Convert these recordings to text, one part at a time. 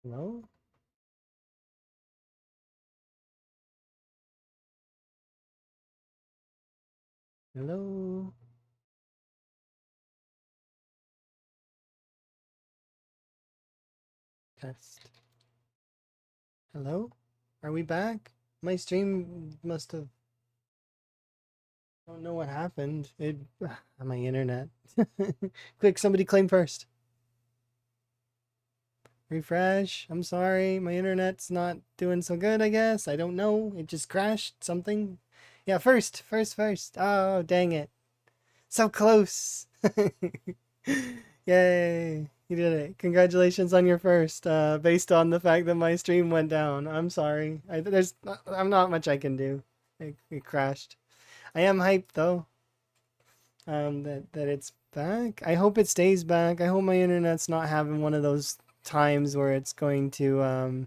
Hello? Hello? Test. Hello? Are we back? My stream must have... Don't know what happened. It... my internet. Quick, somebody claim first. Refresh. I'm sorry. My internet's not doing so good, I guess. I don't know. It just crashed something. Yeah, first. First. Oh, dang it. So close. Yay. You did it. Congratulations on your first. Based on the fact that my stream went down. I'm sorry. I'm not much I can do. It crashed. I am hyped though. That it's back. I hope it stays back. I hope my internet's not having one of those times where it's going to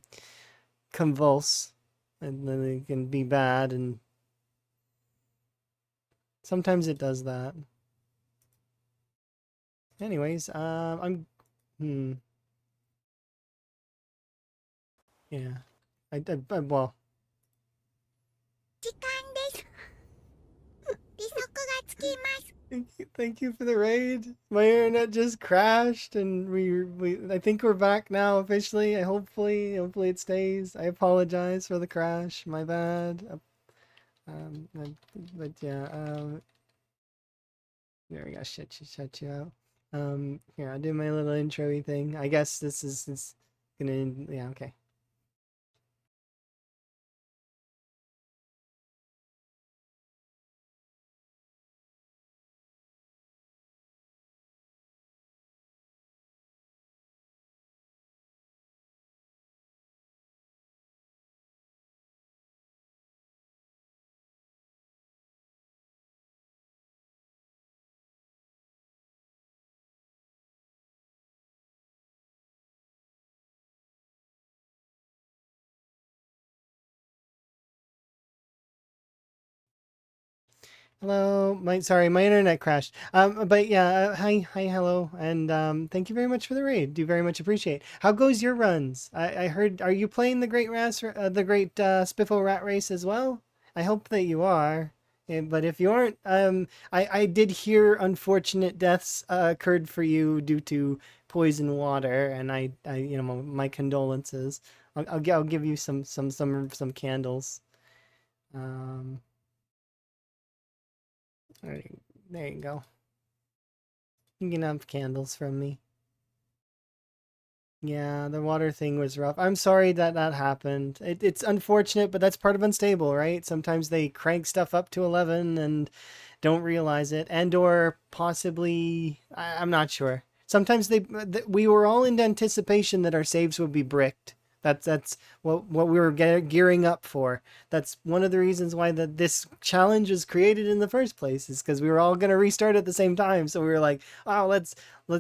convulse and then it can be bad, and sometimes it does that. Anyways, hmm yeah. Well, 時間です。利息がつきます。thank you for the raid. My internet just crashed, and I think we're back now officially. Hopefully it stays. I apologize for the crash. My bad. Um, uh, but yeah, there we go. Shut you out. Here I'll do my little intro-y thing. I guess this is gonna, yeah, okay. Hello, my internet crashed. But yeah, hi, hello, and thank you very much for the raid. Do very much appreciate. How goes your runs? I heard. Are you playing the great Spiffo rat race as well? I hope that you are. But if you aren't, I did hear unfortunate deaths occurred for you due to poison water, and my condolences. I'll give you some candles. Um, there there you go. You can have candles from me. Yeah, the water thing was rough. I'm sorry that that happened. It's unfortunate, but that's part of unstable, right? Sometimes they crank stuff up to 11 and don't realize it, and or possibly I'm not sure. Sometimes we were all in anticipation that our saves would be bricked. That's what we were gearing up for. That's one of the reasons why this challenge was created in the first place, is because we were all going to restart at the same time. So we were like, oh, let's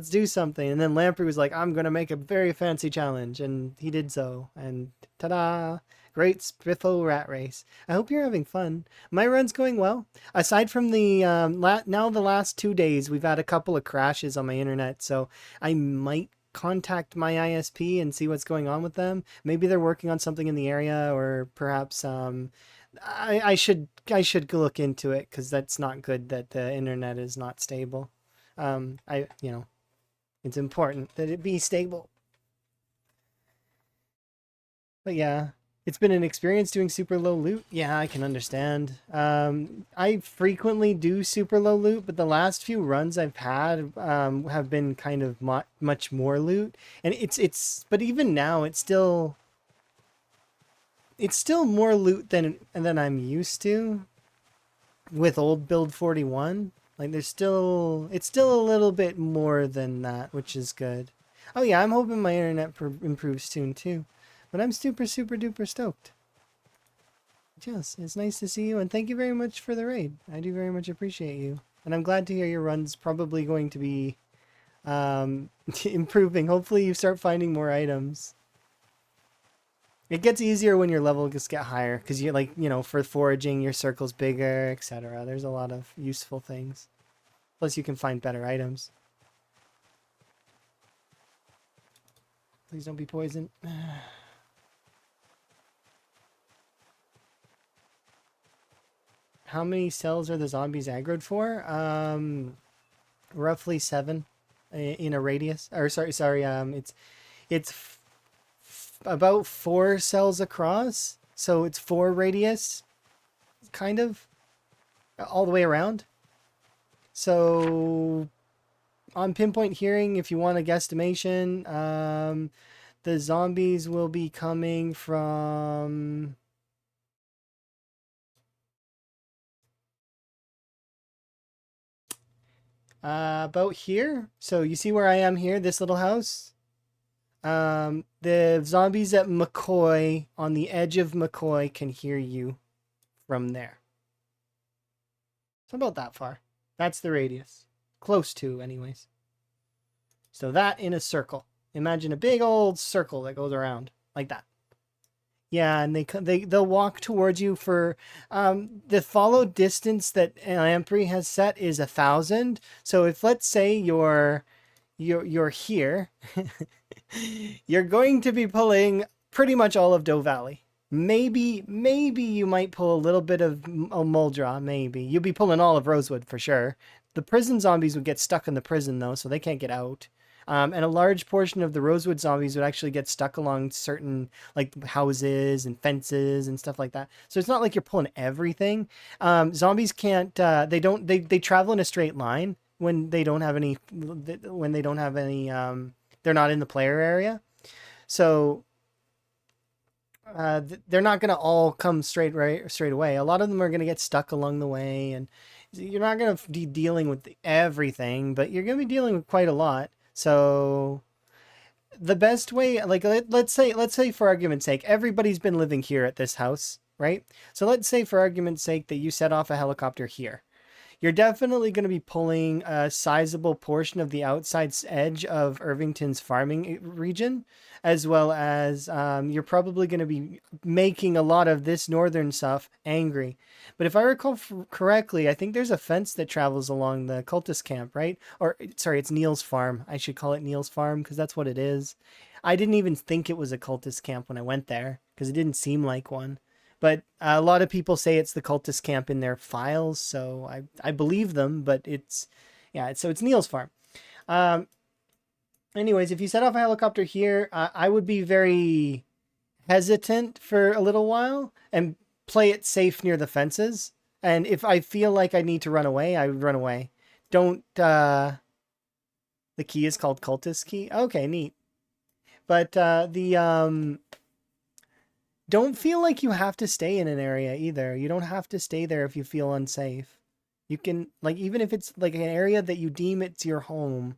do something. And then Lamprey was like, I'm going to make a very fancy challenge, and he did so. And ta-da! Great Spiffo rat race. I hope you're having fun. My run's going well. Aside from now the last 2 days, we've had a couple of crashes on my internet, so I might contact my ISP and see what's going on with them. Maybe they're working on something in the area, or perhaps I should look into it, because that's not good that the internet is not stable. It's important that it be stable. But yeah, it's been an experience doing super low loot. Yeah, I can understand. I frequently do super low loot, but the last few runs I've had have been kind of much more loot, and but even now it's still more loot than I'm used to with old build 41. Like it's still a little bit more than that, which is good. Oh yeah, I'm hoping my internet improves soon too. But I'm super duper stoked. Yes, it's nice to see you, and thank you very much for the raid. I do very much appreciate you. And I'm glad to hear your run's probably going to be improving. Hopefully you start finding more items. It gets easier when your level just get higher, because you for foraging, your circle's bigger, etc. There's a lot of useful things. Plus you can find better items. Please don't be poison. How many cells are the zombies aggroed for? Roughly 7 in a radius. Or sorry. It's about 4 cells across, so it's 4 radius, kind of, all the way around. So on pinpoint hearing, if you want a guesstimation, the zombies will be coming from about here. So you see where I am here, this little house? The zombies at McCoy, on the edge of McCoy, can hear you from there. So about that far. That's the radius. Close to, anyways. So that in a circle. Imagine a big old circle that goes around like that. Yeah, and they'll walk towards you for the follow distance that Lamprey has set is 1,000. So if let's say you're here, you're going to be pulling pretty much all of Doe Valley. Maybe you might pull a little bit of Muldra, maybe. You'll be pulling all of Rosewood for sure. The prison zombies would get stuck in the prison though, so they can't get out. And a large portion of the Rosewood zombies would actually get stuck along certain like houses and fences and stuff like that. So it's not like you're pulling everything. Zombies can't. They travel in a straight line when they don't have any. When they don't have any. They're not in the player area, so they're not going to all come straight away. A lot of them are going to get stuck along the way, and you're not going to be dealing with everything, but you're going to be dealing with quite a lot. So the best way, like let's say for argument's sake, everybody's been living here at this house, right? So let's say for argument's sake that you set off a helicopter here. You're definitely going to be pulling a sizable portion of the outside edge of Irvington's farming region, as well as you're probably going to be making a lot of this northern stuff angry. But if I recall correctly, I think there's a fence that travels along the cultist camp, right? Or sorry, it's Neil's farm. I should call it Neil's farm because that's what it is. I didn't even think it was a cultist camp when I went there because it didn't seem like one. But a lot of people say it's the cultist camp in their files, so I believe them. But it's Neil's farm. Anyways, if you set off a helicopter here, I would be very hesitant for a little while and play it safe near the fences. And if I feel like I need to run away, I would run away. Don't. The key is called cultist key. Okay, neat. But don't feel like you have to stay in an area either. You don't have to stay there if you feel unsafe. You can, like, even if it's like an area that you deem it's your home.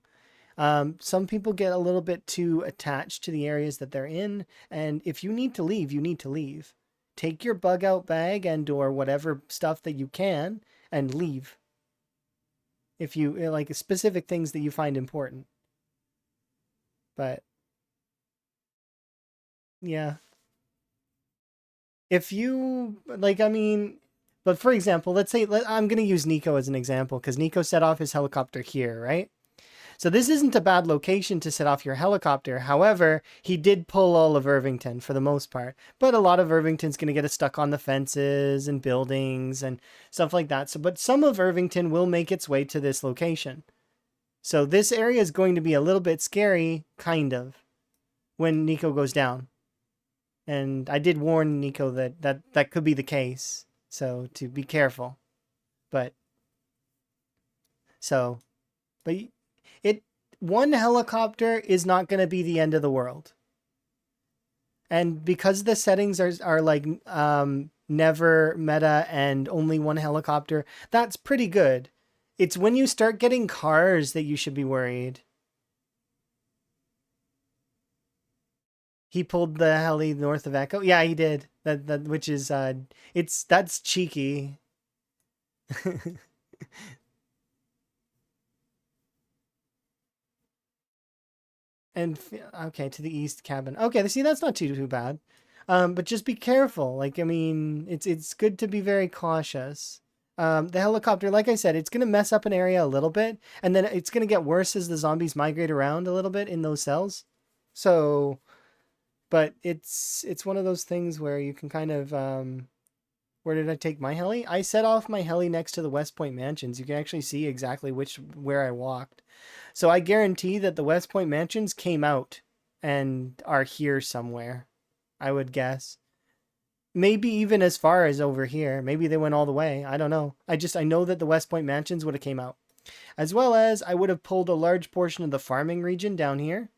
Some people get a little bit too attached to the areas that they're in. And if you need to leave, you need to leave. Take your bug out bag and or whatever stuff that you can and leave. If you like specific things that you find important. But yeah. If you like, I mean, but for example, I'm going to use Nico as an example because Nico set off his helicopter here, right? So this isn't a bad location to set off your helicopter. However, he did pull all of Irvington for the most part, but a lot of Irvington's going to get stuck on the fences and buildings and stuff like that. So, but some of Irvington will make its way to this location. So this area is going to be a little bit scary, kind of, when Nico goes down. And I did warn Nico that could be the case. So to be careful. But one helicopter is not going to be the end of the world. And because the settings are like never meta and only one helicopter, that's pretty good. It's when you start getting cars that you should be worried. He pulled the heli north of Echo. Yeah, he did. That which is that's cheeky. And okay, to the east cabin. Okay, see that's not too bad. But just be careful. Like I mean, it's good to be very cautious. The helicopter, like I said, it's gonna mess up an area a little bit, and then it's gonna get worse as the zombies migrate around a little bit in those cells. So But it's one of those things where you can kind of where did I take my heli? I set off my heli next to the West Point Mansions. You can actually see exactly where I walked. So I guarantee that the West Point Mansions came out and are here somewhere. I would guess. Maybe even as far as over here. Maybe they went all the way. I don't know. I know that the West Point Mansions would have came out. As well as I would have pulled a large portion of the farming region down here.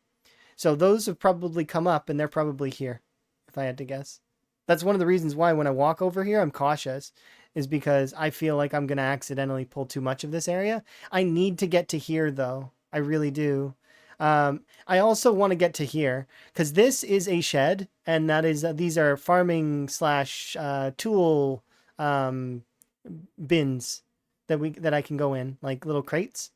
So those have probably come up and they're probably here, if I had to guess. That's one of the reasons why when I walk over here, I'm cautious, is because I feel like I'm going to accidentally pull too much of this area. I need to get to here, though. I really do. I also want to get to here because this is a shed, and that is these are farming slash tool bins that I can go in, like little crates.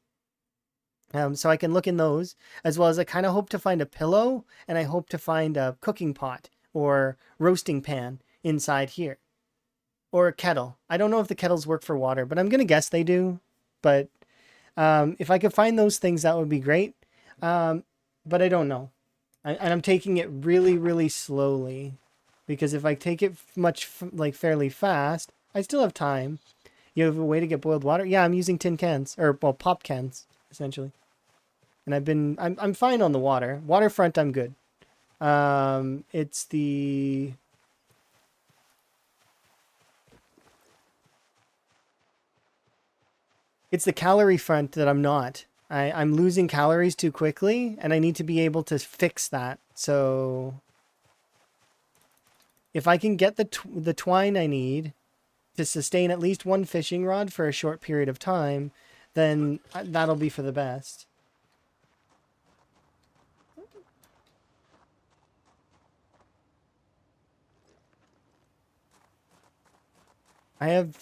So I can look in those, as well as I kind of hope to find a pillow, and I hope to find a cooking pot or roasting pan inside here, or a kettle. I don't know if the kettles work for water, but I'm gonna guess they do. But if I could find those things, that would be great. But I don't know, and I'm taking it really, really slowly, because if I take it like fairly fast, I still have time. You have a way to get boiled water? Yeah, I'm using tin cans or well, pop cans essentially. And I'm fine on the water. Waterfront, I'm good. It's the calorie front that I'm not. I'm losing calories too quickly, and I need to be able to fix that. So if I can get the twine I need to sustain at least one fishing rod for a short period of time, then that'll be for the best. I have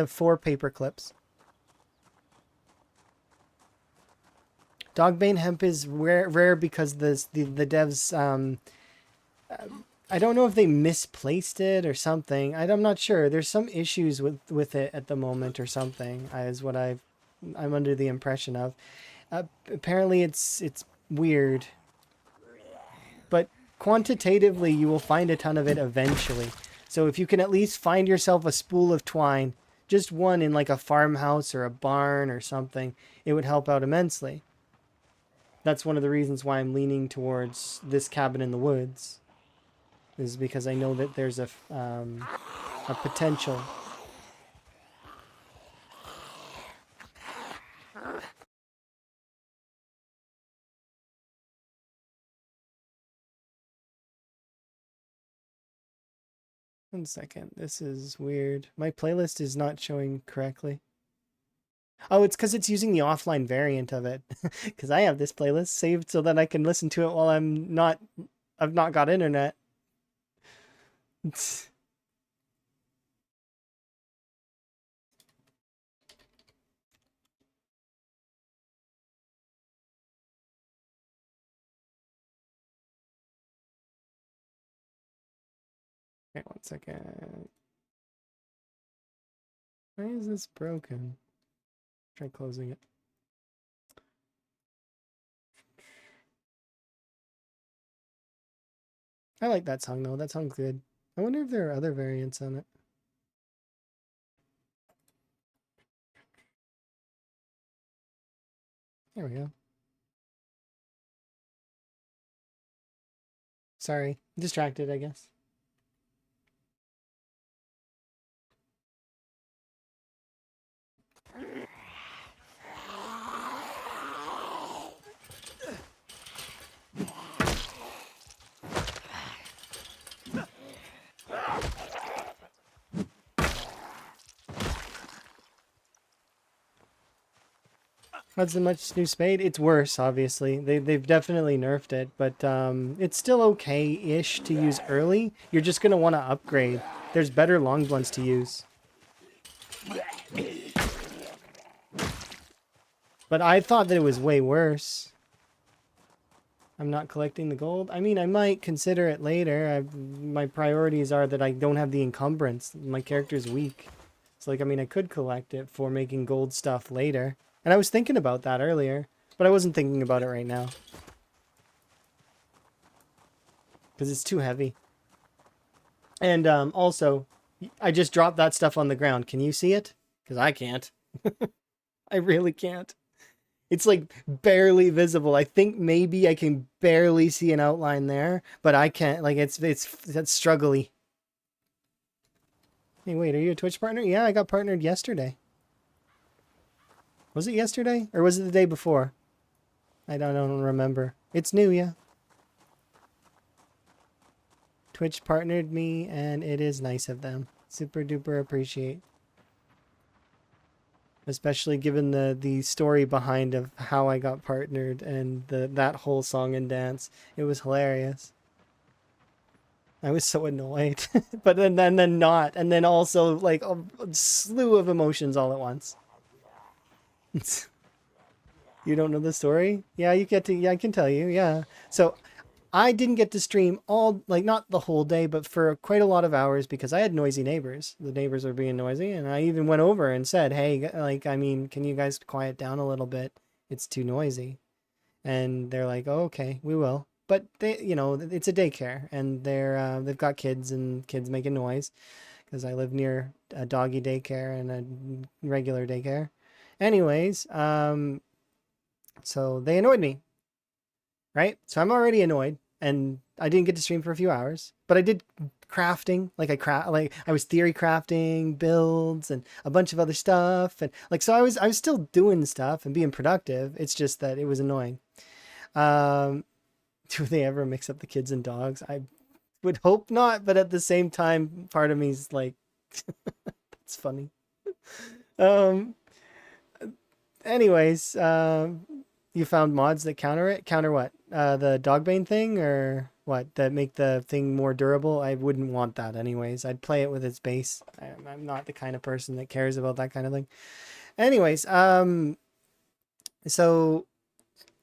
4 paper clips. Dogbane hemp is rare because the devs I don't know if they misplaced it or something. I'm not sure. There's some issues with it at the moment or something. Is what I'm under the impression of. Apparently it's weird, but quantitatively you will find a ton of it eventually. So if you can at least find yourself a spool of twine, just one in like a farmhouse or a barn or something, it would help out immensely. That's one of the reasons why I'm leaning towards this cabin in the woods, is because I know that there's a potential. One second, this is weird. My playlist is not showing correctly. Oh, it's because it's using the offline variant of it. Because I have this playlist saved so that I can listen to it while I've not got internet. Okay, one second. Why is this broken? Try closing it. I like that song though. That song's good. I wonder if there are other variants on it. There we go. Sorry, distracted, I guess. Not so much new spade. It's worse, obviously. They've definitely nerfed it, but it's still okay-ish to use early. You're just gonna want to upgrade. There's better long blunts to use. But I thought that it was way worse. I'm not collecting the gold. I mean, I might consider it later. My priorities are that I don't have the encumbrance. My character's weak. It's like, I mean, I could collect it for making gold stuff later. And I was thinking about that earlier, but I wasn't thinking about it right now. because it's too heavy. And also, I just dropped that stuff on the ground. Can you see it? Because I can't. I really can't. It's like barely visible. I think maybe I can barely see an outline there, but I can't. Like that's struggly. Hey, wait, are you a Twitch partner? Yeah, I got partnered yesterday. Was it yesterday or was it the day before? I don't remember. It's new, yeah. Twitch partnered me, and it is nice of them. Super duper appreciate. Especially given the story behind of how I got partnered and that whole song and dance. It was hilarious. I was so annoyed, but then not, and then also like a slew of emotions all at once. You don't know the story? Yeah, you get to. Yeah, I can tell you. Yeah. So I didn't get to stream all, like, not the whole day, but for quite a lot of hours because I had noisy neighbors. The neighbors were being noisy, and I even went over and said, "Hey, like, I mean, can you guys quiet down a little bit? It's too noisy." And they're like, "Oh, okay, we will." But they, it's a daycare, and they've got kids and kids making noise because I live near a doggy daycare and a regular daycare. Anyways, so they annoyed me, right? So I'm already annoyed, and I didn't get to stream for a few hours, but I did crafting. Like I was theory crafting builds and a bunch of other stuff, and like so I was still doing stuff and being productive. It's just that it was annoying. Um, do they ever mix up the kids and dogs? I would hope not, but at the same time, part of me's like, it's funny. Um, anyways, you found mods that counter it. Counter what? The dogbane thing or what? That make the thing more durable? I wouldn't want that anyways. I'd play it with its base. I'm not the kind of person that cares about that kind of thing. Anyways, so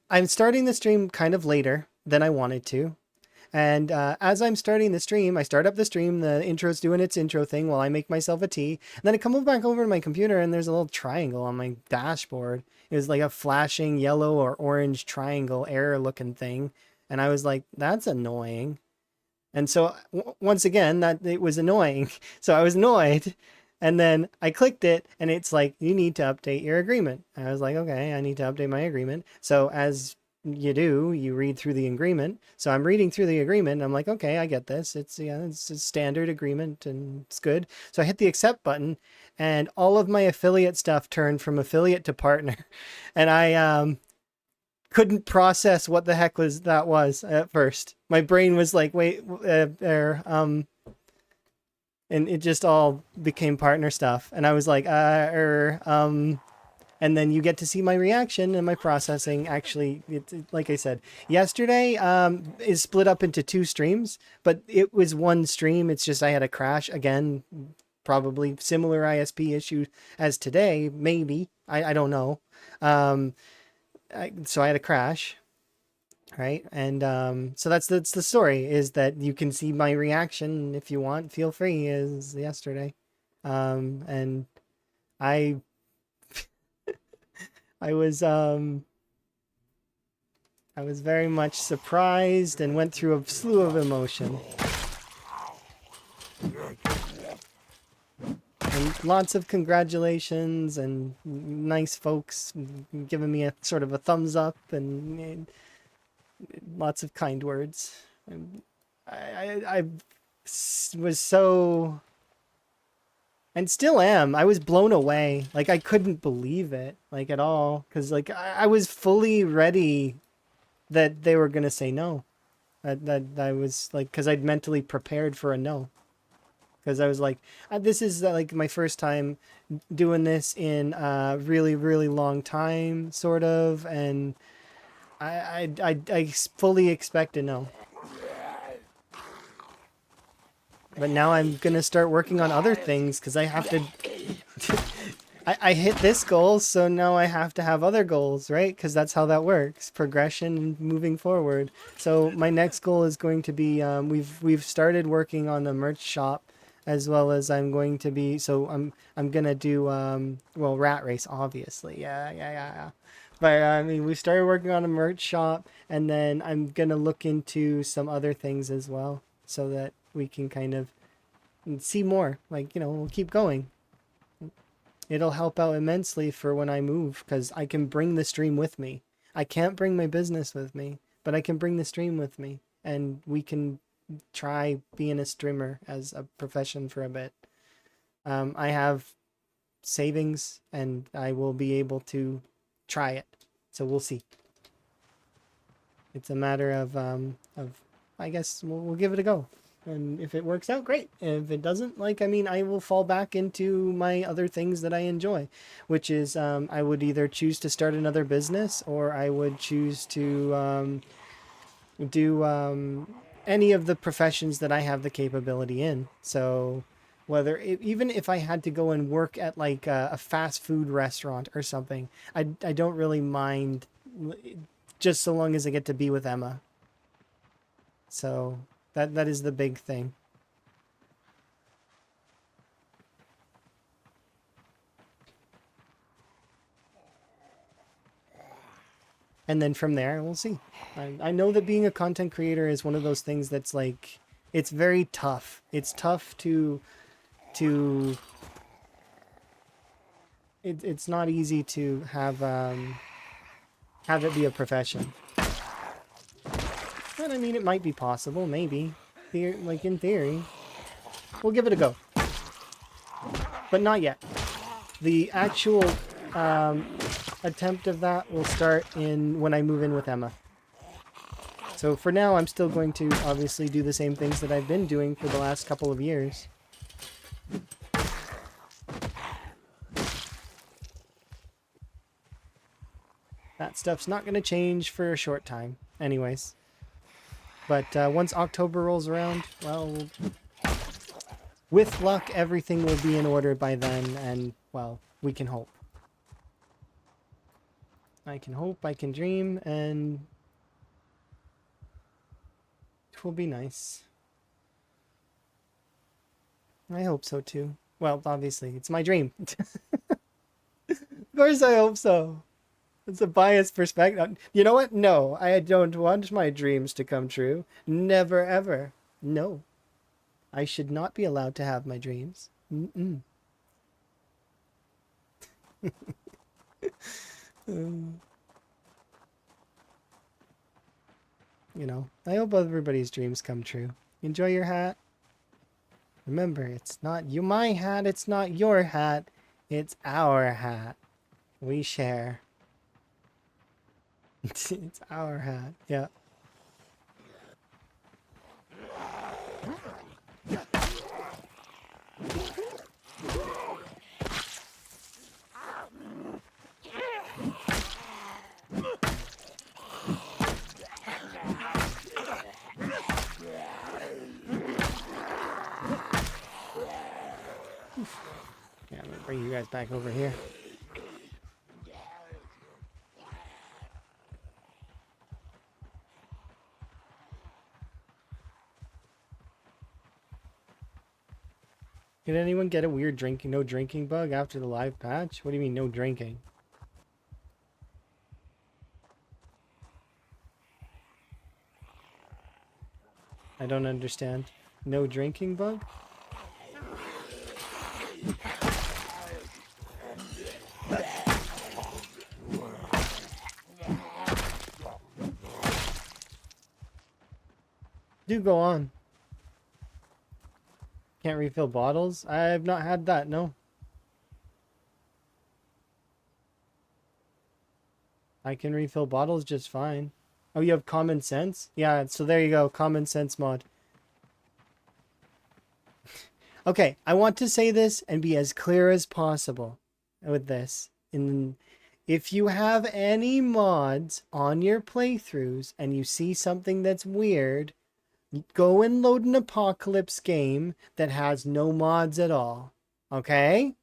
I'm starting the stream kind of later than I wanted to. And as I'm starting the stream, I start up the stream, the intro's doing its intro thing while I make myself a tea. And then I come back over to my computer and there's a little triangle on my dashboard. It was like a flashing yellow or orange triangle error looking thing. And I was like, that's annoying. And so once again, that it was annoying. So I was annoyed. And then I clicked it and it's like, you need to update your agreement. I was like, okay, I need to update my agreement. So as you read through the agreement. So I'm reading through the agreement. And I'm like, okay, I get this. It's a standard agreement and it's good. So I hit the accept button and all of my affiliate stuff turned from affiliate to partner. And I couldn't process what the heck that was at first. My brain was like, wait, and it just all became partner stuff. And I was like, and then you get to see my reaction and my processing. Actually, like I said, yesterday is split up into two streams, but it was one stream. It's just I had a crash again, probably similar ISP issue as today, maybe. I don't know. So I had a crash, right? And so that's the story, is that you can see my reaction if you want. Feel free, as yesterday. And I I was I was very much surprised and went through a slew of emotion. And lots of congratulations and nice folks giving me a sort of a thumbs up and lots of kind words. I was so, and still am. I was blown away. Like I couldn't believe it, like at all, because like I was fully ready that they were gonna say no. That I was like, because I'd mentally prepared for a no. Because I was like, this is like my first time doing this in a really, really long time, sort of, and I fully expect a no. But now I'm gonna start working on other things because I have to. I hit this goal, so now I have to have other goals, right? Because that's how that works, progression and moving forward. So my next goal is going to be we've started working on the merch shop, as well as I'm going to be, so I'm gonna do well, rat race, obviously, yeah. But I mean, we started working on a merch shop, and then I'm gonna look into some other things as well, so that we can kind of see more. Like, we'll keep going. It'll help out immensely for when I move, because I can bring the stream with me. I can't bring my business with me, but I can bring the stream with me, and we can try being a streamer as a profession for a bit. I have savings, and I will be able to try it. So we'll see. It's a matter of I guess we'll give it a go. And if it works out, great. If it doesn't, I will fall back into my other things that I enjoy, which is I would either choose to start another business, or I would choose to do any of the professions that I have the capability in. So even if I had to go and work at like a fast food restaurant or something, I don't really mind, just so long as I get to be with Emma. So that is the big thing. And then from there, we'll see. I know that being a content creator is one of those things that's like, it's very tough. It's tough to it's not easy to have it be a profession. But I mean, it might be possible, maybe. Like in theory. We'll give it a go. But not yet. The actual attempt of that will start when I move in with Emma. So for now, I'm still going to obviously do the same things that I've been doing for the last couple of years. That stuff's not going to change for a short time. Anyways. But once October rolls around, well, with luck, everything will be in order by then, and, well, we can hope. I can hope, I can dream, and it will be nice. I hope so, too. Well, obviously, it's my dream. Of course I hope so. It's a biased perspective. You know what? No, I don't want my dreams to come true. Never, ever. No. I should not be allowed to have my dreams. Mm-mm. I hope everybody's dreams come true. Enjoy your hat. Remember, it's not my hat, it's not your hat. It's our hat. We share. It's our hat. Yeah. Yeah, I'm gonna bring you guys back over here. Did anyone get a weird no drinking bug after the live patch? What do you mean no drinking? I don't understand. No drinking bug? Do go on. Can't refill bottles? I've not had that, no. I can refill bottles just fine. Oh, you have common sense? Yeah, so there you go. Common sense mod. Okay, I want to say this and be as clear as possible with this. If you have any mods on your playthroughs and you see something that's weird, go and load an Apocalypse game that has no mods at all. Okay?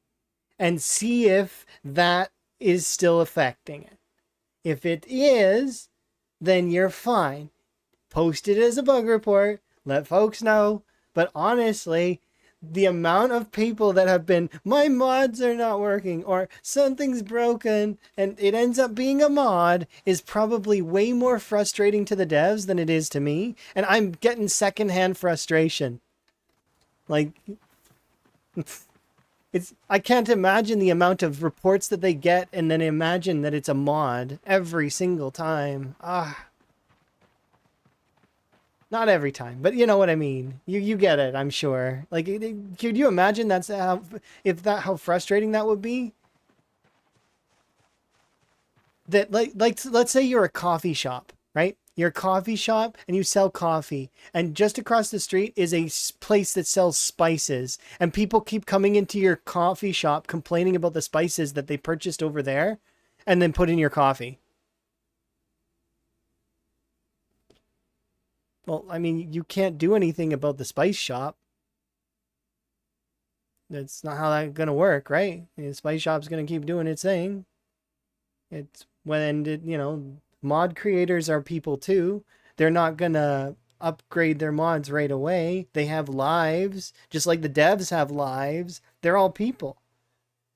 And see if that is still affecting it. If it is, then you're fine. Post it as a bug report. Let folks know. But honestly, the amount of people that have been, my mods are not working or something's broken and it ends up being a mod is probably way more frustrating to the devs than it is to me. And I'm getting secondhand frustration. Like, I can't imagine the amount of reports that they get and then imagine that it's a mod every single time. Not every time, but you know what I mean. You get it, I'm sure. Like, could you imagine that's how if that how frustrating that would be? That like let's say you're a coffee shop, right? You're a coffee shop and you sell coffee, and just across the street is a place that sells spices, and people keep coming into your coffee shop complaining about the spices that they purchased over there, and then put in your coffee. Well, I mean, you can't do anything about the spice shop. That's not how that's gonna work, right? The spice shop's gonna keep doing its thing. It's when it, mod creators are people too. They're not gonna upgrade their mods right away. They have lives, just like the devs have lives. They're all people.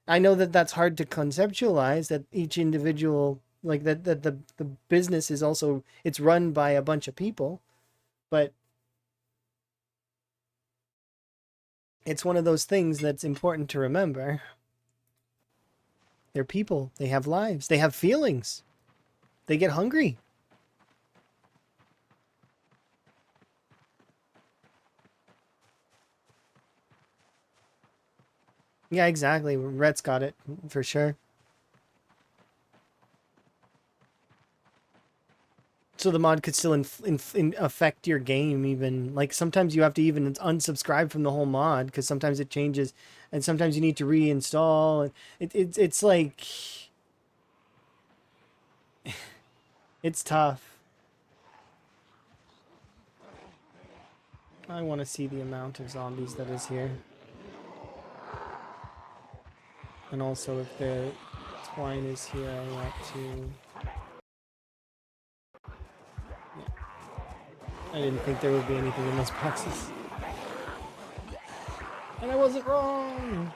I know that that's hard to conceptualize. That each individual, like that the business is also it's run by a bunch of people, but it's one of those things that's important to remember. They're people. They have lives. They have feelings. They get hungry. Yeah, exactly. Rhett's got it for sure. So the mod could still affect your game even. Like sometimes you have to even unsubscribe from the whole mod because sometimes it changes and sometimes you need to reinstall. And it's like it's tough. I want to see the amount of zombies that is here. And also if the twine is here, I want to... I didn't think there would be anything in those boxes. And I wasn't wrong!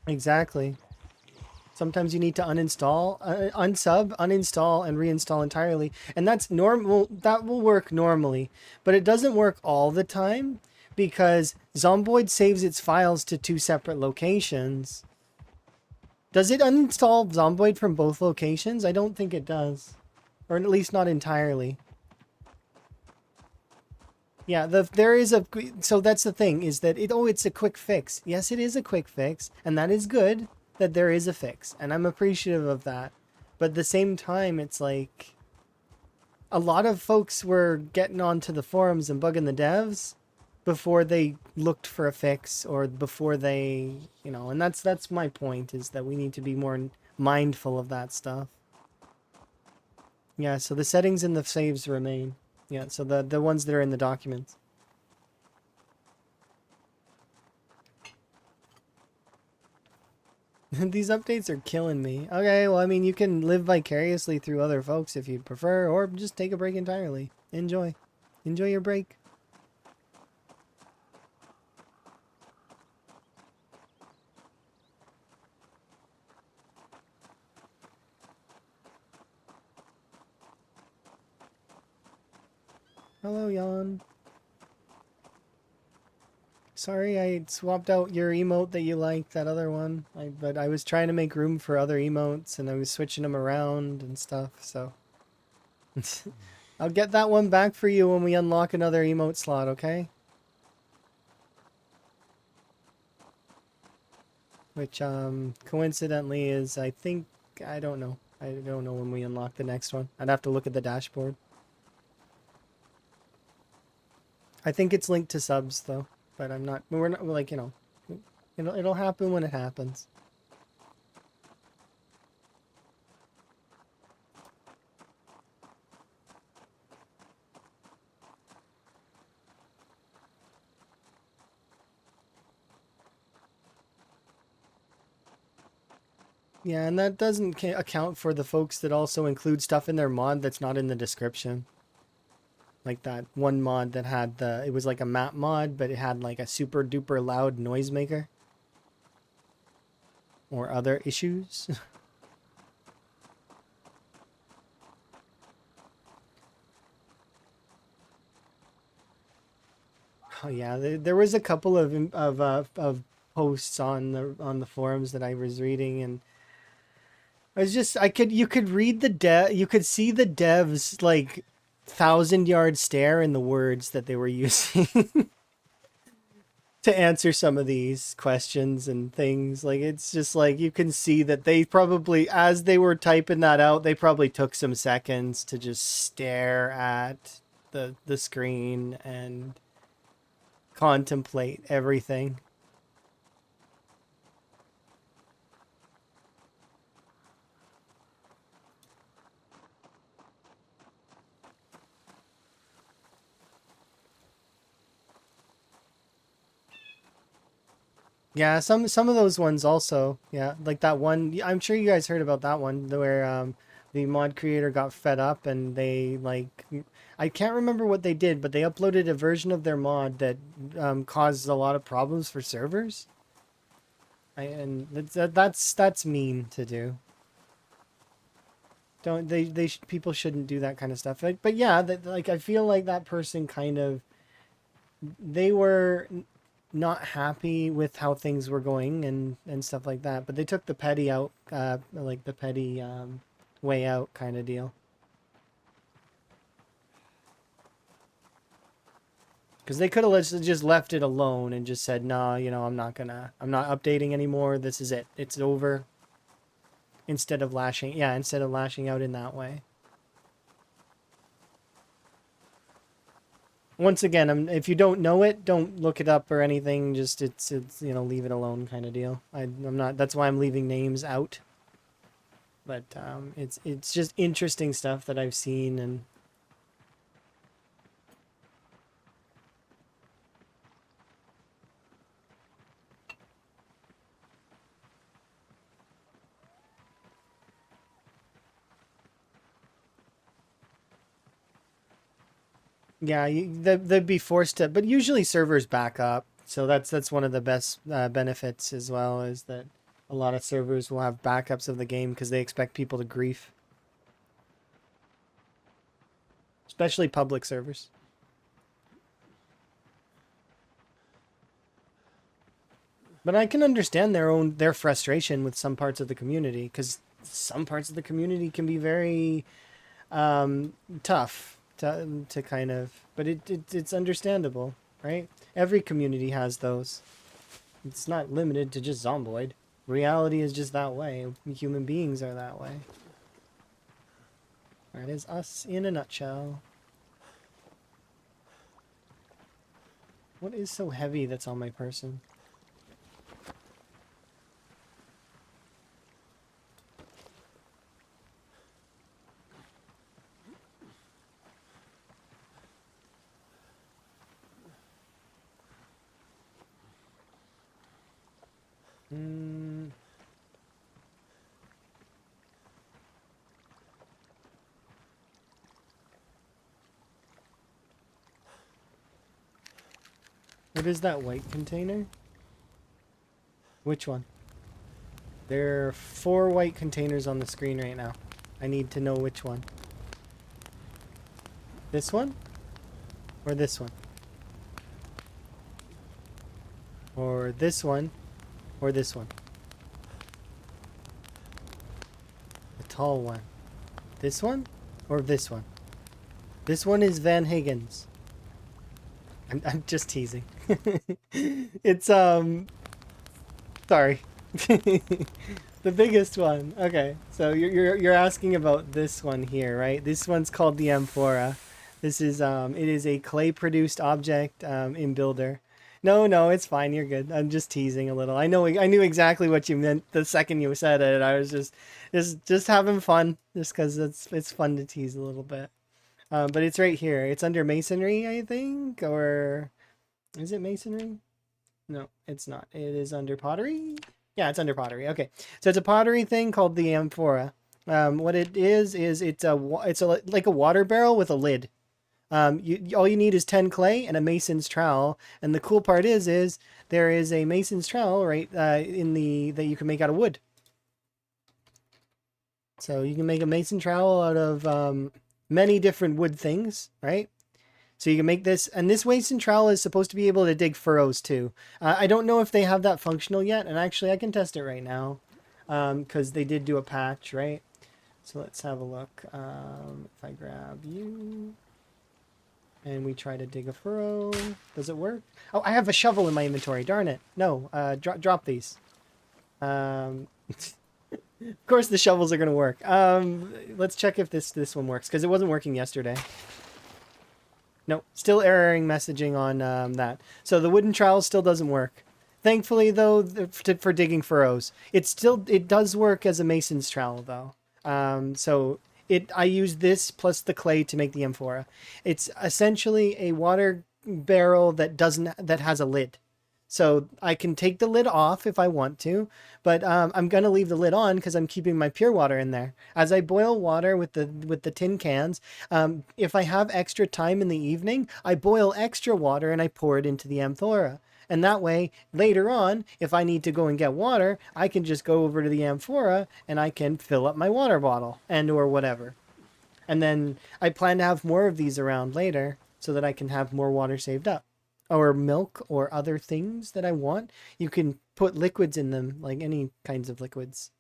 Exactly. Sometimes you need to uninstall, unsub, uninstall, and reinstall entirely. And that's normal. That will work normally, but it doesn't work all the time because Zomboid saves its files to two separate locations. Does it uninstall Zomboid from both locations? I don't think it does, or at least not entirely. Yeah, there is a so that's the thing is that it's a quick fix. Yes, it is a quick fix, and that is good that there is a fix, and I'm appreciative of that. But at the same time, it's like a lot of folks were getting onto the forums and bugging the devs before they looked for a fix or before they, and that's my point is that we need to be more mindful of that stuff. Yeah, so the settings and the saves remain. Yeah, so the ones that are in the documents. These updates are killing me. Okay, well, I mean, you can live vicariously through other folks if you'd prefer, or just take a break entirely. Enjoy. Enjoy your break. Hello, Jan. Sorry, I swapped out your emote that you liked, that other one. But I was trying to make room for other emotes, and I was switching them around and stuff, so... I'll get that one back for you when we unlock another emote slot, okay? Which, coincidentally is, I think... I don't know. I don't know when we unlock the next one. I'd have to look at the dashboard. I think it's linked to subs, though. But I'm not... We're not, like, It'll happen when it happens. Yeah, and that doesn't account for the folks that also include stuff in their mod that's not in the description. Like that one mod that had it was like a map mod, but it had like a super duper loud noisemaker or other issues. Oh yeah, there was a couple of posts on the forums that I was reading, and I was just you could read you could see the devs like 1,000 yard stare in the words that they were using to answer some of these questions and things. Like it's just like you can see that they probably, as they were typing that out, they probably took some seconds to just stare at the screen and contemplate everything. Yeah, some of those ones also. Yeah, like that one. I'm sure you guys heard about that one where the mod creator got fed up and they like I can't remember what they did, but they uploaded a version of their mod that caused a lot of problems for servers. And that's mean to do. Don't people shouldn't do that kind of stuff. But yeah, like I feel like that person kind of they were not happy with how things were going and stuff like that. But they took the petty out, like the petty way out kind of deal. Because they could have just left it alone and just said, "No, I'm not updating anymore. This is it. It's over." Instead of lashing out in that way. Once again, if you don't know it, don't look it up or anything. Just it's leave it alone kind of deal. I'm not. That's why I'm leaving names out. But it's just interesting stuff that I've seen and yeah, they'd be forced to. But usually servers back up, so that's one of the best benefits as well is that a lot of servers will have backups of the game because they expect people to grief, especially public servers. But I can understand their frustration with some parts of the community because some parts of the community can be very tough to kind of, but it's understandable, right? Every community has those. It's not limited to just Zomboid. Reality is just that way. Human beings are that way. That is us in a nutshell. What is so heavy that's on my person? Hmm. What is that white container? Which one? There are 4 white containers on the screen right now. I need to know which one. This one? Or this one? Or this one? Or this one? The tall one. This one? Or this one? This one is Van Higgins. I'm just teasing. It's sorry. The biggest one. Okay. So you're asking about this one here, right? This one's called the Amphora. This is it is a clay produced object in Builder. No, it's fine. You're good. I'm just teasing a little. I knew exactly what you meant the second you said it. I was just having fun just cuz it's fun to tease a little bit. But it's right here. It's under masonry, I think, or is it masonry? No, it's not. It is under pottery. Yeah, it's under pottery. Okay, so it's a pottery thing called the amphora. What it is like a water barrel with a lid. All you need is 10 clay and a mason's trowel. And the cool part is there is a mason's trowel right in the that you can make out of wood. So you can make a mason trowel out of many different wood things, right? So you can make this, and this mason trowel is supposed to be able to dig furrows too. I don't know if they have that functional yet, and actually I can test it right now because they did do a patch, right? So let's have a look. If I grab you and we try to dig a furrow, does it work? Oh, I have a shovel in my inventory. Darn it! No, drop these. Of course, the shovels are gonna work. Let's check if this one works because it wasn't working yesterday. No, still erroring messaging on that. So the wooden trowel still doesn't work. Thankfully, though, for digging furrows, it does work as a mason's trowel though. So I use this plus the clay to make the amphora. It's essentially a water barrel that has a lid. So I can take the lid off if I want to, but I'm gonna leave the lid on because I'm keeping my pure water in there. As I boil water with the tin cans, if I have extra time in the evening, I boil extra water and I pour it into the amphora. And that way, later on, if I need to go and get water, I can just go over to the amphora and I can fill up my water bottle and or whatever. And then I plan to have more of these around later so that I can have more water saved up or milk or other things that I want. You can put liquids in them, like any kinds of liquids.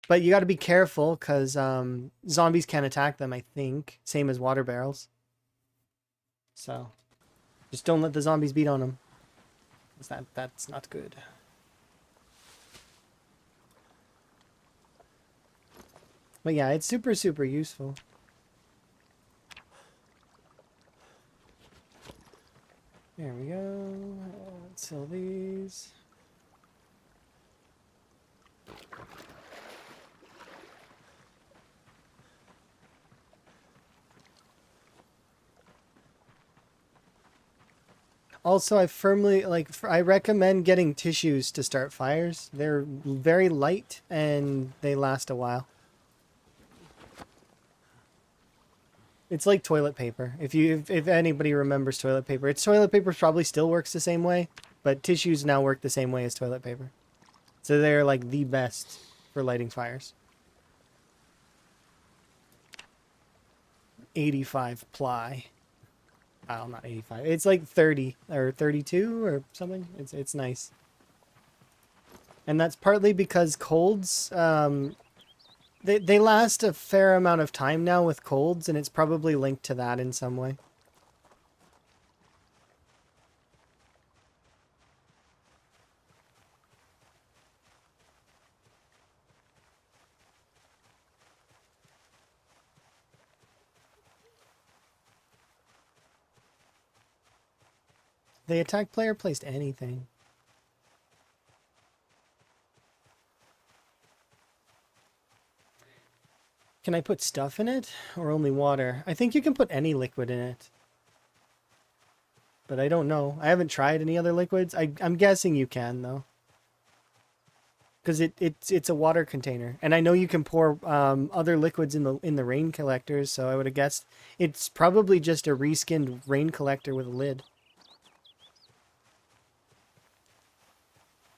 But you got to be careful because zombies can attack them, I think. Same as water barrels. So just don't let the zombies beat on them. That's not good. But yeah, it's super, super useful. There we go. Let's sell these. Also, I recommend getting tissues to start fires. They're very light and they last a while. It's like toilet paper. If anybody remembers toilet paper, toilet paper probably still works the same way, but tissues now work the same way as toilet paper. So they're like the best for lighting fires. 85 ply. Oh, not 85. It's like 30 or 32 or something. It's nice. And that's partly because colds they last a fair amount of time now with colds, and it's probably linked to that in some way. The attack player placed anything. Can I put stuff in it or only water? I think you can put any liquid in it. But I don't know. I haven't tried any other liquids. I'm guessing you can though. Because it's a water container. And I know you can pour other liquids in the rain collectors, so I would have guessed it's probably just a reskinned rain collector with a lid.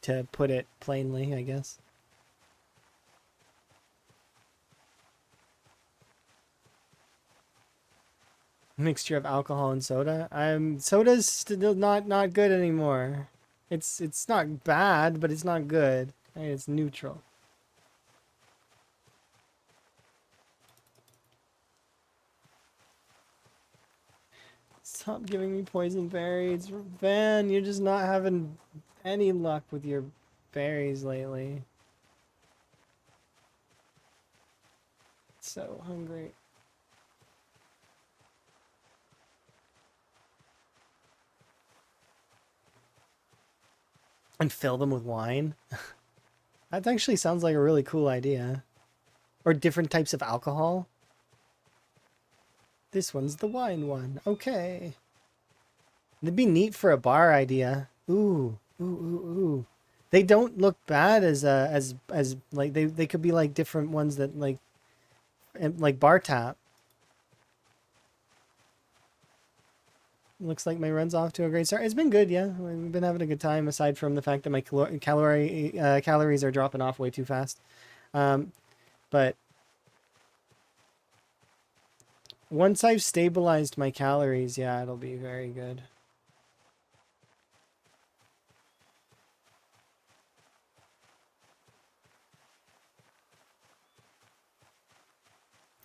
To put it plainly, I guess. Mixture of alcohol and soda. Soda's still not good anymore. It's not bad, but it's not good. It's neutral. Stop giving me poison berries. Van, you're just not having any luck with your berries lately. So hungry. And fill them with wine. That actually sounds like a really cool idea. Or different types of alcohol. This one's the wine one. Okay. It'd be neat for a bar idea. Ooh, Ooh, ooh, ooh. They don't look bad as like they could be like different ones that like bar tap. Looks like my run's off to a great start. It's been good, yeah. We've been having a good time aside from the fact that my calories are dropping off way too fast. Um, but once I've stabilized my calories, yeah, it'll be very good.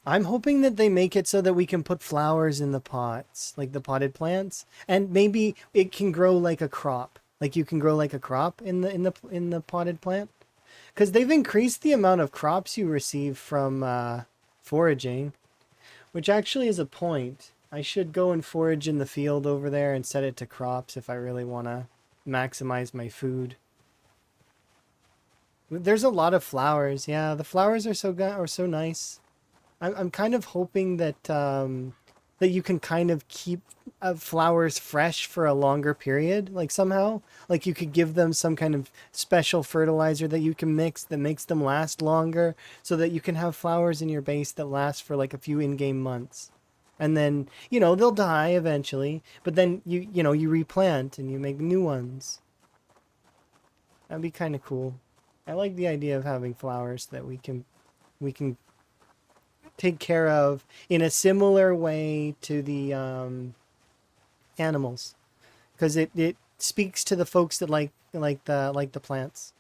I'm hoping that they make it so that we can put flowers in the pots, like the potted plants, and maybe it can grow like a crop. Like you can grow like a crop in the potted plant, because they've increased the amount of crops you receive from foraging, which actually is a point. I should go and forage in the field over there and set it to crops if I really want to maximize my food. There's a lot of flowers. Yeah, the flowers are so nice. I'm kind of hoping that that you can kind of keep flowers fresh for a longer period, like somehow, like you could give them some kind of special fertilizer that you can mix that makes them last longer, so that you can have flowers in your base that last for like a few in-game months, and then they'll die eventually, but then you replant and you make new ones. That'd be kind of cool. I like the idea of having flowers that we can take care of in a similar way to the animals, because it speaks to the folks that like the plants.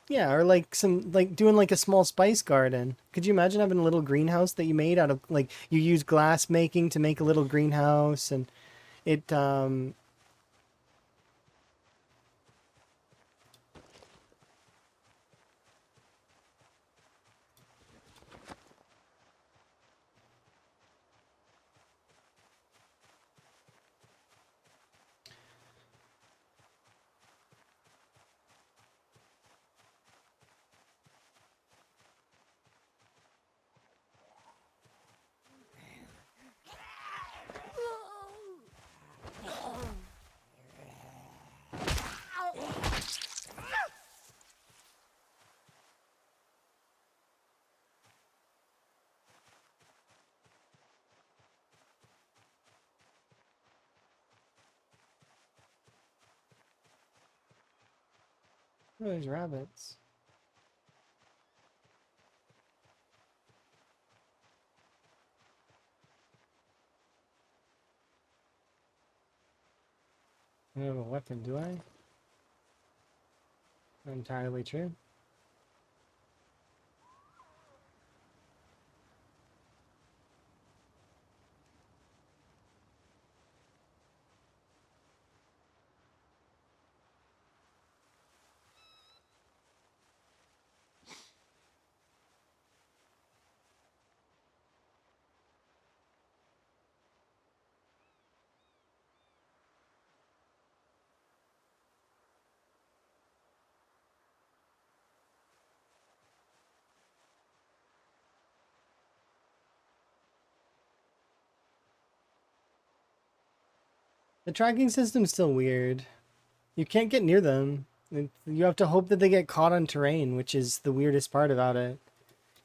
Yeah, or like some like doing like a small spice garden. Could you imagine having a little greenhouse that you made out of, like, you use glass making to make a little greenhouse, and it oh, there's rabbits. I don't have a weapon, do I? Not entirely true. The tracking system's still weird. You can't get near them. You have to hope that they get caught on terrain, which is the weirdest part about it.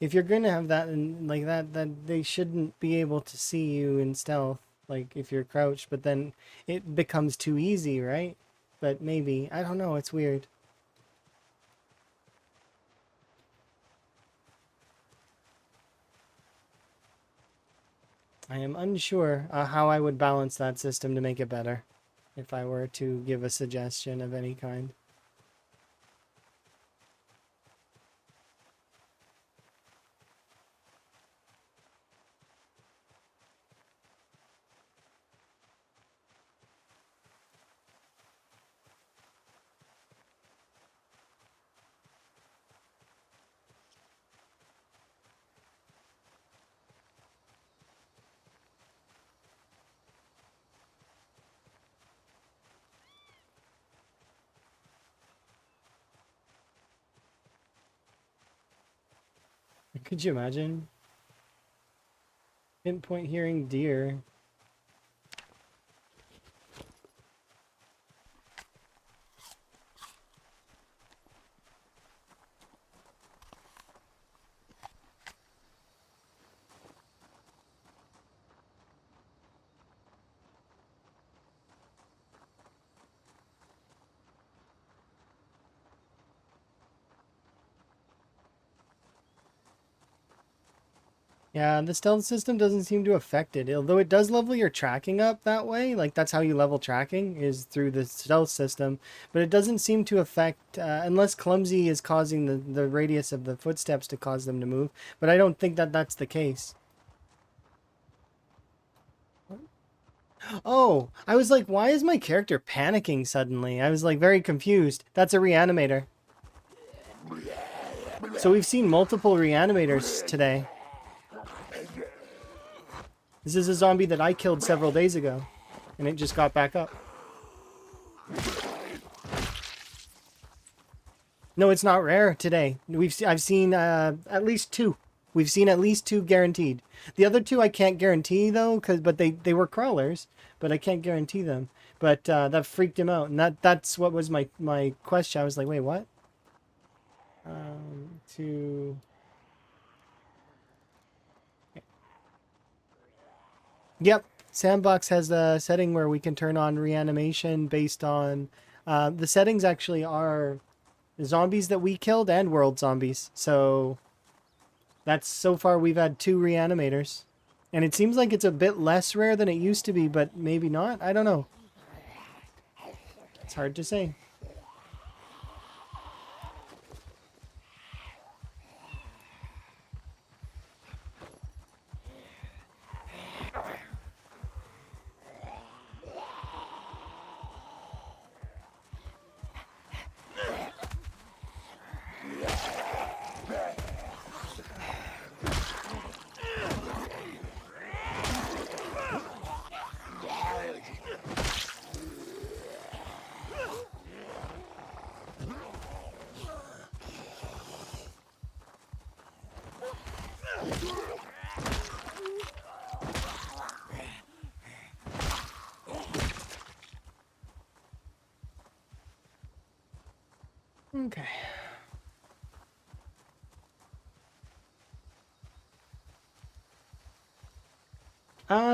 If you're going to have that and like that they shouldn't be able to see you in stealth, like if you're crouched, but then it becomes too easy, right? But maybe, I don't know, it's weird. I am unsure how I would balance that system to make it better, if I were to give a suggestion of any kind. Could you imagine? Pinpoint hearing deer. Yeah, the stealth system doesn't seem to affect it, although it does level your tracking up that way. Like that's how you level tracking is through the stealth system, but it doesn't seem to affect unless clumsy is causing the radius of the footsteps to cause them to move. But I don't think that that's the case. Oh, I was like, why is my character panicking suddenly? I was like very confused. That's a reanimator. So we've seen multiple reanimators today. This is a zombie that I killed several days ago, and it just got back up. No, it's not rare today. I've seen at least two. We've seen at least two guaranteed. The other two I can't guarantee though, but they were crawlers, but I can't guarantee them. But that freaked him out, and that's what was my question. I was like, wait, what? To Yep, Sandbox has a setting where we can turn on reanimation based on the settings actually are zombies that we killed and world zombies. So that's so far we've had two reanimators. And it seems like it's a bit less rare than it used to be, but maybe not. I don't know. It's hard to say. Okay.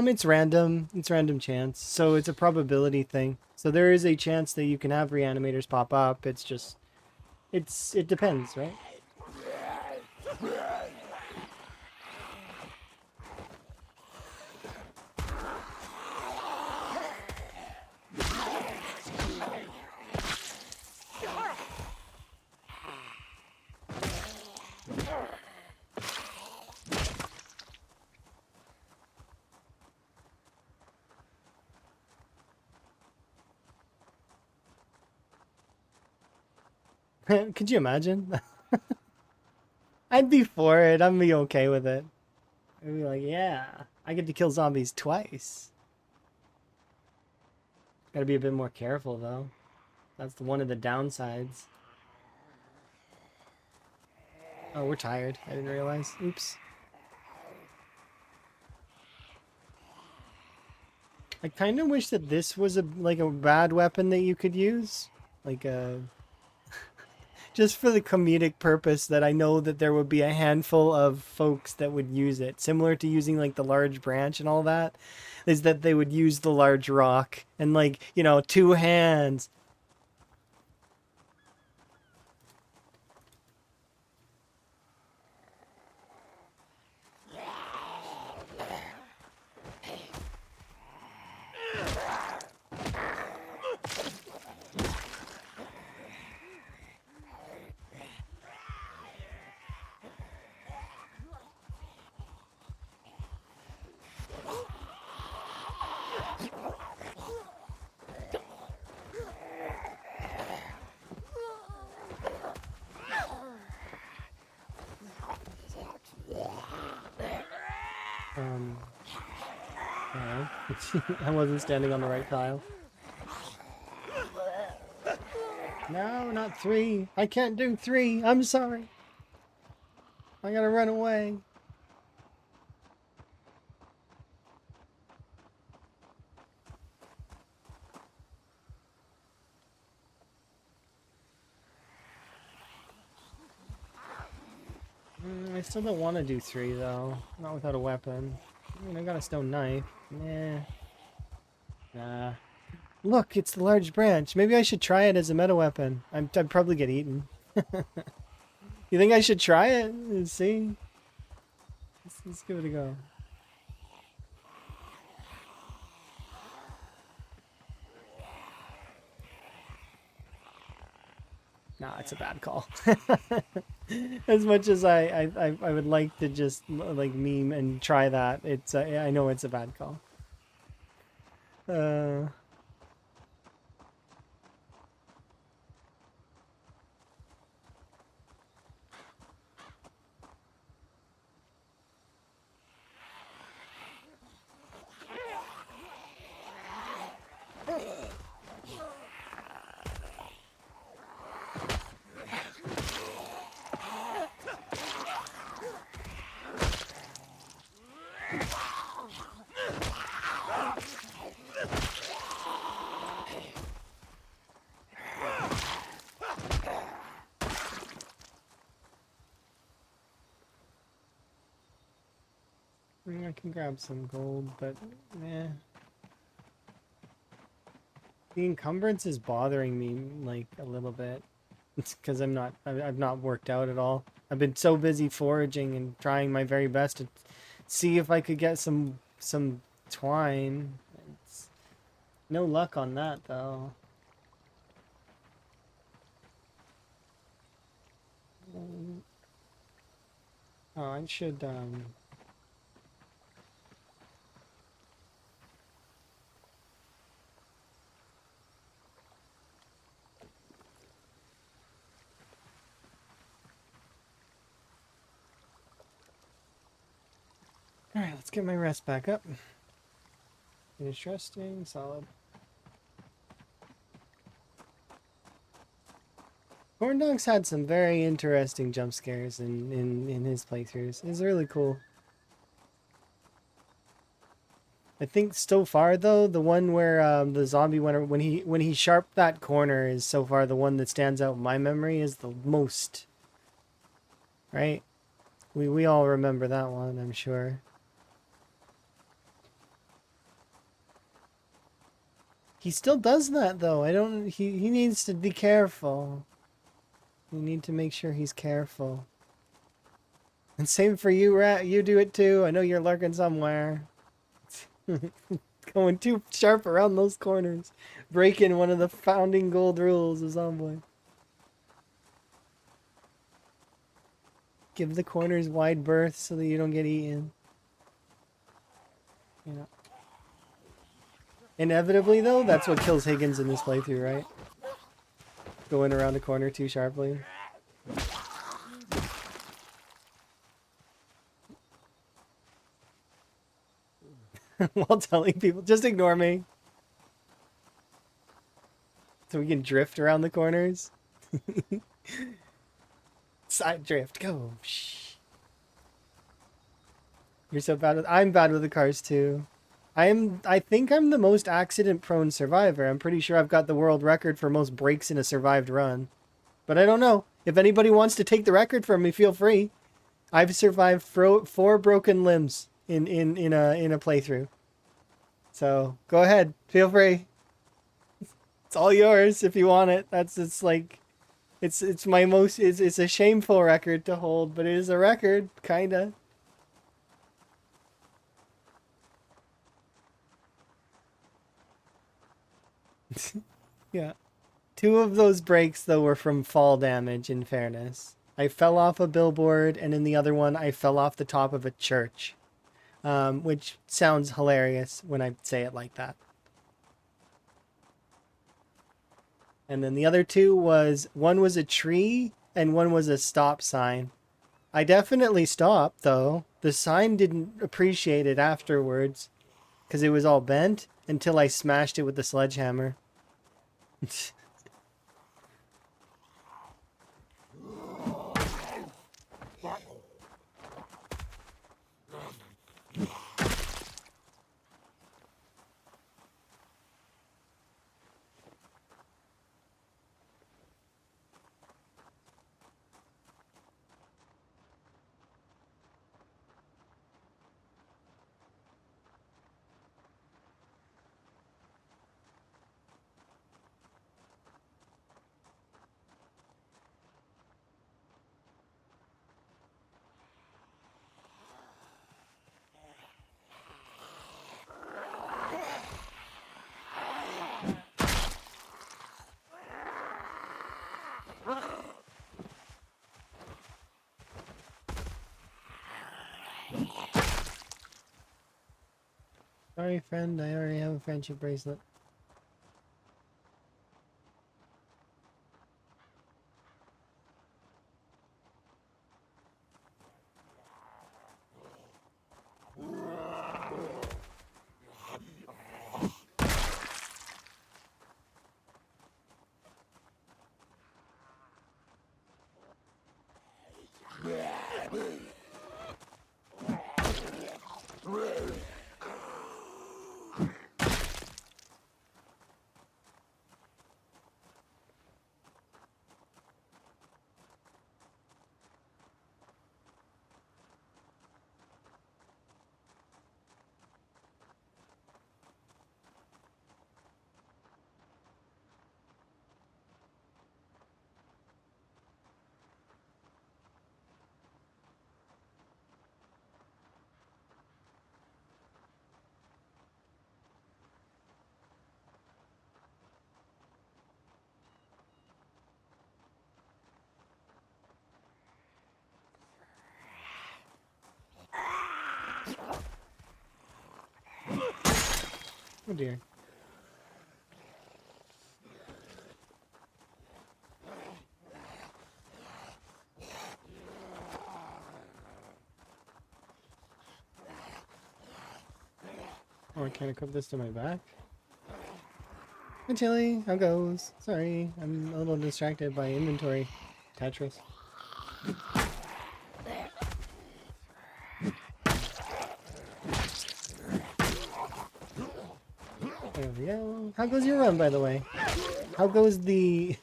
It's random. It's random chance. So it's a probability thing. So there is a chance that you can have reanimators pop up. It's just it depends, right? Could you imagine? I'd be for it. I'd be okay with it. I'd be like, yeah, I get to kill zombies twice. Gotta be a bit more careful though. That's one of the downsides. Oh, we're tired. I didn't realize. Oops. I kind of wish that this was a bad weapon that you could use, like a just for the comedic purpose that I know that there would be a handful of folks that would use it, similar to using like the large branch and all that, is that they would use the large rock and like, two hands. Um, no. I wasn't standing on the right tile. No, not three. I can't do three. I'm sorry. I gotta run away. I still don't want to do 3 though. Not without a weapon. I mean, I got a stone knife. Nah. Nah. Look, it's the large branch. Maybe I should try it as a meta weapon. I'd probably get eaten. You think I should try it and see? Let's give it a go. Nah, it's a bad call. As much as I would like to just like meme and try that, it's I know it's a bad call. Uh, I can grab some gold, but eh. The encumbrance is bothering me like a little bit. It's because I've not worked out at all. I've been so busy foraging and trying my very best to see if I could get some twine. It's no luck on that though. Oh, I should all right, let's get my rest back up. Finish resting, solid. Corn Dog's had some very interesting jump scares in his playthroughs. It's really cool. I think so far though, the one where the zombie when he sharped that corner is so far the one that stands out in my memory is the most. Right? We all remember that one, I'm sure. He still does that though. I don't he needs to be careful. You need to make sure he's careful. And same for you, Rat. You do it too. I know you're lurking somewhere. Going too sharp around those corners. Breaking one of the founding gold rules of Zomboid. Give the corners wide berth so that you don't get eaten. You know. Inevitably, though, that's what kills Higgins in this playthrough, right? Going around the corner too sharply. While telling people, just ignore me. So we can drift around the corners. Side drift, go. Shh. You're so bad with. I'm bad with the cars too. I think I'm the most accident-prone survivor. I'm pretty sure I've got the world record for most breaks in a survived run. But I don't know. If anybody wants to take the record from me, feel free. I've survived 4 broken limbs in a playthrough. So go ahead, feel free. It's all yours if you want it. It's like, it's my most. It's a shameful record to hold, but it is a record, kinda. Yeah. 2 of those breaks, though, were from fall damage, in fairness. I fell off a billboard, and in the other one, I fell off the top of a church. Which sounds hilarious when I say it like that. And then the other 2 one was a tree, and one was a stop sign. I definitely stopped, though. The sign didn't appreciate it afterwards, because it was all bent, until I smashed it with the sledgehammer. Sorry, friend. I already have a friendship bracelet. Oh dear. Oh, I can't equip this to my back? Hi, Chili. How goes? Sorry, I'm a little distracted by inventory. Tetris. There we go. How goes your run, by the way? How goes the...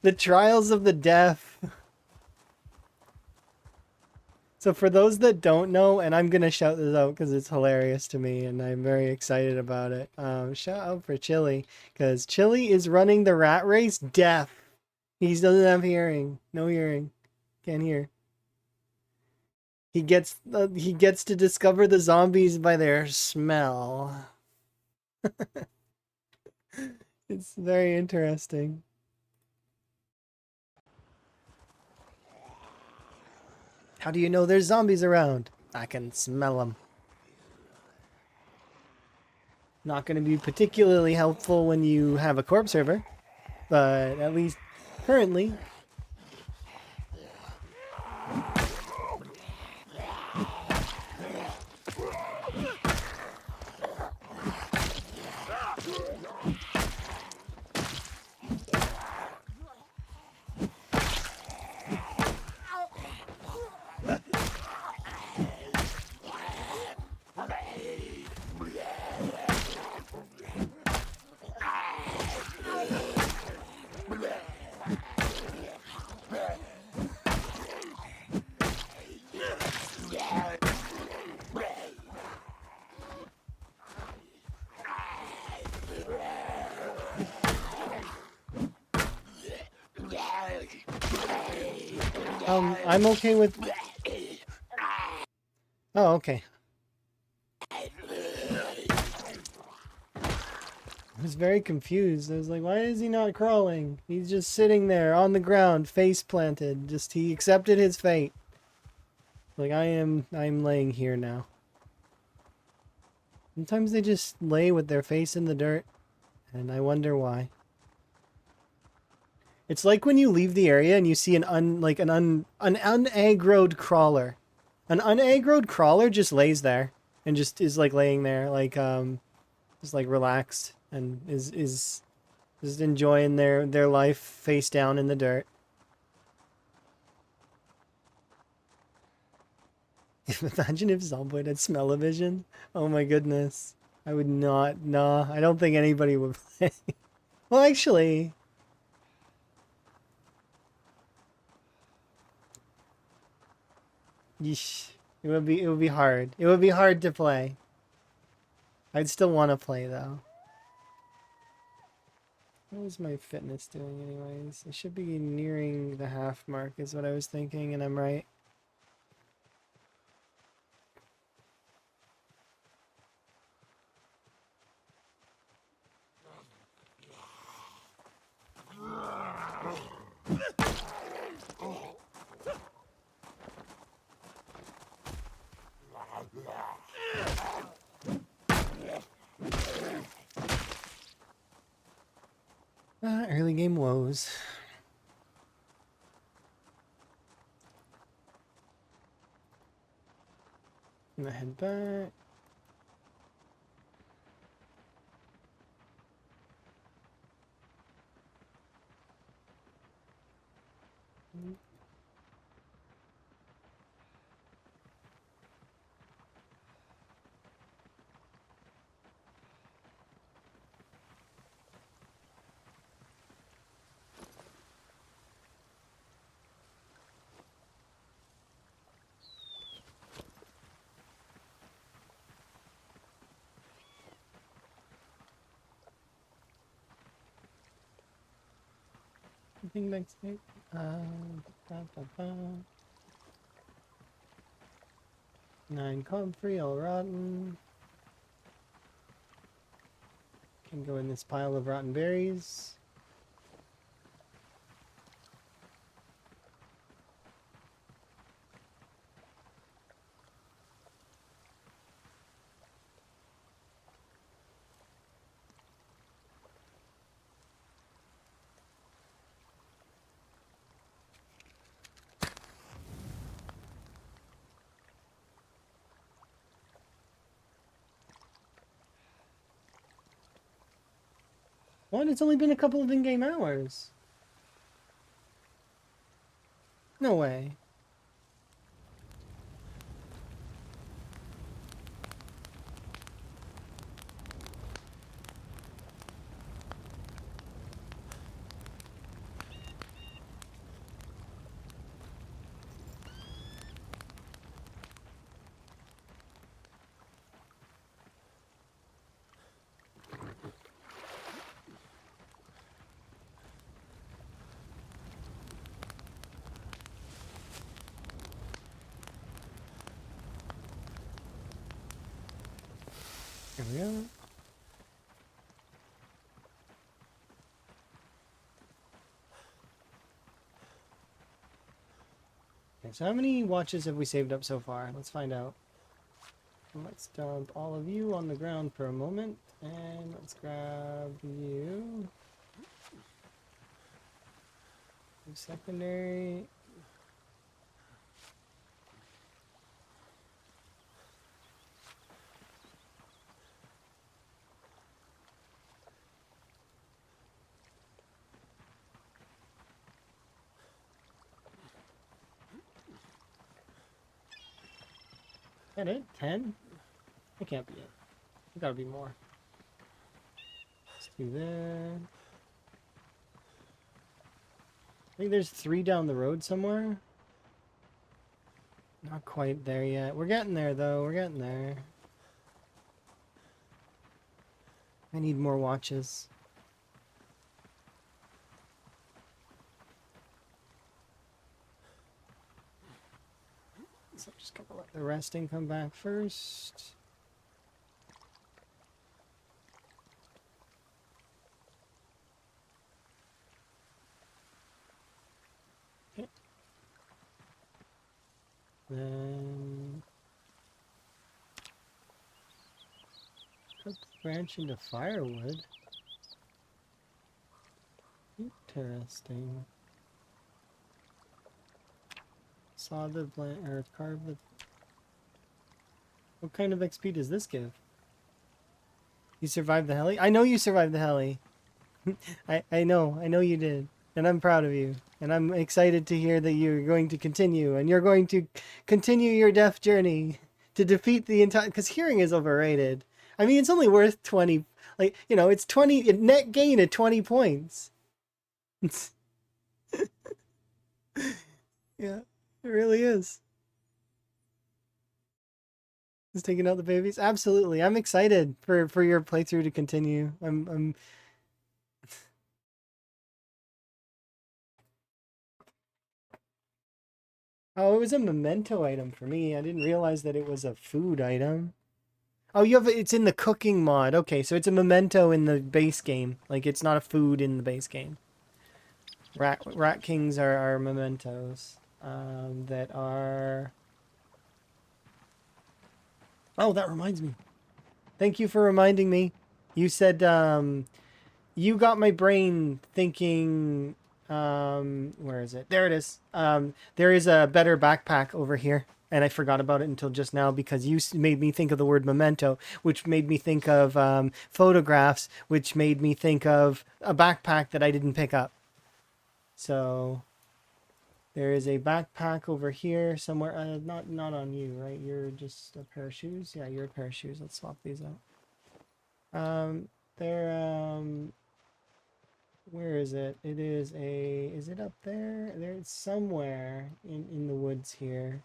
the Trials of the Deaf? So for those that don't know, and I'm gonna shout this out because it's hilarious to me and I'm very excited about it. Shout out for Chili, because Chili is running the rat race deaf. He doesn't have hearing. No hearing. Can't hear. He gets to discover the zombies by their smell. It's very interesting. How do you know there's zombies around? I can smell them. Not going to be particularly helpful when you have a corpse server, but at least currently. I'm okay with... Oh, okay. I was very confused. I was like, why is he not crawling? He's just sitting there on the ground, face planted. Just, he accepted his fate. Like, I'm laying here now. Sometimes they just lay with their face in the dirt, and I wonder why. It's like when you leave the area and you see an unaggroed crawler. An unaggroed crawler just lays there and just is like laying there, like just like relaxed and is just enjoying their life face down in the dirt. Imagine if Zomboid had smell-o-vision. Oh my goodness. I would not. Nah, I don't think anybody would play. Well, actually, yeesh. It would be hard. It would be hard to play. I'd still want to play though. What is my fitness doing anyways? I should be nearing the half mark is what I was thinking, and I'm right. in-game woes. I'm gonna head back. Anything next week? Ba, ba, ba. 9 comfrey, all rotten. Can go in this pile of rotten berries. What? It's only been a couple of in-game hours. No way. Here we go. Okay, so how many watches have we saved up so far? Let's find out. Let's dump all of you on the ground for a moment, and let's grab you. Secondary. Is that it? 10? It can't be it. There gotta be more. Let's do that. I think there's 3 down the road somewhere. Not quite there yet. We're getting there, though. We're getting there. I need more watches. So I'm just gonna let the resting come back first. Okay. Then cut the branch into firewood. Interesting. Saw the plant or carve the. What kind of XP does this give? You survived the heli? I know you survived the heli. I know you did. And I'm proud of you. And I'm excited to hear that you're going to continue. And you're going to continue your death journey to defeat the entire... Because hearing is overrated. I mean, it's only worth 20... Like, you know, it's 20... Net gain at 20 points. Yeah, it really is. Is taking out the babies? Absolutely. I'm excited for your playthrough to continue. I'm Oh, it was a memento item for me. I didn't realize that it was a food item. Oh, it's in the cooking mod. Okay, so it's a memento in the base game. Like it's not a food in the base game. Rat Kings are mementos that are. Oh, that reminds me. Thank you for reminding me. You said You got my brain thinking. Where is it? There it is. There is a better backpack over here, and I forgot about it until just now because you made me think of the word memento, which made me think of photographs, which made me think of a backpack that I didn't pick up. So there is a backpack over here somewhere. Not on you, right? You're just a pair of shoes. Yeah, you're a pair of shoes. Let's swap these out. Um, there. Where is it? It is a. Is it up there? There's somewhere in the woods here.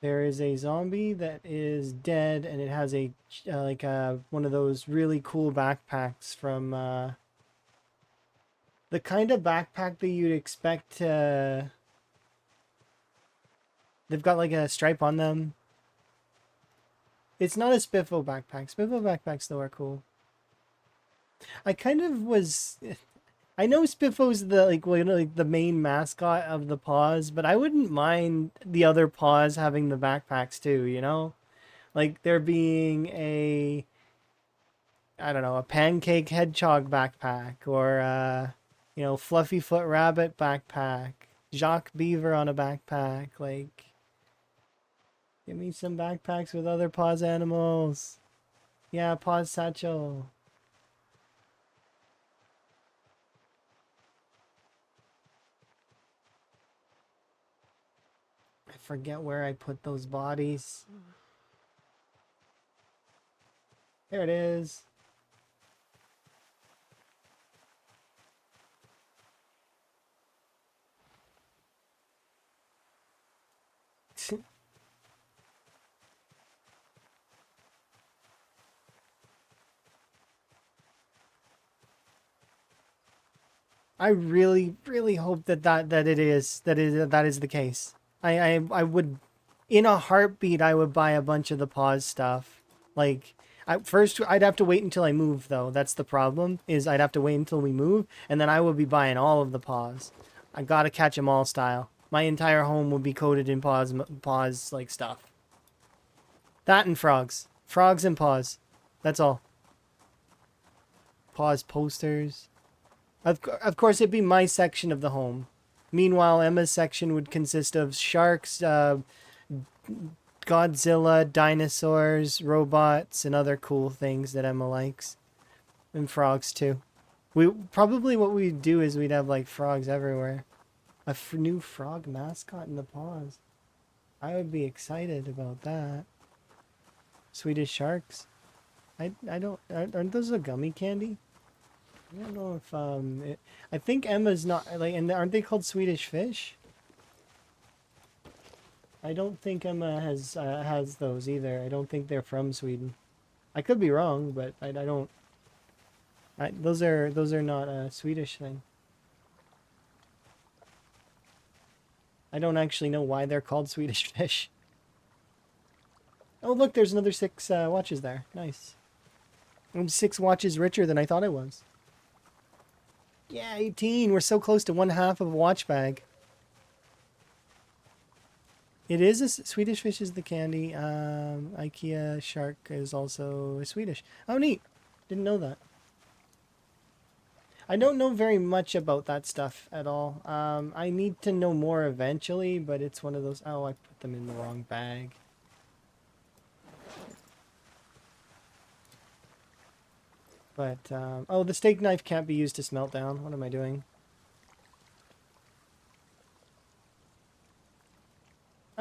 There is a zombie that is dead, and it has a like one of those really cool backpacks from the kind of backpack that you'd expect. They've got like a stripe on them. It's not a Spiffo backpack. Spiffo backpacks though are cool. I kind of was. I know Spiffo's the like like the main mascot of the paws, but I wouldn't mind the other paws having the backpacks too, you know? Like there being a I don't know, a pancake hedgehog backpack or fluffy foot rabbit backpack, Jacques Beaver on a backpack, like give me some backpacks with other paws animals. Yeah, paws satchel. I forget where I put those bodies. There it is. I really, really hope that it is that is the case. I would, in a heartbeat, I would buy a bunch of the pause stuff. Like, first I'd have to wait until I move though. That's the problem. Is I'd have to wait until we move, and then I would be buying all of the pause. I gotta catch 'em all style. My entire home would be coated in pause like stuff. That and frogs and pause. That's all. Pause posters. Of course, it'd be my section of the home. Meanwhile, Emma's section would consist of sharks, Godzilla, dinosaurs, robots, and other cool things that Emma likes. And frogs, too. We probably what we'd do is we'd have like frogs everywhere. A new frog mascot in the paws. I would be excited about that. Swedish sharks. I don't aren't those a gummy candy? I don't know if I think Emma's not like, and aren't they called Swedish fish? I don't think Emma has those either. I don't think they're from Sweden. I could be wrong, but I don't. Those are not a Swedish thing. I don't actually know why they're called Swedish fish. Oh look, there's another 6 watches there. Nice. I'm 6 watches richer than I thought I was. Yeah, 18. We're so close to one half of a watch bag. It is a Swedish fish is the candy. IKEA shark is also Swedish. Oh, neat. Didn't know that. I don't know very much about that stuff at all. I need to know more eventually, but it's one of those. Oh, I put them in the wrong bag. But, oh, the steak knife can't be used to smelt down. What am I doing?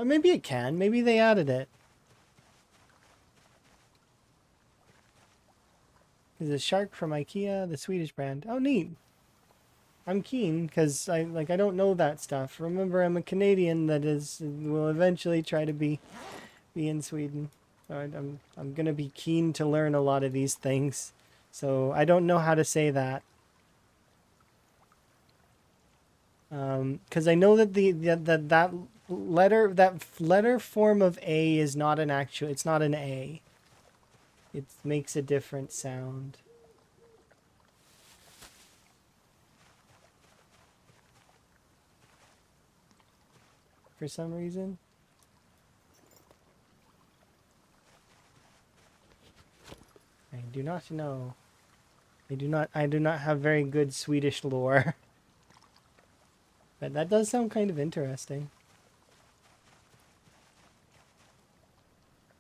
Maybe it can. Maybe they added it. There's a shark from IKEA, the Swedish brand. Oh, neat. I'm keen because I don't know that stuff. Remember, I'm a Canadian that will eventually try to be in Sweden. So I'm gonna be keen to learn a lot of these things. So I don't know how to say that. Because I know that that letter form of A is not an actual. It's not an A. It makes a different sound. For some reason. do not know. I do not have very good Swedish lore. But that does sound kind of interesting.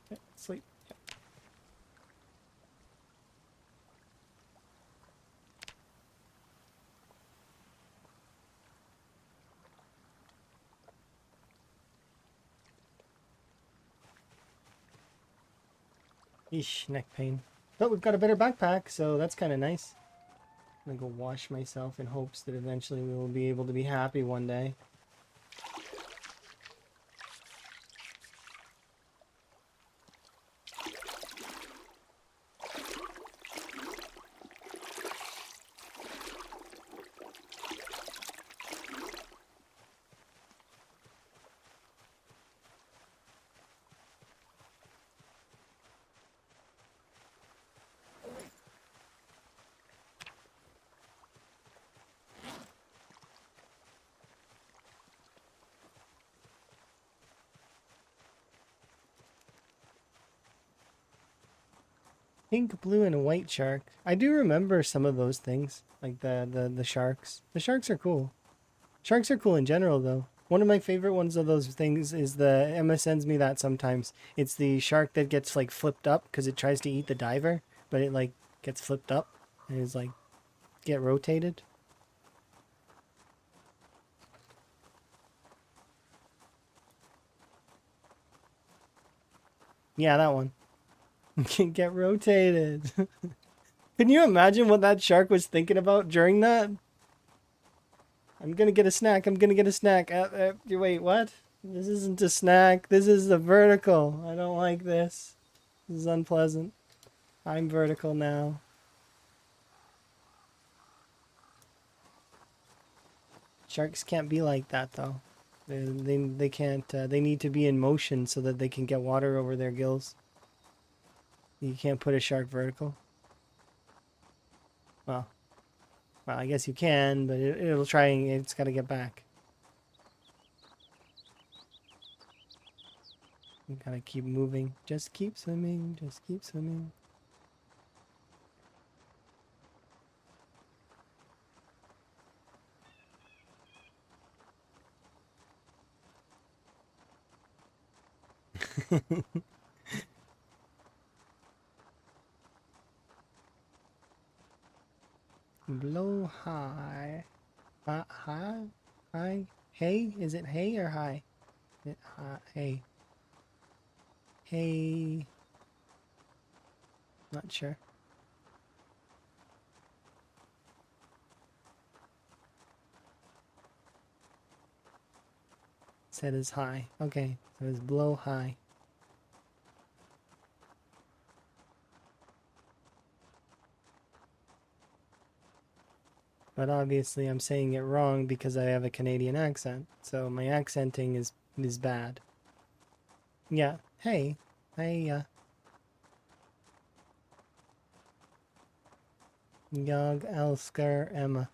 Okay, sleep. Eesh, neck pain. But we've got a better backpack, so that's kind of nice. I'm gonna go wash myself in hopes that eventually we will be able to be happy one day. Pink, blue, and a white shark. I do remember some of those things, like the sharks. The sharks are cool. Sharks are cool in general, though. One of my favorite ones of those things is the Emma sends me that sometimes. It's the shark that gets like flipped up because it tries to eat the diver, but it like gets flipped up and is like get rotated. Yeah, that one. Can get rotated. Can you imagine what that shark was thinking about during that? I'm gonna get a snack. I'm gonna get a snack. Wait, what? This isn't a snack. This is a vertical. I don't like this. This is unpleasant. I'm vertical now. Sharks can't be like that though. They can't. They need to be in motion so that they can get water over their gills. You can't put a shark vertical. Well, well, I guess you can, but it'll try and it's got to get back. You gotta keep moving. Just keep swimming. Just keep swimming. Blow high. High? High? Hey? Is it hay or high? Hey. Hey. Not sure. Said is high. Okay. So it's blow high. But obviously I'm saying it wrong because I have a Canadian accent. So my accenting is bad. Yeah. Hey. Hey, Jag älskar Emma.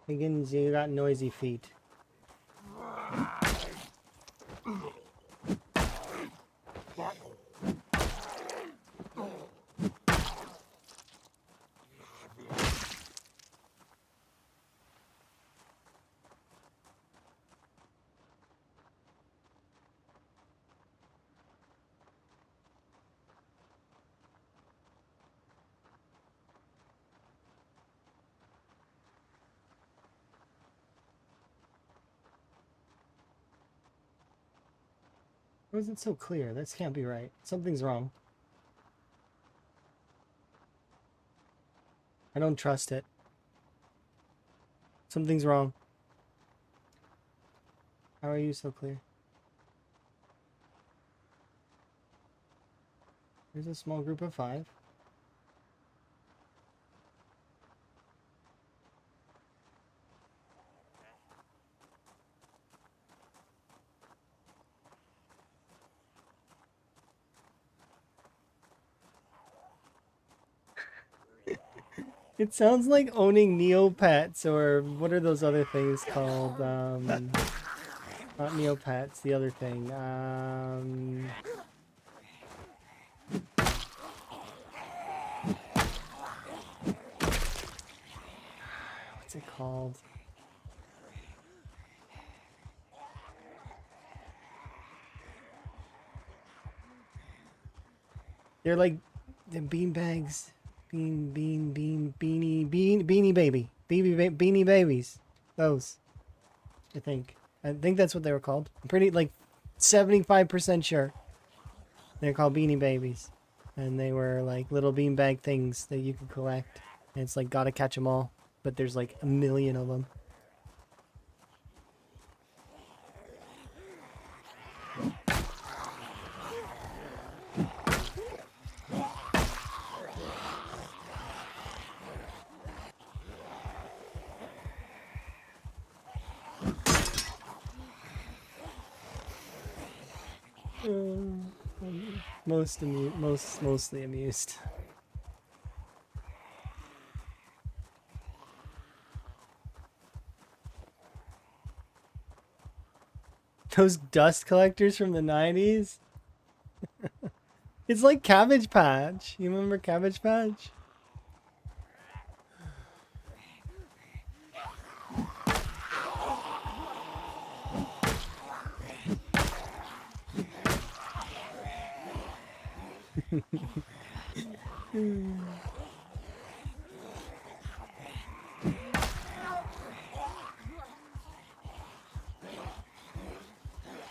Higgins, you got noisy feet. Why is it so clear? This can't be right. Something's wrong. I don't trust it. Something's wrong. How are you so clear? There's a small group of 5. It sounds like owning Neopets, or what are those other things called? Not Neopets, the other thing. What's it called? They're like the bean bags. Beanie baby. Beanie babies. Those, I think. I think that's what they were called. I'm pretty, like, 75% sure. They're called beanie babies. And they were like little beanbag things that you could collect. And it's like gotta catch them all. But there's like a million of them. Mostly amused. Those dust collectors from the 90s? It's like Cabbage Patch. You remember Cabbage Patch?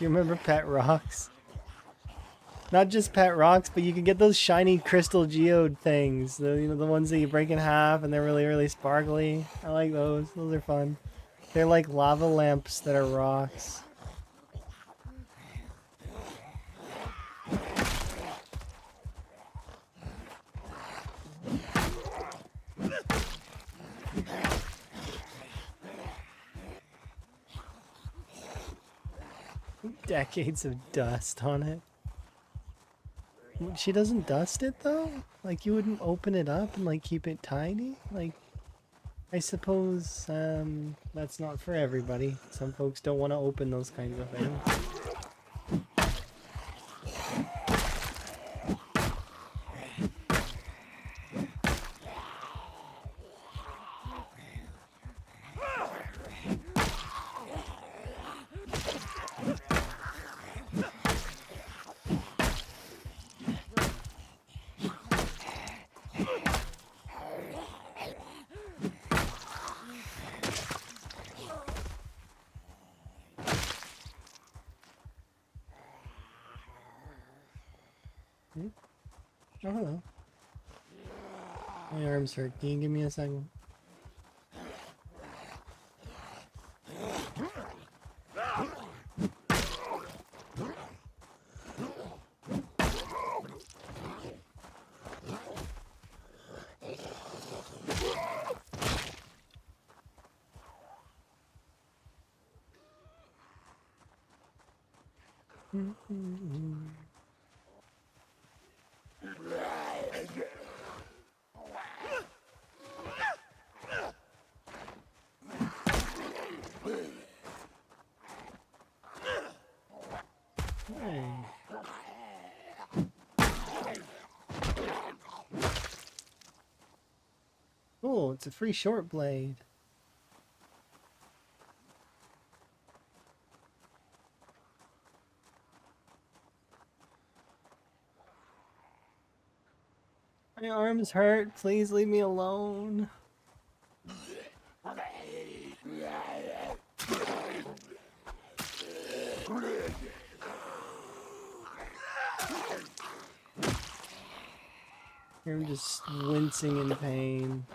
You remember Pet Rocks? Not just Pet Rocks, but you can get those shiny crystal geode things. The ones that you break in half and they're really, really sparkly. I like those. Those are fun. They're like lava lamps that are rocks. Decades of dust on it. She doesn't dust it though? Like you wouldn't open it up and like keep it tiny? Like I suppose that's not for everybody. Some folks don't want to open those kinds of things. Oh, hello. My arms hurt. Can you give me a second? Hey. Cool, it's a free short blade. My arms hurt. Please leave me alone. I'm just wincing in pain.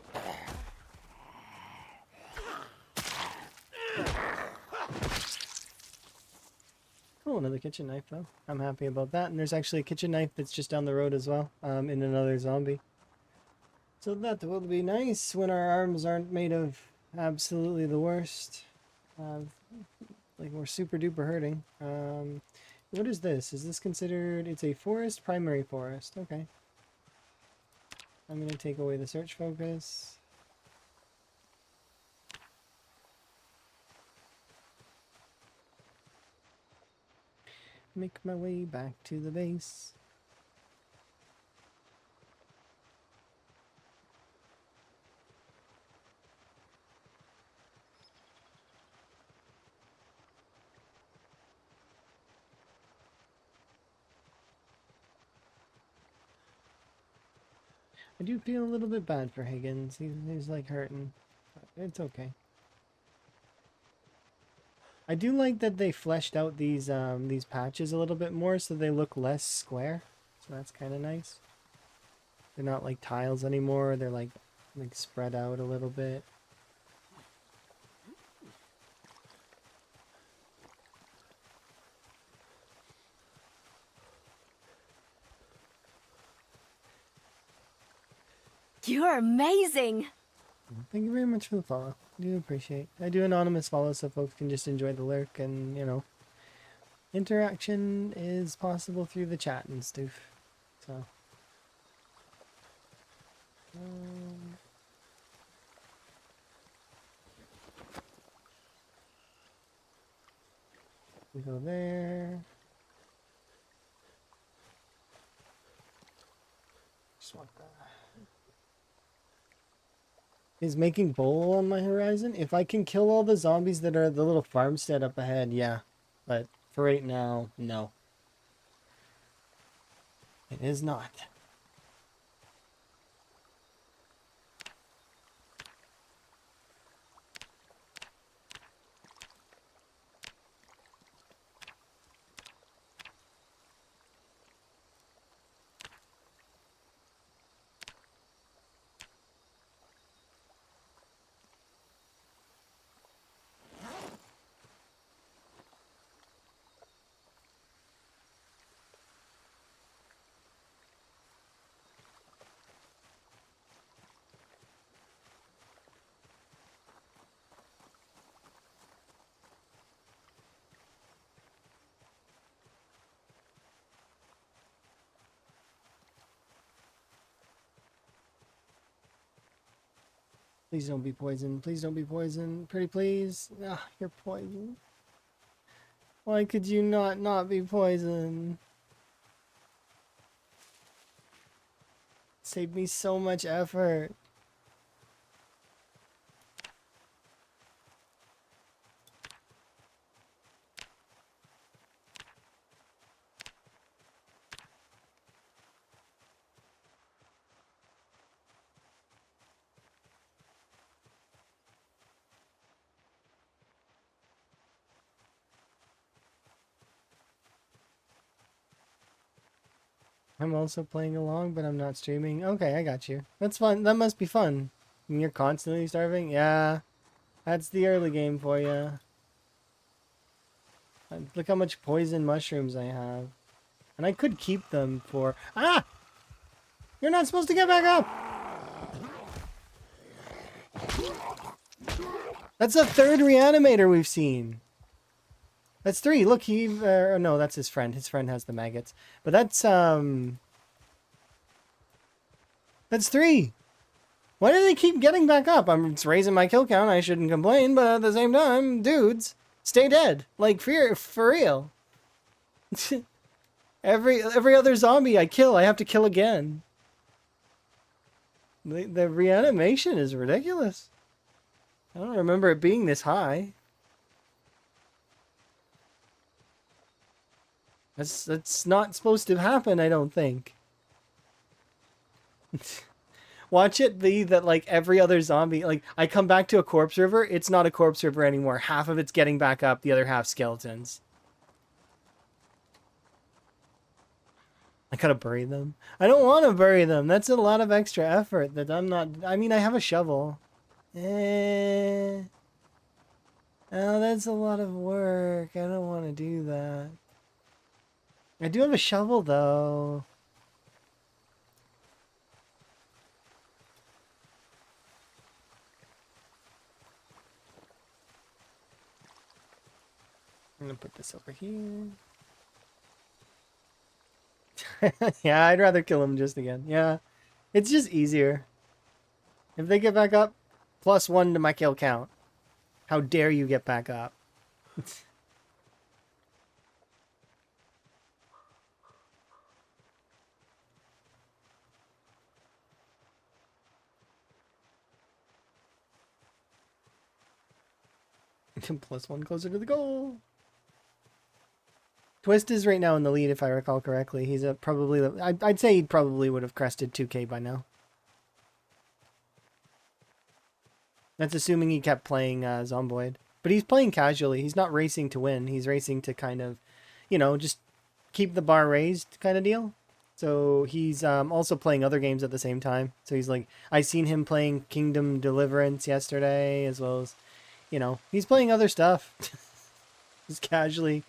Cool, another kitchen knife though. I'm happy about that. And there's actually a kitchen knife that's just down the road as well, in another zombie. So that will be nice when our arms aren't made of absolutely the worst. Like we're super duper hurting. What is this? Is this considered, it's a forest, primary forest. Okay. I'm gonna take away the search focus. Make my way back to the base. I do feel a little bit bad for Higgins. He's like hurting. But it's okay. I do like that they fleshed out these patches a little bit more so they look less square. So that's kind of nice. They're not like tiles anymore. They're like spread out a little bit. You're amazing! Thank you very much for the follow. I do appreciate. I do anonymous follow so folks can just enjoy the lurk and, you know, interaction is possible through the chat and stuff. So. We go there. Swap that. Is making bowl on my horizon? If I can kill all the zombies that are the little farmstead up ahead, yeah. But for right now, no. It is not. Please don't be poisoned. Please don't be poisoned. Pretty please. Ah, you're poisoned. Why could you not be poisoned? Saved me so much effort. I'm also playing along, but I'm not streaming. Okay, I got you. That's fun. That must be fun. When you're constantly starving? Yeah. That's the early game for you. Look how much poison mushrooms I have. And I could keep them for... Ah! You're not supposed to get back up! That's the third reanimator we've seen. That's 3. Look, he... no, that's his friend. His friend has the maggots. But that's, That's 3. Why do they keep getting back up? I'm raising my kill count. I shouldn't complain, but at the same time, dudes, stay dead. Like, for real. Every other zombie I kill, I have to kill again. The reanimation is ridiculous. I don't remember it being this high. That's not supposed to happen, I don't think. Watch it be that, like, every other zombie, like, I come back to a corpse river, it's not a corpse river anymore. Half of it's getting back up, the other half skeletons. I gotta bury them. I don't want to bury them. That's a lot of extra effort that I'm not... I mean, I have a shovel. Oh, that's a lot of work. I don't want to do that. I do have a shovel, though. I'm gonna put this over here. Yeah, I'd rather kill him just again. Yeah, it's just easier. If they get back up, +1 to my kill count. How dare you get back up? +1 closer to the goal. Twist is right now in the lead, if I recall correctly. He's probably... I'd say he probably would have crested 2K by now. That's assuming he kept playing Zomboid. But he's playing casually. He's not racing to win. He's racing to kind of, just keep the bar raised kind of deal. So he's also playing other games at the same time. So he's like, I seen him playing Kingdom Deliverance yesterday, as well as, he's playing other stuff. Just casually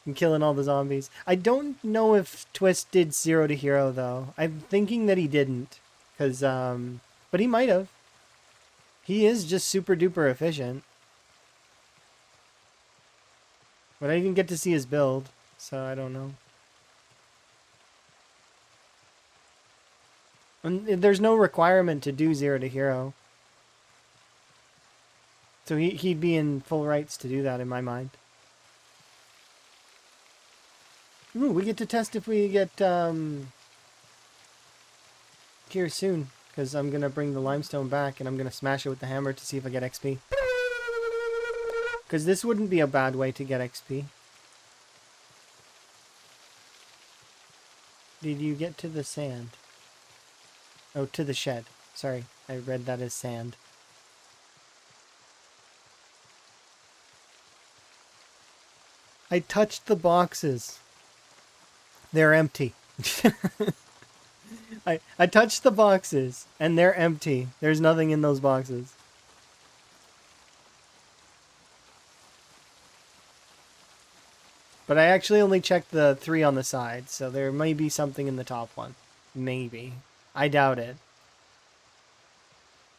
and killing all the zombies. I don't know if Twist did 0 to hero, though. I'm thinking that he didn't. But he might have. He is just super duper efficient. But I didn't get to see his build, so I don't know. And there's no requirement to do 0 to hero. So he'd be in full rights to do that in my mind. Ooh, we get to test if we get here soon. Because I'm going to bring the limestone back and I'm going to smash it with the hammer to see if I get XP. Because this wouldn't be a bad way to get XP. Did you get to the sand? Oh, to the shed. Sorry, I read that as sand. I touched the boxes. They're empty. I touched the boxes, and they're empty. There's nothing in those boxes. But I actually only checked the 3 on the side, so there may be something in the top one. Maybe. I doubt it.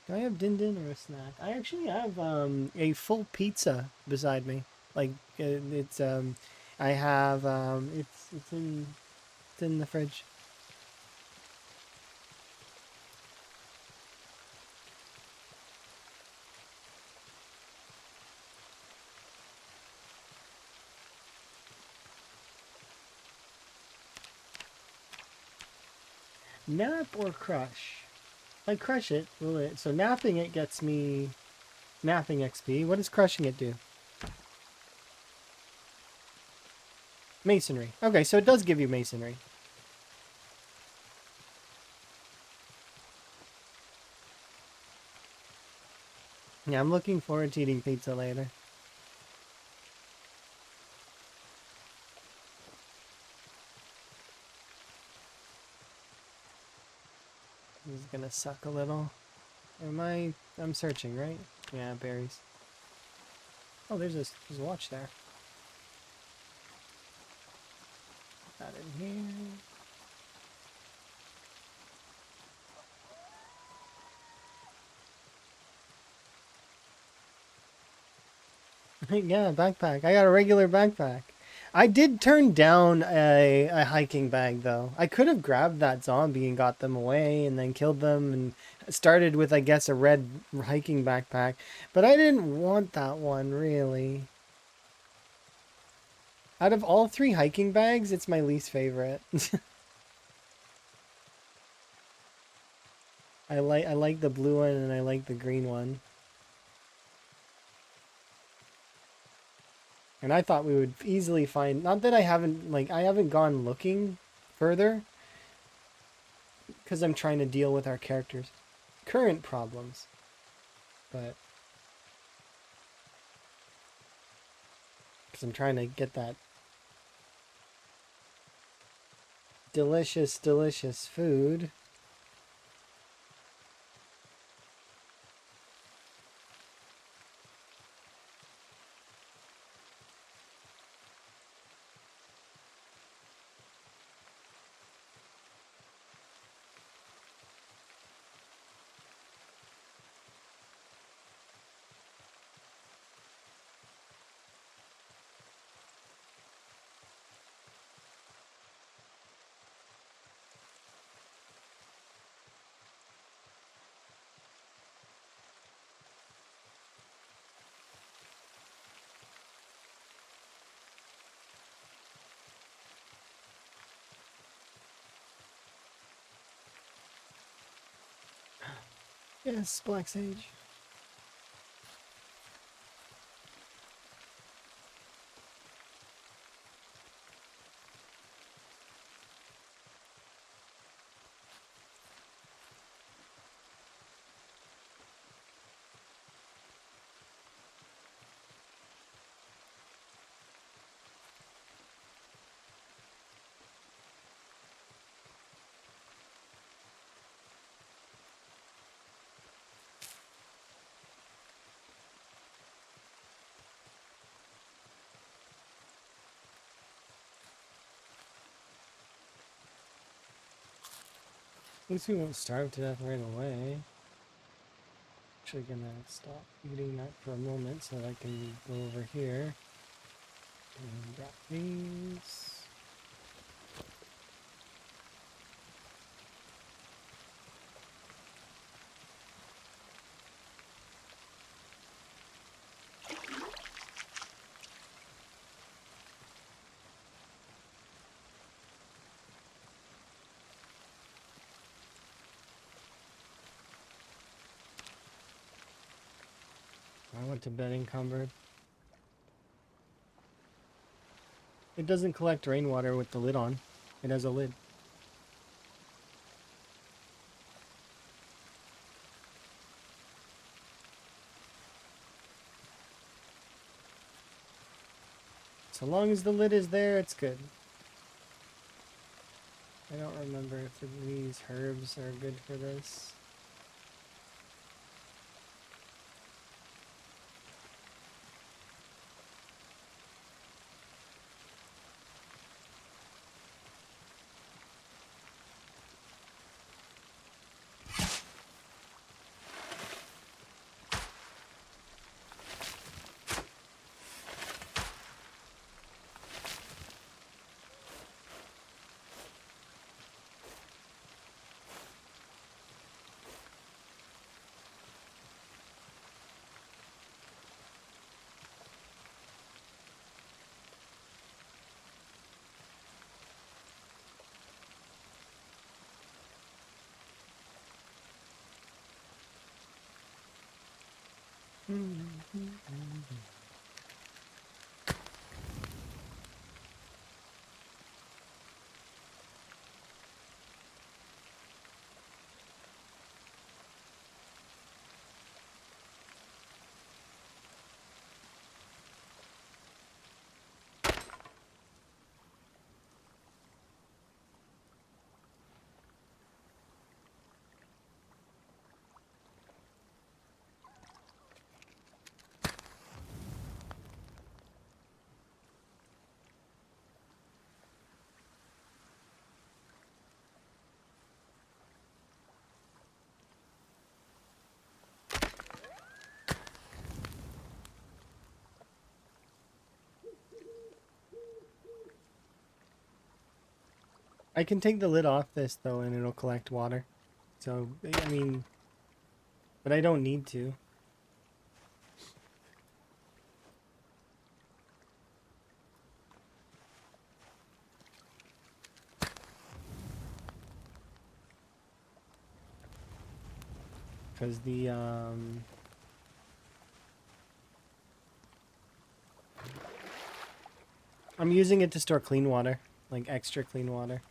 Do I have din din or a snack? I actually have a full pizza beside me. Like it's I have it's in the fridge. Nap or crush? If I crush it, will it? So napping it gets me napping XP. What does crushing it do? Masonry. Okay, so it does give you masonry. Yeah, I'm looking forward to eating pizza later. This is gonna suck a little. I'm searching, right? Yeah, berries. Oh, there's a watch there. That in here. Yeah, backpack. I got a regular backpack. I did turn down a hiking bag, though. I could have grabbed that zombie and got them away and then killed them and started with, I guess, a red hiking backpack. But I didn't want that one, really. Out of all 3 hiking bags, it's my least favorite. I like the blue one and I like the green one. And I thought we would easily find, not that I haven't gone looking further, because I'm trying to deal with our characters' current problems. But because I'm trying to get that delicious, delicious food. Yes, Black Sage. At least we won't starve to death right away. Actually gonna stop eating that for a moment so that I can go over here and grab these. I went to bed encumbered. It doesn't collect rainwater with the lid on. It has a lid. So long as the lid is there, it's good. I don't remember if these herbs are good for this. I can take the lid off this though and it'll collect water. So, I mean, but I don't need to. Because I'm using it to store clean water, like extra clean water.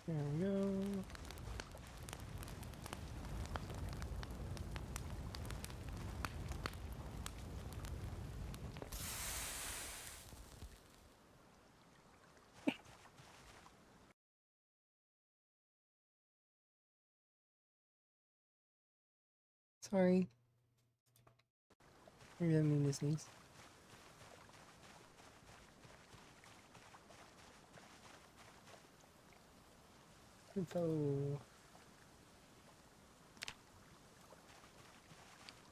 There we go. Sorry. I didn't mean to sneeze. Spiffo.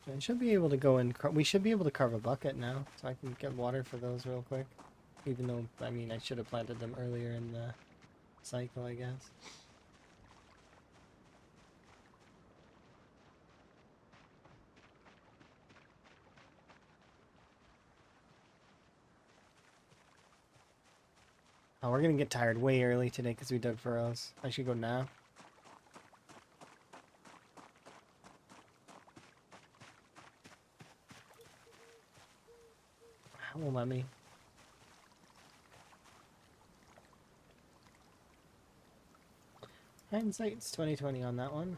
I should be able to go and we should be able to carve a bucket now, so I can get water for those real quick. Even though, I mean, I should have planted them earlier in the cycle, I guess. Oh, we're gonna get tired way early today because we dug furrows. I should go now. Won't let me. Hindsight's 2020 on that one.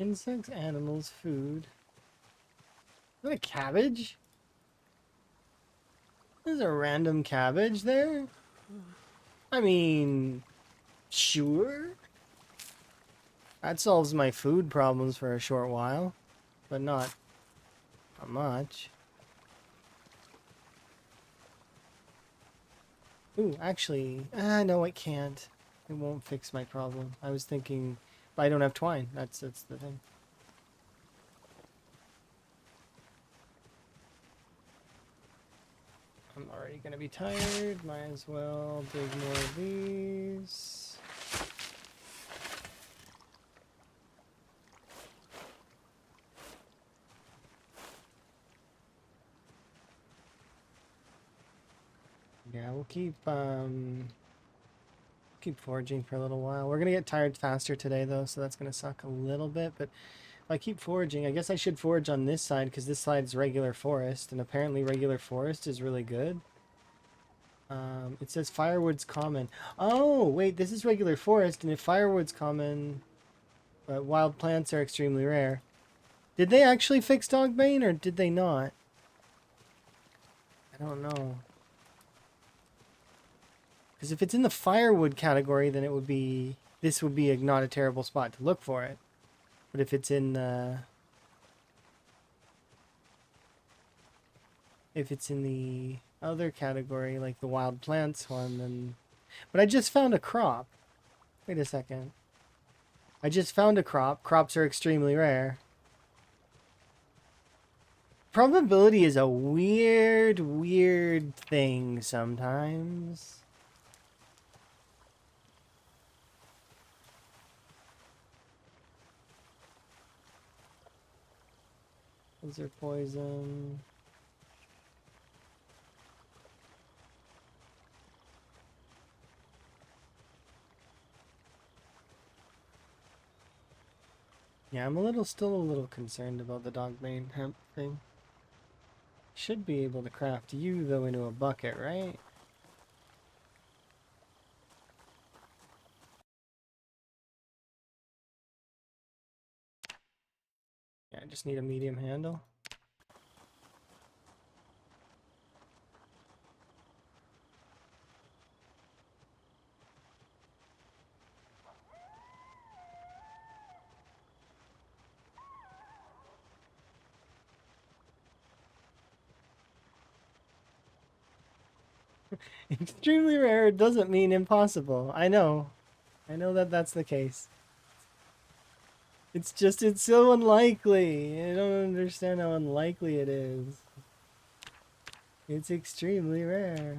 Insects, animals, food. Is that a cabbage? There's a random cabbage there? I mean, sure. That solves my food problems for a short while, but not much. Ooh, actually, no, it can't. It won't fix my problem. I was thinking, but I don't have twine. That's the thing. I'm already gonna be tired. Might as well dig more of these. Yeah, we'll keep foraging for a little while. We're gonna get tired faster today though, so that's gonna suck a little bit, but if I keep foraging, I guess I should forage on this side because this side is regular forest, and apparently regular forest is really good. It says firewood's common. Oh, wait, this is regular forest, and if firewood's common, wild plants are extremely rare. Did they actually fix Dogbane, or did they not? I don't know. Because if it's in the firewood category, then it would be... This would be not a terrible spot to look for it. But if it's in the... If it's in the other category, like the wild plants one, then... But I just found a crop. Wait a second. I just found a crop. Crops are extremely rare. Probability is a weird, weird thing sometimes. Those are poison. Yeah, I'm still a little concerned about the Dogbane hemp thing. Should be able to craft you, though, into a bucket, right? Yeah, I just need a medium handle. Extremely rare doesn't mean impossible. I know. I know that that's the case. It's just, it's so unlikely. I don't understand how unlikely it is. It's extremely rare.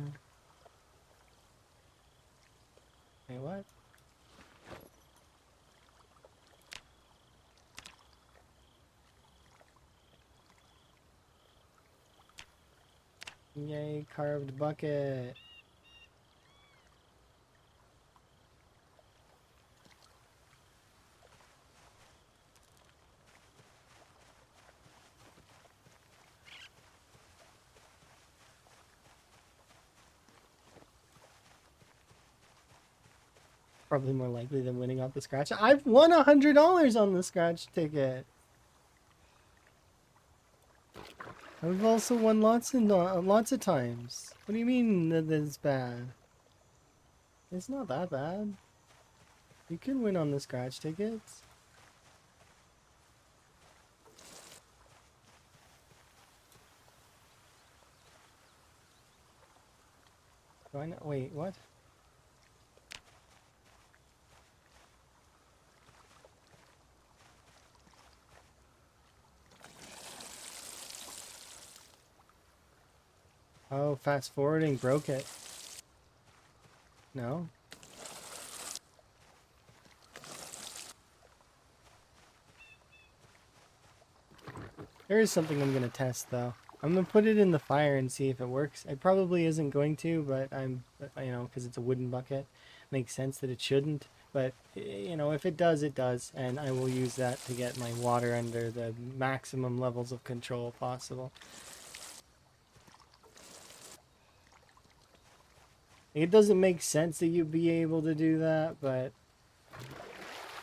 Wait, what? Yay, carved bucket. Probably more likely than winning off the scratch. I've won $100 on the scratch ticket. I've also won lots of times. What do you mean that it's bad? It's not that bad. You can win on the scratch tickets. Do I not? Wait, what? Oh, fast forwarding broke it. No? There is something I'm gonna test though. I'm gonna put it in the fire and see if it works. It probably isn't going to, but because it's a wooden bucket, makes sense that it shouldn't. But if it does, it does, and I will use that to get my water under the maximum levels of control possible. It doesn't make sense that you'd be able to do that, but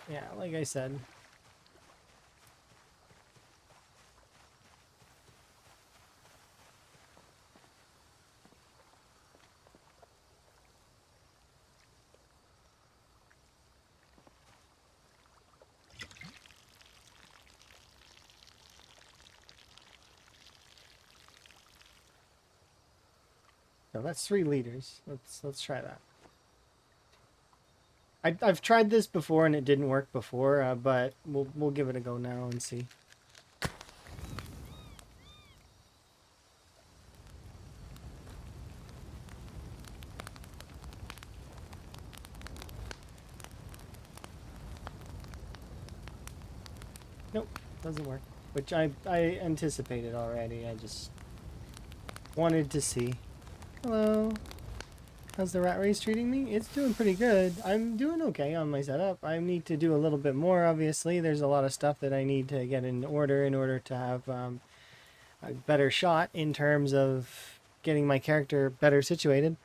yeah, like I said. Oh, that's 3 liters. Let's try that. I've tried this before and it didn't work before, but we'll give it a go now and see. Nope, doesn't work. Which I anticipated already. I just wanted to see. Hello. How's the rat race treating me? It's doing pretty good. I'm doing okay on my setup. I need to do a little bit more, obviously. There's a lot of stuff that I need to get in order to have a better shot in terms of getting my character better situated.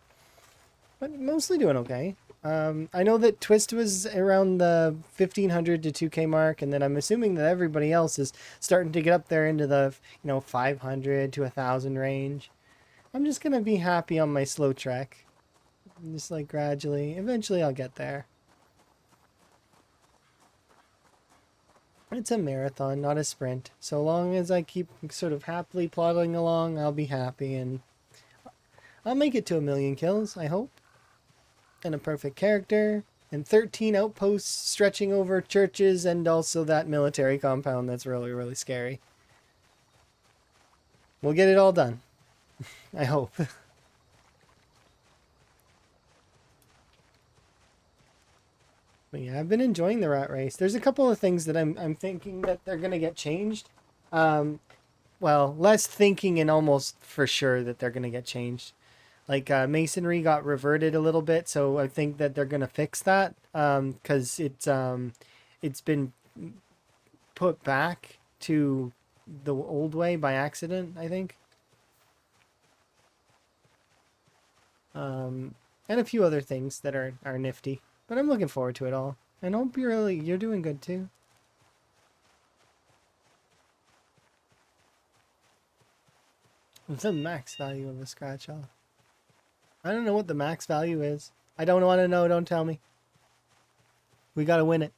But mostly doing okay. I know that Twist was around the 1500 to 2K mark, and then I'm assuming that everybody else is starting to get up there into the 500 to 1000 range. I'm just gonna be happy on my slow trek. Just like gradually. Eventually I'll get there. It's a marathon, not a sprint. So long as I keep sort of happily plodding along, I'll be happy, and I'll make it to 1,000,000 kills, I hope. And a perfect character, and 13 outposts stretching over churches, and also that military compound that's really, really scary. We'll get it all done. I hope. But yeah, I've been enjoying the rat race. There's a couple of things that I'm thinking that they're gonna get changed. Well, less thinking and almost for sure that they're gonna get changed. Like masonry got reverted a little bit, so I think that they're gonna fix that. Because it's been put back to the old way by accident, I think. And a few other things that are nifty. But I'm looking forward to it all. And I hope you're doing good too. What's the max value of a scratch off? I don't know what the max value is. I don't want to know, don't tell me. We gotta win it.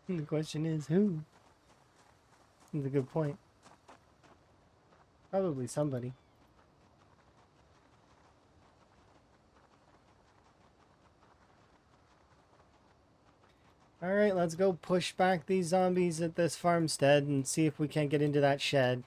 The question is who? That's a good point. Probably somebody. Alright, let's go push back these zombies at this farmstead and see if we can't get into that shed.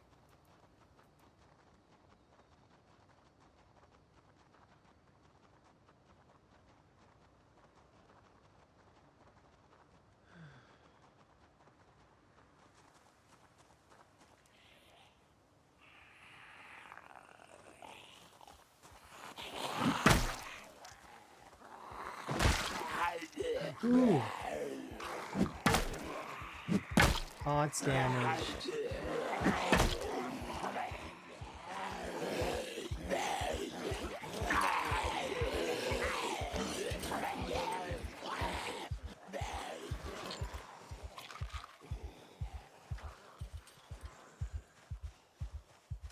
Ooh. Oh, it's damaged.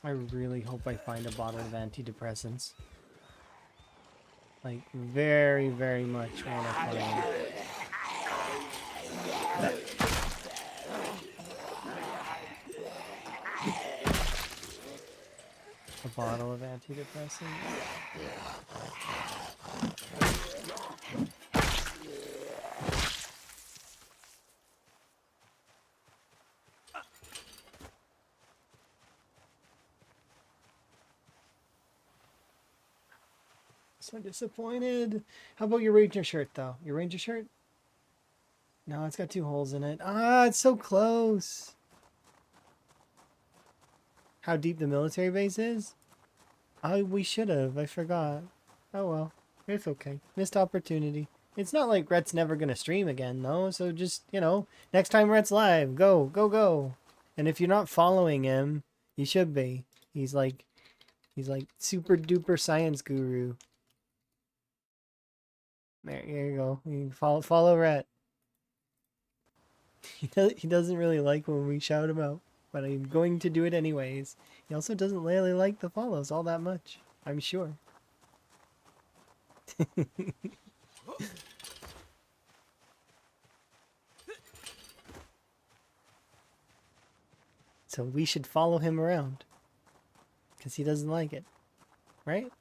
I really hope I find a bottle of antidepressants. Like, very, very much want to find. A bottle of antidepressants. So disappointed. How about your ranger shirt, though? Your ranger shirt? No, it's got 2 holes in it. Ah, it's so close. How deep the military base is? Oh, we should have. I forgot. Oh well. It's okay. Missed opportunity. It's not like Rhett's never gonna stream again, though. So just, you know, next time Rhett's live, go, go, go. And if you're not following him, you should be. He's like super duper science guru. There you go. You can follow Rhett. He doesn't really like when we shout him out, but I'm going to do it anyways. He also doesn't really like the follows all that much, I'm sure. So we should follow him around. Because he doesn't like it. Right?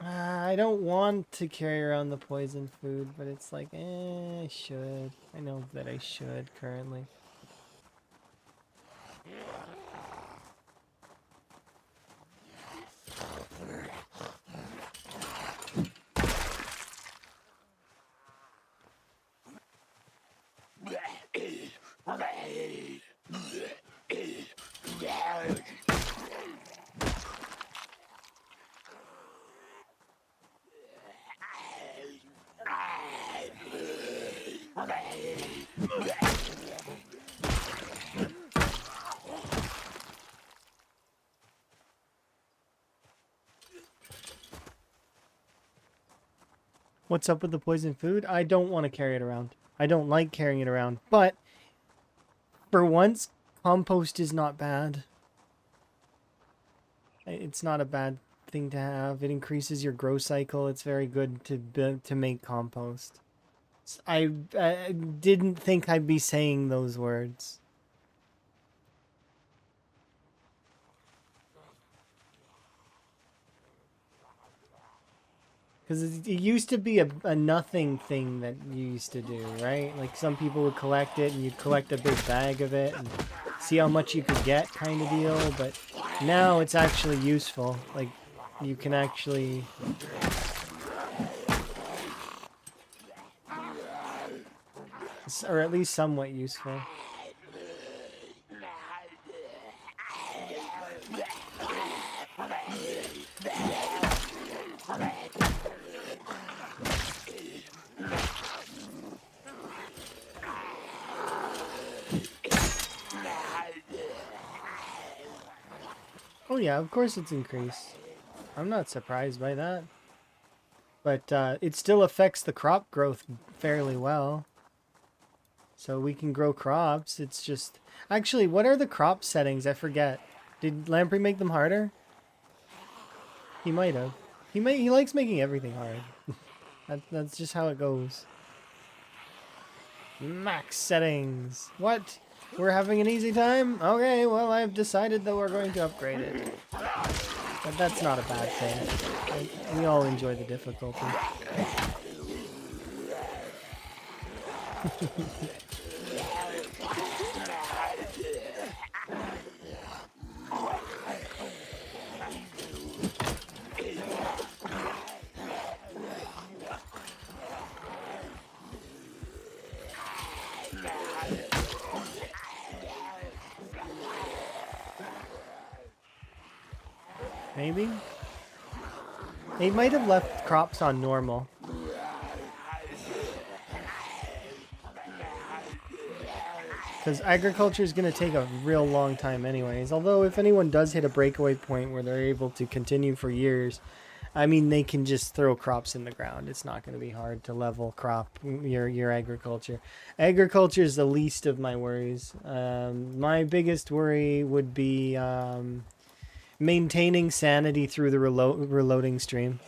I don't want to carry around the poison food, but it's like, I should. I know that I should currently. What's up with the poison food? I don't want to carry it around. I don't like carrying it around. But for once, compost is not bad. It's not a bad thing to have. It increases your grow cycle. It's very good to make compost. I didn't think I'd be saying those words. Because it used to be a nothing thing that you used to do, right? Like some people would collect it and you'd collect a big bag of it and see how much you could get kind of deal. But now it's actually useful. Like you can actually... Or at least somewhat useful. Oh yeah, of course it's increased. I'm not surprised by that. But it still affects the crop growth fairly well. So we can grow crops. It's just... Actually, what are the crop settings? I forget. Did Lamprey make them harder? He might have. He likes making everything hard. That's just how it goes. Max settings. What? We're having an easy time? Okay, well, I've decided that we're going to upgrade it. But that's not a bad thing. We all enjoy the difficulty. Maybe? They might have left crops on normal. Because agriculture is going to take a real long time anyways. Although if anyone does hit a breakaway point where they're able to continue for years, I mean, they can just throw crops in the ground. It's not going to be hard to level your agriculture. Agriculture is the least of my worries. My biggest worry would be maintaining sanity through the reloading stream.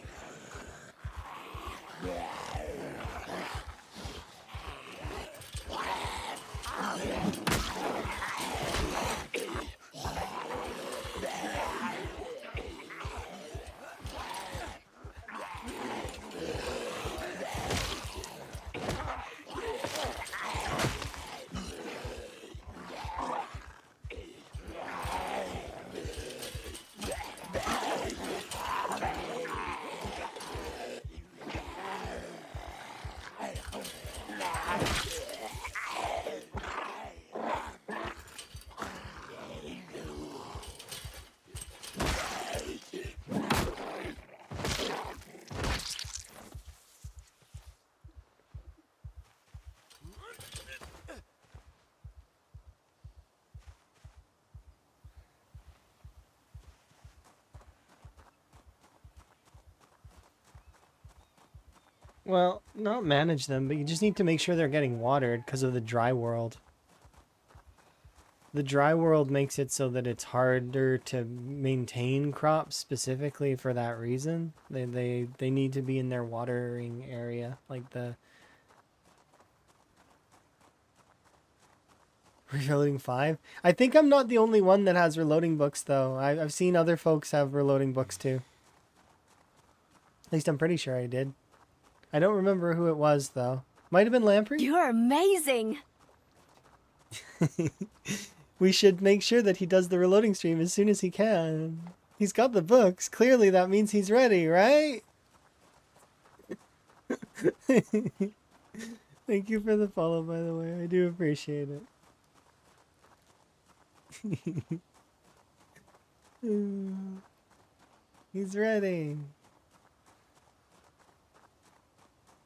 Well, not manage them, but you just need to make sure they're getting watered because of the dry world. The dry world makes it so that it's harder to maintain crops specifically for that reason. They need to be in their watering area, like the reloading 5. I think I'm not the only one that has reloading books though. I've seen other folks have reloading books too. At least I'm pretty sure I did. I don't remember who it was though. Might have been Lamprey. You're amazing. We should make sure that he does the reloading stream as soon as he can. He's got the books. Clearly that means he's ready, right? Thank you for the follow, by the way. I do appreciate it. He's ready.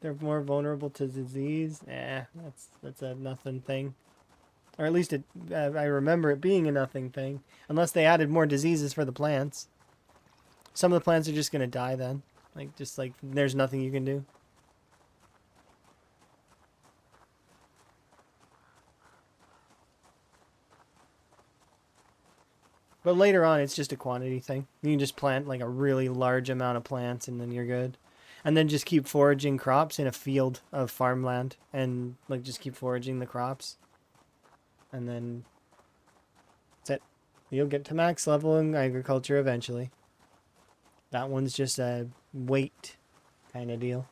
They're more vulnerable to disease. That's a nothing thing. Or at least I remember it being a nothing thing. Unless they added more diseases for the plants. Some of the plants are just gonna die then. Just like there's nothing you can do. But later on, it's just a quantity thing. You can just plant like a really large amount of plants and then you're good. And then just keep foraging crops in a field of farmland. And like just keep foraging the crops. And then that's it. You'll get to max level in agriculture eventually. That one's just a wait kind of deal.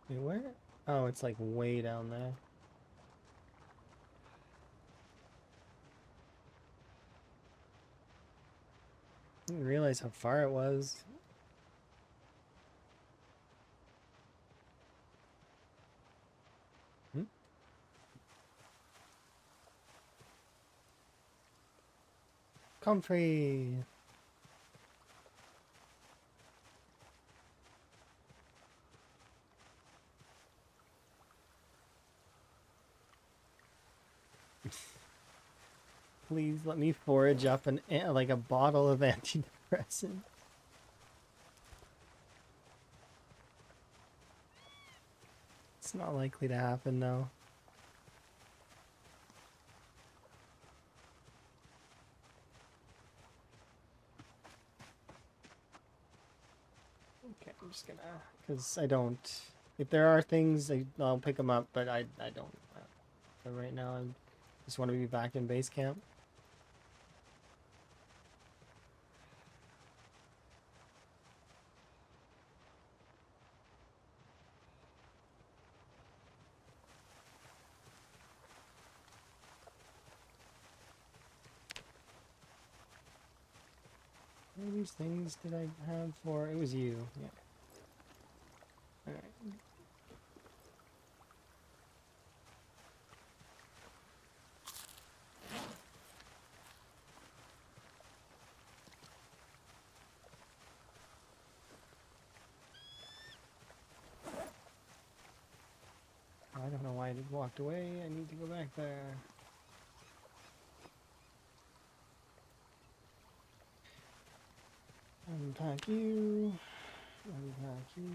Wait, where? Oh, it's like way down there. Didn't realize how far it was. Hmm? Comfrey. Please let me forage up like a bottle of antidepressant. It's not likely to happen though. Okay, I'm just gonna, because I don't. If there are things, I'll pick them up, but I don't. So right now, I just want to be back in base camp. What these things did I have for? It was you. Yeah. Alright. I don't know why it walked away. I need to go back there. Unpack you. Unpack you.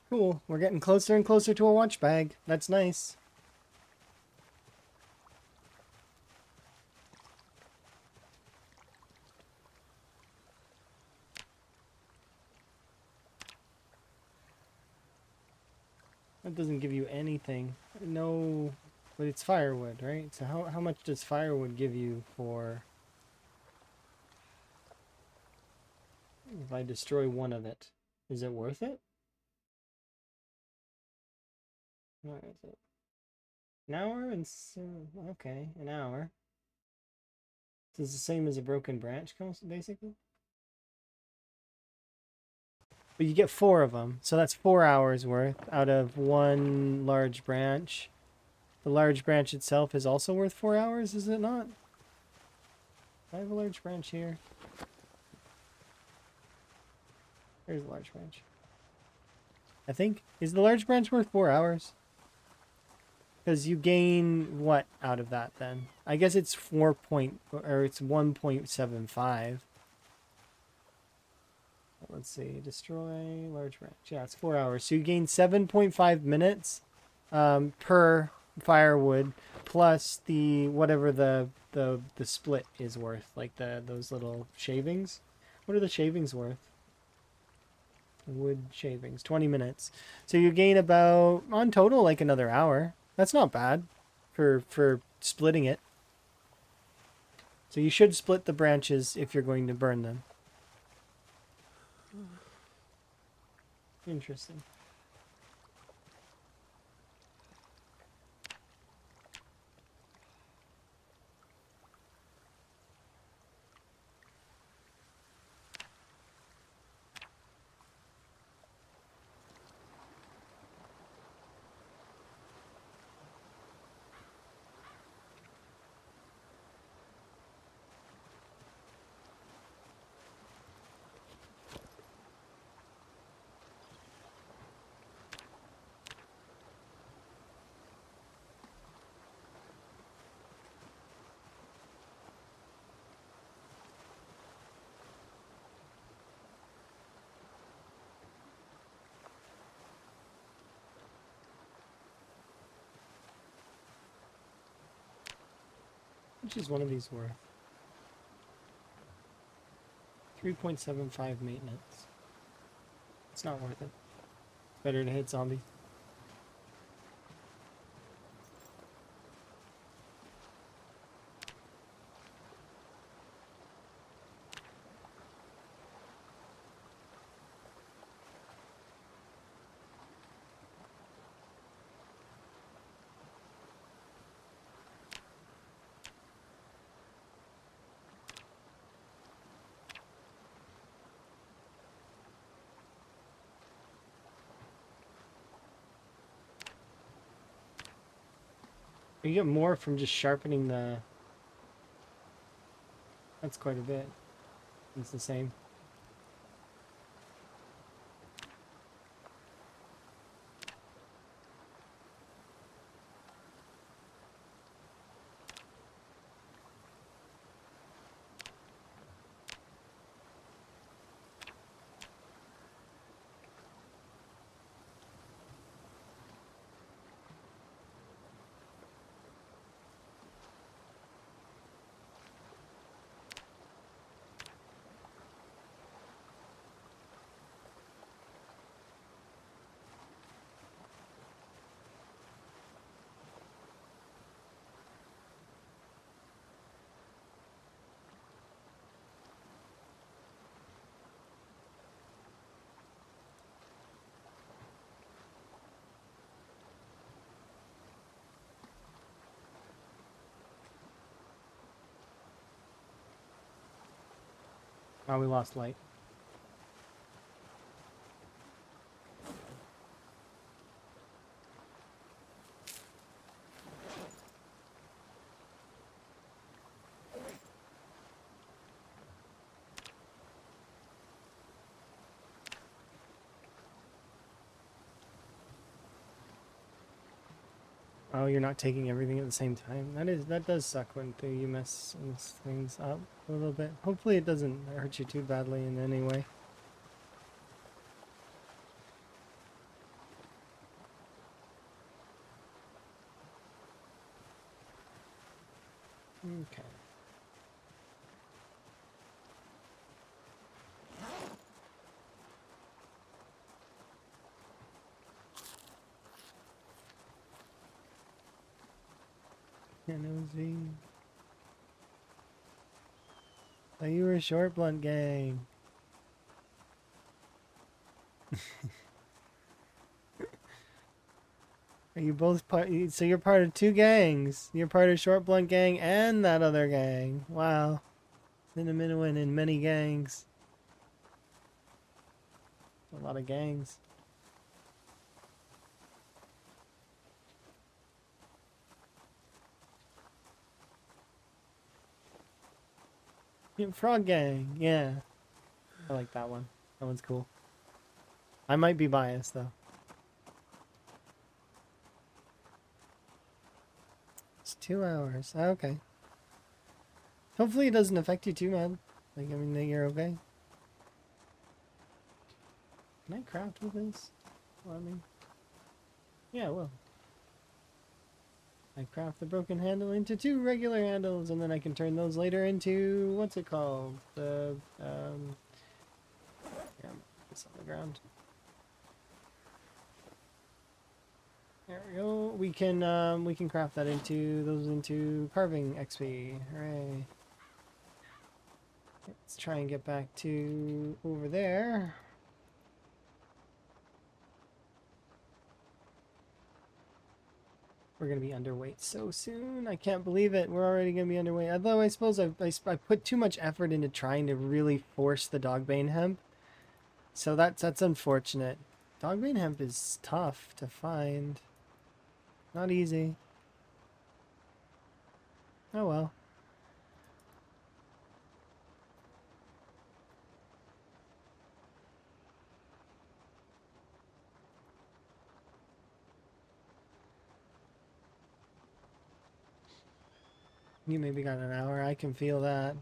Cool. We're getting closer and closer to a watch bag. That's nice. That doesn't give you anything. No, but it's firewood, right? So how much does firewood give you for if I destroy one of it? Is it worth it? What is it? An hour and okay, an hour. This is the same as a broken branch, basically. But you get 4 of them, so that's 4 hours worth out of one large branch. The large branch itself is also worth 4 hours, is it not? I have a large branch here. There's a large branch. I think. Is the large branch worth 4 hours? Because you gain what out of that then? I guess it's 1.75. Let's see. Destroy large branch. Yeah, it's 4 hours. So you gain 7.5 minutes per firewood plus the whatever the split is worth, like those little shavings. What are the shavings worth? Wood shavings, 20 minutes. So you gain about on total like another hour. That's not bad for splitting it. So you should split the branches if you're going to burn them. Interesting. Which is one of these worth? 3.75 maintenance. It's not worth it. Better to hit zombies. You get more from just sharpening the... That's quite a bit. It's the same. Oh, we lost light. Oh, you're not taking everything at the same time. That does suck when you mess things up a little bit. Hopefully it doesn't hurt you too badly in any way. Okay. Nosy. Oh, you were a short blunt gang. Are you both part? So you're part of two gangs. You're part of short blunt gang and that other gang. Wow. Cinnamon in many gangs. A lot of gangs. Yeah, Frog gang. Yeah. I like that one. That one's cool. I might be biased though. It's 2 hours. Okay. Hopefully it doesn't affect you too, man. Like, I mean, that you're okay. Can I craft with this? Well, I mean, yeah, I will. I craft the broken handle into 2 regular handles, and then I can turn those later into, what's it called? The, yeah, it's on the ground. There we go. We can craft that into carving XP. Hooray. Let's try and get back to over there. We're going to be underweight so soon. I can't believe it. We're already going to be underweight. Although I suppose I put too much effort into trying to really force the dogbane hemp. So that's unfortunate. Dogbane hemp is tough to find. Not easy. Oh well. You maybe got an hour. I can feel that.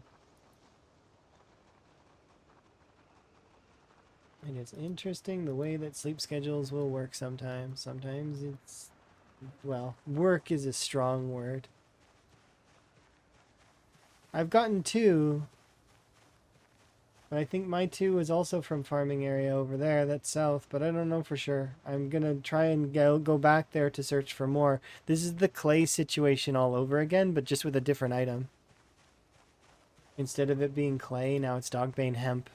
And it's interesting the way that sleep schedules will work sometimes. Sometimes it's, well, work is a strong word. I've gotten 2. But I think my 2 was also from farming area over there. That's south, but I don't know for sure. I'm going to try and go back there to search for more. This is the clay situation all over again, but just with a different item. Instead of it being clay, now it's dogbane hemp.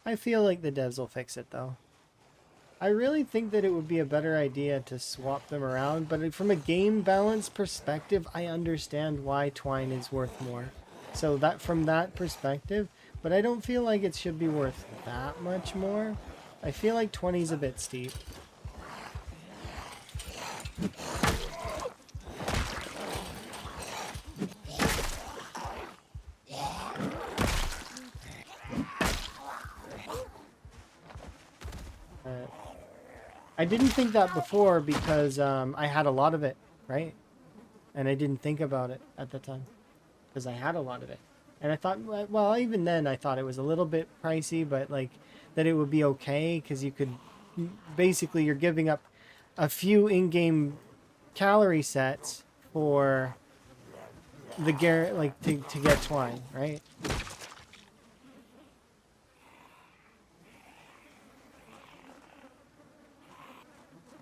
I feel like the devs will fix it though. I really think that it would be a better idea to swap them around, but from a game balance perspective, I understand why twine is worth more. So that from that perspective, but I don't feel like it should be worth that much more. I feel like 20 is a bit steep. I didn't think that before because I had a lot of it, right? And I didn't think about it at the time because I had a lot of it. And I thought, well, even then I thought it was a little bit pricey, but like that it would be okay because you could, basically you're giving up a few in-game calorie sets for the to get twine, right?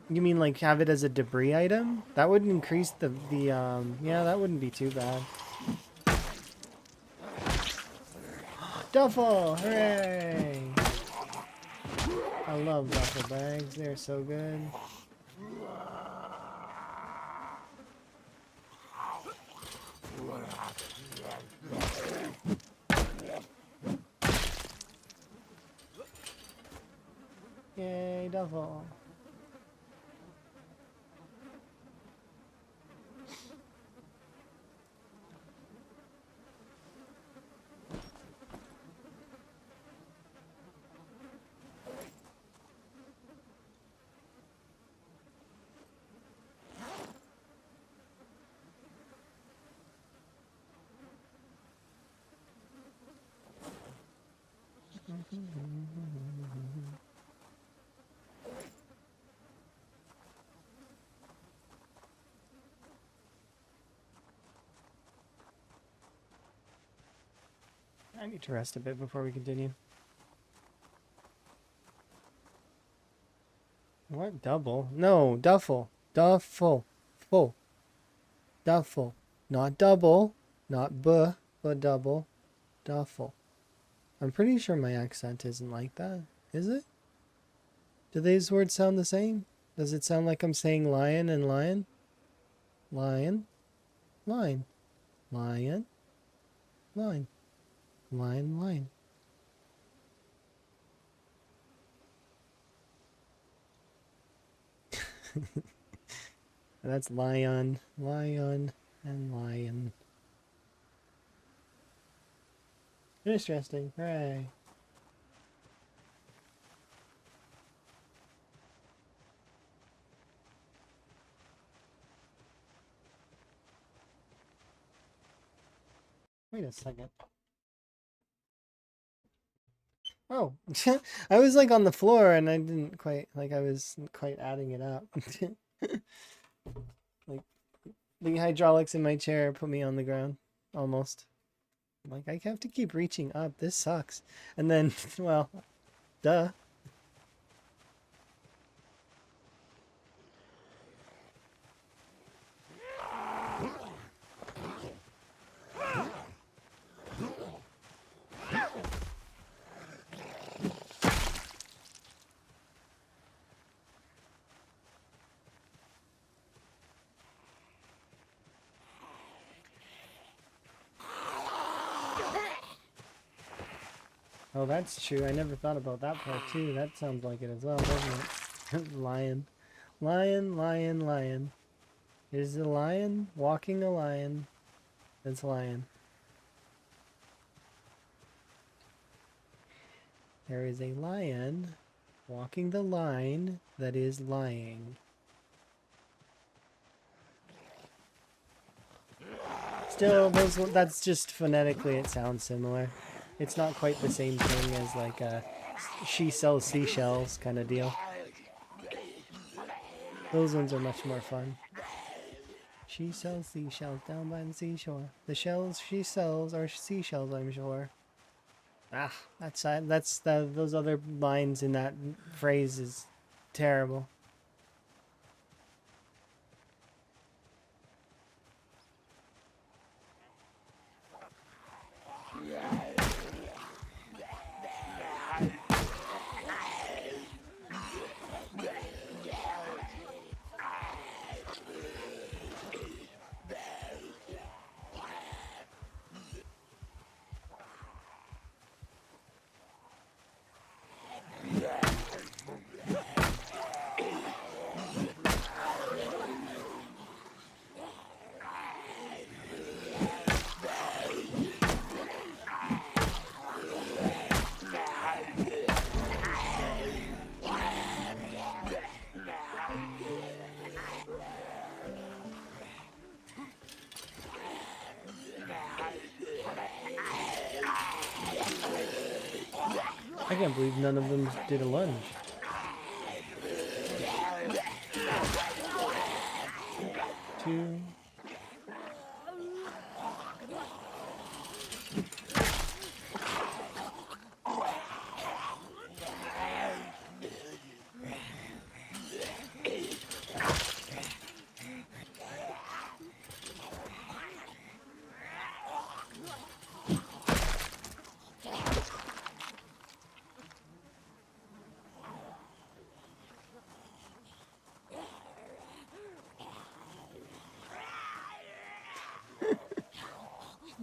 You mean like have it as a debris item? That would increase yeah, that wouldn't be too bad. Duffel! Hooray! I love duffel bags. They're so good. Hooray, duffel. I need to rest a bit before we continue. What? Double? No, duffel. Duffel. Full. Duffel. Not double. Not but double. Duffel. I'm pretty sure my accent isn't like that. Is it? Do these words sound the same? Does it sound like I'm saying lion and lion? Lion. Line. Lion. Line. Lion. Line. That's lion. Lion and lion. Interesting. Hooray. Wait a second. Oh, I was like on the floor and I didn't quite, like I was quite adding it up. Like the hydraulics in my chair put me on the ground almost. Like I have to keep reaching up. This sucks. And then, well, duh. Oh, that's true. I never thought about that part too. That sounds like it as well, doesn't it? Lion. Lion, lion, lion. Is a lion walking a lion that's lion. There is a lion walking the line that is lying. Still, that's just phonetically it sounds similar. It's not quite the same thing as like a she sells seashells kind of deal. Those ones are much more fun. She sells seashells down by the seashore. The shells she sells are seashells, I'm sure. Ah, those other lines in that phrase is terrible. I can't believe none of them did a lunge. Two.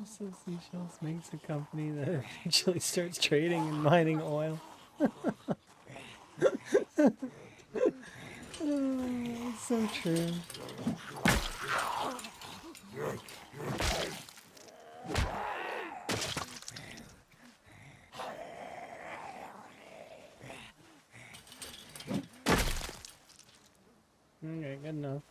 So Seashells makes a company that actually starts trading and mining oil. It's so true. Okay, good enough.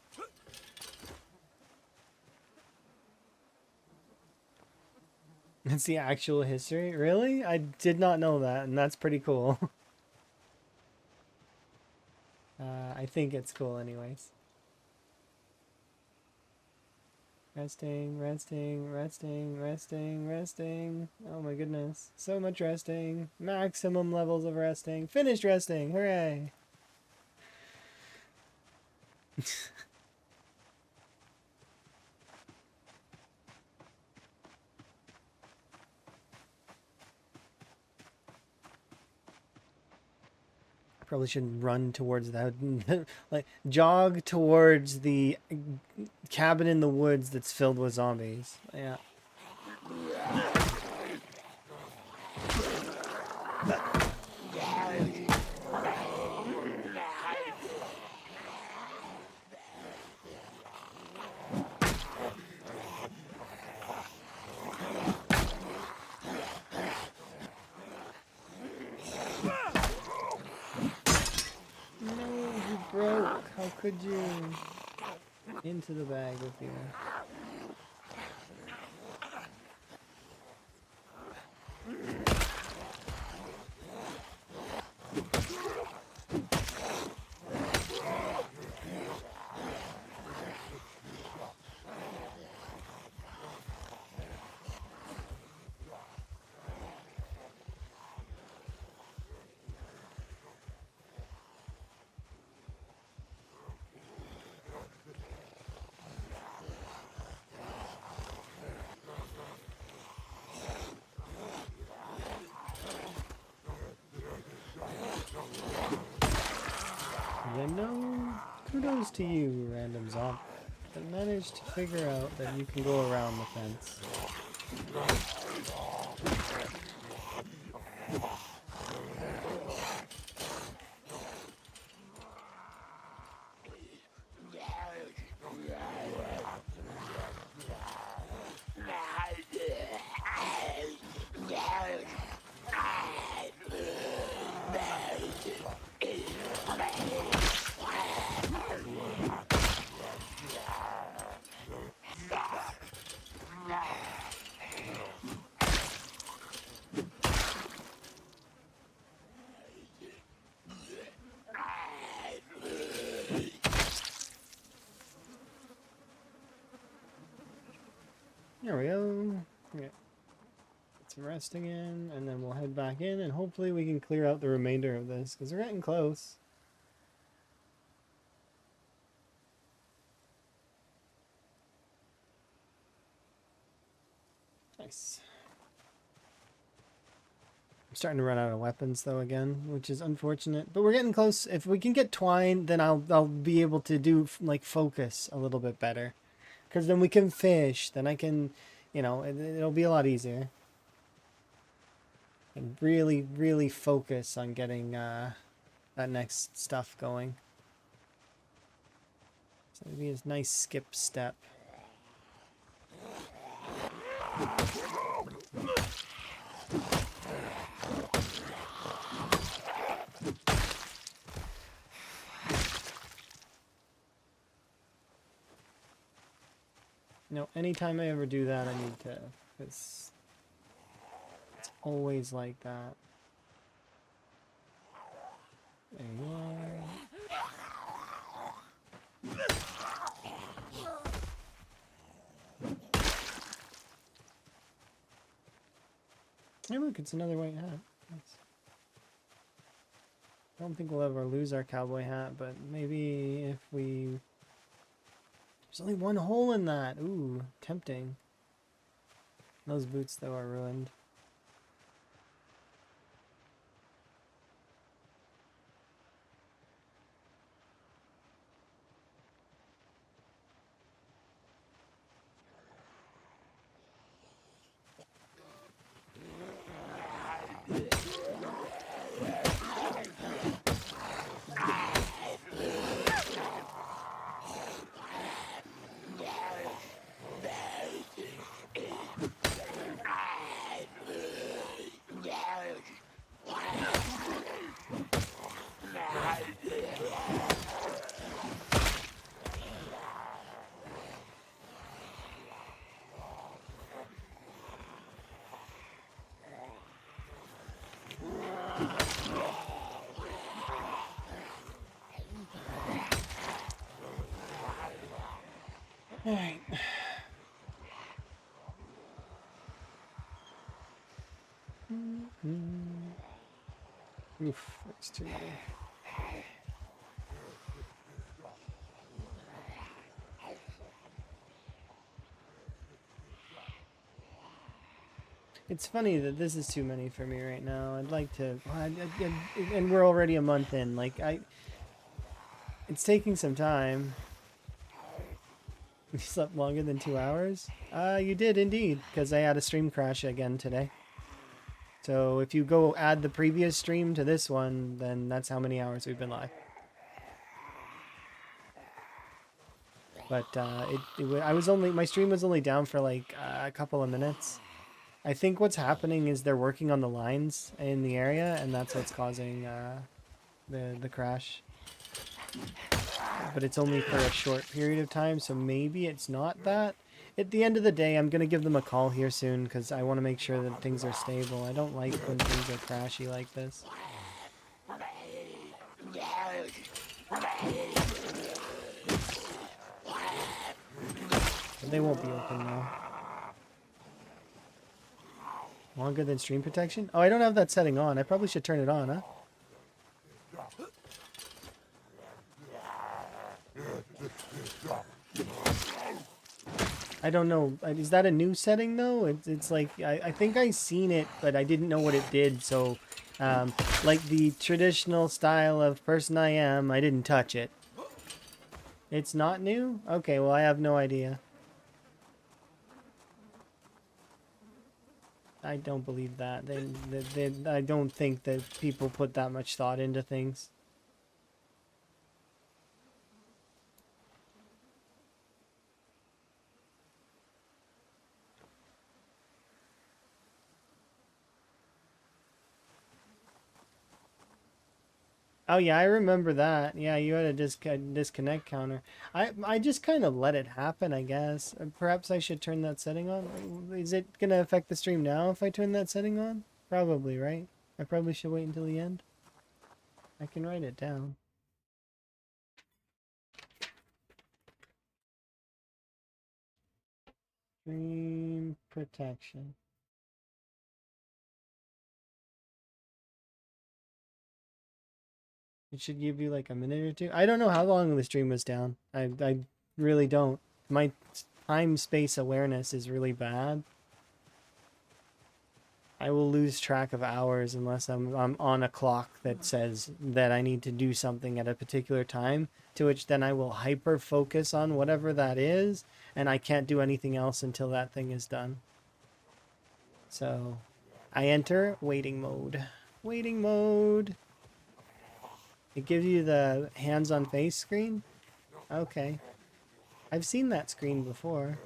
It's the actual history? Really? I did not know that, and that's pretty cool. I think it's cool anyways. Resting, resting, resting, resting, resting. Oh my goodness. So much resting. Maximum levels of resting. Finished resting. Hooray. Probably should run towards that. Like, jog towards the cabin in the woods that's filled with zombies. Yeah. No, you broke. How could you? Into the bag with you. You know, kudos to you, random zombie, that managed to figure out that you can go around the fence. There we go. Okay. Get some resting in, and then we'll head back in, and hopefully we can clear out the remainder of this, because we're getting close. Nice. I'm starting to run out of weapons though again, which is unfortunate. But we're getting close. If we can get twine, then I'll be able to do like focus a little bit better, because then we can fish. Then I can, it'll be a lot easier. And really focus on getting that next stuff going. So it'll be a nice skip step. Anytime I ever do that, I need to, because it's always like that. There you are. Hey, look, it's another white hat. Nice. I don't think we'll ever lose our cowboy hat, but maybe if we... There's only one hole in that. Ooh, tempting. Those boots, though, are ruined. Oof, that's too many. It's funny that this is too many for me right now. I'd like to, and we're already a month in. Like it's taking some time. You slept longer than 2 hours? You did indeed, because I had a stream crash again today. So if you go add the previous stream to this one, then that's how many hours we've been live. But my stream was only down for like a couple of minutes. I think what's happening is they're working on the lines in the area, and that's what's causing the crash. But it's only for a short period of time, so maybe it's not that. At the end of the day, I'm going to give them a call here soon because I want to make sure that things are stable. I don't like when things are crashy like this. They won't be open now. Longer than stream protection? Oh, I don't have that setting on. I probably should turn it on, huh? I don't know. Is that a new setting, though? It's like, I think I seen it, but I didn't know what it did. So, like the traditional style of person I am, I didn't touch it. It's not new? Okay, well, I have no idea. I don't believe that. I don't think that people put that much thought into things. Oh yeah, I remember that. Yeah, you had a disconnect counter. I just kind of let it happen, I guess. Perhaps I should turn that setting on. Is it gonna affect the stream now if I turn that setting on? Probably, right? I probably should wait until the end. I can write it down. Stream protection. It should give you like a minute or two. I don't know how long the stream was down. I really don't. My time space awareness is really bad. I will lose track of hours unless I'm on a clock that says that I need to do something at a particular time, to which then I will hyper focus on whatever that is, and I can't do anything else until that thing is done. So I enter waiting mode. Waiting mode. It gives you the hands on face screen? Okay. I've seen that screen before.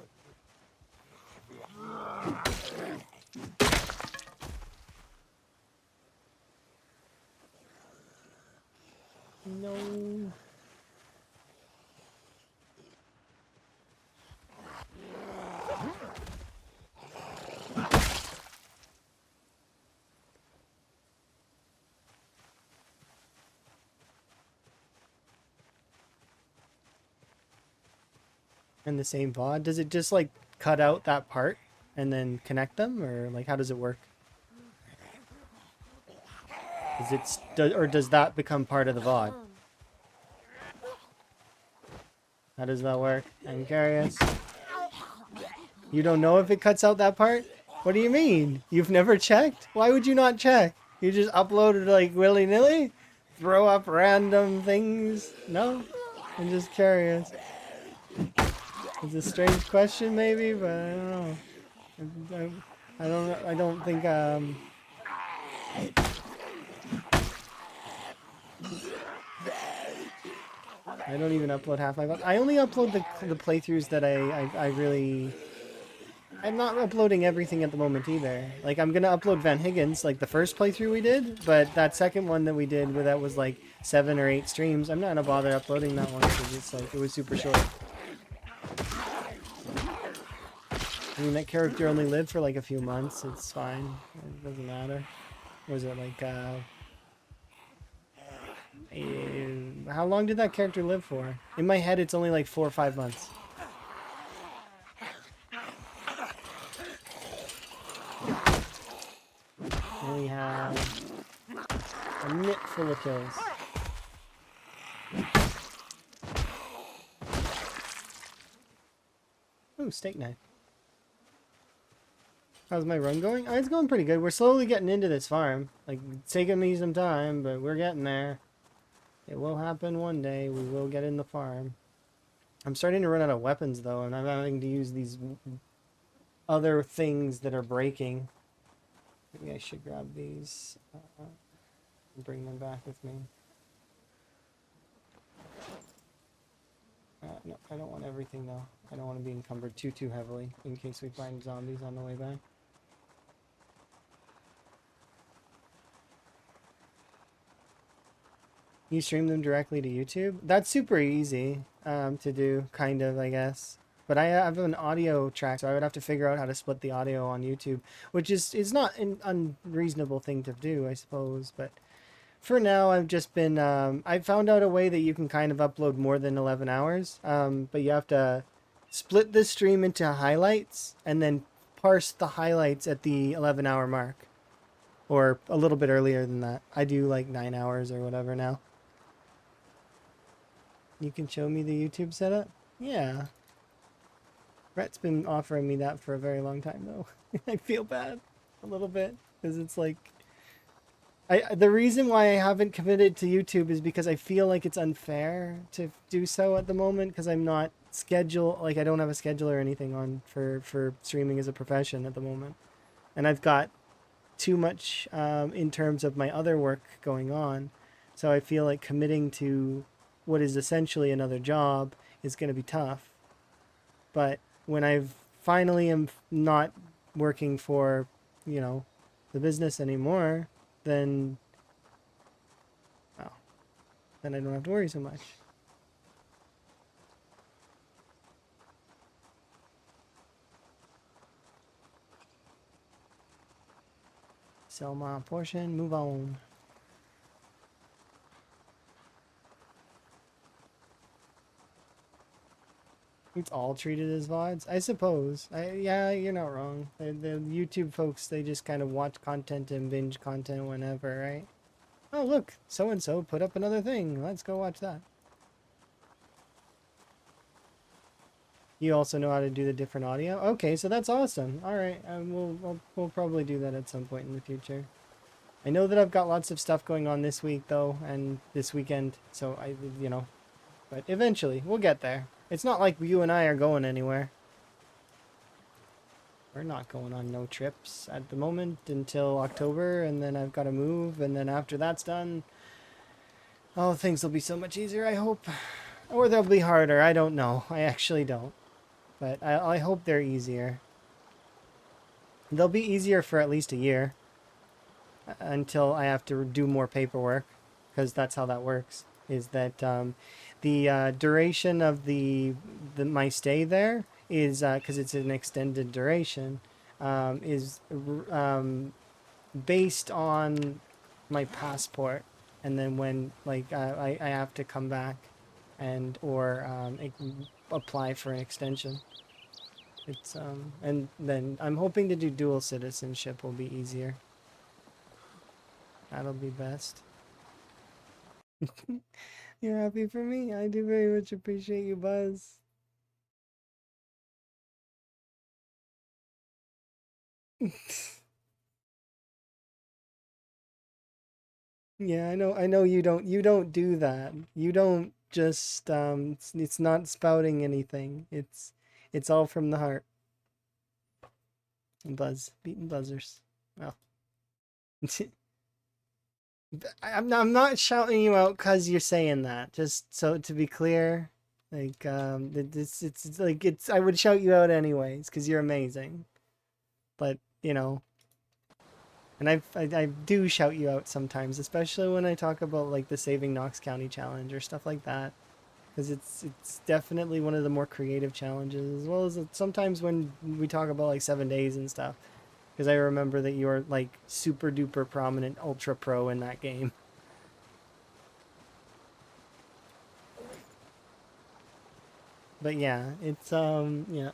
No. In the same VOD? Does it just like cut out that part and then connect them, or like how does it work? Or does that become part of the VOD? How does that work? I'm curious. You don't know if it cuts out that part? What do you mean? You've never checked? Why would you not check? You just uploaded like willy-nilly? Throw up random things? No? I'm just curious. It's a strange question, maybe, but I don't know. I don't think, I don't even upload half my VODs. I only upload the playthroughs that I really... I'm not uploading everything at the moment either. Like, I'm gonna upload Van Higgins, like the first playthrough we did, but that second one that we did, where that was like 7 or 8 streams, I'm not gonna bother uploading that one because it's like, it was super short. I mean, that character only lived for like a few months. It's fine. It doesn't matter. Was it like, how long did that character live for? In my head, it's only like 4 or 5 months. And we have a mitt full of kills. Ooh, steak knife. How's my run going? Oh, it's going pretty good. We're slowly getting into this farm. Like, it's taking me some time, but we're getting there. It will happen one day. We will get in the farm. I'm starting to run out of weapons, though, and I'm having to use these other things that are breaking. Maybe I should grab these and bring them back with me. No, I don't want everything, though. I don't want to be encumbered too heavily in case we find zombies on the way back. You stream them directly to YouTube? That's super easy to do, kind of, I guess. But I have an audio track, so I would have to figure out how to split the audio on YouTube, which is not an unreasonable thing to do, I suppose. But for now, I've just been... I found out a way that you can kind of upload more than 11 hours, but you have to split the stream into highlights and then parse the highlights at the 11-hour mark. Or a little bit earlier than that. I do like 9 hours or whatever now. You can show me the YouTube setup? Yeah. Rhett's been offering me that for a very long time, though. I feel bad a little bit because it's like the reason why I haven't committed to YouTube is because I feel like it's unfair to do so at the moment because I'm not scheduled, like I don't have a schedule or anything on for streaming as a profession at the moment. And I've got too much in terms of my other work going on. So I feel like committing to what is essentially another job is going to be tough. But when I've finally am not working for, you know, the business anymore, then, well, then I don't have to worry so much. Sell my portion, move on. It's all treated as VODs, I suppose. Yeah, you're not wrong. The YouTube folks, they just kind of watch content and binge content whenever, right? Oh, look, so-and-so put up another thing. Let's go watch that. You also know how to do the different audio? Okay, so that's awesome. All right, we'll probably do that at some point in the future. I know that I've got lots of stuff going on this week, though, and this weekend, so you know, but eventually, we'll get there. It's not like you and I are going anywhere. We're not going on no trips at the moment until October, and then I've got to move, and then after that's done, oh, things will be so much easier, I hope. Or they'll be harder, I don't know. I actually don't. But I hope they're easier. They'll be easier for at least a year. Until I have to do more paperwork. Because that's how that works. Is that the duration of my stay there is, because it's an extended duration, is based on my passport. And then when, like, I have to come back and or apply for an extension. It's and then I'm hoping to do dual citizenship will be easier. That'll be best. You're happy for me? I do very much appreciate you, Buzz. Yeah, I know you don't do that. You don't just it's not spouting anything. It's all from the heart. Buzz, beating buzzers. Well. I'm not shouting you out because you're saying that. Just so to be clear, like it's like I would shout you out anyways because you're amazing. But you know, and I do shout you out sometimes, especially when I talk about like the Saving Knox County challenge or stuff like that, because it's definitely one of the more creative challenges, as well as sometimes when we talk about like 7 days and stuff. Because I remember that you're like super duper prominent ultra pro in that game. But yeah, it's yeah.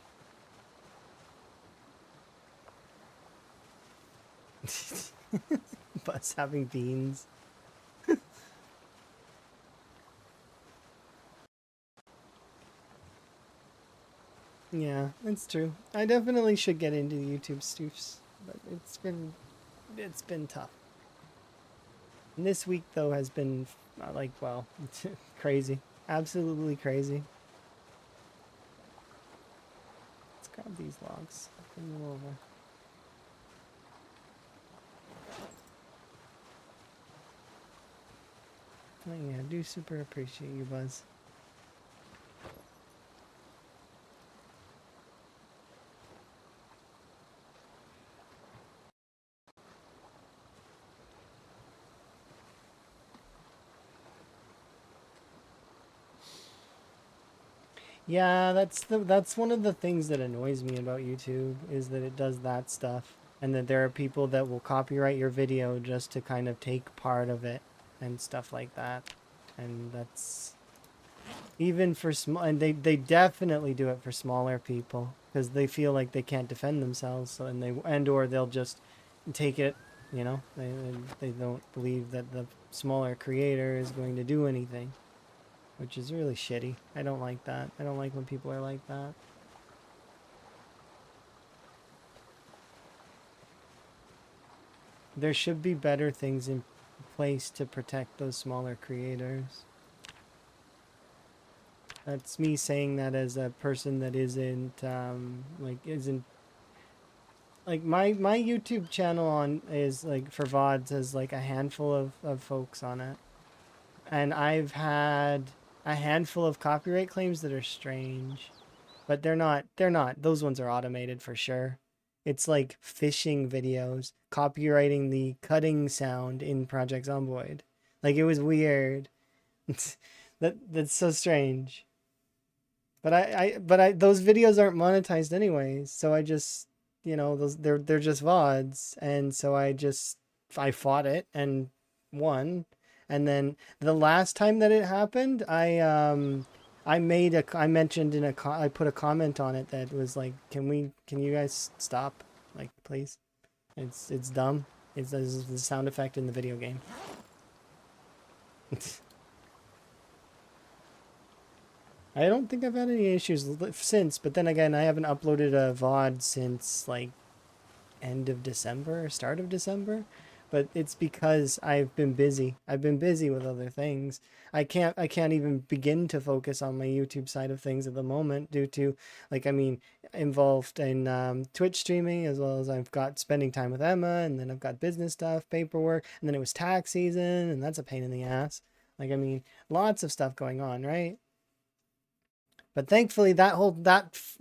Bus having beans. Yeah, it's true. I definitely should get into YouTube stuffs, but it's been tough. And this week though has been like, well, crazy. Absolutely crazy. Let's grab these logs. Bring them over. Oh yeah, I do super appreciate you, Buzz. Yeah, that's one of the things that annoys me about YouTube is that it does that stuff and that there are people that will copyright your video just to kind of take part of it and stuff like that. And that's even for small, and they definitely do it for smaller people because they feel like they can't defend themselves, so or they'll just take it, they don't believe that the smaller creator is going to do anything, which is really shitty. I don't like that. I don't like when people are like that. There should be better things in place to protect those smaller creators. That's me saying that as a person that isn't like my YouTube channel on is like for VODs has like a handful of folks on it. And I've had a handful of copyright claims that are strange. But they're not those ones are automated for sure. It's like fishing videos, copywriting the cutting sound in Project Zomboid. Like it was weird. That's so strange. But I those videos aren't monetized anyways, so I just those they're just VODs, and so I fought it and won. And then the last time that it happened, I mentioned I put a comment on it that was like, can you guys stop, like, please? It's dumb. It's the sound effect in the video game. I don't think I've had any issues since, but then again, I haven't uploaded a VOD since like end of December, start of December. But it's because I've been busy. I've been busy with other things. I can't even begin to focus on my YouTube side of things at the moment due to, like, I mean, involved in Twitch streaming, as well as I've got spending time with Emma, and then I've got business stuff, paperwork, and then it was tax season, and that's a pain in the ass. Like, I mean, lots of stuff going on, right? But thankfully, that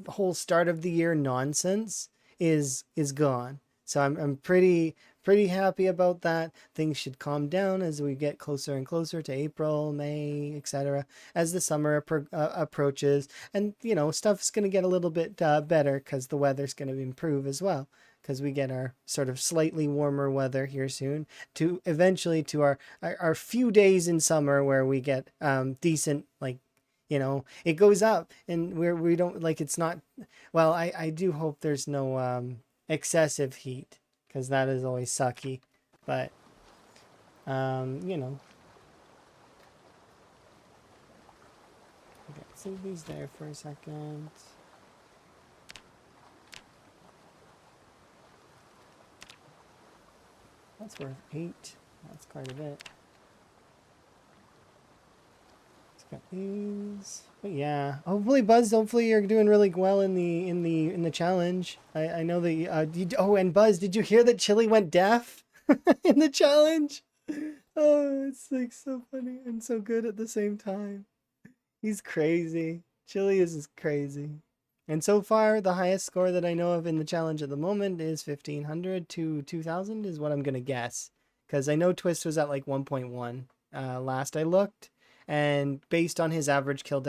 whole start of the year nonsense is gone. So I'm pretty happy about that. Things should calm down as we get closer and closer to April, May, etc. As the summer approaches, and stuff's gonna get a little bit better because the weather's gonna improve as well. Because we get our sort of slightly warmer weather here soon, to eventually to our few days in summer where we get decent, like, it goes up, and we don't, like, it's not, well, I do hope there's no excessive heat, because that is always sucky. But okay, save these there for a second. That's worth 8. That's quite a bit. Got these. But yeah, hopefully, Buzz, hopefully you're doing really well in the challenge. I know that oh, and Buzz, did you hear that Chili went deaf in the challenge? Oh, it's like so funny and so good at the same time. He's crazy. Chili is crazy. And so far, the highest score that I know of in the challenge at the moment is 1500 to 2000 is what I'm gonna guess. Because I know Twist was at like 1.1 last I looked, and based on his average kill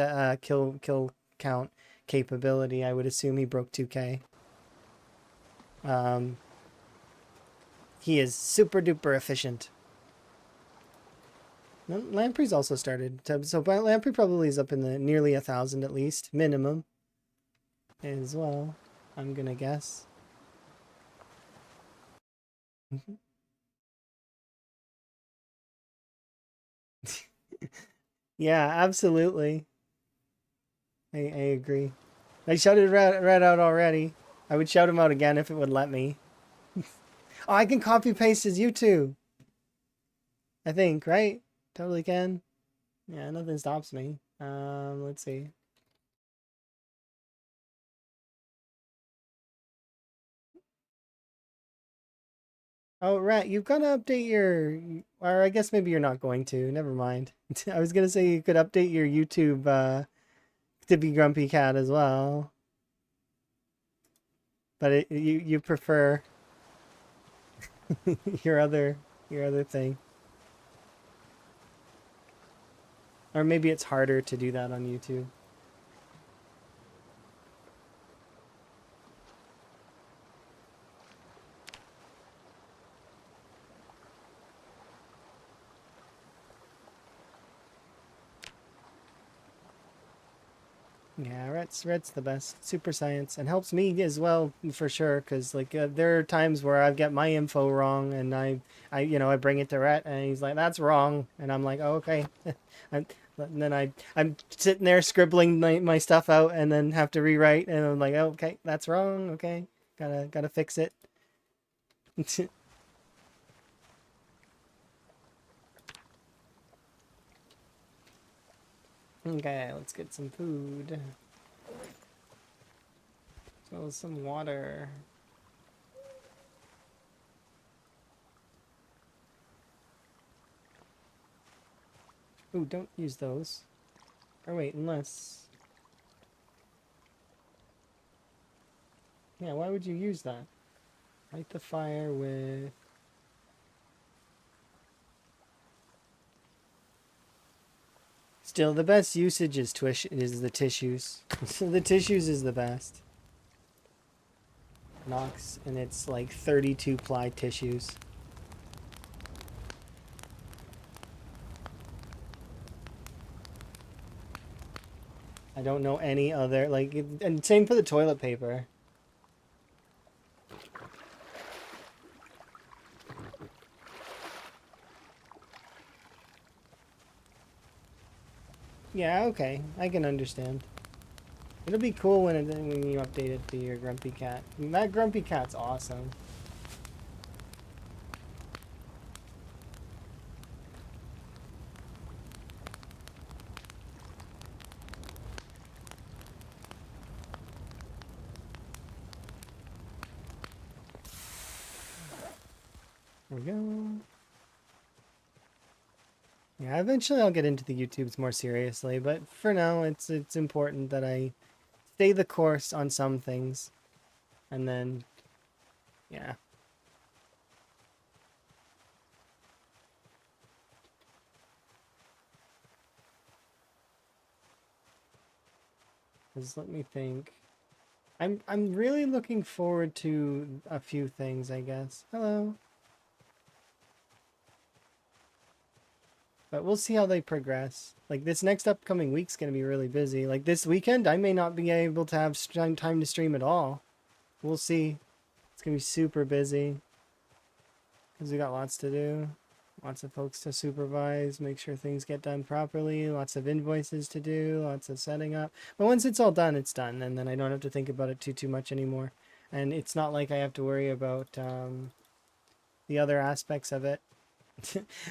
count capability, I would assume he broke 2K. Um, he is super duper efficient. Lamprey's also started, so Lamprey probably is up in the nearly 1,000 at least minimum as well. I'm gonna guess. Yeah, absolutely. I agree. I shouted Red out already. I would shout him out again if it would let me. Oh, I can copy paste his YouTube. I think, right? Totally can. Yeah, nothing stops me. Let's see. Oh, Rat, you've got to update your, or I guess maybe you're not going to. Never mind. I was gonna say you could update your YouTube to be Grumpy Cat as well, but you prefer your other thing, or maybe it's harder to do that on YouTube. Yeah, Red's the best. Super science and helps me as well for sure. Cause like there are times where I get my info wrong, and I bring it to Ret, and he's like, "That's wrong," and I'm like, "Oh, okay." and, and then I'm sitting there scribbling my stuff out, and then have to rewrite, and I'm like, oh, "Okay, that's wrong. Okay, gotta fix it." Okay, let's get some food. As well as some water. Ooh, don't use those. Or wait, unless... Yeah, why would you use that? Light the fire with... Still, the best usage is the tissues. So the tissues is the best. Nox, and it's like 32 ply tissues. I don't know any other, like, and same for the toilet paper. Yeah, okay, I can understand. It'll be cool when you update it to your Grumpy Cat. That Grumpy Cat's awesome. There we go. Yeah, eventually I'll get into the YouTubes more seriously, but for now it's important that I stay the course on some things, and then yeah. Just let me think. I'm really looking forward to a few things, I guess. Hello. But we'll see how they progress. Like this next upcoming week's gonna be really busy. Like this weekend, I may not be able to have time to stream at all. We'll see. It's gonna be super busy because we got lots to do. Lots of folks to supervise, make sure things get done properly, lots of invoices to do, lots of setting up. But once it's all done, it's done, and then I don't have to think about it too much anymore. And it's not like I have to worry about the other aspects of it.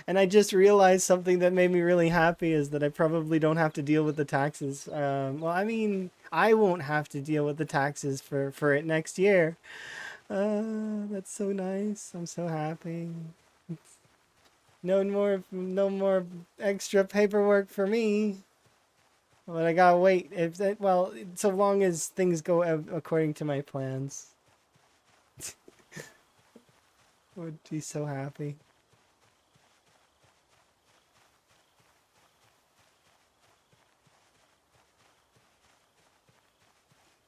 And I just realized something that made me really happy is that I probably don't have to deal with the taxes. Well, I mean, I won't have to deal with the taxes for it next year. That's so nice. I'm so happy. No more extra paperwork for me. But I gotta wait. Well, so long as things go according to my plans, I would be so happy.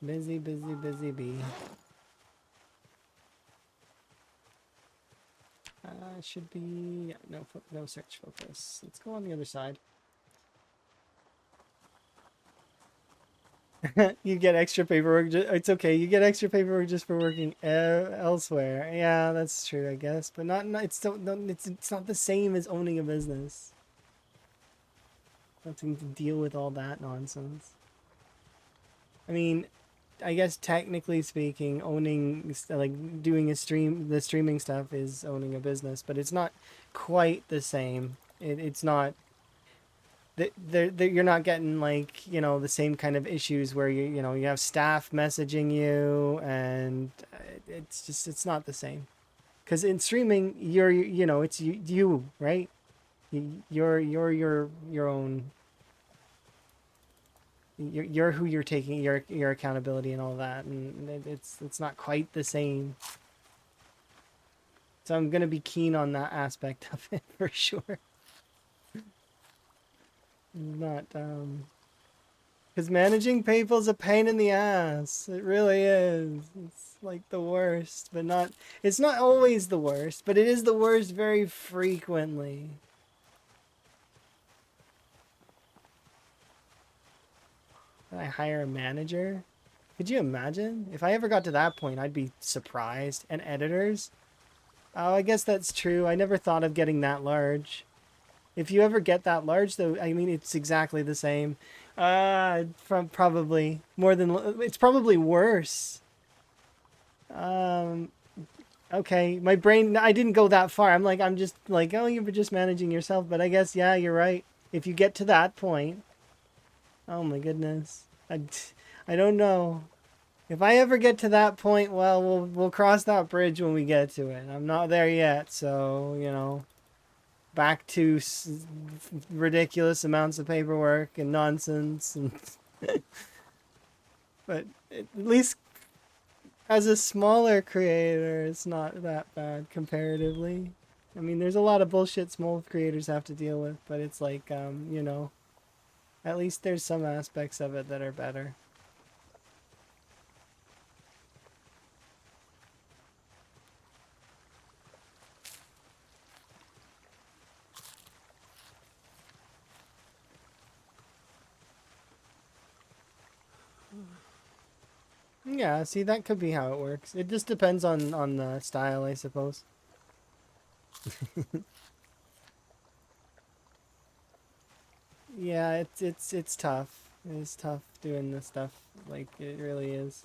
Busy, busy, busy bee. Should be no search focus. Let's go on the other side. You get extra paperwork. It's okay. You get extra paperwork just for working elsewhere. Yeah, that's true, I guess. But not it's still no, it's not the same as owning a business. Nothing to deal with all that nonsense. I mean, I guess technically speaking, owning like doing the streaming stuff is owning a business, but it's not quite the same. It's not you're not getting like the same kind of issues where you have staff messaging you, and it's not the same. Because in streaming, it's you, right? You're your own. You're who you're taking your accountability and all that, and it's not quite the same. So I'm gonna be keen on that aspect of it for sure. Not because managing people's a pain in the ass. It really is. It's like the worst, but not. It's not always the worst, but it is the worst very frequently. I hire a manager. Could you imagine? If I ever got to that point, I'd be surprised. And editors? Oh, I guess that's true. I never thought of getting that large. If you ever get that large, though, I mean, it's exactly the same. From probably more than it's probably worse. Um, okay, my brain. I didn't go that far. I'm just like, oh, you were just managing yourself. But I guess, yeah, you're right. If you get to that point, oh my goodness, I don't know. If I ever get to that point, well, we'll cross that bridge when we get to it. I'm not there yet, so back to ridiculous amounts of paperwork and nonsense, and but at least as a smaller creator, it's not that bad comparatively. I mean, there's a lot of bullshit small creators have to deal with, but it's like, at least there's some aspects of it that are better. Yeah, see, that could be how it works. It just depends on the style, I suppose. Yeah, it's tough. It's tough doing this stuff. Like it really is.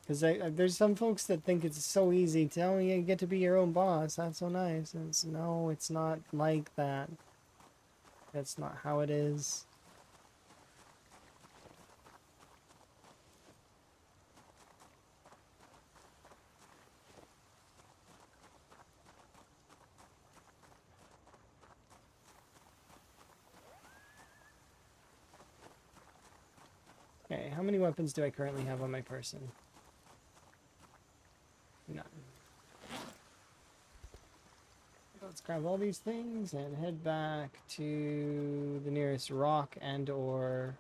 Because there's some folks that think it's so easy to, oh, you get to be your own boss. That's so nice. And no, it's not like that. That's not how it is. Okay, how many weapons do I currently have on my person? None. Let's grab all these things and head back to the nearest rock and or...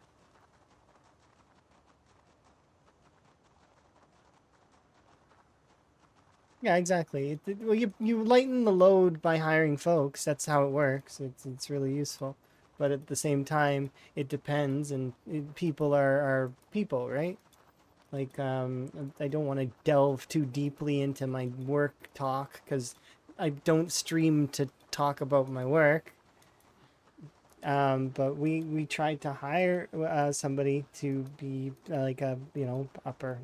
Yeah, exactly. Well, you lighten the load by hiring folks. That's how it works. It's really useful. But at the same time, it depends, and people are people, right? Like, I don't want to delve too deeply into my work talk because I don't stream to talk about my work. But we tried to hire somebody to be like a upper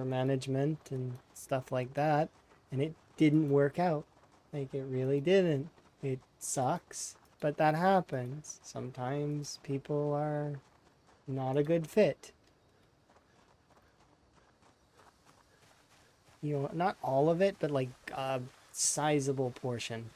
management and stuff like that, and it didn't work out. Like it really didn't. It sucks, but that happens. Sometimes people are not a good fit. Not all of it, but like a sizable portion.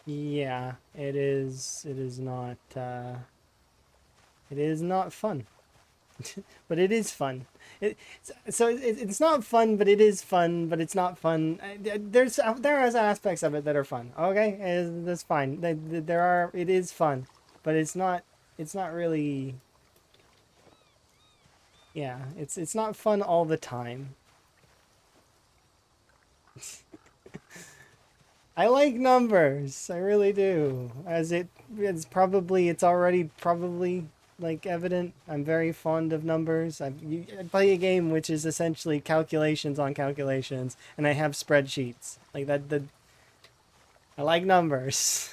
Yeah, it is. It is not. It is not fun, but it is fun. It's not fun, but it is fun. But it's not fun. There is aspects of it that are fun. Okay, that's fine. There are. It is fun, but it's not. it's not really, yeah, it's not fun all the time. I like numbers. I really do. It's already probably like evident. I'm very fond of numbers. I play a game which is essentially calculations on calculations, and I have spreadsheets like that. I like numbers.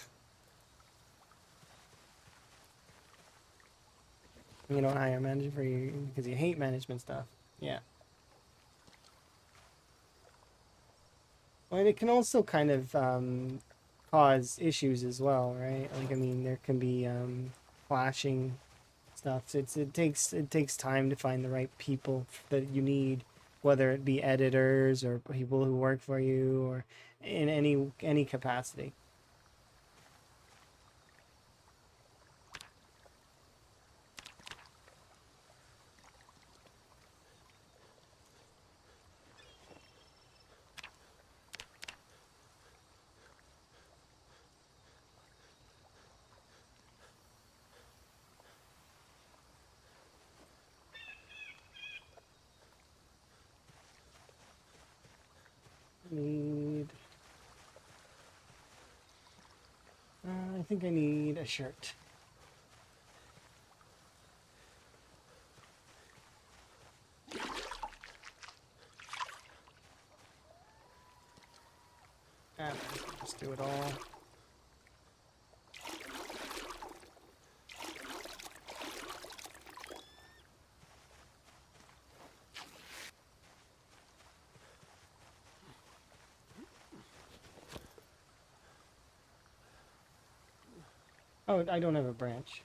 You don't hire a manager for you because you hate management stuff. Yeah. Well, and it can also kind of cause issues as well, right? Like, I mean, there can be clashing stuff. So it takes time to find the right people that you need, whether it be editors or people who work for you or in any capacity. Need. I think I need a shirt. Just do it all. Oh, I don't have a branch.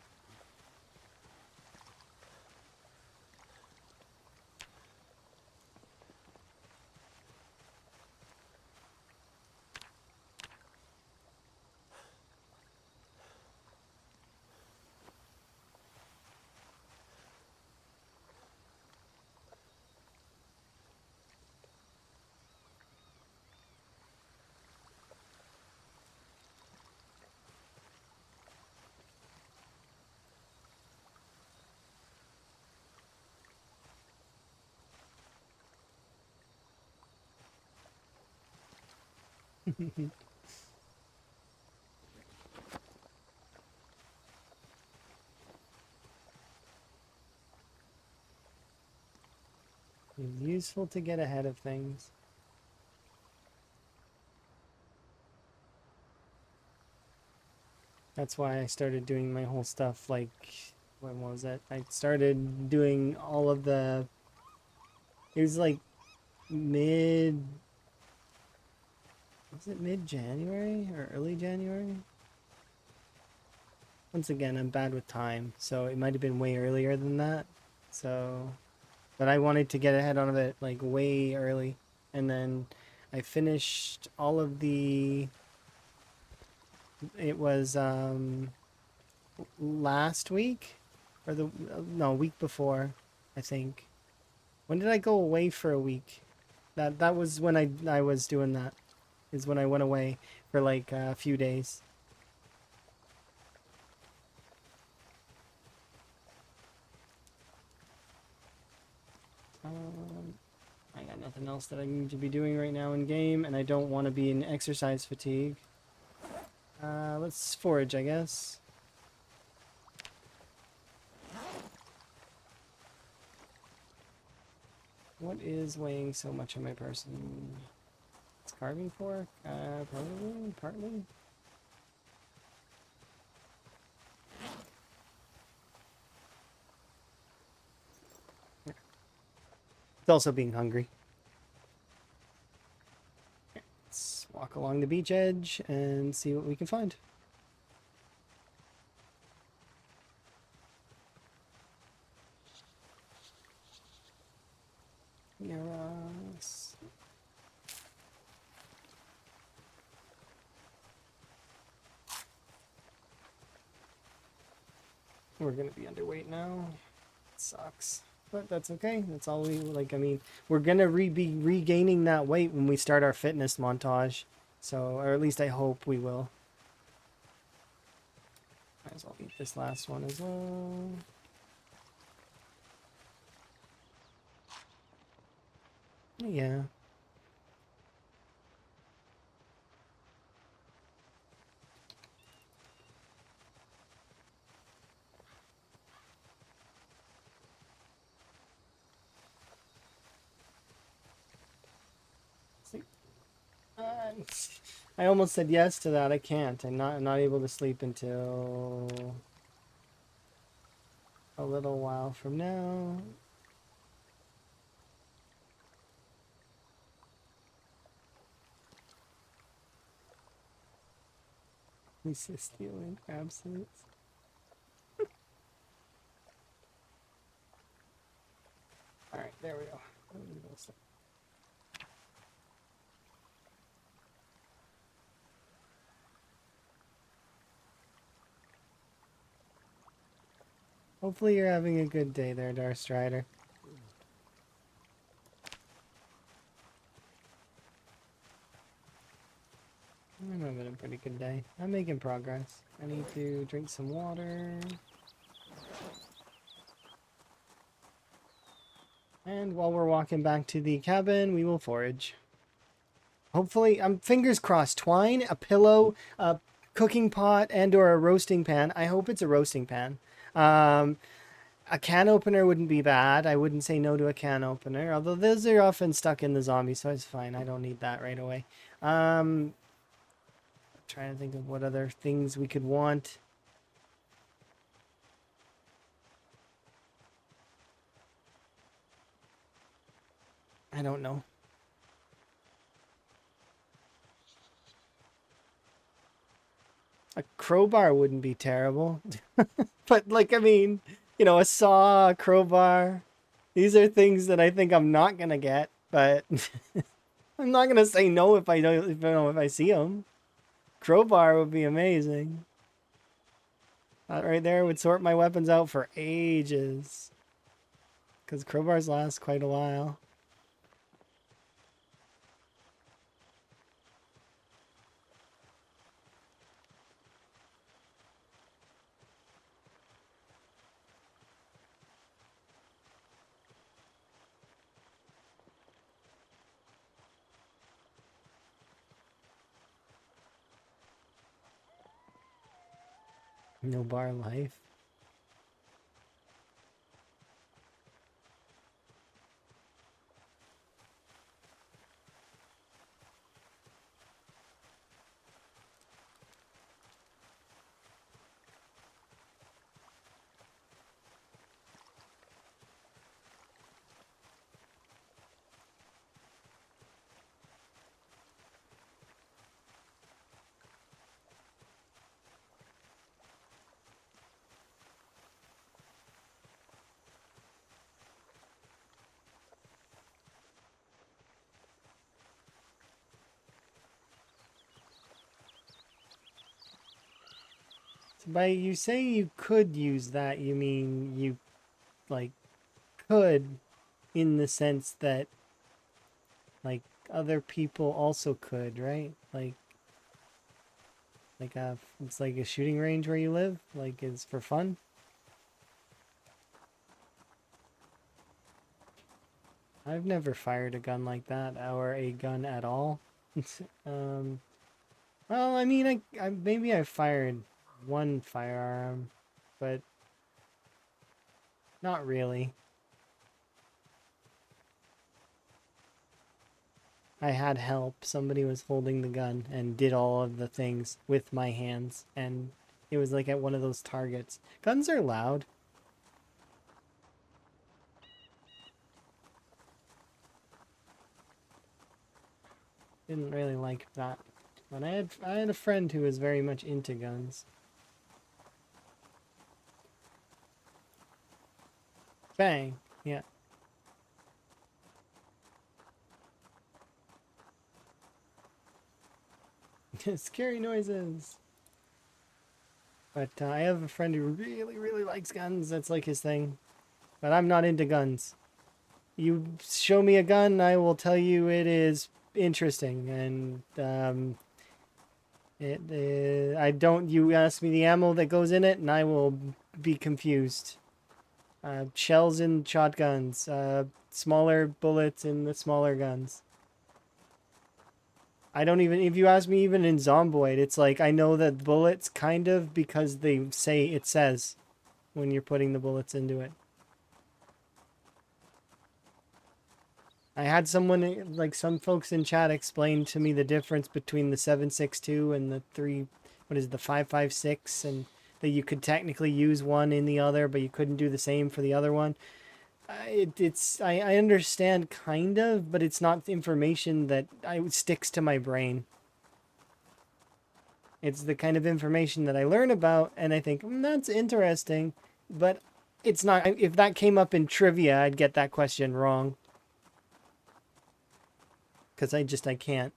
It's useful to get ahead of things. That's why I started doing my whole stuff like, when was it? I started doing all of the, it was like mid, was it mid-January or early January? Once again, I'm bad with time, so it might have been way earlier than that. So, but I wanted to get ahead on it like way early. And then I finished all of it was last week or the no week before, I think. When did I go away for a week? That was when I was doing that. Is when I went away for like a few days. I got nothing else that I need to be doing right now in game, and I don't want to be in exercise fatigue. Let's forage, I guess. What is weighing so much on my person? It's carving fork? Probably, partly. It's also being hungry. Let's walk along the beach edge and see what we can find. Yes. We're gonna be underweight now. It sucks. But that's okay. That's all we like. I mean, we're gonna be regaining that weight when we start our fitness montage. So, or at least I hope we will. Might as well eat this last one as well. Yeah. Uh, I almost said yes to that. I can't. I'm not able to sleep until a little while from now. Lisa stealing absence. All right, there we go. Hopefully you're having a good day there, Darstrider. I'm having a pretty good day. I'm making progress. I need to drink some water. And while we're walking back to the cabin, we will forage. Hopefully, fingers crossed, twine, a pillow, a cooking pot, and or a roasting pan. I hope it's a roasting pan. A can opener wouldn't be bad. I wouldn't say no to a can opener, although those are often stuck in the zombie, so it's fine. I don't need that right away. Trying to think of what other things we could want. I don't know. A crowbar wouldn't be terrible. But, like, I mean, you know, a saw, a crowbar. These are things that I think I'm not going to get, but I'm not going to say no if I don't, if I see them. Crowbar would be amazing. That right there would sort my weapons out for ages. Because crowbars last quite a while. No bar life. So by you say you could use that, you mean you, like, could in the sense that, like, other people also could, right? Like it's like a shooting range where you live, like it's for fun. I've never fired a gun like that or a gun at all. um, well, I mean, I maybe I fired one firearm, but not really. I had help. Somebody was holding the gun and did all of the things with my hands, and it was like at one of those targets. Guns are loud. Didn't really like that. But I had a friend who was very much into guns. Bang. Yeah. Scary noises. But I have a friend who really, really likes guns. That's like his thing. But I'm not into guns. You show me a gun, I will tell you it is interesting. And I don't. You ask me the ammo that goes in it, and I will be confused. Shells in shotguns. Smaller bullets in the smaller guns. I don't even. If you ask me, even in Zomboid, it's like I know that bullets kind of because they say it says when you're putting the bullets into it. I had someone, like some folks in chat, explain to me the difference between the 7.62 and the 3, what is it, the 5.56, and that you could technically use one in the other, but you couldn't do the same for the other one. I understand kind of, but it's not information that sticks to my brain. It's the kind of information that I learn about, and I think that's interesting, but it's not. If that came up in trivia, I'd get that question wrong. Because I can't.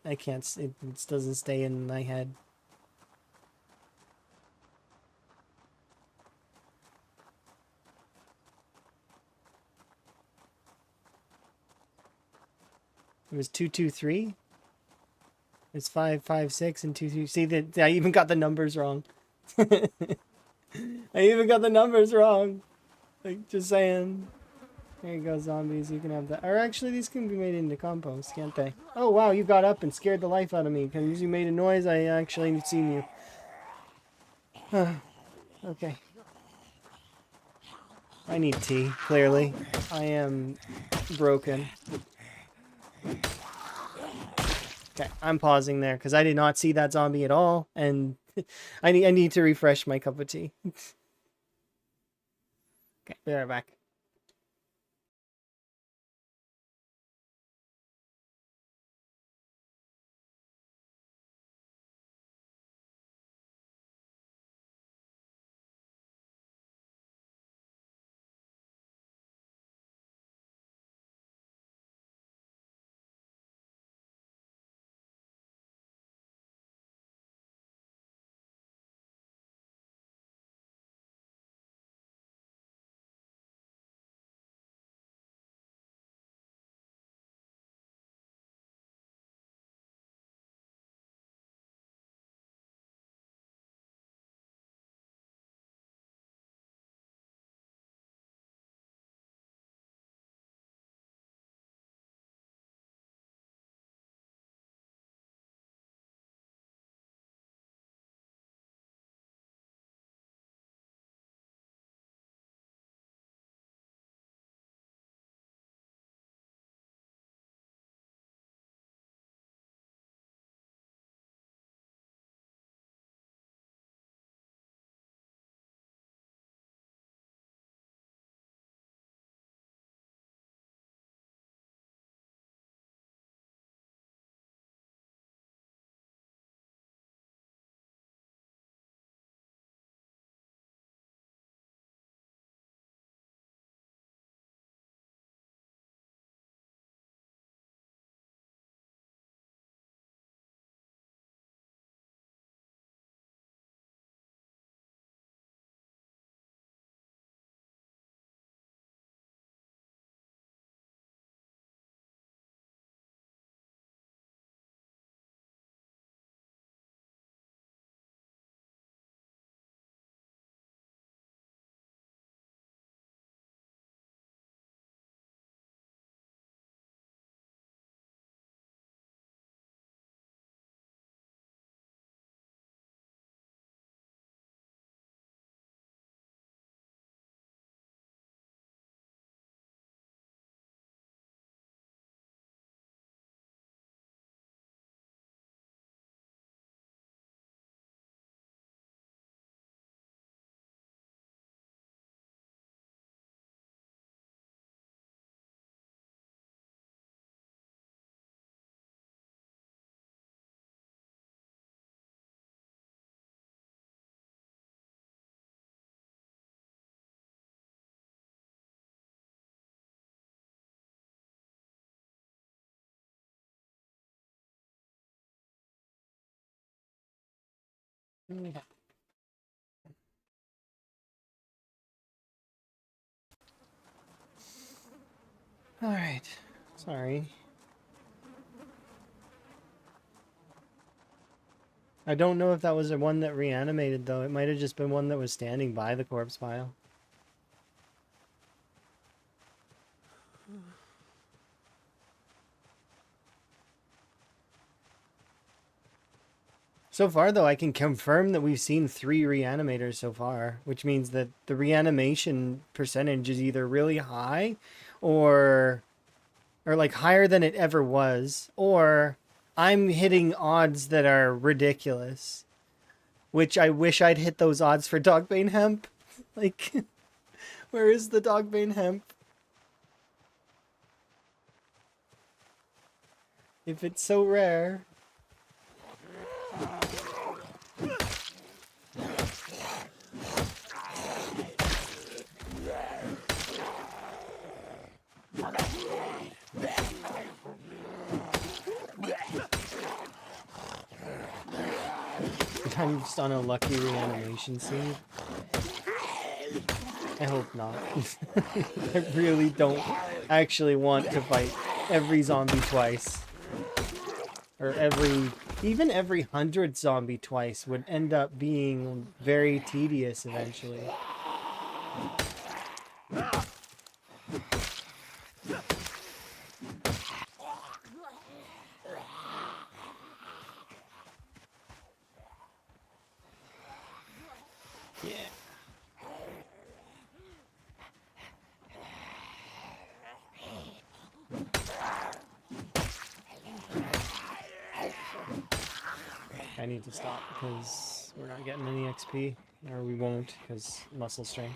I can't. It doesn't stay in my head. It was 223. It's 556 and 2 2. See that I even got the numbers wrong. I even got the numbers wrong. Like just saying. There you go, zombies. You can have that. Or actually, these can be made into compost, can't they? Oh wow, you got up and scared the life out of me because you made a noise. I actually seen you. Okay. I need tea. Clearly, I am broken. Okay, I'm pausing there because I did not see that zombie at all, and I need to refresh my cup of tea. Okay, be right back. Okay. All right. Sorry. I don't know if that was the one that reanimated, though. It might have just been one that was standing by the corpse pile. So far, though, I can confirm that we've seen 3 reanimators so far, which means that the reanimation percentage is either really high or like higher than it ever was, or I'm hitting odds that are ridiculous, which I wish I'd hit those odds for Dogbane Hemp. Like, where is the Dogbane Hemp? If it's so rare. I'm just on a lucky reanimation seed. I hope not. I really don't actually want to fight every zombie twice. Or even every 100 zombie twice would end up being very tedious eventually. Yeah. I need to stop because we're not getting any XP, or we won't because muscle strain.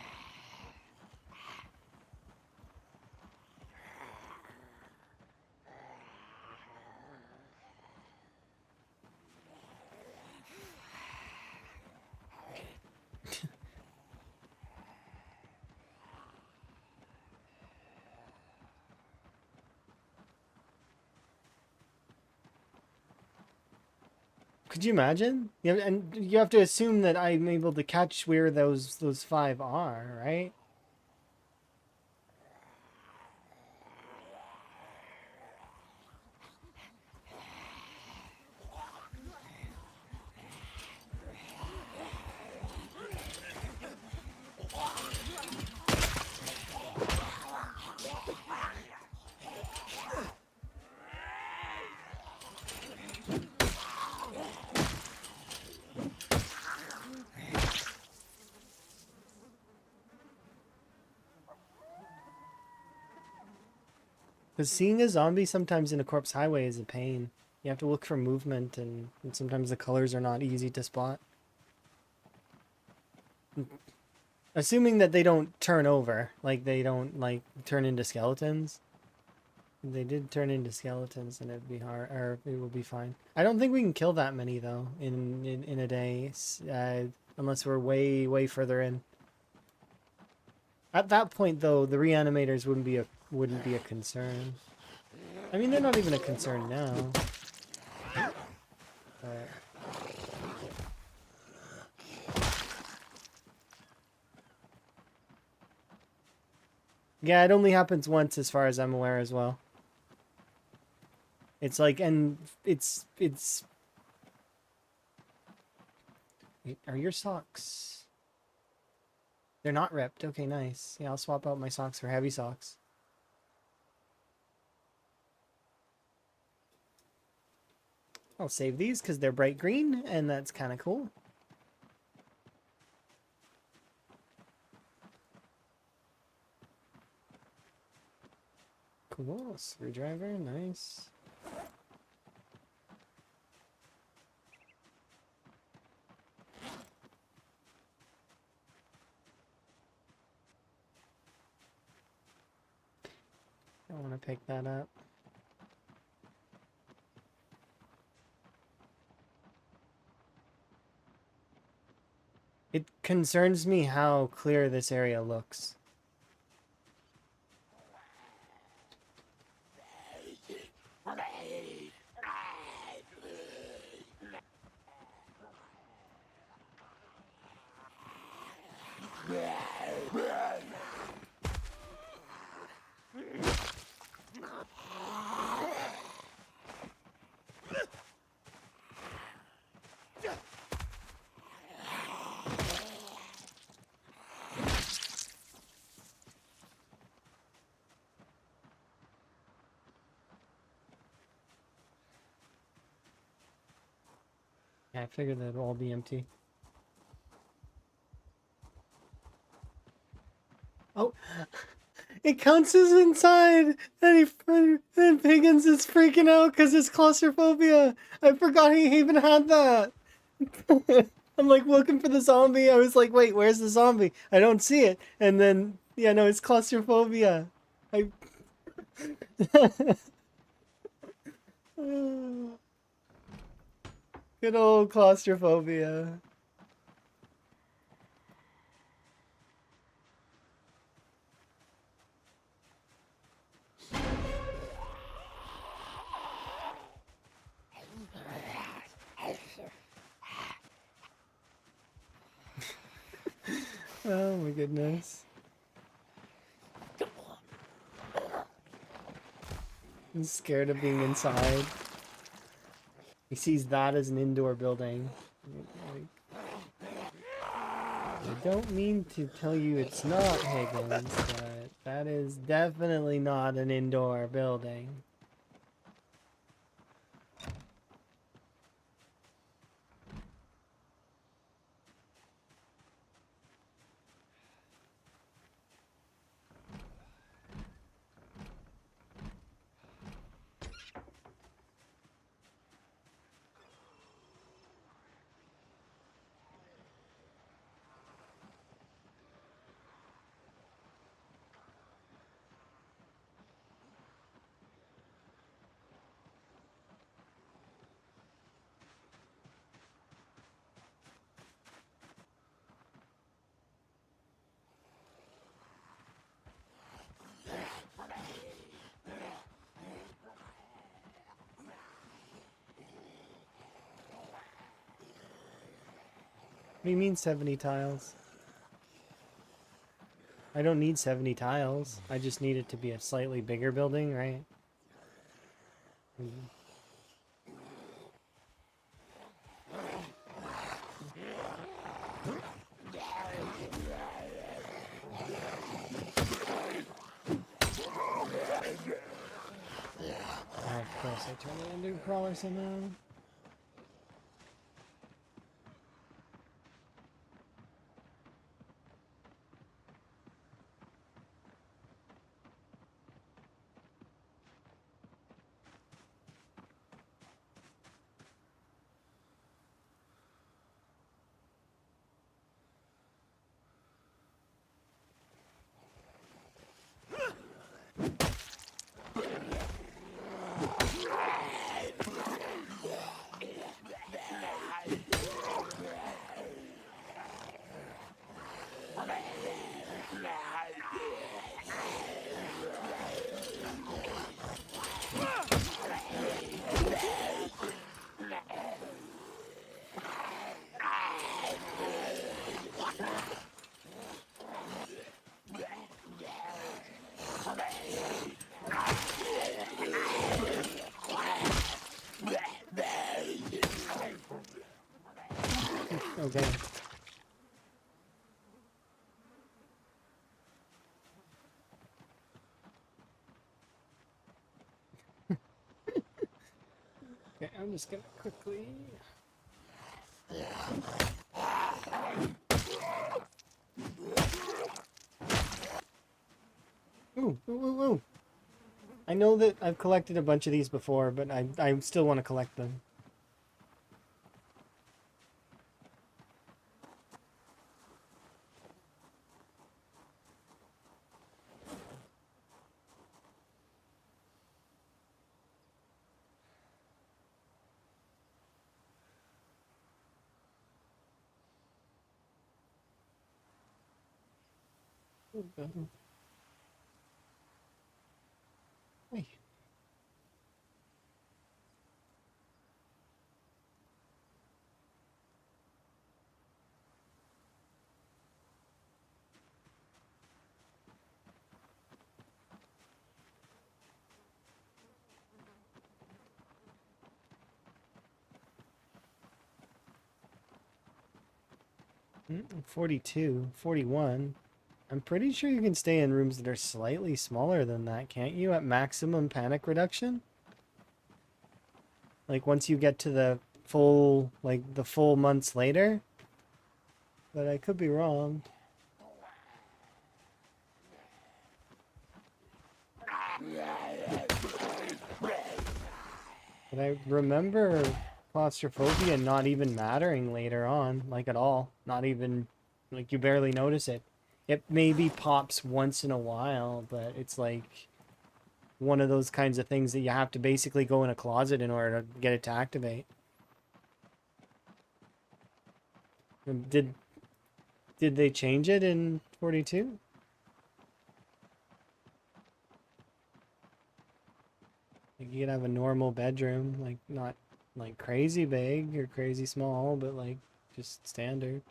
Could you imagine? Yeah, and you have to assume that I'm able to catch where those 5 are, right? Because seeing a zombie sometimes in a corpse highway is a pain. You have to look for movement, and sometimes the colors are not easy to spot. Assuming that they don't turn over, like they don't like turn into skeletons. If they did turn into skeletons, then it'd be hard, or it will be fine. I don't think we can kill that many though in a day, unless we're way further in. At that point, though, the reanimators wouldn't be a concern. I mean, they're not even a concern now. But yeah, it only happens once, as far as I'm aware, as well. It's like, and it's. Wait, are your socks? They're not ripped. Okay, nice. Yeah, I'll swap out my socks for heavy socks. I'll save these because they're bright green, and that's kind of cool. Cool. Screwdriver, nice. I want to pick that up. It concerns me how clear this area looks. Yeah, I figured that'd all be empty. Oh, it counts as inside, and Piggins is freaking out because it's claustrophobia. I forgot he even had that. I'm like looking for the zombie. I was like, wait, where's the zombie? I don't see it. And then, yeah, no, it's claustrophobia. I. Good old claustrophobia. Oh my goodness. I'm scared of being inside. He sees that as an indoor building. I don't mean to tell you it's not Higgins, but that is definitely not an indoor building. What do you mean 70 tiles? I don't need 70 tiles. I just need it to be a slightly bigger building, right? Oh, of course, I turned it into a crawler somehow. Okay. Okay, I'm just gonna quickly. Ooh, ooh, ooh, ooh. I know that I've collected a bunch of these before, but I still want to collect them. Hey. 42, 41. I'm pretty sure you can stay in rooms that are slightly smaller than that, can't you? At maximum panic reduction? Like once you get to the full, like the full months later, but I could be wrong. But I remember claustrophobia not even mattering later on, like at all. Not even, like you barely notice it. It maybe pops once in a while, but it's like one of those kinds of things that you have to basically go in a closet in order to get it to activate. And did they change it in 42? Like you could have a normal bedroom, like not like crazy big or crazy small, but like just standard.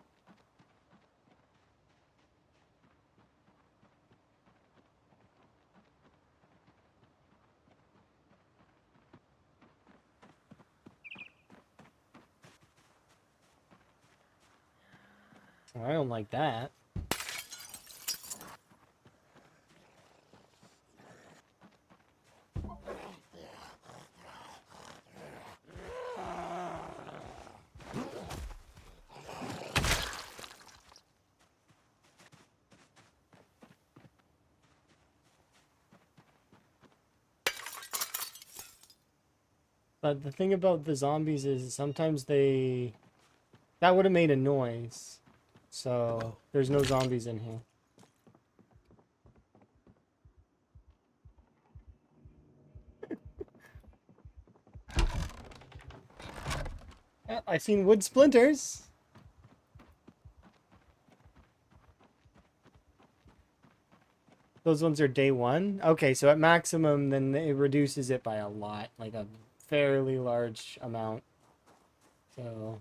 I don't like that. But the thing about the zombies is sometimes that would have made a noise. So there's no zombies in here. I've seen wood splinters. Those ones are day one. Okay, so at maximum, then it reduces it by a lot, like a fairly large amount. So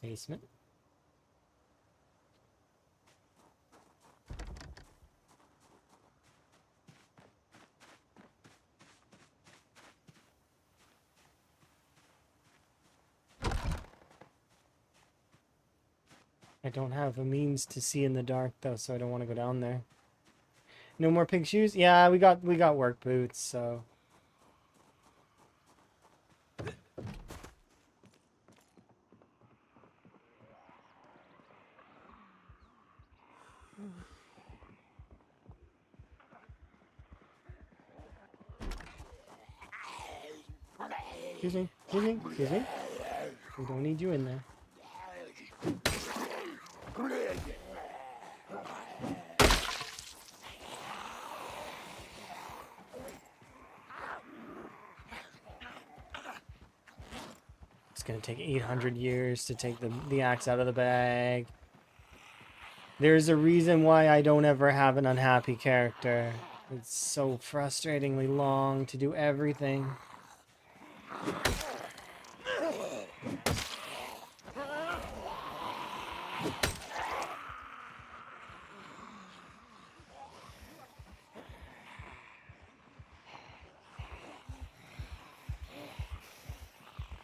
basement. I don't have a means to see in the dark though, so I don't want to go down there. No more pink shoes? Yeah, we got work boots, so excuse me, excuse me, excuse me. We don't need you in there. It's gonna take 800 years to take the axe out of the bag. There's a reason why I don't ever have an unhappy character. It's so frustratingly long to do everything.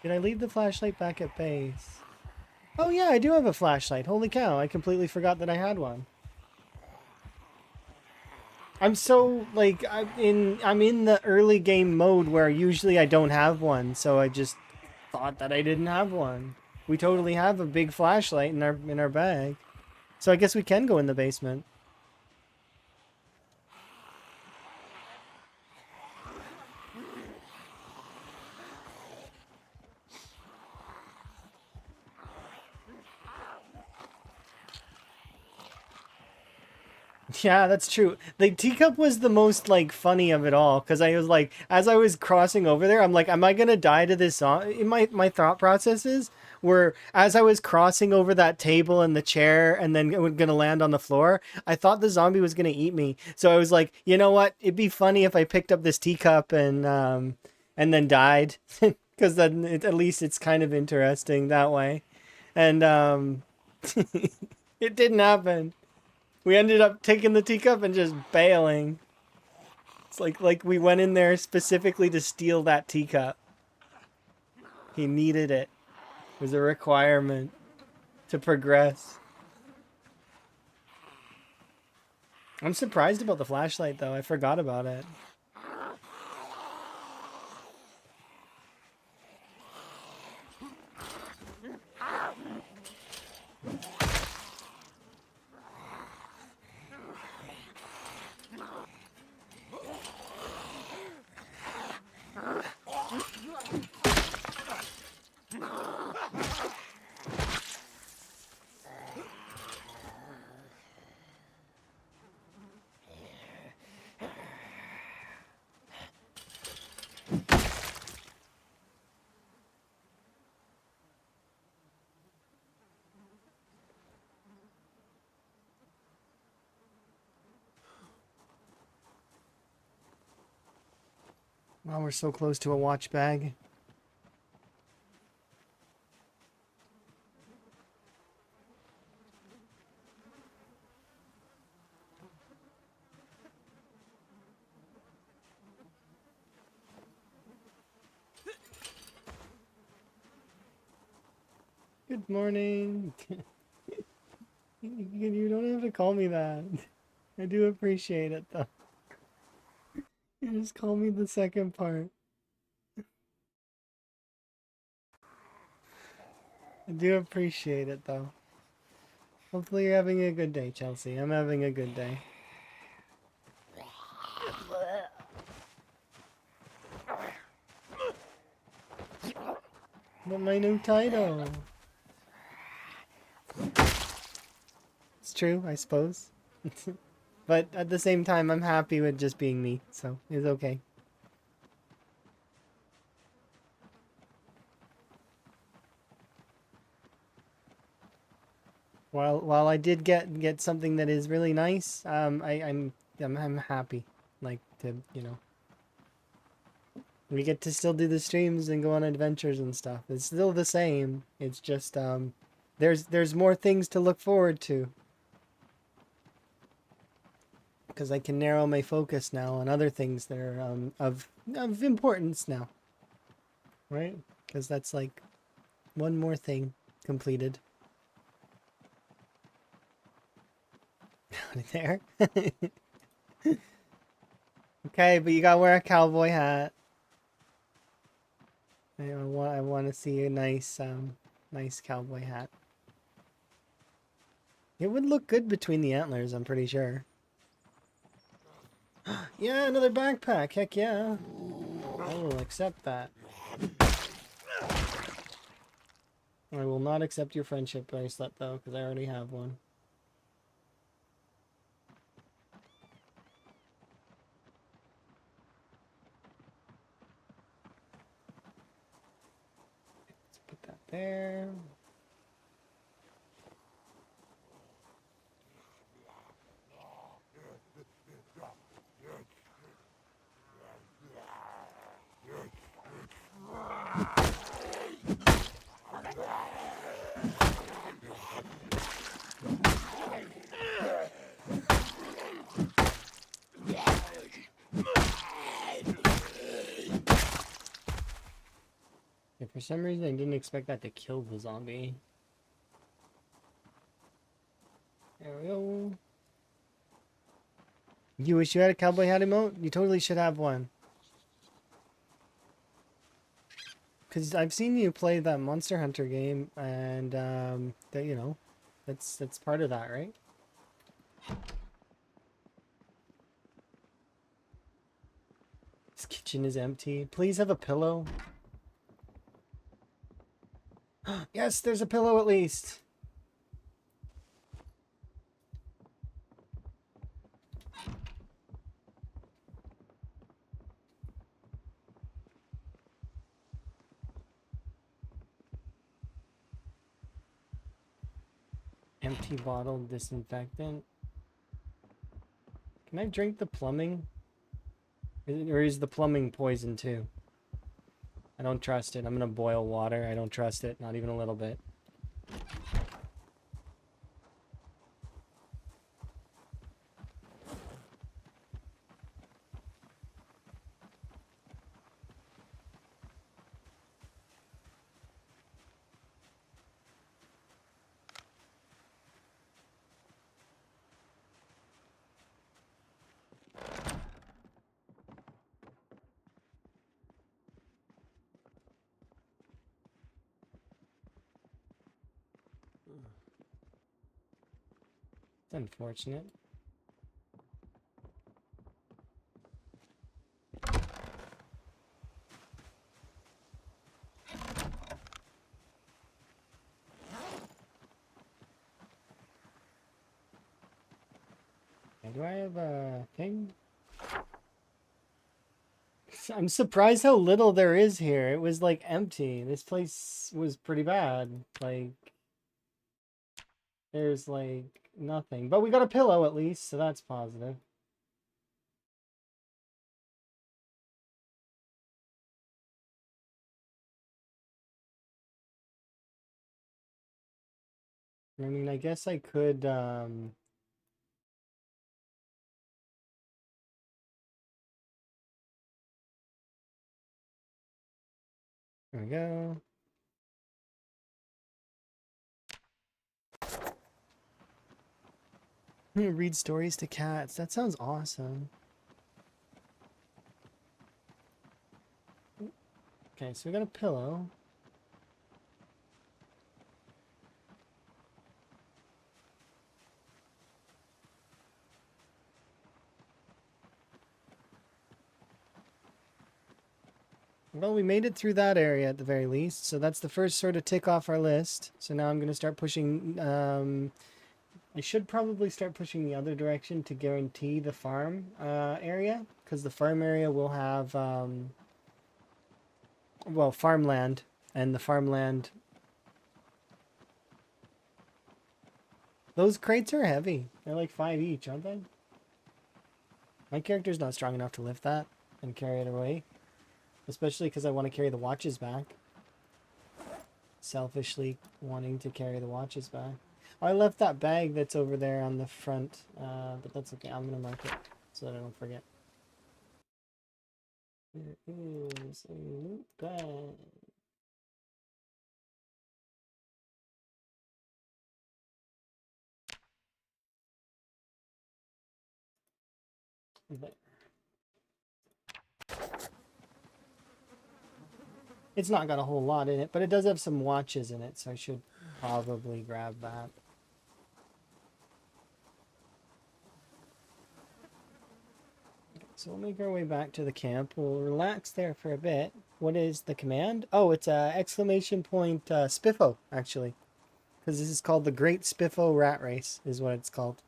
Did I leave the flashlight back at base? Oh yeah, I do have a flashlight. Holy cow, I completely forgot that I had one. I'm so like I'm in the early game mode where usually I don't have one, so I just thought that I didn't have one. We totally have a big flashlight in our bag. So I guess we can go in the basement. Yeah, that's true. The teacup was the most like funny of it all because I was like, as I was crossing over there, I'm like, am I gonna die to this song? In my thought processes were as I was crossing over that table and the chair, and then it was gonna land on the floor. I thought the zombie was gonna eat me, so I was like, you know what? It'd be funny if I picked up this teacup and then died, because then at least it's kind of interesting that way. And it didn't happen. We ended up taking the teacup and just bailing. It's like we went in there specifically to steal that teacup. He needed it. It was a requirement to progress. I'm surprised about the flashlight though. I forgot about it. Wow, we're so close to a watch bag. Good morning. You don't have to call me that. I do appreciate it though. You just call me the second part. I do appreciate it though. Hopefully you're having a good day, Chelsea. I'm having a good day. But my new title. It's true, I suppose. But at the same time, I'm happy with just being me, so it's okay. While I did get something that is really nice, I'm happy, like to we get to still do the streams and go on adventures and stuff. It's still the same. It's just there's more things to look forward to because I can narrow my focus now on other things that are of importance now, right? Because that's like one more thing completed. There. Okay, but you gotta wear a cowboy hat. I want to see a nice cowboy hat. It would look good between the antlers, I'm pretty sure. Yeah, another backpack. Heck yeah. I will accept that. I will not accept your friendship bracelet though, because I already have one. Let's put that there. Yeah, for some reason I didn't expect that to kill the zombie. There we go. You wish you had a cowboy hat emote? You totally should have one. Because I've seen you play that Monster Hunter game, and that that's part of that, right? This kitchen is empty. Please have a pillow. Yes, there's a pillow at least. Empty bottle disinfectant. Can I drink the plumbing? Or is the plumbing poison too? I don't trust it. I'm gonna boil water. I don't trust it. Not even a little bit. It's unfortunate. Do I have a thing? I'm surprised how little there is here. It was like empty. This place was pretty bad. Like, there's like nothing. But we got a pillow at least, so that's positive. I mean, I guess I could, there we go. Read stories to cats. That sounds awesome. Okay, so we got a pillow. Well, we made it through that area at the very least, so that's the first sort of tick off our list. So now I'm going to start pushing, I should probably start pushing the other direction to guarantee the farm area, because the farm area will have, well, farmland, and the farmland. Those crates are heavy. They're like 5 each, aren't they? My character's not strong enough to lift that and carry it away. Especially because I want to carry the watches back. Selfishly wanting to carry the watches back. Oh, I left that bag that's over there on the front. But that's okay. I'm going to mark it so that I don't forget. There is a loot bag. There. It's not got a whole lot in it, but it does have some watches in it, so I should probably grab that. So we'll make our way back to the camp. We'll relax there for a bit. What is the command? Oh, it's exclamation point Spiffo, actually. Because this is called the Great Spiffo Rat Race, is what it's called.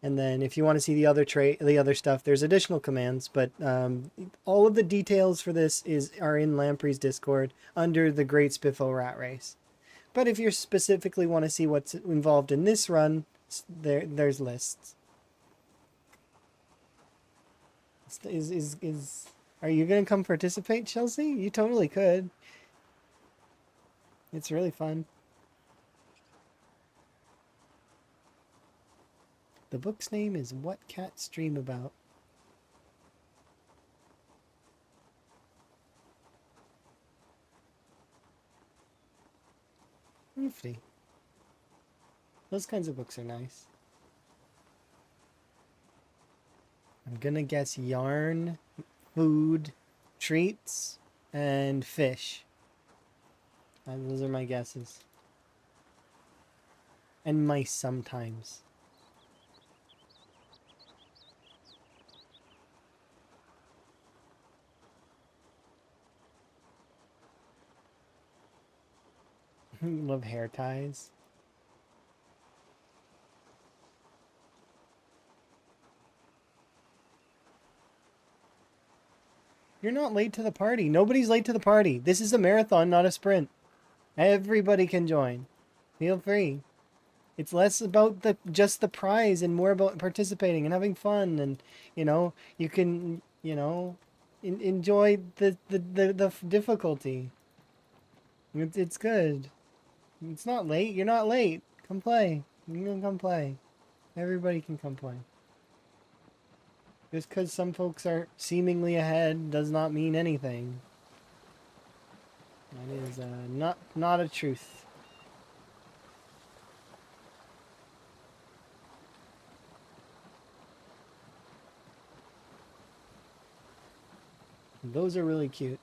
And then if you want to see the other stuff, there's additional commands, but all of the details for this are in Lamprey's Discord under the Great Spiffo Rat Race. But if you specifically want to see what's involved in this run, there's lists. Are you gonna come participate, Chelsea? You totally could. It's really fun. The book's name is What Cats Dream About. Nifty. Those kinds of books are nice. I'm gonna guess yarn, food, treats, and fish. Those are my guesses. And mice sometimes. Love hair ties. You're not late to the party. Nobody's late to the party. This is a marathon, not a sprint. Everybody can join. Feel free. It's less about just the prize and more about participating and having fun, and you can enjoy the difficulty. It's good. It's not late. You're not late. Come play. You can come play. Everybody can come play. Just because some folks are seemingly ahead does not mean anything. That is not a truth. Those are really cute.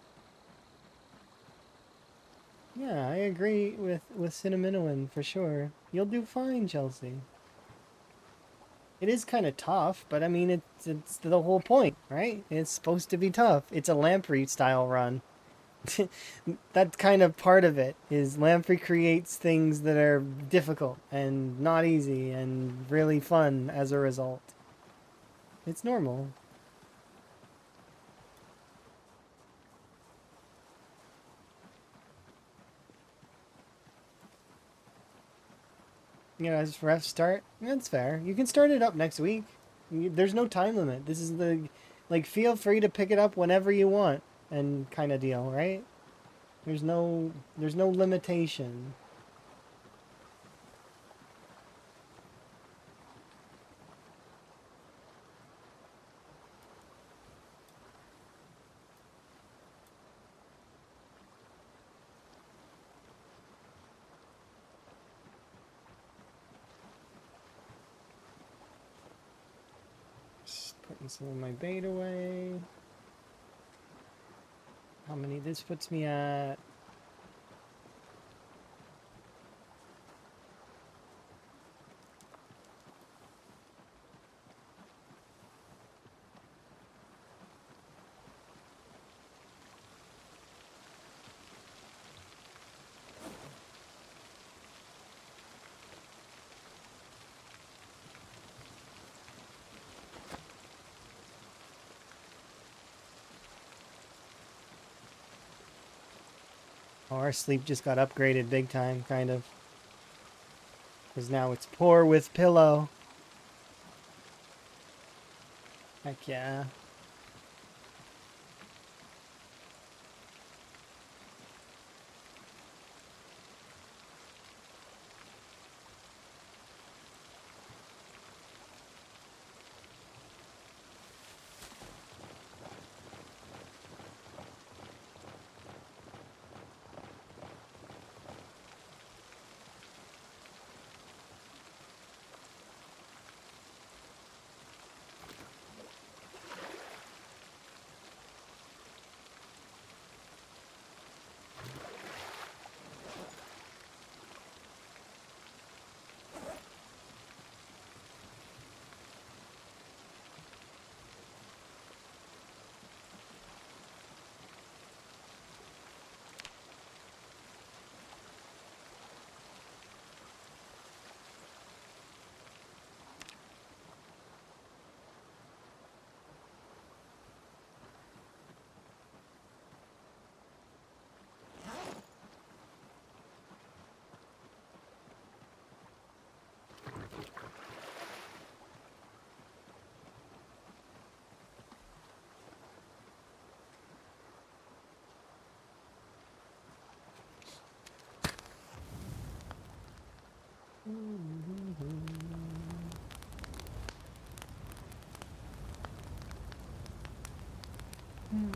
Yeah, I agree with Cinnamon for sure. You'll do fine, Chelsea. It is kind of tough, but I mean, it's the whole point, right? It's supposed to be tough. It's a Lamprey style run. That's kind of part of it. Is Lamprey creates things that are difficult and not easy and really fun as a result. It's normal. You know, as ref start, that's fair. You can start it up next week. There's no time limit. This is like, feel free to pick it up whenever you want and kind of deal, right? There's no limitation. Just putting some of my bait away. How many this puts me at? Oh, our sleep just got upgraded big time, kind of. Because now it's pour with pillow. Heck yeah.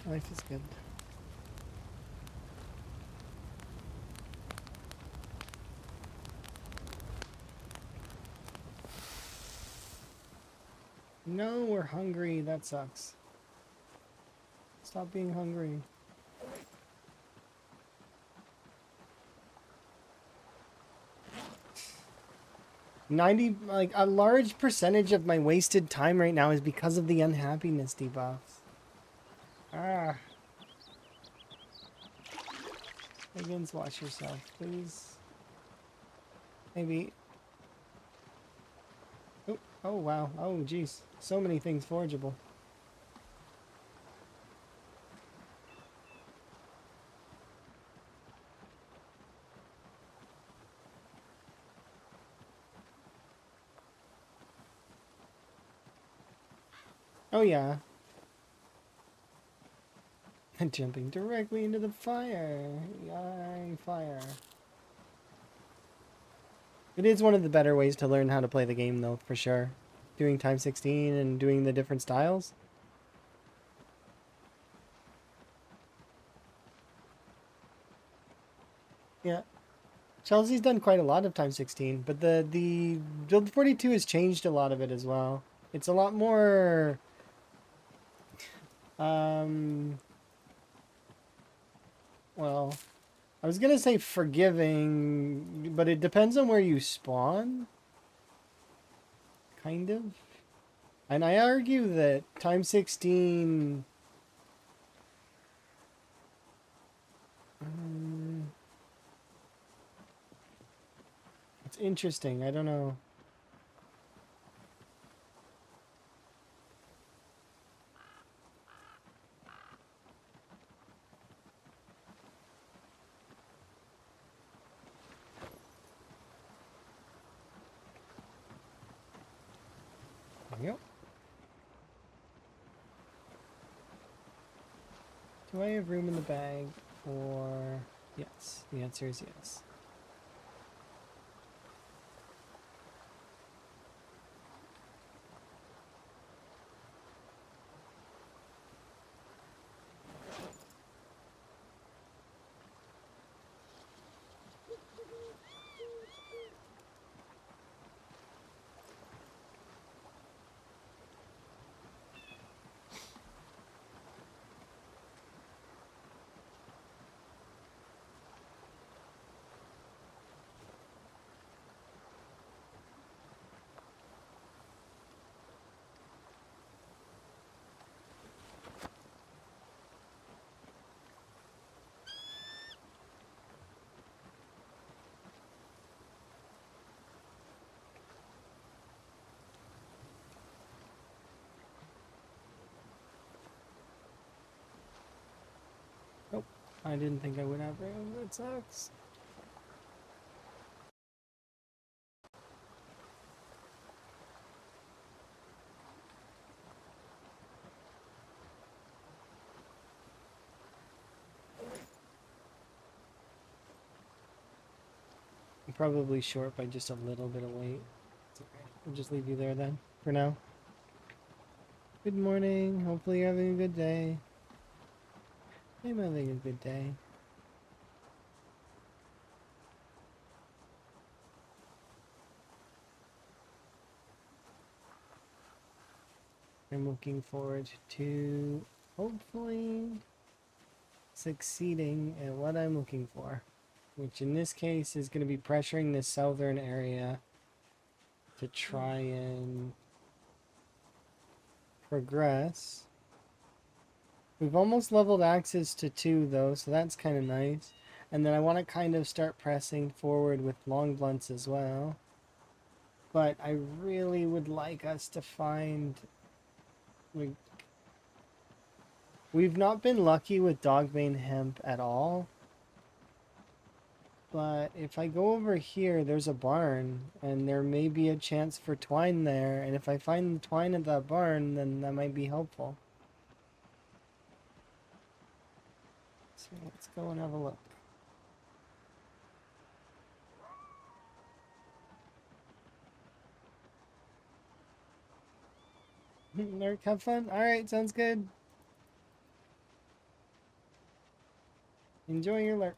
Life is good. No, we're hungry. That sucks. Stop being hungry. 90, like, a large percentage of my wasted time right now is because of the unhappiness debuffs. Ah. Higgins, watch yourself, please. Maybe. Oh, oh wow. Oh, jeez. So many things forgeable. Oh, yeah. Jumping directly into the fire. Yay, fire. It is one of the better ways to learn how to play the game, though, for sure. Doing time 16 and doing the different styles. Yeah. Chelsea's done quite a lot of time 16, but the build 42 has changed a lot of it as well. It's a lot more um well, I was gonna say forgiving, but it depends on where you spawn. Kind of. And I argue that time 16... it's interesting. I don't know. Yep. Do I have room in the bag for... Yes. The answer is yes. Nope. I didn't think I would have room. That sucks. I'm probably short by just a little bit of weight. It's okay. We'll just leave you there then, for now. Good morning. Hopefully you're having a good day. I'm having a good day. I'm looking forward to hopefully succeeding at what I'm looking for, which in this case is going to be pressuring this southern area to try and progress. We've almost leveled axes to 2 though, so that's kind of nice. And then I want to kind of start pressing forward with long blunts as well. But I really would like us to find... We've not been lucky with dogbane hemp at all. But if I go over here, there's a barn, and there may be a chance for twine there. And if I find the twine at that barn, then that might be helpful. So let's go and have a look. Lurk, have fun? Alright, sounds good. Enjoy your lurk.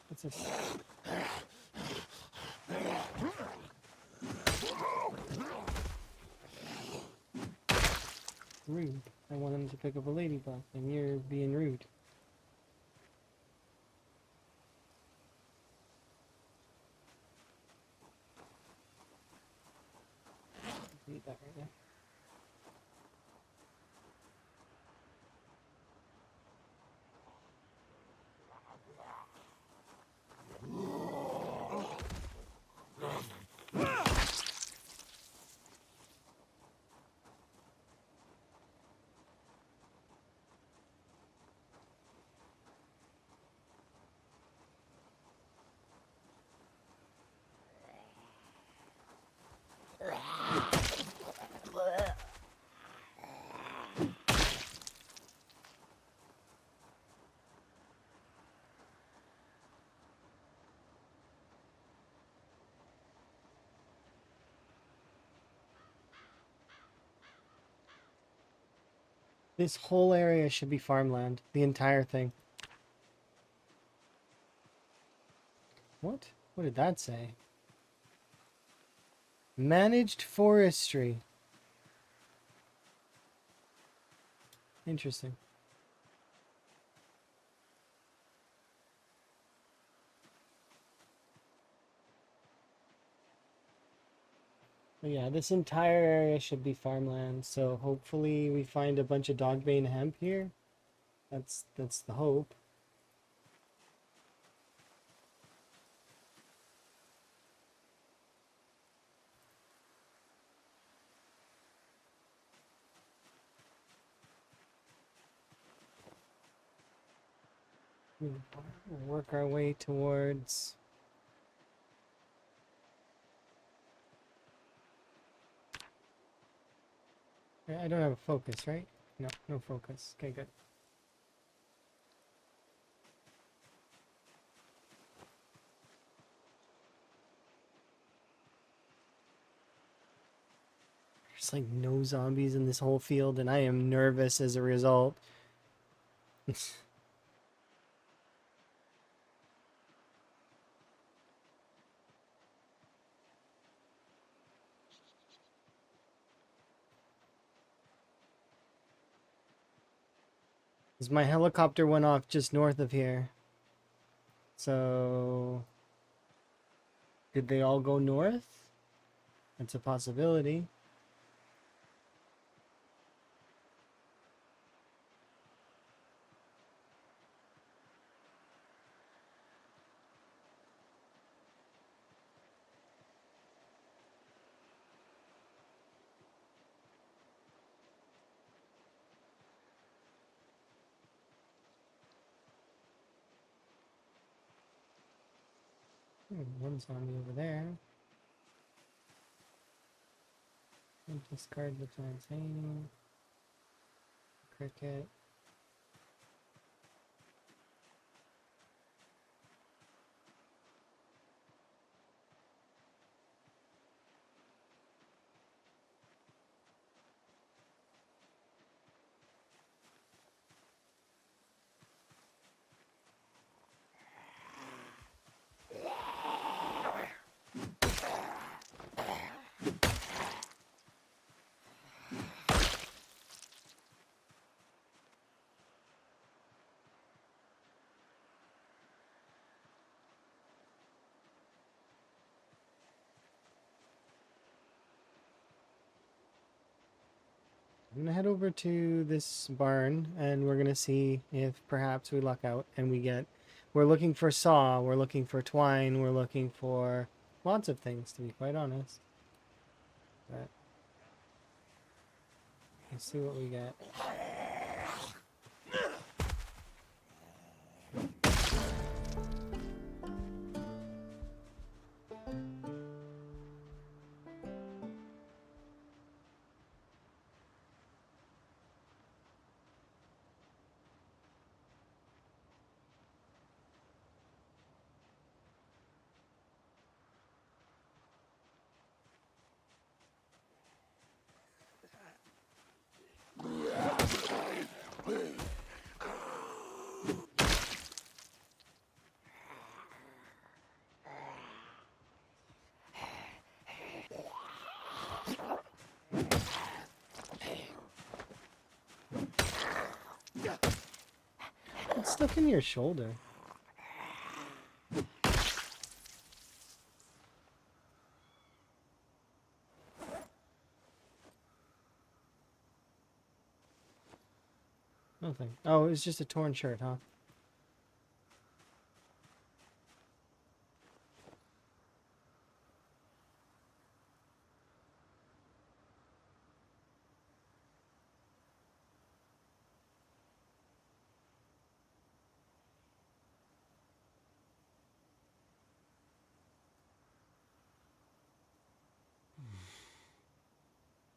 What's this? Rude. I want him to pick up a ladybug, and you're being rude. Eat that right now. This whole area should be farmland. The entire thing. What? What did that say? Managed forestry. Interesting. But yeah, this entire area should be farmland, so hopefully we find a bunch of dogbane hemp here. That's the hope. We'll work our way towards. I don't have a focus, right? No, no focus. Okay, good. There's like no zombies in this whole field, and I am nervous as a result. Because my helicopter went off just north of here. So, did they all go north? That's a possibility. One zombie over there. I'll discard the plantain. Cricket. I'm gonna head over to this barn and we're gonna see if perhaps we luck out and we get. We're looking for saw, we're looking for twine, we're looking for lots of things, to be quite honest. But let's see what we get. It's stuck in your shoulder. Nothing. Oh, it's just a torn shirt, huh?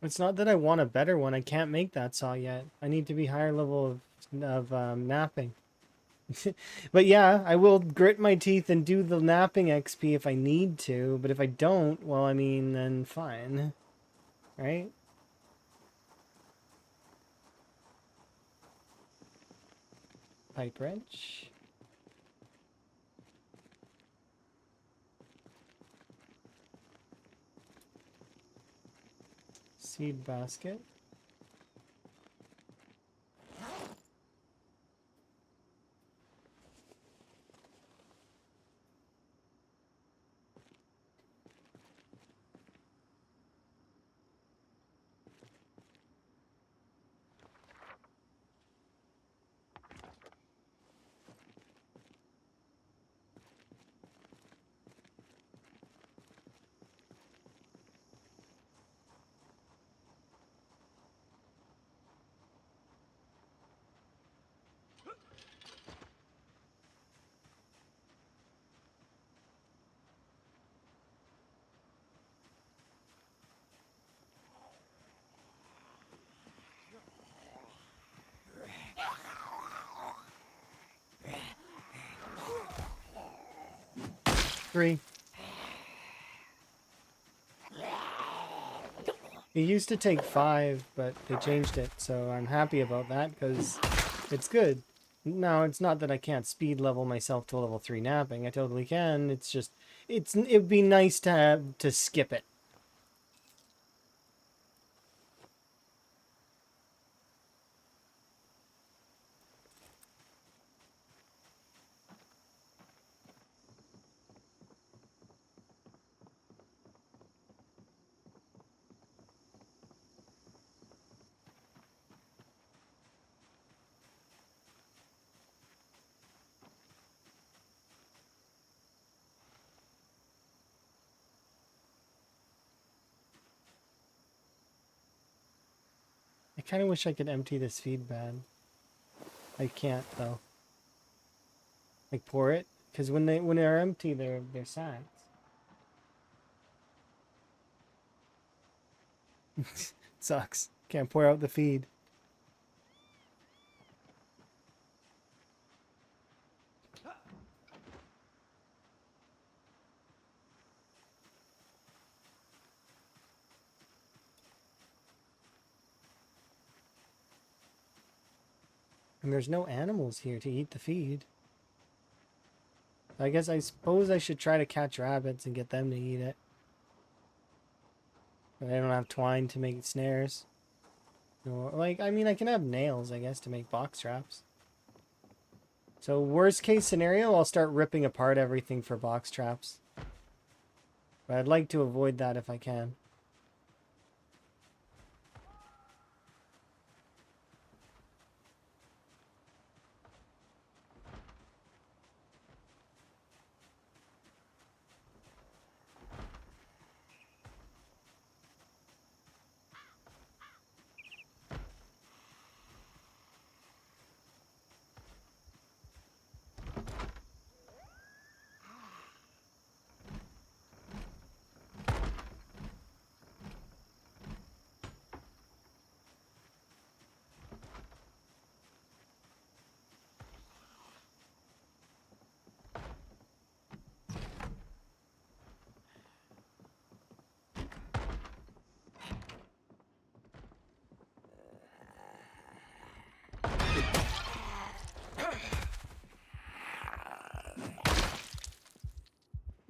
It's not that I want a better one. I can't make that saw yet. I need to be higher level of napping. But yeah, I will grit my teeth and do the napping XP if I need to. But if I don't, well, I mean, then fine. Right? pipe wrench. Seed basket. Three. It used to take 5, but they changed it, so I'm happy about that because it's good. Now, it's not that I can't speed level myself to level 3 napping. I totally can. It's just, it'd be nice to have to skip it. I kind of wish I could empty this feed bag. I can't though. Like pour it, because when they're empty, they're sacks. Sucks. Can't pour out the feed. And there's no animals here to eat the feed. I suppose I should try to catch rabbits and get them to eat it. But I don't have twine to make snares. Or, like, I mean, I can have nails, I guess, to make box traps. So worst case scenario, I'll start ripping apart everything for box traps. But I'd like to avoid that if I can.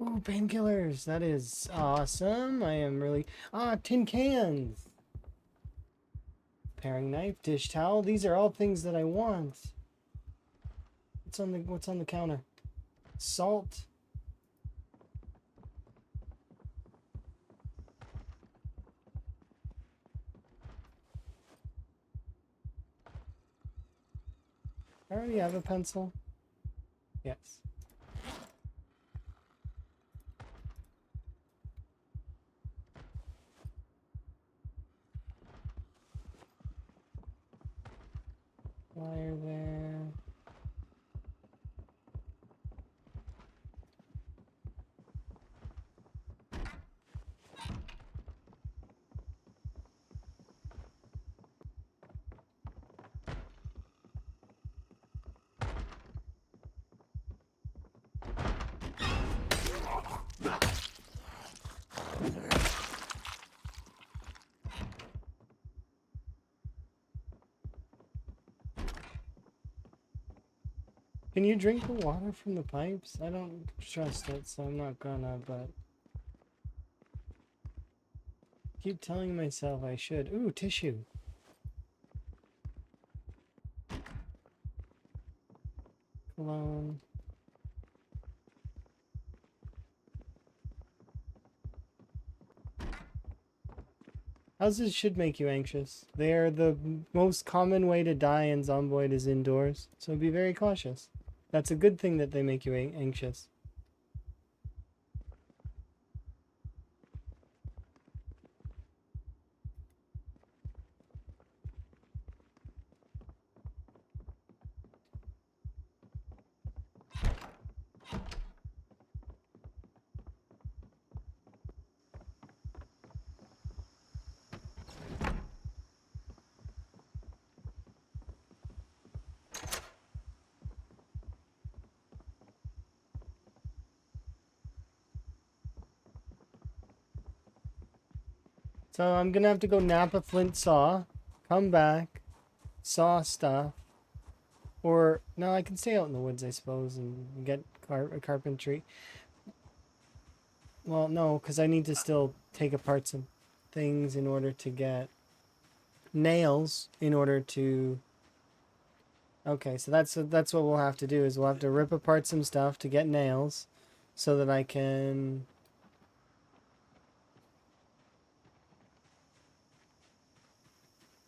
Ooh, painkillers. That is awesome. I am really... Ah, tin cans. Paring knife, dish towel. These are all things that I want. What's on the counter? Salt. I already have a pencil. Yes. Wire there. Can you drink the water from the pipes? I don't trust it, so I'm not gonna, but keep telling myself I should. Ooh, tissue. Cologne. Houses should make you anxious. They are the most common way to die in Zomboid is indoors, so be very cautious. That's a good thing that they make you anxious. So I'm gonna have to go nap a flint saw, come back, saw stuff, or no, I can stay out in the woods, I suppose, and get carpentry. Well, no, because I need to still take apart some things in order to get nails in order to. Okay, so that's what we'll have to do is we'll have to rip apart some stuff to get nails, so that I can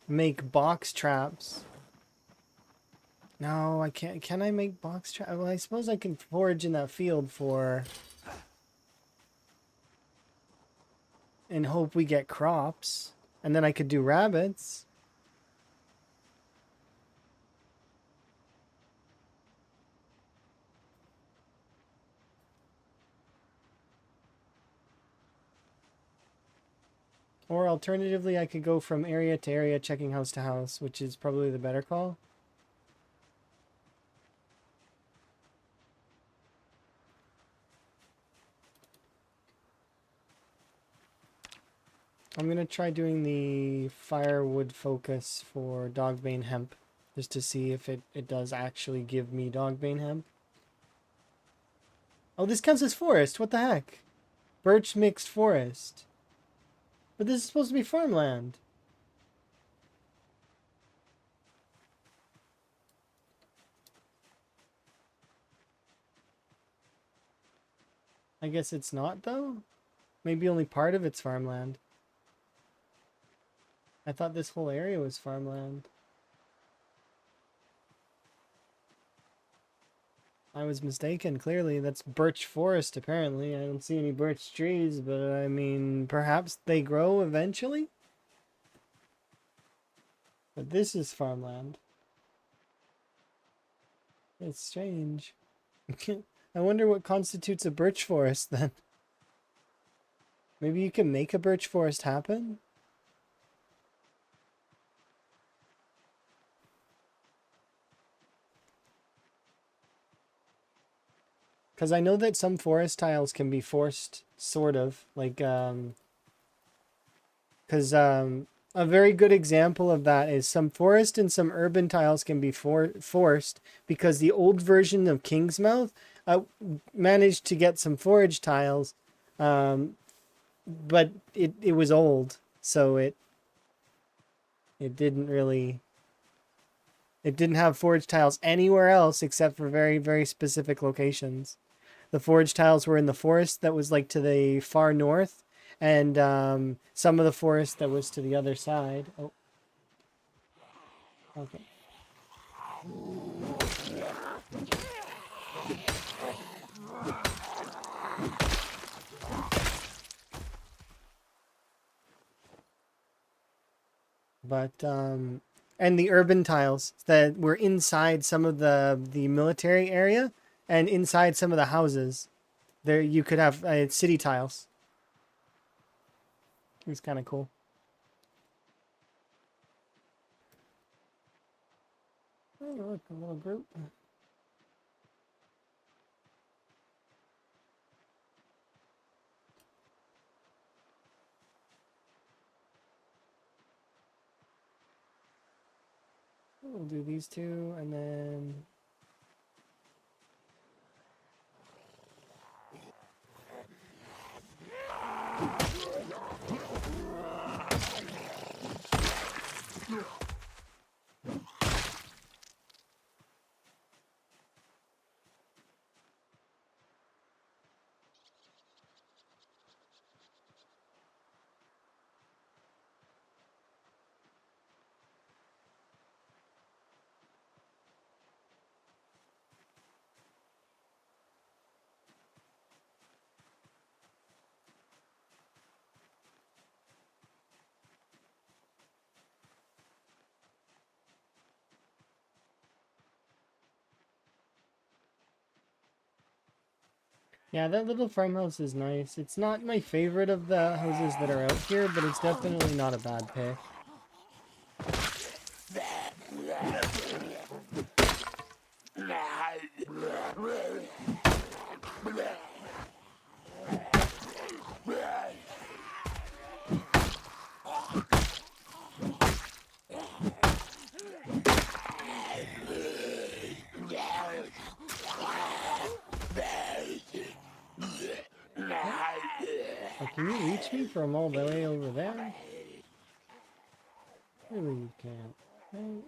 make box traps. No, I can't. Can I make box traps? Well, I suppose I can forage in that field for and hope we get crops, and then I could do rabbits. Or alternatively, I could go from area to area checking house to house, which is probably the better call. I'm going to try doing the firewood focus for dogbane hemp, just to see if it does actually give me dogbane hemp. Oh, this counts as forest. What the heck? Birch mixed forest. But this is supposed to be farmland. I guess it's not, though? Maybe only part of it's farmland. I thought this whole area was farmland. I was mistaken, clearly. That's birch forest, apparently. I don't see any birch trees, but I mean, perhaps they grow eventually? But this is farmland. It's strange. I wonder what constitutes a birch forest, then. Maybe you can make a birch forest happen? Because I know that some forest tiles can be forced, sort of. Like, because a very good example of that is some forest and some urban tiles can be forced because the old version of Kingsmouth managed to get some forage tiles, but it was old, so it didn't really. It didn't have forage tiles anywhere else except for very, very specific locations. The forage tiles were in the forest that was like to the far north, and some of the forest that was to the other side. Oh, okay. But and the urban tiles that were inside some of the military area and inside some of the houses. There you could have city tiles. It was kind of cool. Oh, look, a little group. We'll do these two, and then Yeah, that little farmhouse is nice. It's not my favorite of the houses that are out here, but it's definitely not a bad pick. Oh, can you reach me from all the way over there? Really, you can't. Right?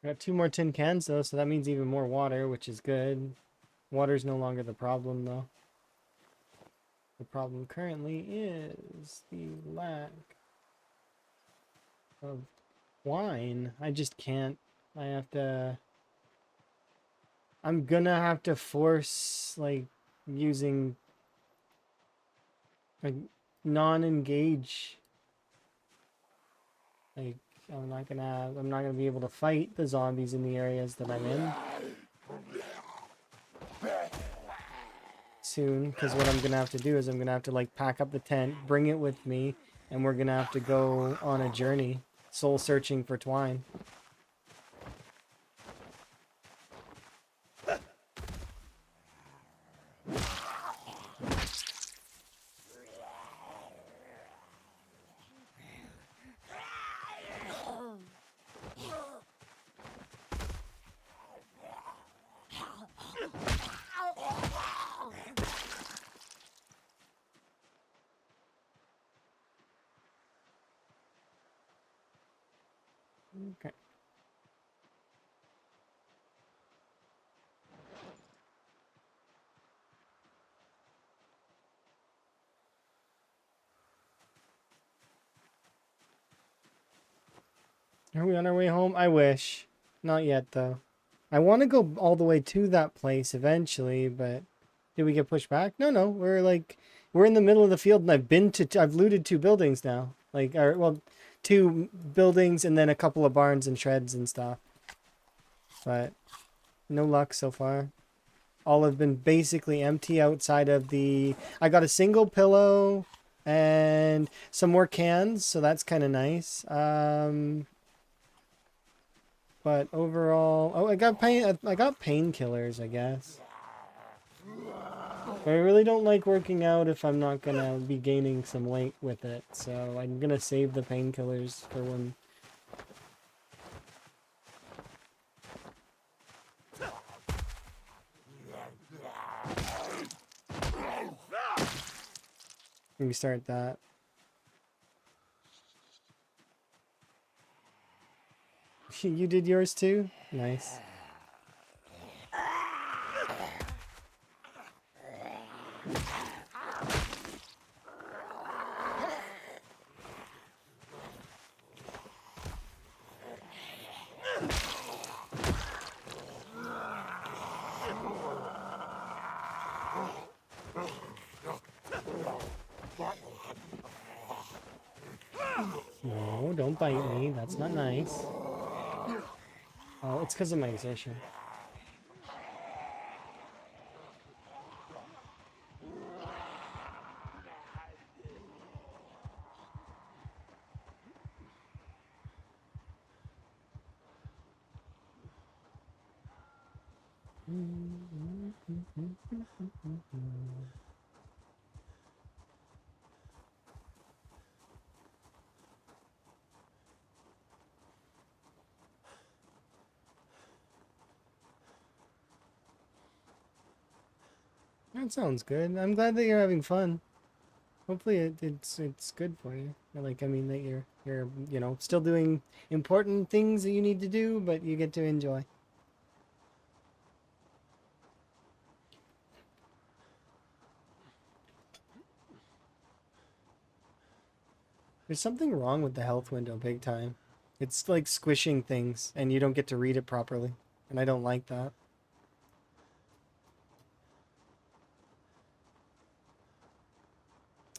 I got 2 more tin cans though, so that means even more water, which is good. Water's no longer the problem though. The problem currently is the lack of wine. I just can't. I have to. I'm gonna have to force like using like non-engage. Like I'm not gonna be able to fight the zombies in the areas that I'm in soon, because what I'm gonna have to do is I'm gonna have to like pack up the tent, bring it with me, and we're gonna have to go on a journey, soul searching for twine. Okay. Are we on our way home? I wish. Not yet though. I want to go all the way to that place eventually, but did we get pushed back? No, no. We're in the middle of the field, and I've looted 2 buildings now. Like, well, 2 buildings and then a couple of barns and sheds and stuff. But no luck so far. All have been basically empty outside of the. I got a single pillow and some more cans, so that's kind of nice. But overall, oh, I got painkillers, I guess. But I really don't like working out if I'm not gonna be gaining some weight with it, so I'm gonna save the painkillers for when. We start that. You did yours too? Nice. No, don't bite me. That's not nice. Oh, it's because of my exertion. That sounds good. I'm glad that you're having fun. Hopefully it's good for you. Like, I mean that you're still doing important things that you need to do, but you get to enjoy. There's something wrong with the health window big time. It's like squishing things and you don't get to read it properly. And I don't like that.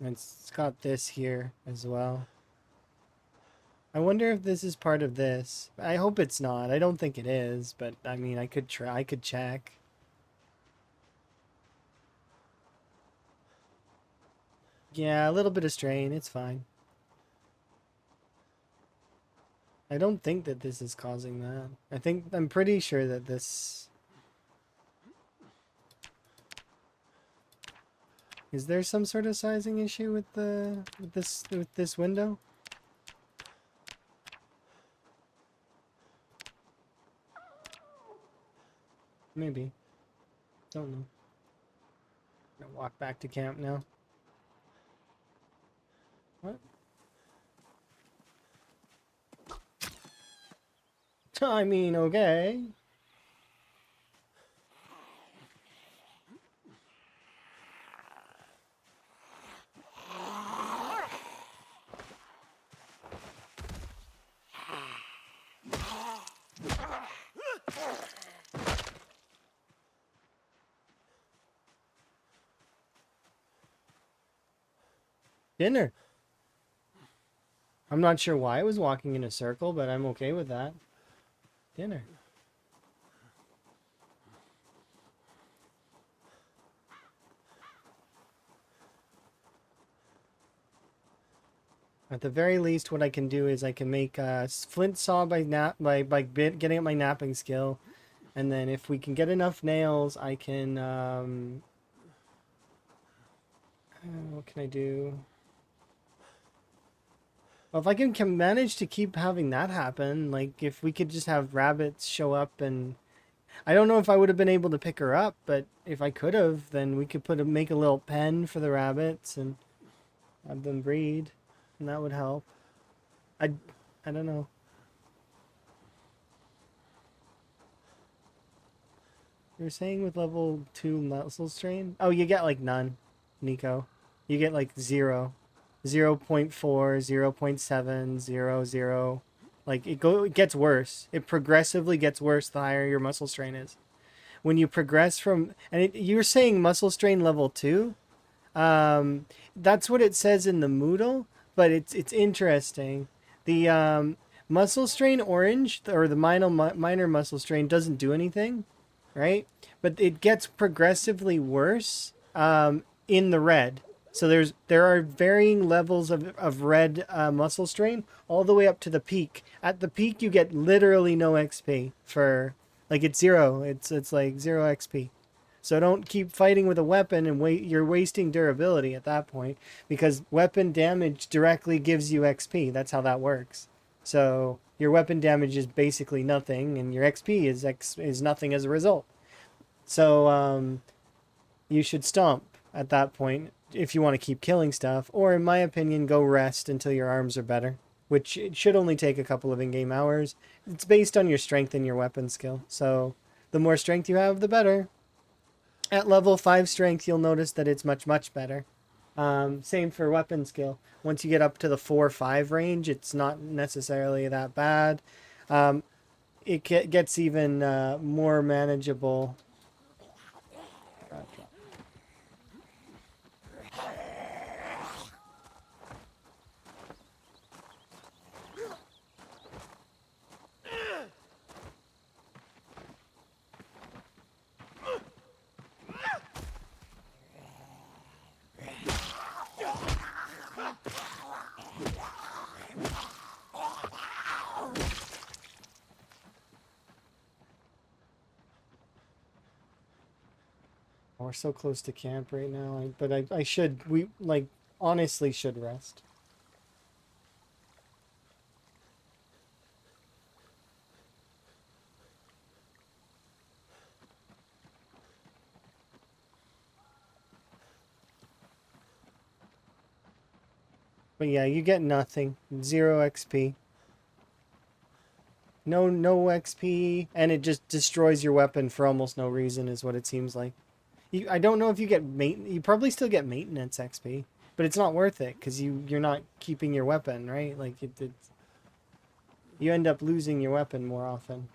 It's got this here as well. I wonder if this is part of this. I hope it's not. I don't think it is, but I mean, I could try. I could check. Yeah, a little bit of strain. It's fine. I don't think that this is causing that. I'm pretty sure that this... Is there some sort of sizing issue with this window? Maybe. Don't know. Gonna walk back to camp now. What? I mean, okay. Dinner. I'm not sure why I was walking in a circle, but I'm okay with that. Dinner. At the very least, what I can do is I can make a flint saw by getting up my napping skill, and then if we can get enough nails, I can what can I do? Well, if I can manage to keep having that happen, like if we could just have rabbits show up, and I don't know if I would have been able to pick her up, but if I could have, then we could make a little pen for the rabbits and have them breed, and that would help. I I don't know. You're saying with level 2 muscle strain? Oh, you get like none, Nico. You get like 0, 0.4, 0.7, 0, 0. Like it gets worse. It progressively gets worse the higher your muscle strain is. When you progress from you're saying muscle strain level 2? That's what it says in the Moodle, but it's interesting. The muscle strain orange or the minor muscle strain doesn't do anything, right? But it gets progressively worse in the red. So there are varying levels of red muscle strain all the way up to the peak. At the peak, you get literally no XP for like it's 0. It's like 0 XP. So don't keep fighting with a weapon and you're wasting durability at that point because weapon damage directly gives you XP. That's how that works. So your weapon damage is basically nothing and your XP is nothing as a result. So you should stomp at that point if you want to keep killing stuff, or in my opinion, go rest until your arms are better, which it should only take a couple of in-game hours. It's based on your strength and your weapon skill. So the more strength you have, the better. At level 5 strength, you'll notice that it's much, much better. Same for weapon skill. Once you get up to the 4-5 range, it's not necessarily that bad. It gets even more manageable. We're so close to camp right now, but I should, we like honestly should rest. But yeah, you get nothing. 0 XP. No XP, and it just destroys your weapon for almost no reason is what it seems like. I don't know if you get you probably still get maintenance XP, but it's not worth it because you're not keeping your weapon, right? Like you end up losing your weapon more often.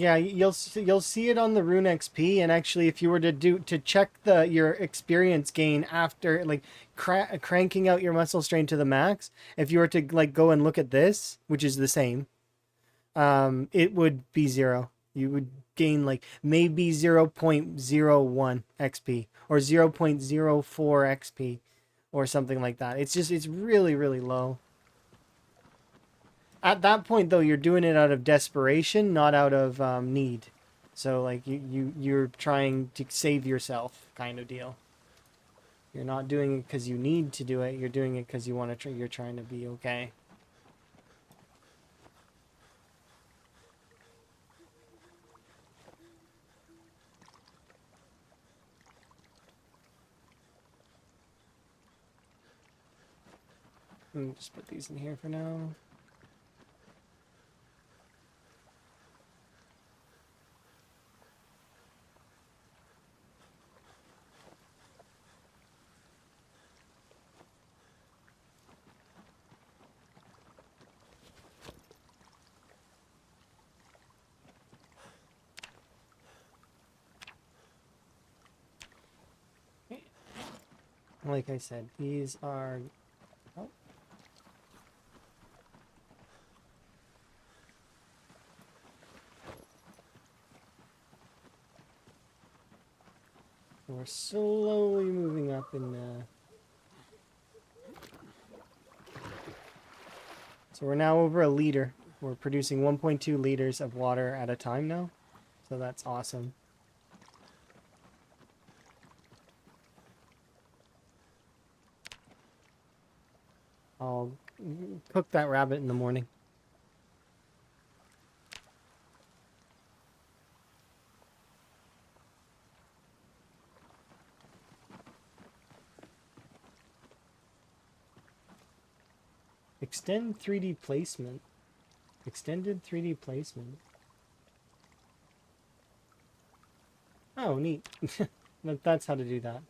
Yeah, you'll see it on the Rune XP, and actually, if you were to check your experience gain after like cranking out your muscle strain to the max, if you were to like go and look at this, which is the same, it would be 0. You would gain like maybe 0.01 XP or 0.04 XP or something like that. It's really really low. At that point though, you're doing it out of desperation, not out of need. So like you're trying to save yourself kind of deal. You're not doing it because you need to do it. You're doing it because you want to you're trying to be okay. Let me just put these in here for now. Like I said, these are... Oh, we're slowly moving up in the... So we're now over a liter. We're producing 1.2 liters of water at a time now. So that's awesome. I'll cook that rabbit in the morning. Extend 3D placement. Extended 3D placement. Oh, neat. That's how to do that.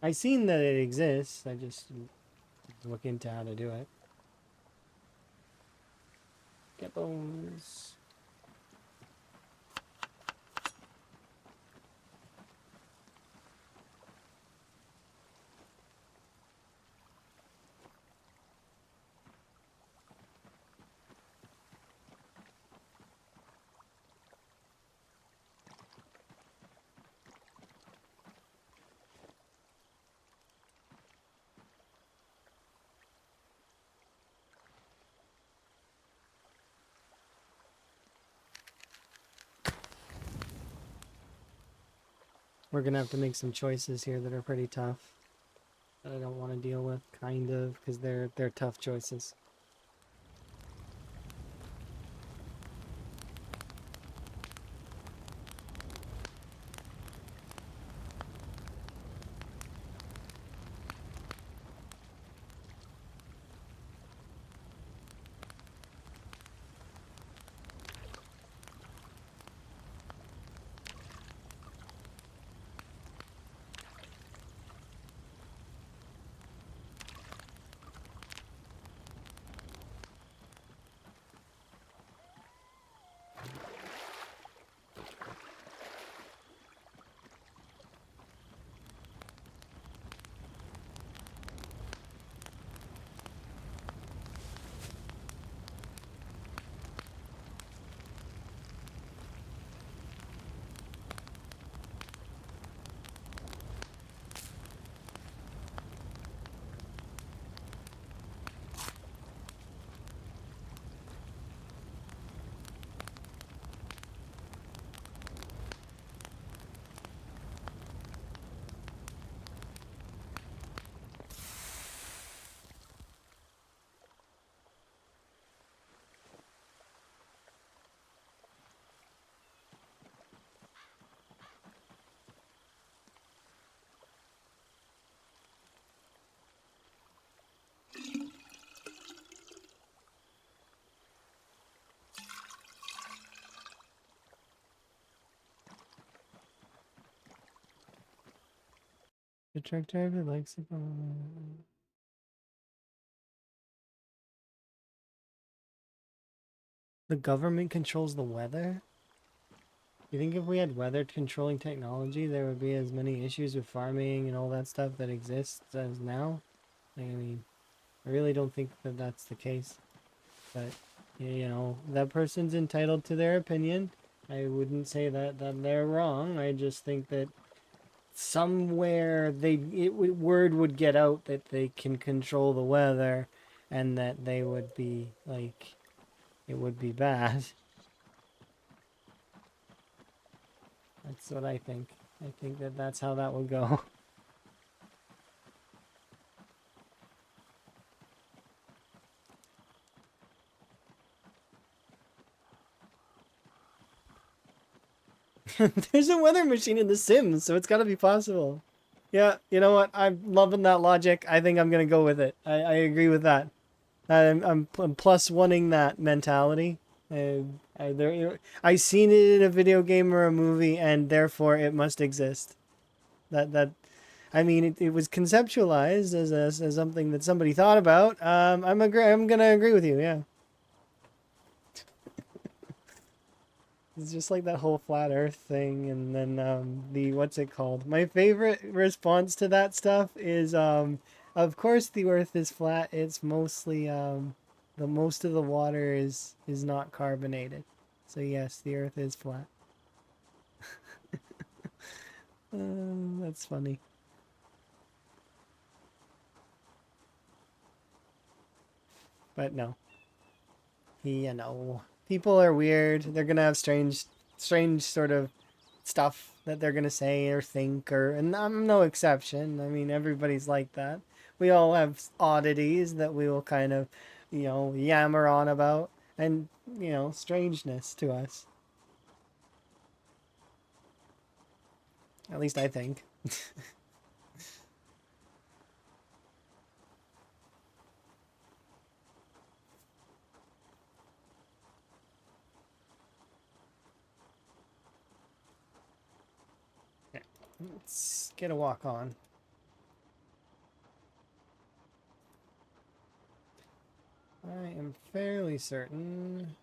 I seen that it exists. I just look into how to do it. Get bones. We're gonna have to make some choices here that are pretty tough. That I don't want to deal with, kind of, because they're tough choices. The truck driver likes it. The government controls the weather? You think if we had weather controlling technology, there would be as many issues with farming and all that stuff that exists as now? Like, I mean, I really don't think that that's the case. But, you know, that person's entitled to their opinion. I wouldn't say that they're wrong. I just think that somewhere word would get out that they can control the weather and that they would be, like, it would be bad. That's what I think. I think that that's how that would go. There's a weather machine in The Sims, so it's got to be possible. Yeah, you know what? I'm loving that logic. I think I'm gonna go with it. I agree with that. I'm plus oneing that mentality. I seen it in a video game or a movie, and therefore it must exist. That I mean, it was conceptualized as something that somebody thought about. I'm gonna agree with you. Yeah. It's just like that whole flat Earth thing, and then the what's it called? My favorite response to that stuff is of course the Earth is flat. It's mostly the most of the water is not carbonated, so yes, the Earth is flat. That's funny, but no, you know, people are weird. They're gonna have strange sort of stuff that they're gonna say or think, or and I'm no exception. I mean, everybody's like that. We all have oddities that we will kind of, you know, yammer on about, and you know, strangeness to us. At least I think. Yeah. Let's get a walk on. I am fairly certain.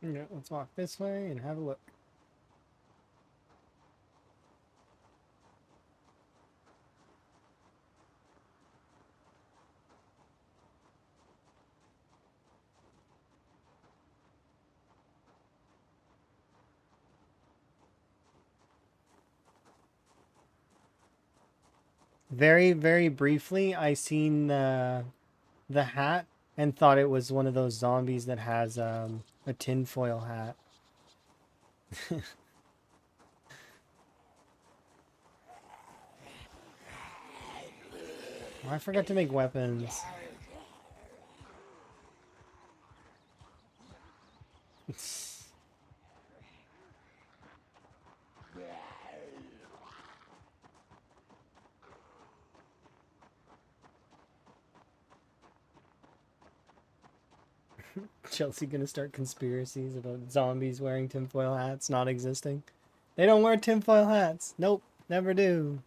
Yeah, let's walk this way and have a look. Very briefly, I seen the hat and thought it was one of those zombies that has a tinfoil hat. Oh, I forgot to make weapons. Chelsea gonna start conspiracies about zombies wearing tinfoil hats not existing. They don't wear tinfoil hats. Nope, never do.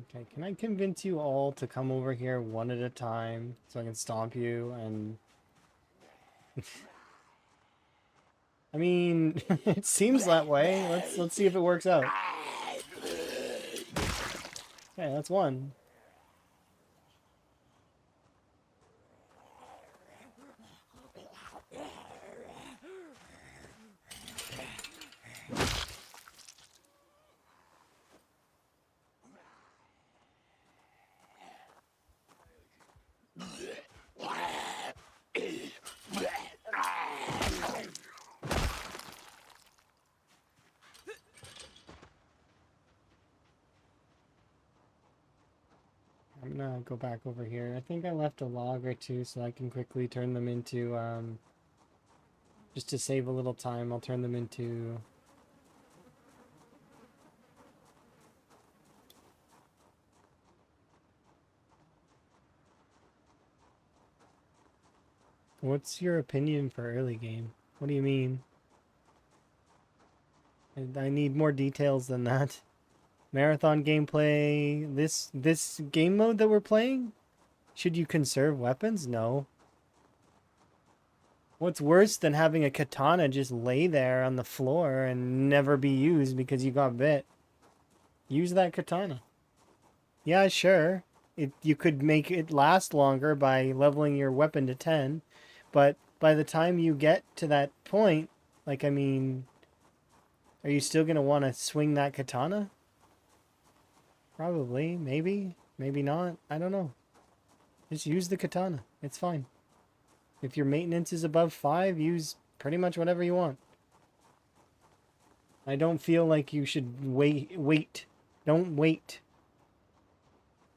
Okay, can I convince you all to come over here one at a time so I can stomp you and I mean, it seems that way. Let's see if it works out. Okay, that's one. go back over here. I think I left a log or two so I can quickly turn them into, just to save a little time, I'll turn them into... What's your opinion for early game? What do you mean? I need more details than that. Marathon gameplay, this game mode that we're playing? Should you conserve weapons? No. What's worse than having a katana just lay there on the floor and never be used because you got bit? Use that katana. Yeah, sure. You could make it last longer by leveling your weapon to 10, but by the time you get to that point, like, I mean, are you still going to want to swing that katana? Probably, maybe, maybe not. I don't know. Just use the katana. It's fine. If your maintenance is above 5, use pretty much whatever you want. I don't feel like you should wait. Don't wait.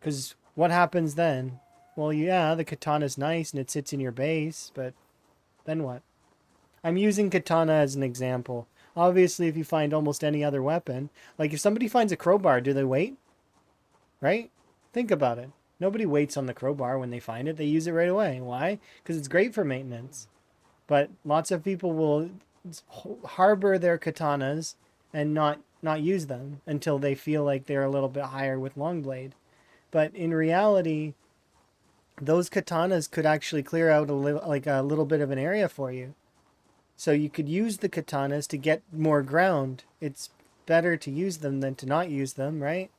Because what happens then? Well, yeah, the katana's nice and it sits in your base, but then what? I'm using katana as an example. Obviously, if you find almost any other weapon, like if somebody finds a crowbar, do they wait? Right? Think about it. Nobody waits on the crowbar when they find it. They use it right away. Why? Because it's great for maintenance. But lots of people will harbor their katanas and not use them until they feel like they're a little bit higher with long blade. But in reality, those katanas could actually clear out a little bit of an area for you. So you could use the katanas to get more ground. It's better to use them than to not use them, right?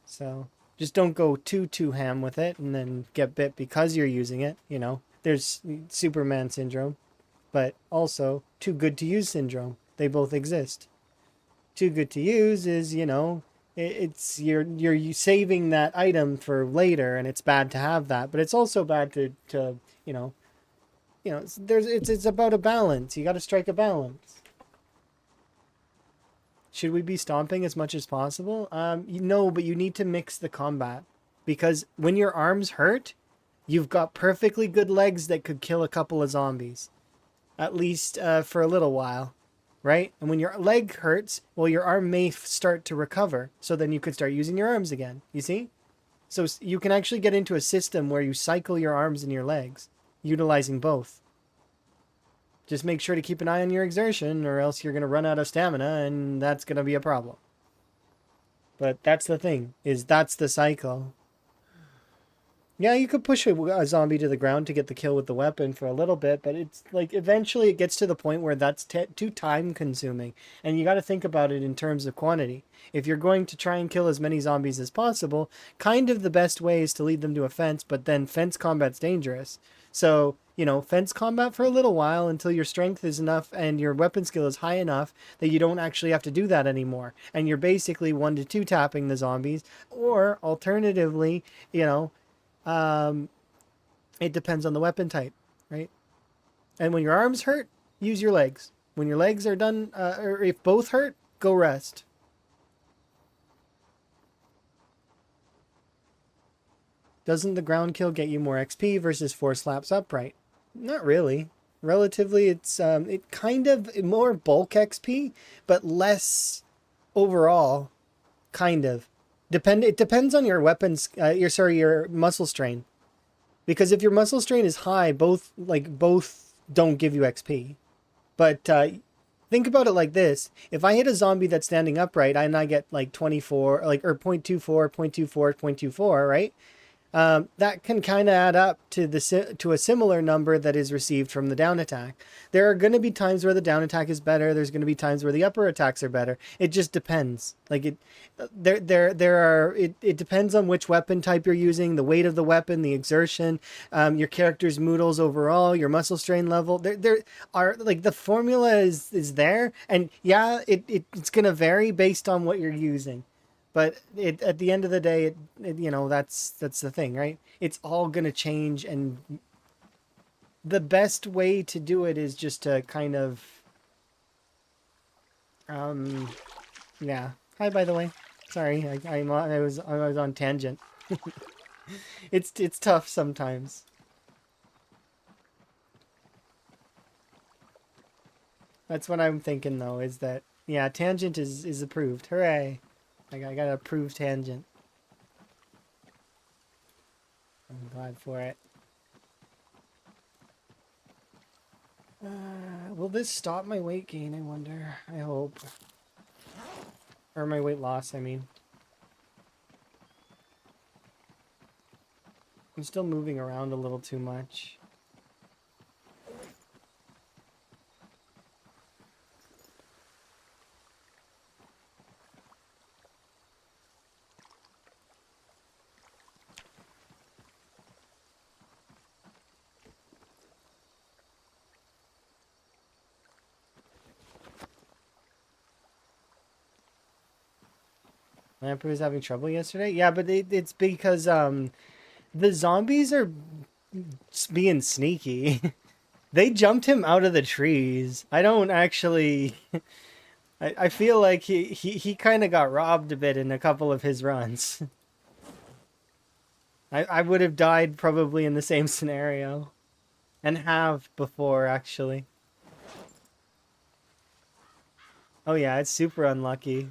So just don't go too ham with it and then get bit because you're using it, you know. There's Superman syndrome, but also too good to use syndrome. They both exist. Too good to use is, you know, it's you're saving that item for later, and it's bad to have that, but it's also bad to you know, it's about a balance. You got to strike a balance. Should we be stomping as much as possible? No, but you need to mix the combat. Because when your arms hurt, you've got perfectly good legs that could kill a couple of zombies. At least for a little while. Right? And when your leg hurts, well, your arm may start to recover. So then you could start using your arms again. You see? So you can actually get into a system where you cycle your arms and your legs, utilizing both. Just make sure to keep an eye on your exertion, or else you're going to run out of stamina, and that's going to be a problem. But that's the thing, is that's the cycle. Yeah, you could push a zombie to the ground to get the kill with the weapon for a little bit, but it's like eventually it gets to the point where that's too time consuming. And you got to think about it in terms of quantity. If you're going to try and kill as many zombies as possible, kind of the best way is to lead them to a fence, but then fence combat's dangerous. So, you know, fence combat for a little while until your strength is enough and your weapon skill is high enough that you don't actually have to do that anymore. And you're basically 1 to 2 tapping the zombies, or alternatively, you know, it depends on the weapon type, right? And when your arms hurt, use your legs. When your legs are done, or if both hurt, go rest. Doesn't the ground kill get you more XP versus 4 slaps upright? Not really. Relatively, it's it kind of more bulk XP, but less overall. Kind of. It depends on your weapons. Your muscle strain. Because if your muscle strain is high, both don't give you XP. But think about it like this: if I hit a zombie that's standing upright and I get like 24, or 0.24, 0.24, 0.24, right? That can kind of add up to a similar number that is received from the down attack. There are going to be times where the down attack is better. There's going to be times where the upper attacks are better. It just depends. It depends on which weapon type you're using, the weight of the weapon, the exertion, your character's moodles overall, your muscle strain level. There are like the formula is there, and yeah, it's going to vary based on what you're using. But at the end of the day, you know, that's the thing, right? It's all going to change, and the best way to do it is just to kind of, yeah. Hi, by the way. Sorry, I was on tangent. It's tough sometimes. That's what I'm thinking though, is that yeah, tangent is approved. Hooray. I got an approved tangent. I'm glad for it. Will this stop my weight gain, I wonder? I hope. Or my weight loss, I mean. I'm still moving around a little too much. Lamper was having trouble yesterday? Yeah, but it's because the zombies are being sneaky. They jumped him out of the trees. I don't actually I feel like he kind of got robbed a bit in a couple of his runs. I would have died probably in the same scenario. And have before, actually. Oh yeah, it's super unlucky.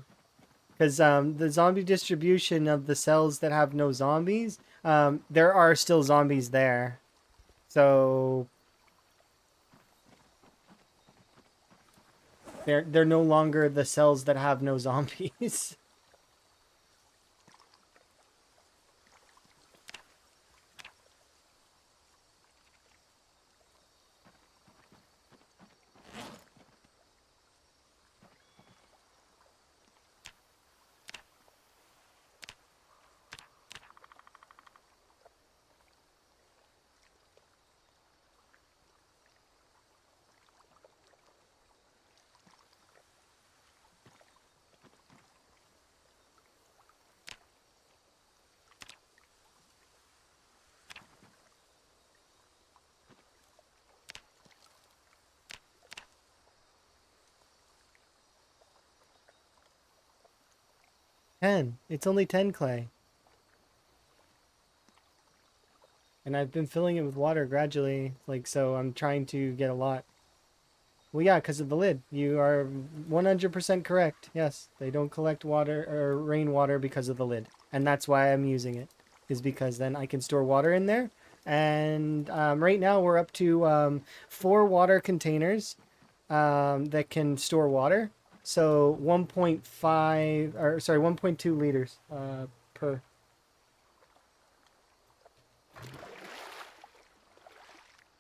Because the zombie distribution of the cells that have no zombies, there are still zombies there. So they're no longer the cells that have no zombies. 10. It's only 10 clay. And I've been filling it with water gradually, like, so I'm trying to get a lot. Well, yeah, because of the lid. You are 100% correct. Yes, they don't collect water or rainwater because of the lid. And that's why I'm using it, is because then I can store water in there. And right now we're up to 4 water containers that can store water. So 1.5, or sorry, 1.2 liters per.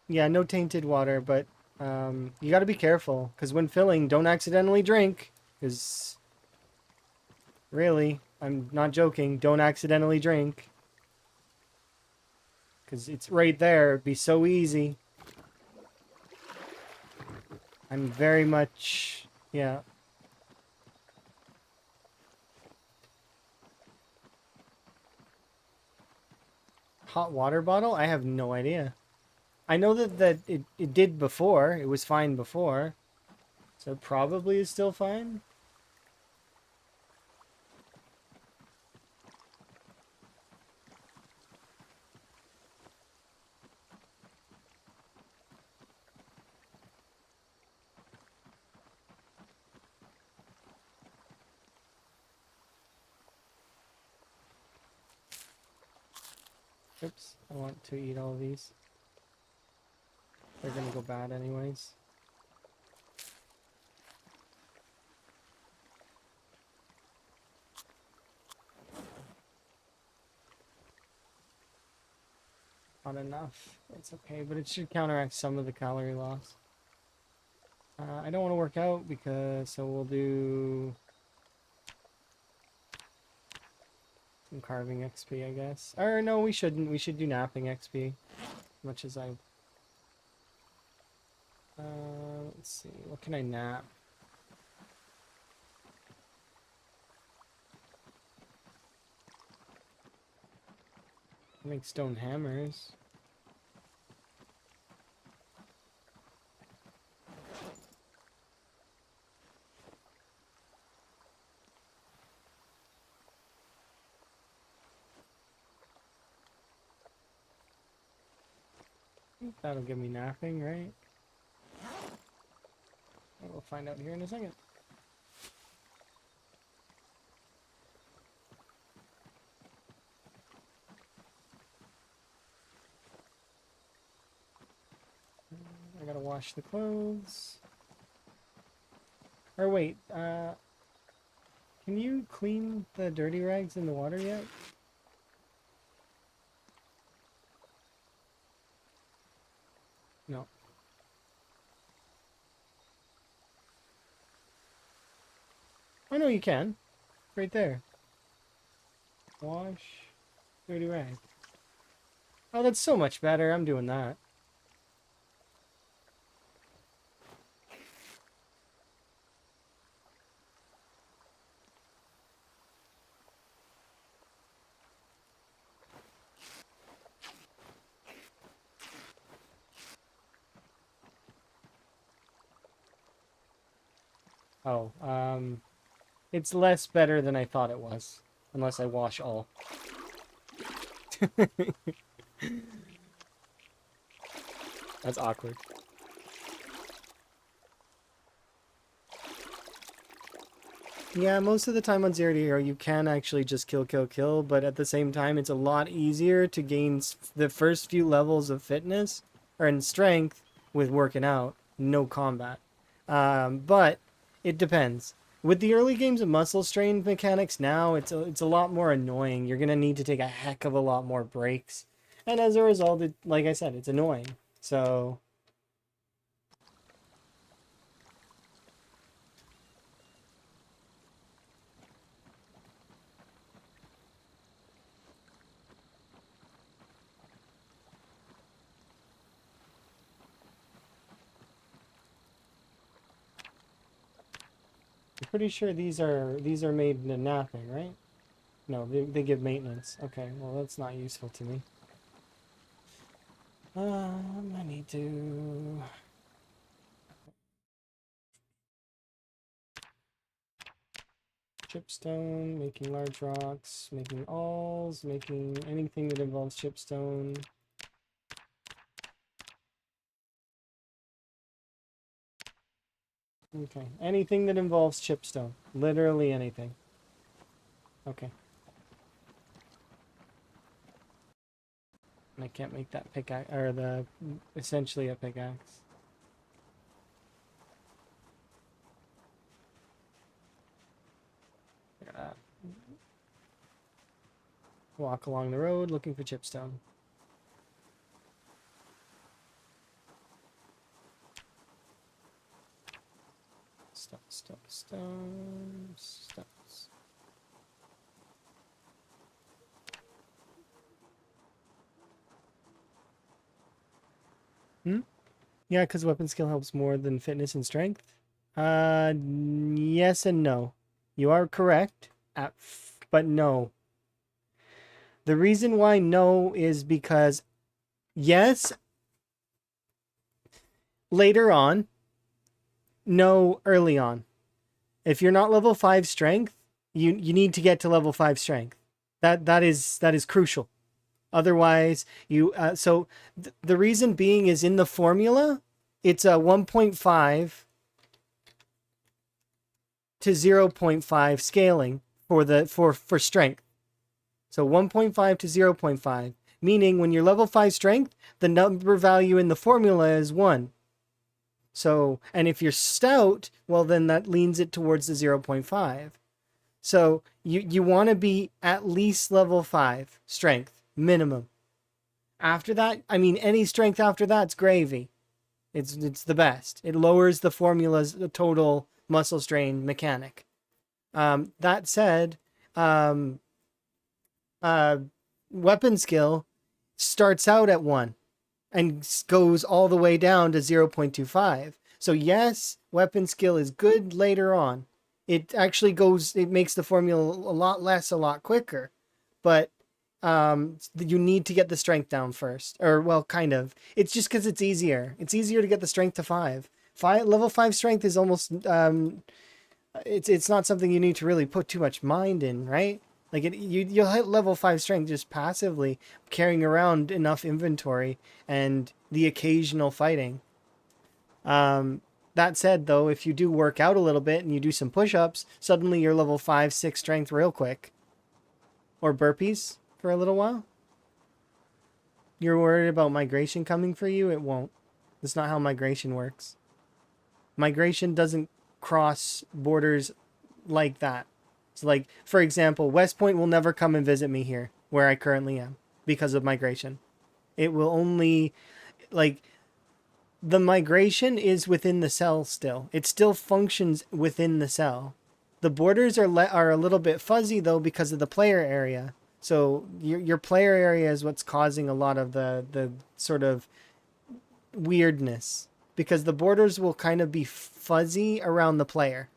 Yeah, no tainted water, but you got to be careful because when filling, don't accidentally drink. Because really, I'm not joking. Don't accidentally drink because it's right there. It'd be so easy. I'm very much, yeah. Hot water bottle? I have no idea. I know that it did before. It was fine before. So it probably is still fine. Oops, I want to eat all of these. They're gonna go bad anyways. Not enough. It's okay, but it should counteract some of the calorie loss. I don't want to work out because, so we'll do some carving XP, I guess. Or no, we shouldn't. We should do napping XP. Much as I... let's see. What can I nap? I make stone hammers. That'll give me napping, right? We'll find out here in a second. I gotta wash the clothes. Or wait, can you clean the dirty rags in the water yet? No. Oh no, you can. Right there. Wash dirty rag. Oh, that's so much better. I'm doing that. Oh, it's less better than I thought it was. Unless I wash all. That's awkward. Yeah, most of the time on Zero to Hero, you can actually just kill, but at the same time, it's a lot easier to gain the first few levels of fitness or in strength with working out, no combat. But it depends. With the early games of muscle strain mechanics now, it's a lot more annoying. You're gonna need to take a heck of a lot more breaks, and as a result, like I said, it's annoying. So I'm pretty sure these are made into nothing, right? No, they give maintenance. Okay, well that's not useful to me. I need to chipstone, making large rocks, making alls, making anything that involves chipstone. Okay, anything that involves chipstone. Literally anything. Okay. And I can't make that pickaxe, or essentially a pickaxe. Walk along the road looking for chipstone. Stones. Hmm? Yeah, because weapon skill helps more than fitness and strength. Yes and no. You are correct, but no. The reason why no is because, yes, later on, no, early on. If you're not level 5 strength, you need to get to level 5 strength. That is crucial. Otherwise, the reason being is in the formula, it's a 1.5 to 0.5 scaling for strength. So 1.5 to 0.5, meaning when you're level 5 strength, the number value in the formula is 1. So, and if you're stout, well then that leans it towards the 0.5. So you want to be at least level 5 strength minimum. After that, I mean any strength after that's gravy. It's the best. It lowers the formula's total muscle strain mechanic. That said, weapon skill starts out at 1 and goes all the way down to 0.25. So yes, weapon skill is good later on. It actually makes the formula a lot less, a lot quicker. But you need to get the strength down first. Or, well, kind of. It's just because it's easier. It's easier to get the strength to 5. Level 5 strength is almost, it's not something you need to really put too much mind in, right? Like you'll hit level 5 strength just passively carrying around enough inventory and the occasional fighting. That said, though, if you do work out a little bit and you do some push-ups, suddenly you're level 5, 6 strength real quick. Or burpees for a little while. You're worried about migration coming for you? It won't. That's not how migration works. Migration doesn't cross borders like that. It's like, for example, West Point will never come and visit me here, where I currently am, because of migration. It will only, like, the migration is within the cell still. It still functions within the cell. The borders are a little bit fuzzy though because of the player area. So your player area is what's causing a lot of the sort of weirdness because the borders will kind of be fuzzy around the player.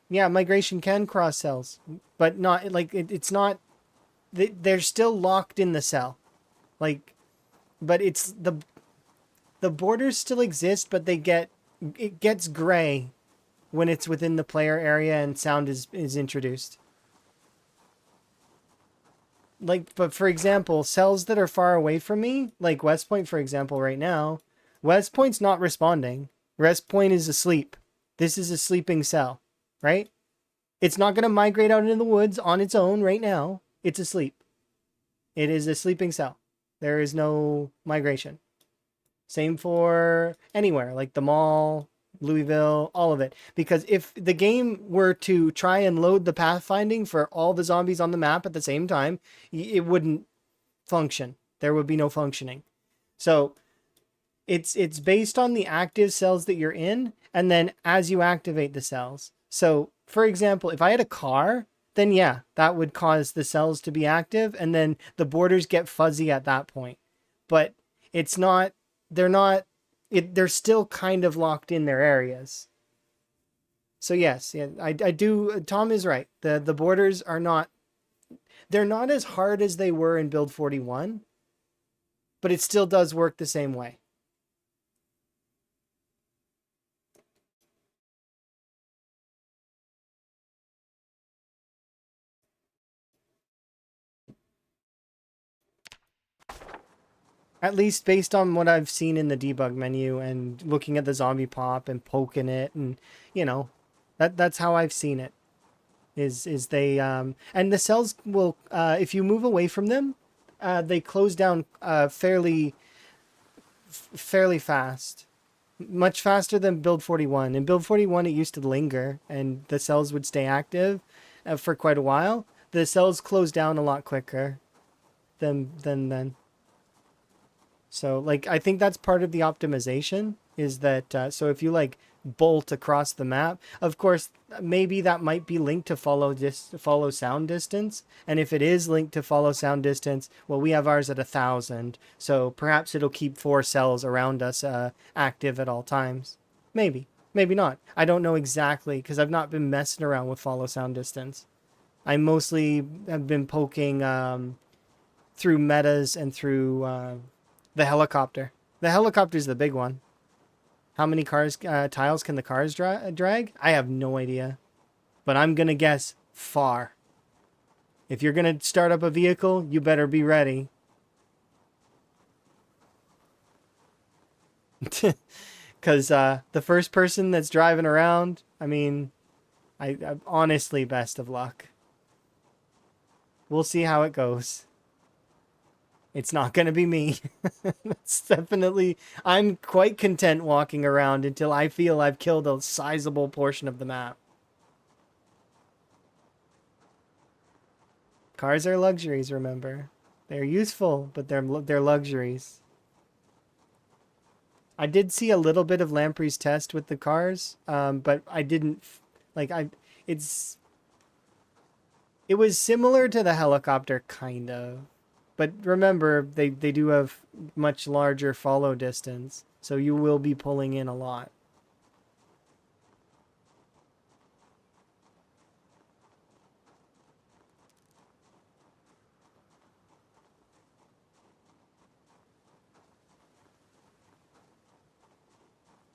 Yeah, migration can cross cells, but not like it's not. They're still locked in the cell, like, but it's the borders still exist, but it gets gray when it's within the player area and sound is introduced. Like, but for example, cells that are far away from me, like West Point, for example, right now, West Point's not responding. West Point is asleep. This is a sleeping cell, right? It's not going to migrate out into the woods on its own right now. It's asleep. It is a sleeping cell. There is no migration. Same for anywhere, like the mall, Louisville, all of it. Because if the game were to try and load the pathfinding for all the zombies on the map at the same time, it wouldn't function. There would be no functioning. So it's based on the active cells that you're in, and then as you activate the cells. So, for example, if I had a car, then yeah, that would cause the cells to be active, and then the borders get fuzzy at that point. But it's not, they're not, they're still kind of locked in their areas. So yes, yeah, I do, Tom is right. The borders are not, they're not as hard as they were in build 41, but it still does work the same way. At least based on what I've seen in the debug menu and looking at the zombie pop and poking it, and you know, that's how I've seen it. Is they and the cells will if you move away from them, they close down fairly fast. Much faster than build 41. In build 41 it used to linger and the cells would stay active for quite a while. The cells close down a lot quicker than then. So like I think that's part of the optimization is that so if you like bolt across the map, of course maybe that might be linked to follow sound distance, and if it is linked to follow sound distance, well we have ours at 1,000, so perhaps it'll keep 4 cells around us active at all times. Maybe not. I don't know exactly because I've not been messing around with follow sound distance. I mostly have been poking through metas and through the helicopter. The helicopter's the big one. How many tiles can the cars drag? I have no idea. But I'm going to guess far. If you're going to start up a vehicle, you better be ready. Because the first person that's driving around, I mean, I honestly, best of luck. We'll see how it goes. It's not going to be me. That's definitely, I'm quite content walking around until I feel I've killed a sizable portion of the map. Cars are luxuries, remember. They're useful, but they're luxuries. I did see a little bit of Lamprey's test with the cars, but I didn't, like, it was similar to the helicopter, kind of. But remember, they do have much larger follow distance, so you will be pulling in a lot.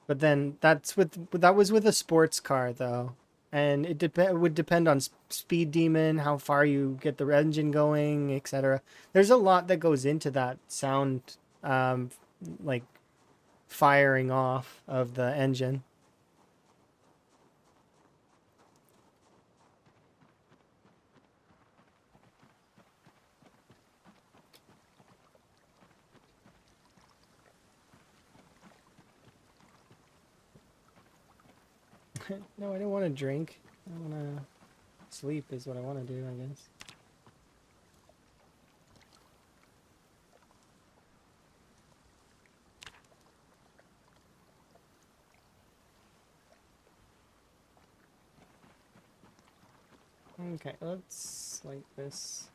But then that was with a sports car though, and would depend on speed demon, how far you get the engine going, etc. There's a lot that goes into that sound, like firing off of the engine. No, I don't want to drink. I want to sleep is what I want to do, I guess. Okay, let's like this.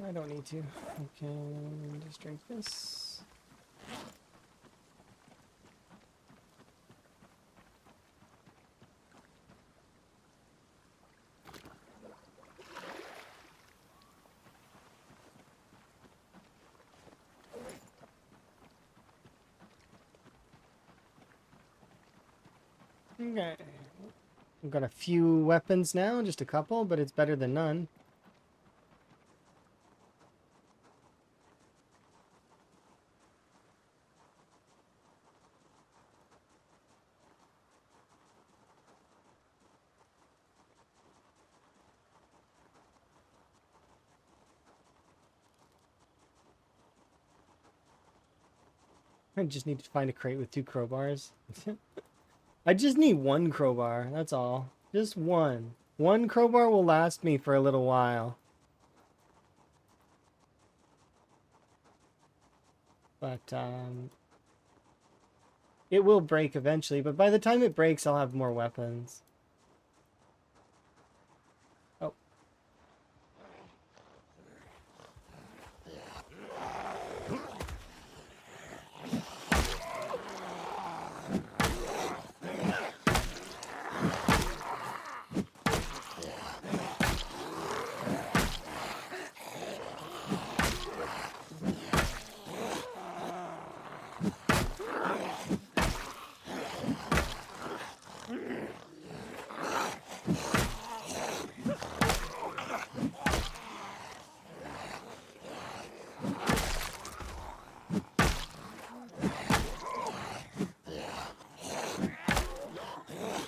I don't need to. Okay, just drink this. Okay. I've got a few weapons now, just a couple, but it's better than none. I just need to find a crate with 2 crowbars. I just need 1 crowbar, that's all. Just one. 1 crowbar will last me for a little while. But, it will break eventually, but by the time it breaks, I'll have more weapons. Oh.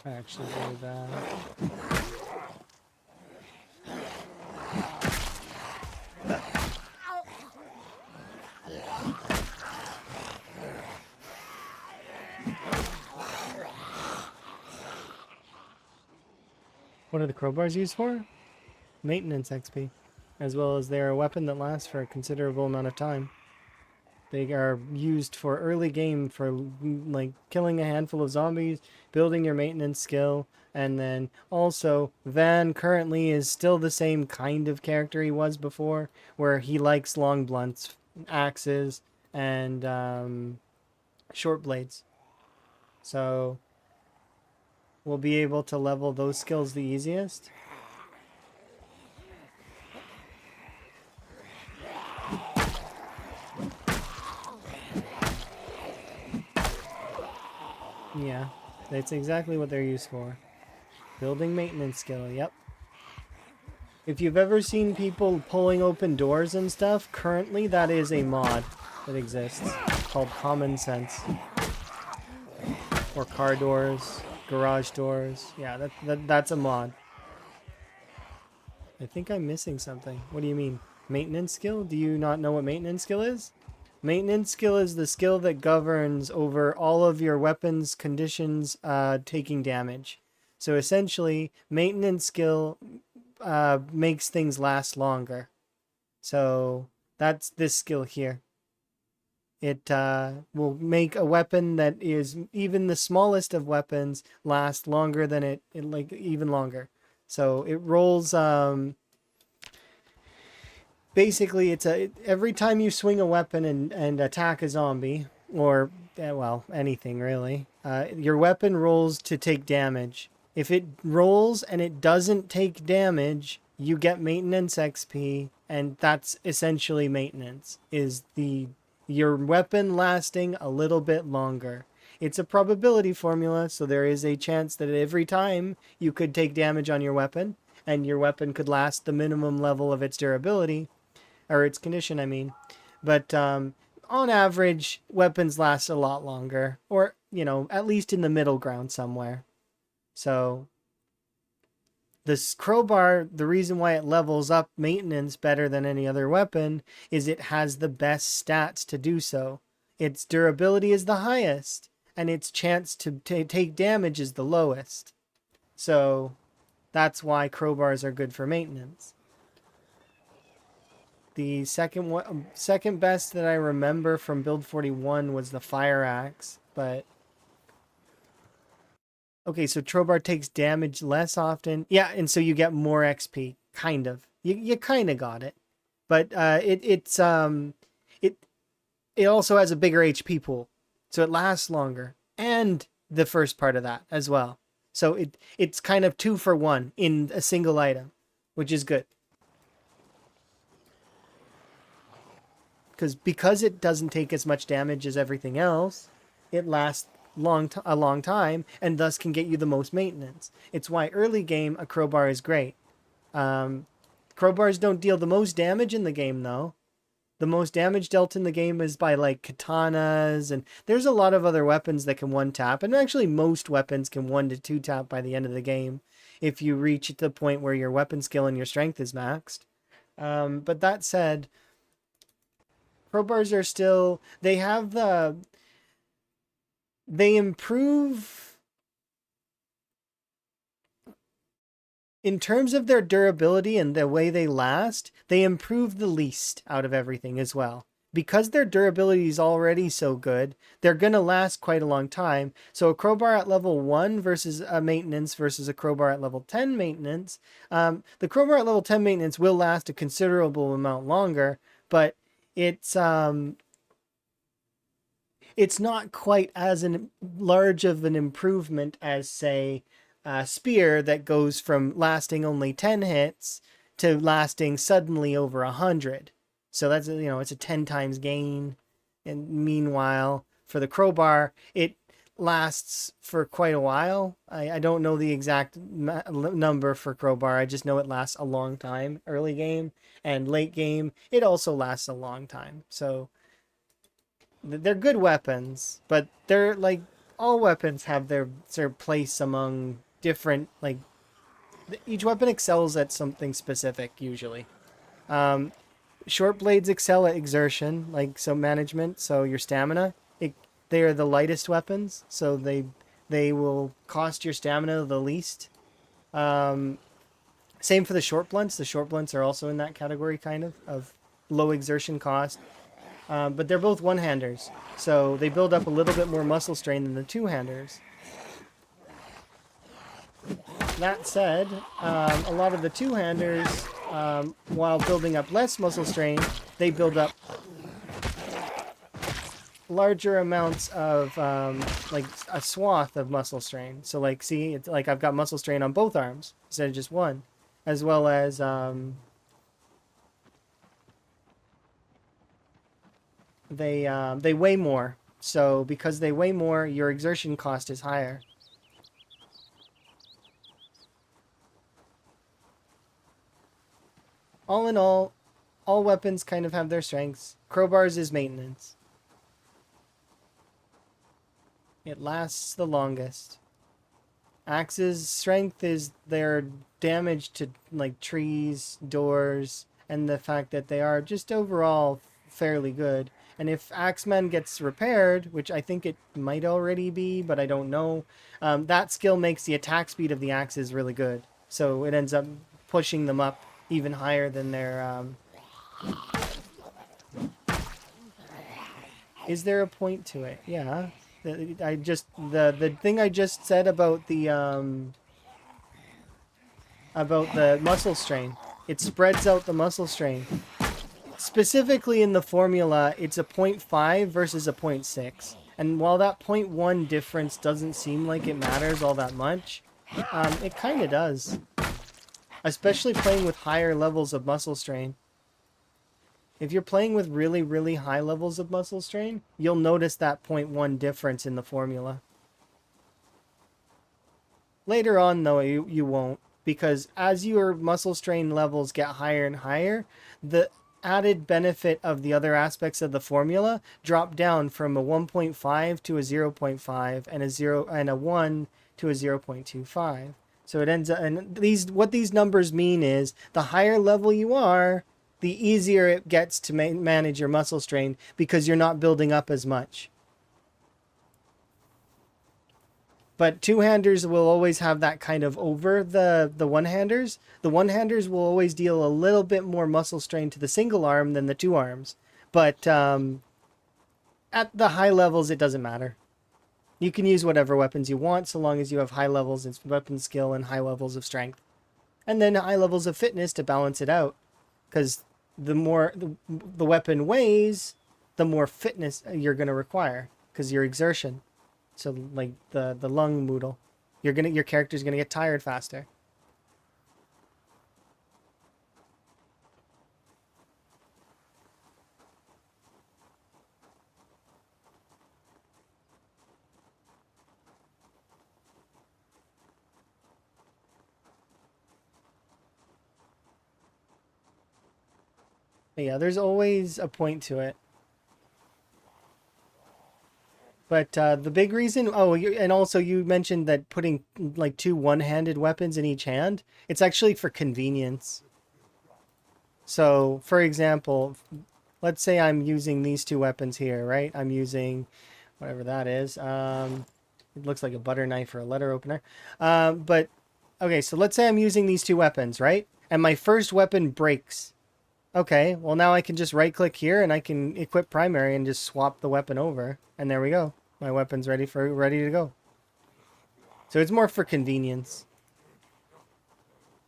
Actually really bad. What are the crowbars used for? Maintenance XP, as well as they are a weapon that lasts for a considerable amount of time. They are used for early game for like killing a handful of zombies, building your maintenance skill, and then also Van currently is still the same kind of character he was before, where he likes long blunts, axes, and short blades. So we'll be able to level those skills the easiest. Yeah, that's exactly what they're used for. Building maintenance skill, yep. If you've ever seen people pulling open doors and stuff, currently that is a mod that exists called Common Sense. Or car doors, garage doors. Yeah, that's a mod. I think I'm missing something. What do you mean? Maintenance skill? Do you not know what maintenance skill is? Maintenance skill is the skill that governs over all of your weapons conditions taking damage. So essentially, maintenance skill makes things last longer. So that's this skill here. It will make a weapon that is even the smallest of weapons last longer than it like even longer. So it rolls basically every time you swing a weapon and attack a zombie or well anything really, your weapon rolls to take damage. If it rolls and it doesn't take damage, you get maintenance XP, and that's essentially maintenance, is your weapon lasting a little bit longer. It's a probability formula, so there is a chance that every time you could take damage on your weapon, and your weapon could last the minimum level of its durability, or its condition, I mean. But on average, weapons last a lot longer, or, at least in the middle ground somewhere. So this crowbar, the reason why it levels up maintenance better than any other weapon is it has the best stats to do so. Its durability is the highest, and its chance to take damage is the lowest. So that's why crowbars are good for maintenance. The second best that I remember from build 41 was the fire axe, but okay, so crowbar takes damage less often. Yeah, and so you get more XP, kind of. You kind of got it, but it it also has a bigger HP pool, so it lasts longer, and the first part of that as well. So it's kind of 2 for 1 in a single item, which is good. Because it doesn't take as much damage as everything else, it lasts a long time, and thus can get you the most maintenance. It's why early game a crowbar is great. Crowbars don't deal the most damage in the game, though. The most damage dealt in the game is by like katanas, and there's a lot of other weapons that can one tap, and actually most weapons can 1 to 2 tap by the end of the game if you reach the point where your weapon skill and your strength is maxed. But that said, crowbars are still, they improve in terms of their durability and the way they last. They improve the least out of everything as well. Because their durability is already so good, they're going to last quite a long time. So a crowbar at level 1 versus a maintenance versus a crowbar at level 10 maintenance. The crowbar at level 10 maintenance will last a considerable amount longer, but it's not quite as large of an improvement as, say, a spear that goes from lasting only 10 hits to lasting suddenly over 100. So that's, it's a 10 times gain. And meanwhile, for the crowbar, it lasts for quite a while. I don't know the exact number for crowbar. I just know it lasts a long time. Early game and late game, it also lasts a long time. So they're good weapons, but they're like, all weapons have their place among different, like, each weapon excels at something specific usually. Short blades excel at exertion, like, so management, so your stamina. They are the lightest weapons, so they will cost your stamina the least. Same for the short blunts. The short blunts are also in that category, kind of low exertion cost. But they're both one-handers, so they build up a little bit more muscle strain than the two-handers. That said, a lot of the two-handers, while building up less muscle strain, they build up larger amounts of, like, a swath of muscle strain. So, like, see, it's like I've got muscle strain on both arms instead of just one, as well as they weigh more. So because they weigh more, your exertion cost is higher. All in all weapons kind of have their strengths. Crowbars is maintenance. It lasts the longest. Axes' strength is their damage to, like, trees, doors, and the fact that they are just overall fairly good. And if Axeman gets repaired, which I think it might already be, but I don't know, that skill makes the attack speed of the axes really good. So it ends up pushing them up even higher than their... Is there a point to it? Yeah. The thing I just said about the muscle strain, it spreads out the muscle strain. Specifically in the formula, it's a 0.5 versus a 0.6. And while that 0.1 difference doesn't seem like it matters all that much, it kind of does. especially playing with higher levels of muscle strain. If you're playing with really, really high levels of muscle strain, you'll notice that 0.1 difference in the formula. Later on, though, you won't, because as your muscle strain levels get higher and higher, the added benefit of the other aspects of the formula drop down from a 1.5 to a 0.5 and a 0 and a 1 to a 0.25. So it ends up, and what these numbers mean is the higher level you are, the easier it gets to manage your muscle strain because you're not building up as much. But two-handers will always have that kind of over the one-handers. The one-handers will always deal a little bit more muscle strain to the single arm than the two arms. But at the high levels, it doesn't matter. You can use whatever weapons you want so long as you have high levels of weapon skill and high levels of strength. And then high levels of fitness to balance it out. Because the more the weapon weighs, the more fitness you're going to require. Because your exertion. So like the lung moodle, your character's gonna get tired faster. But yeah, there's always a point to it. But the big reason, and also you mentioned that putting like two one-handed weapons in each hand, it's actually for convenience. So, for example, let's say I'm using these two weapons here, right? I'm using whatever that is. It looks like a butter knife or a letter opener. But okay, so let's say I'm using these two weapons, right? And my first weapon breaks. Okay, well now I can just right click here and I can equip primary and just swap the weapon over. And there we go. My weapon's ready to go. So it's more for convenience.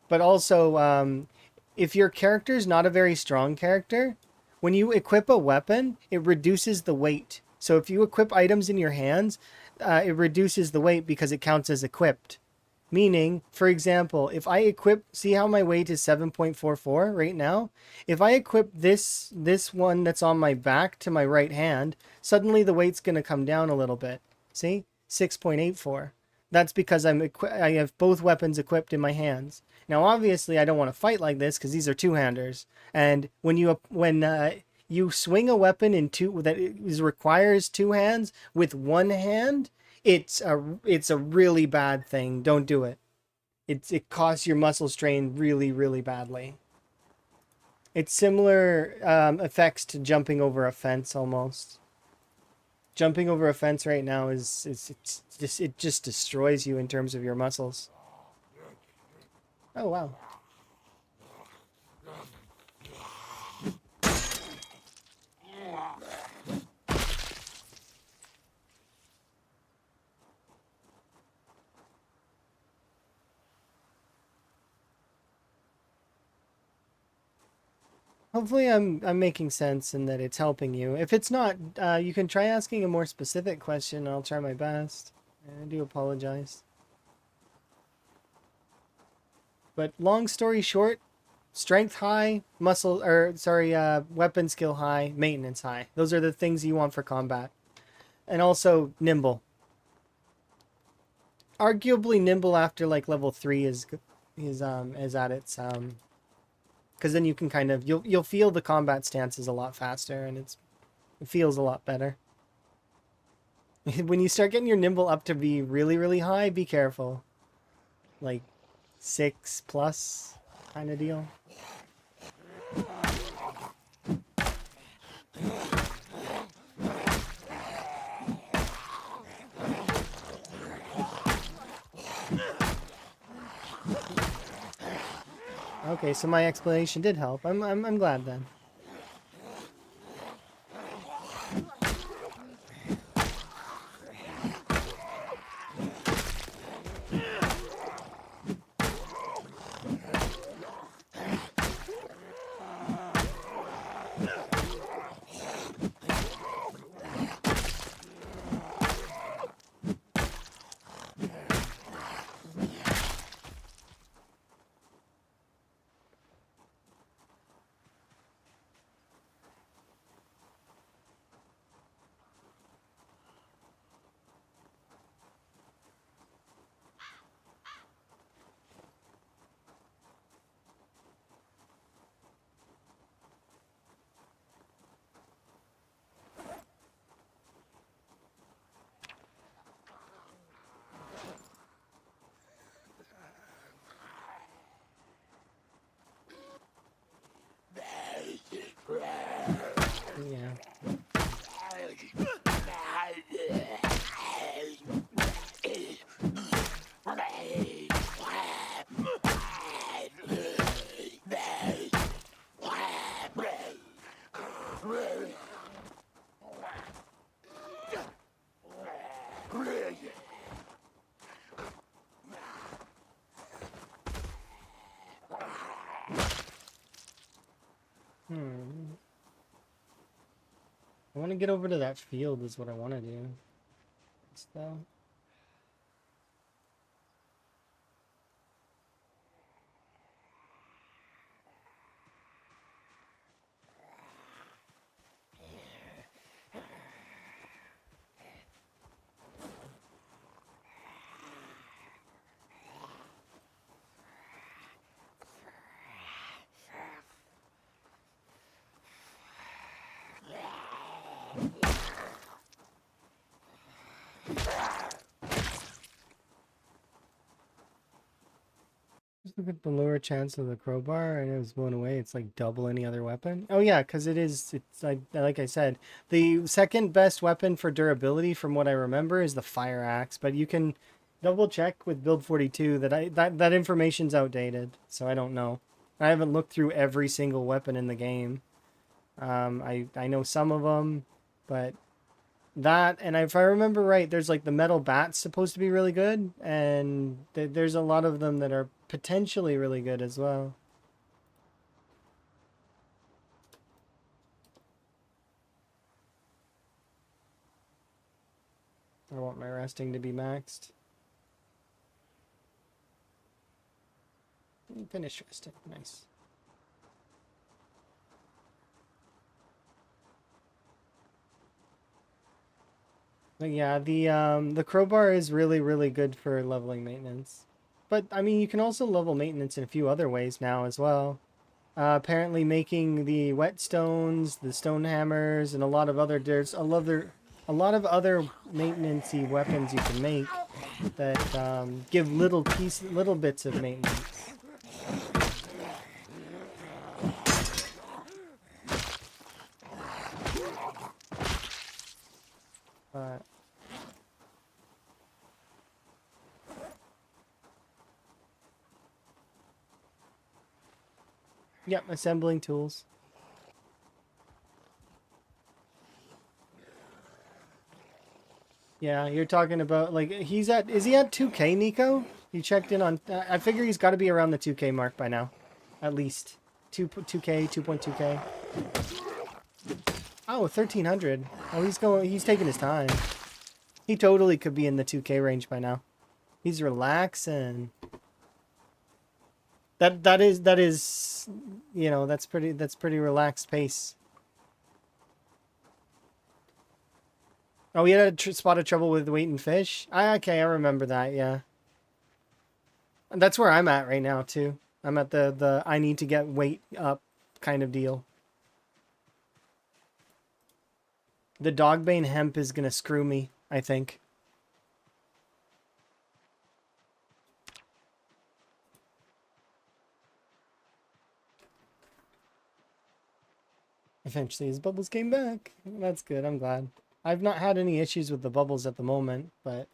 But also, if your character's not a very strong character, when you equip a weapon, it reduces the weight. So if you equip items in your hands, it reduces the weight because it counts as equipped. Meaning, for example, if I equip, see how my weight is 7.44 right now? If I equip this one that's on my back to my right hand, suddenly the weight's going to come down a little bit. See? 6.84. That's because I have both weapons equipped in my hands. Now, obviously, I don't want to fight like this because these are two-handers. And when you swing a weapon in two that requires two hands with one hand, it's a really bad thing. Don't do it. It costs your muscle strain really, really badly. It's similar effects to jumping over a fence almost. Jumping over a fence right now it just destroys you in terms of your muscles. Oh wow. Hopefully I'm making sense and that it's helping you. If it's not, you can try asking a more specific question. I'll try my best. I do apologize. But long story short, strength high, weapon skill high, maintenance high. Those are the things you want for combat. And also nimble. Arguably nimble after like level 3 is at its because then you can kind of you'll feel the combat stances a lot faster and it feels a lot better. When you start getting your nimble up to be really, really high, be careful. Like 6 plus kind of deal. Okay, so my explanation did help. I'm glad then. Yeah. I want to get over to that field is what I want to do. So. Just look at the lower chance of the crowbar, and it was blown away. It's like double any other weapon. Oh yeah, because it's like I said, the second best weapon for durability, from what I remember, is the fire axe. But you can double check with build 42 that that information's outdated, so I don't know. I haven't looked through every single weapon in the game. I know some of them, but that, and if I remember right, there's like the metal bat's supposed to be really good, and there's a lot of them that are potentially really good as well. I want my resting to be maxed. Finish resting. Nice. But yeah, the crowbar is really good for leveling maintenance. But I mean, you can also level maintenance in a few other ways now as well. Apparently making the whetstones, the stone hammers, and a lot of other a lot of other maintenancey weapons you can make that give little bits of maintenance. But yep, assembling tools. Yeah, you're talking about like is he at 2K, Nico? You checked in on I figure he's got to be around the 2K mark by now. At least 2K, 2.2K. Oh, 1300. Oh, he's taking his time. He totally could be in the 2K range by now. He's relaxing. That is you know, that's pretty relaxed pace. Oh, he had a spot of trouble with weight and fish. Okay, I remember that. Yeah, and that's where I'm at right now too. I'm at the I need to get weight up kind of deal. The dogbane hemp is gonna screw me, I think. Eventually his bubbles came back. That's good, I'm glad. I've not had any issues with the bubbles at the moment, but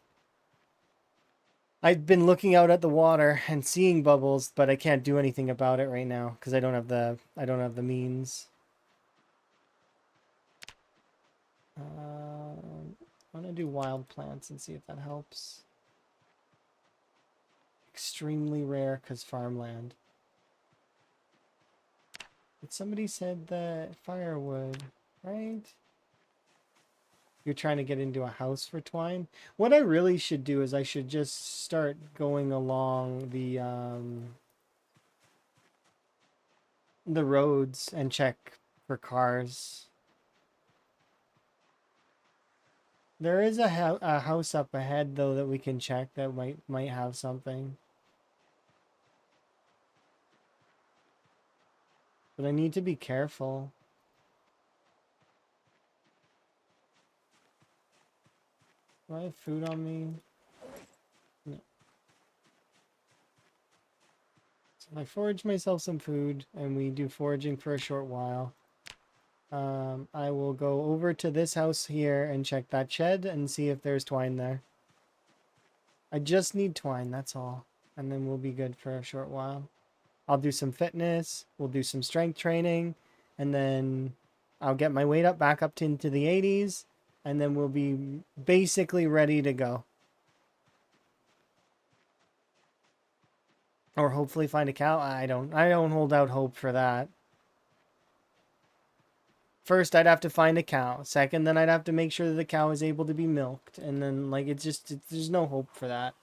I've been looking out at the water and seeing bubbles, but I can't do anything about it right now because I don't have the means. I want to do wild plants and see if that helps. Extremely rare because farmland. But somebody said that firewood, right? You're trying to get into a house for twine. What I really should do is I should just start going along the roads and check for cars. There is a house up ahead though that we can check that might have something. But I need to be careful. Do I have food on me? No. So I forage myself some food and we do foraging for a short while. I will go over to this house here and check that shed and see if there's twine there. I just need twine, that's all. And then we'll be good for a short while. I'll do some fitness, we'll do some strength training, and then I'll get my weight up back up to into the 80s, and then we'll be basically ready to go. Or hopefully find a cow. I don't hold out hope for that. First, I'd have to find a cow. Second, then I'd have to make sure that the cow is able to be milked. And then, like, there's no hope for that.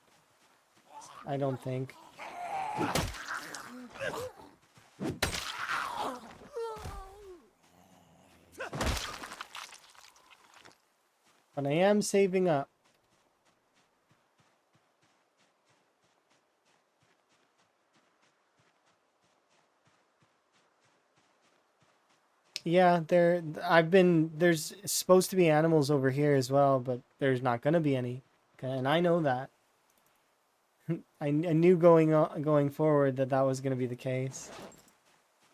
I don't think. But I am saving up. Yeah, there's supposed to be animals over here as well, but there's not gonna be any. Okay, and I know that. I knew going forward that that was gonna be the case.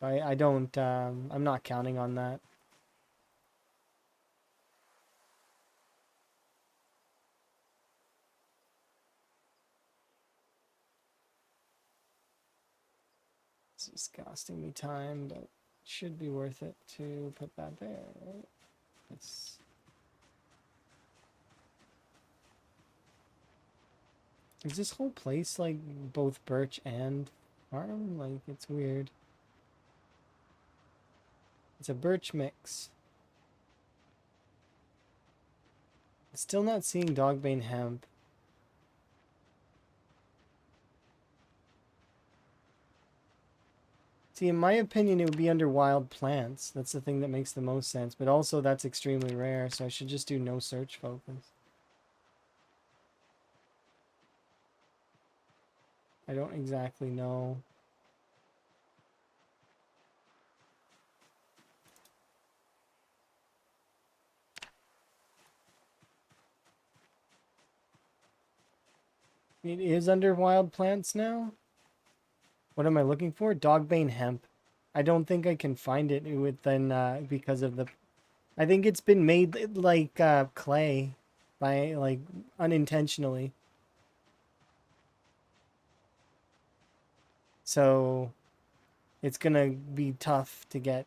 I don't, I'm not counting on that. This is costing me time, but it should be worth it to put that there, right? It's... Is this whole place like both birch and farm? Like, it's weird. It's a birch mix. Still not seeing dogbane hemp. See, in my opinion, it would be under wild plants. That's the thing that makes the most sense. But also, that's extremely rare, so I should just do no search focus. I don't exactly know. It is under wild plants now? What am I looking for? Dogbane hemp. I don't think I can find it within, because of the... I think it's been made like clay by, like, unintentionally. So it's gonna be tough to get.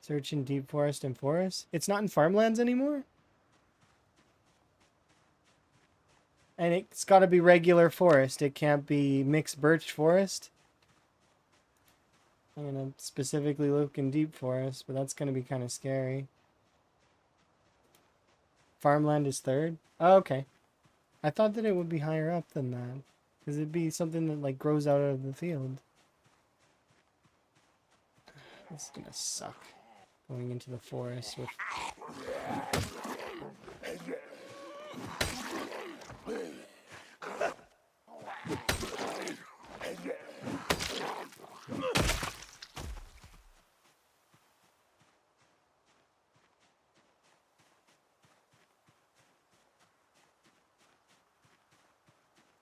Search in deep forest and forest. It's not in farmlands anymore? And it's got to be regular forest. It can't be mixed birch forest. I'm going to specifically look in deep forest, but that's going to be kind of scary. Farmland is third? Oh, okay. I thought that it would be higher up than that. Because it'd be something that, like, grows out of the field. This is going to suck. Going into the forest with...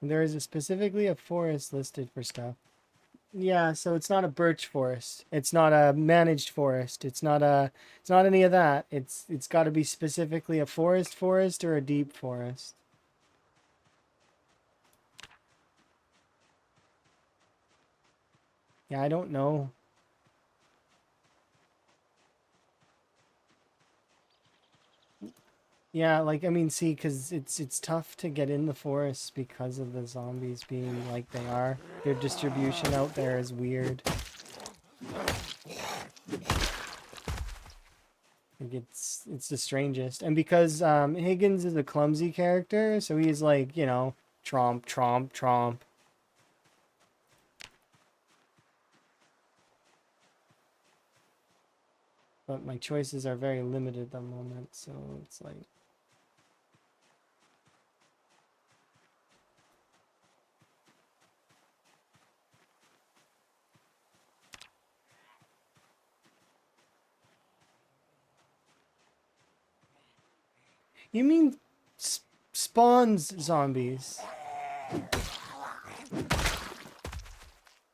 There is specifically a forest listed for stuff. Yeah, so it's not a birch forest. It's not a managed forest. It's not any of that. It's got to be specifically a forest or a deep forest. Yeah, I don't know. Yeah, like, I mean, see, because it's tough to get in the forest because of the zombies being like they are. Their distribution out there is weird. Like, it's the strangest. And because Higgins is a clumsy character, so he's like, you know, tromp, tromp, tromp. But my choices are very limited at the moment, so it's like... You mean spawns zombies?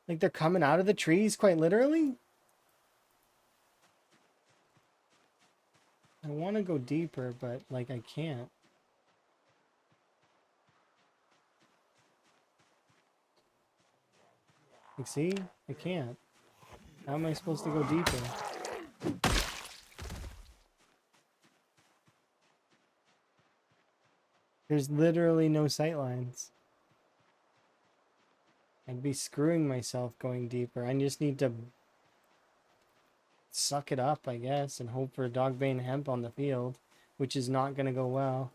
Like they're coming out of the trees, quite literally? I want to go deeper, but, like, I can't. Like, see? I can't. How am I supposed to go deeper? There's literally no sight lines. I'd be screwing myself going deeper. I just need to suck it up, I guess, and hope for dogbane hemp on the field, which is not going to go well.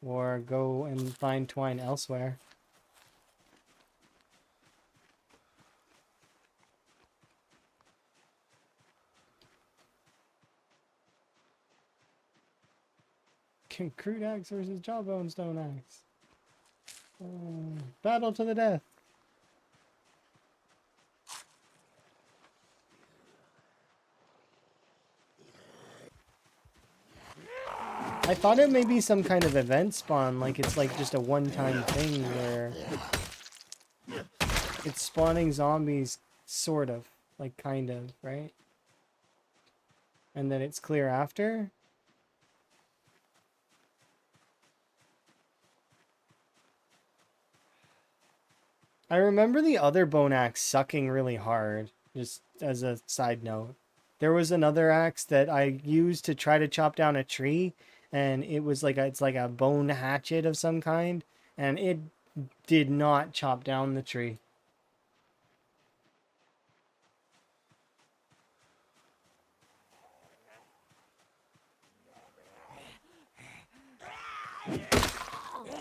Or go and find twine elsewhere. Crude axe versus jawbone stone axe. Battle to the death. I thought it may be some kind of event spawn, like it's like just a one-time thing where it's spawning zombies, sort of, like kind of, right? And then it's clear after. I remember the other bone axe sucking really hard, just as a side note. There was another axe that I used to try to chop down a tree, and it was like it's like a bone hatchet of some kind, and it did not chop down the tree.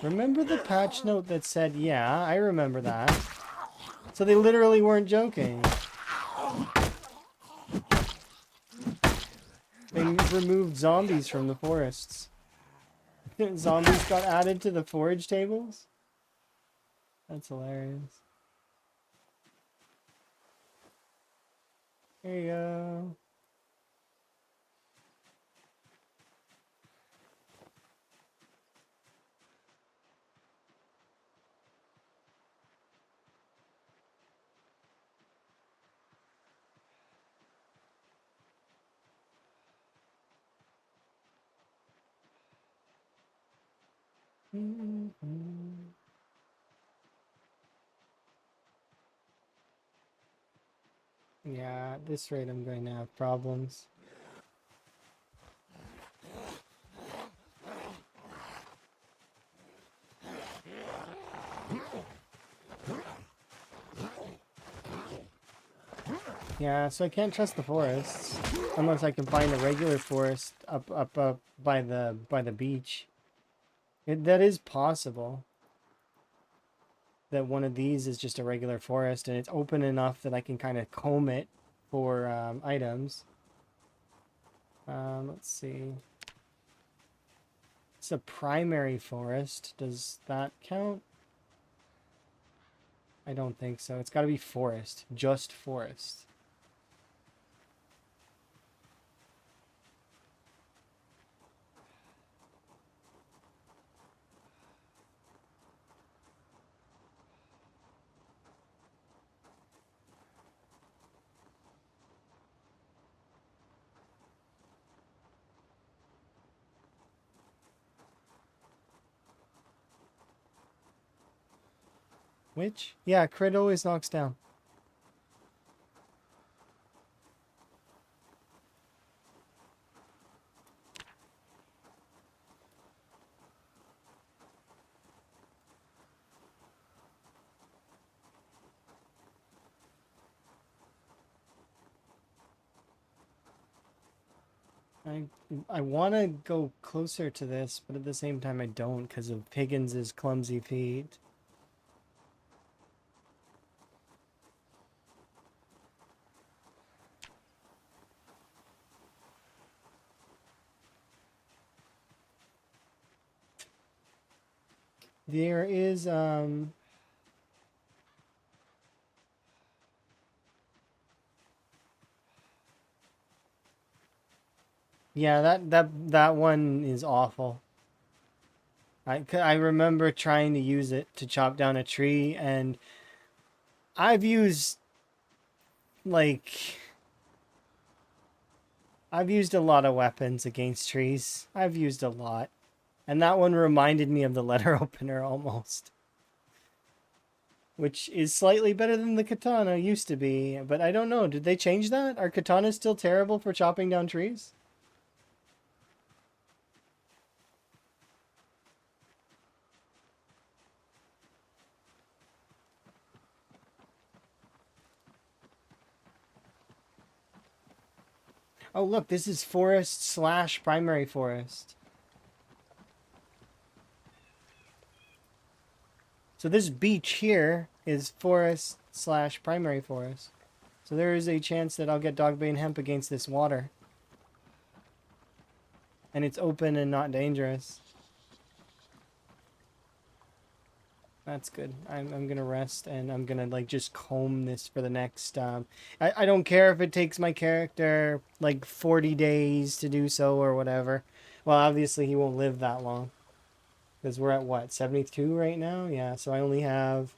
Remember the patch note that said, yeah, I remember that. So they literally weren't joking. They removed zombies from the forests. Zombies got added to the forage tables? That's hilarious. There you go. Yeah, at this rate I'm going to have problems. Yeah, so I can't trust the forests unless I can find a regular forest up by the beach. That is possible. That one of these is just a regular forest and it's open enough that I can kind of comb it for items. Let's see. It's a primary forest. Does that count? I don't think so. It's got to be forest. Just forest. Which? Yeah, crit always knocks down. I want to go closer to this, but at the same time I don't because of Higgins' clumsy feet. There is yeah, that one is awful. I remember trying to use it to chop down a tree, and I've used like, I've used a lot of weapons against trees. I've used a lot. And that one reminded me of the letter opener almost. Which is slightly better than the katana used to be. But I don't know. Did they change that? Are katanas still terrible for chopping down trees? Oh, look, this is forest slash primary forest. So this beach here is forest slash primary forest. So there is a chance that I'll get dogbane hemp against this water. And it's open and not dangerous. That's good. I'm gonna rest and I'm gonna like just comb this for the next I don't care if it takes my character like 40 days to do so or whatever. Well, obviously he won't live that long. Because we're at what, 72 right now? Yeah, so I have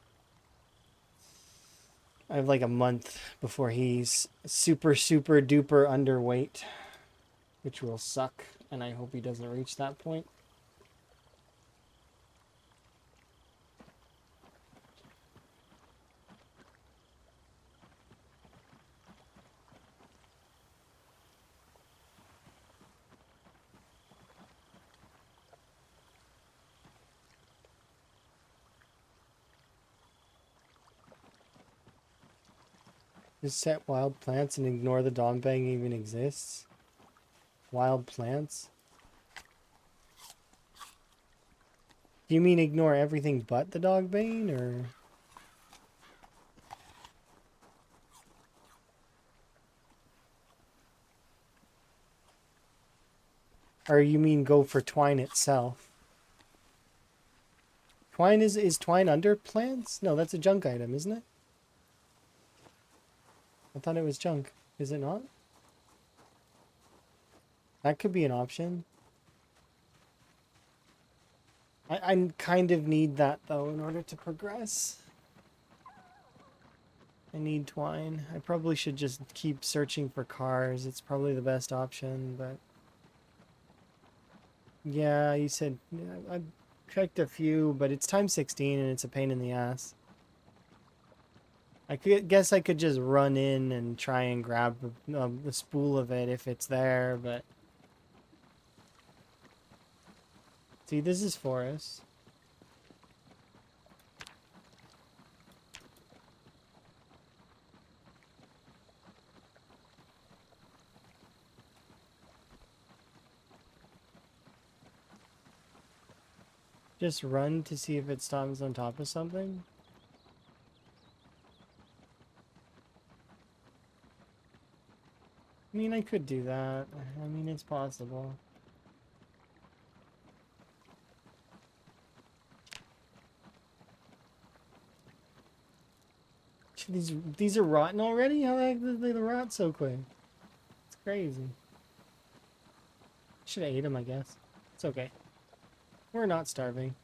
like a month before he's super duper underweight, which will suck, and I hope he doesn't reach that point. Just set wild plants and ignore the dongbang even exists. Wild plants? Do you mean ignore everything but the dogbane, or? Or you mean go for twine itself? Twine is twine under plants? No, that's a junk item, isn't it? I thought it was junk. Is it not? That could be an option. I kind of need that, though, in order to progress. I need twine. I probably should just keep searching for cars. It's probably the best option, but... Yeah, you said... Yeah, I checked a few, but it's time 16 and it's a pain in the ass. Guess I could just run in and try and grab the spool of it if it's there, but... See, this is forest. Just run to see if it stops on top of something. I mean, I could do that. I mean, it's possible. These are rotten already? How the heck did they rot so quick? It's crazy. Should have ate them, I guess. It's okay. We're not starving.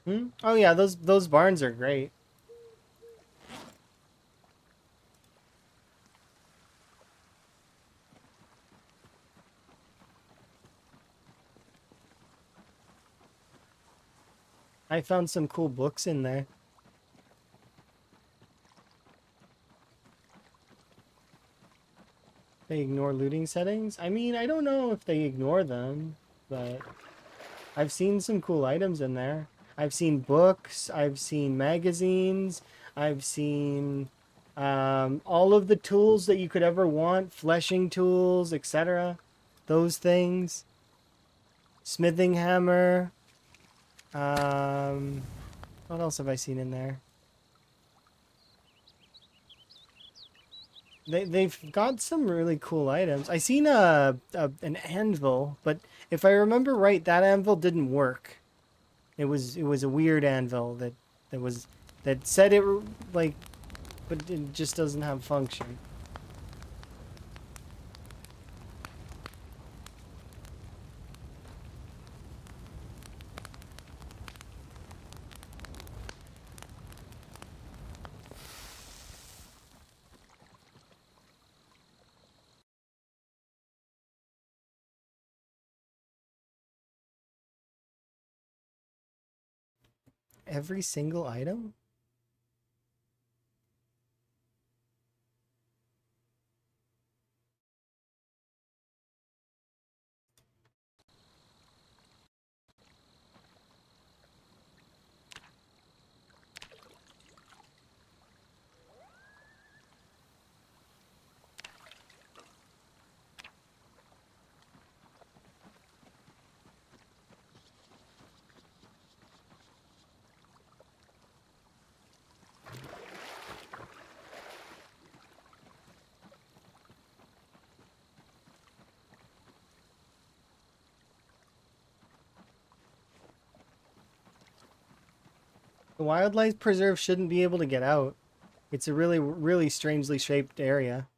Hmm? Oh yeah, those barns are great. I found some cool books in there. They ignore looting settings? I mean, I don't know if they ignore them, but I've seen some cool items in there. I've seen books, I've seen magazines, I've seen all of the tools that you could ever want, fleshing tools, etc. Those things. Smithing hammer. What else have I seen in there? They've got some really cool items. I seen an anvil, but if I remember right, that anvil didn't work. It was a weird anvil that was that said it like, but it just doesn't have function. Every single item? The wildlife preserve shouldn't be able to get out. It's a really, really strangely shaped area.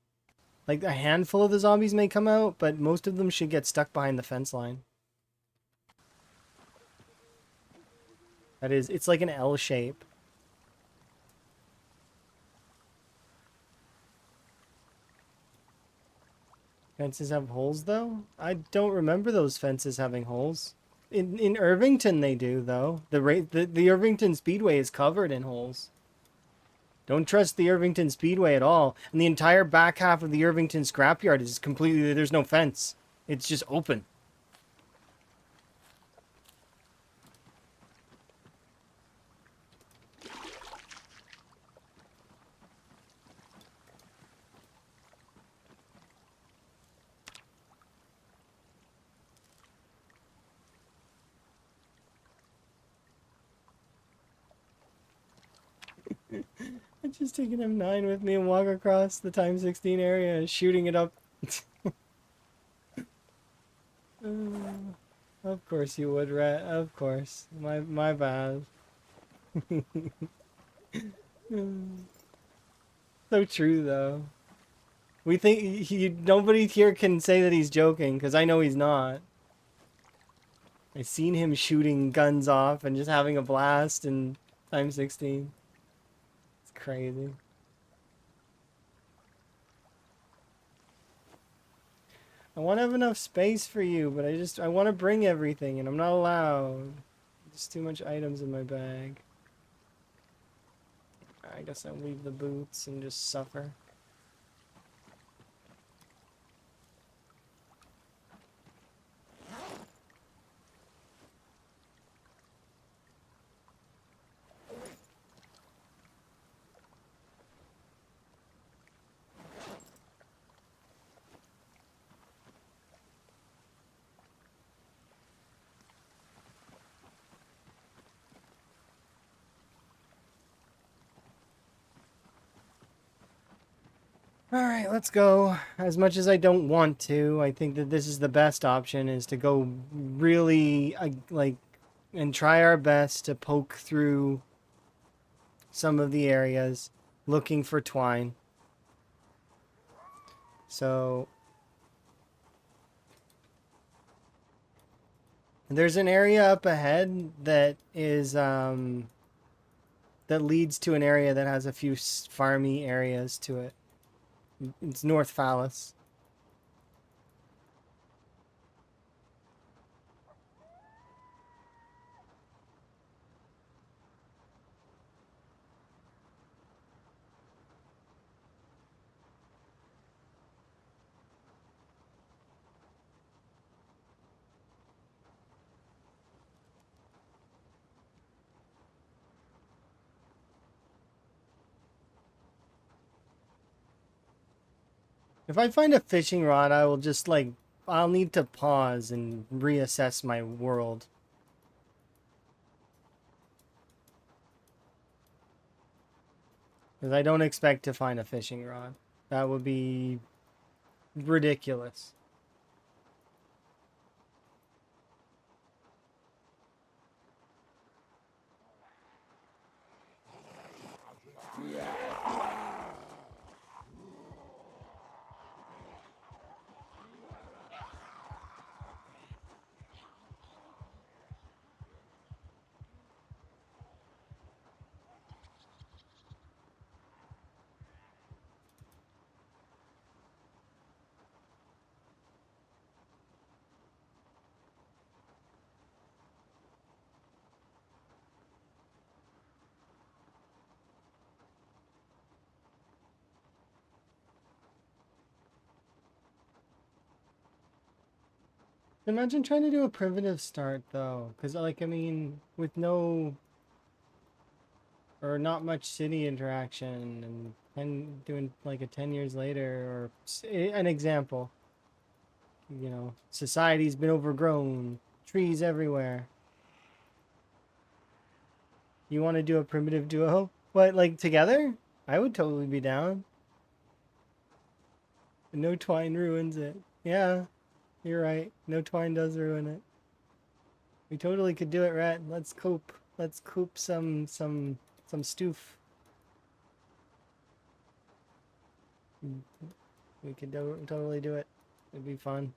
Like a handful of the zombies may come out, but most of them should get stuck behind the fence line. That is, it's like an L shape. Fences have holes though? I don't remember those fences having holes. In Irvington they do though. The Irvington Speedway is covered in holes. Don't trust the Irvington Speedway at all. And the entire back half of the Irvington scrapyard is completely, there's no fence. It's just open. I'm just taking M9 with me and walk across the time 16 area and shooting it up. Of course you would, Rhett. Of course. My bad. So true though. We think nobody here can say that he's joking because I know he's not. I've seen him shooting guns off and just having a blast in time 16. It's crazy. I want to have enough space for you, but I want to bring everything and I'm not allowed. There's too much items in my bag. I guess I'll leave the boots and just suffer. Alright, let's go. As much as I don't want to, I think that this is the best option, is to go really, like, and try our best to poke through some of the areas looking for twine. So, there's an area up ahead that is, that leads to an area that has a few farmy areas to it. It's North Phallus. If I find a fishing rod, I will just, like, I'll need to pause and reassess my world. Because I don't expect to find a fishing rod. That would be ridiculous. Imagine trying to do a primitive start though, because like I mean, with no or not much city interaction, and doing like a 10 years later, or an example, society's been overgrown, trees everywhere. You want to do a primitive duo? What, like together? I would totally be down. No twine ruins it. Yeah, you're right. No twine does ruin it. We totally could do it, Rat. Let's coop. Let's coop some stoof. We could totally do it. It'd be fun.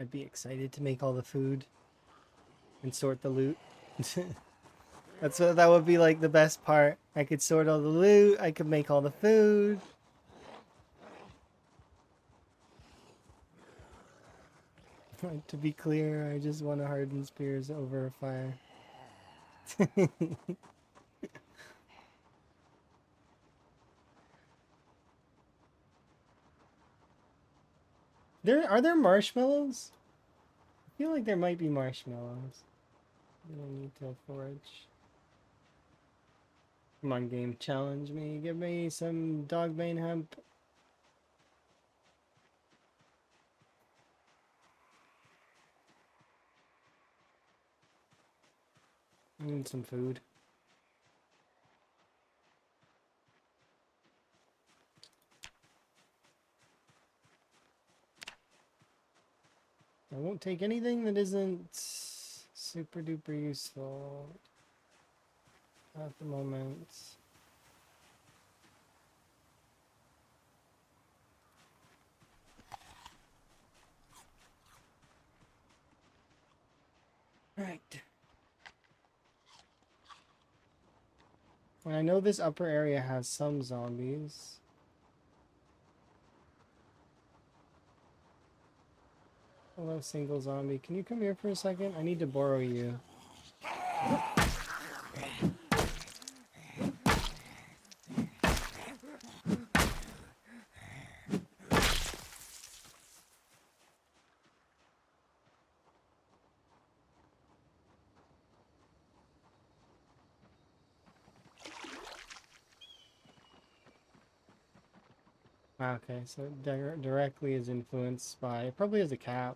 I'd be excited to make all the food and sort the loot. That would be like the best part. I could sort all the loot. I could make all the food. To be clear, I just want to harden spears over a fire. There marshmallows? I feel like there might be marshmallows. I don't need to forage. Come on, game, challenge me. Give me some dogbane hemp. I need some food. I won't take anything that isn't super duper useful at the moment. Right. And I know this upper area has some zombies. Hello, single zombie. Can you come here for a second? I need to borrow you. Okay, so it directly is influenced by... It probably has a cap.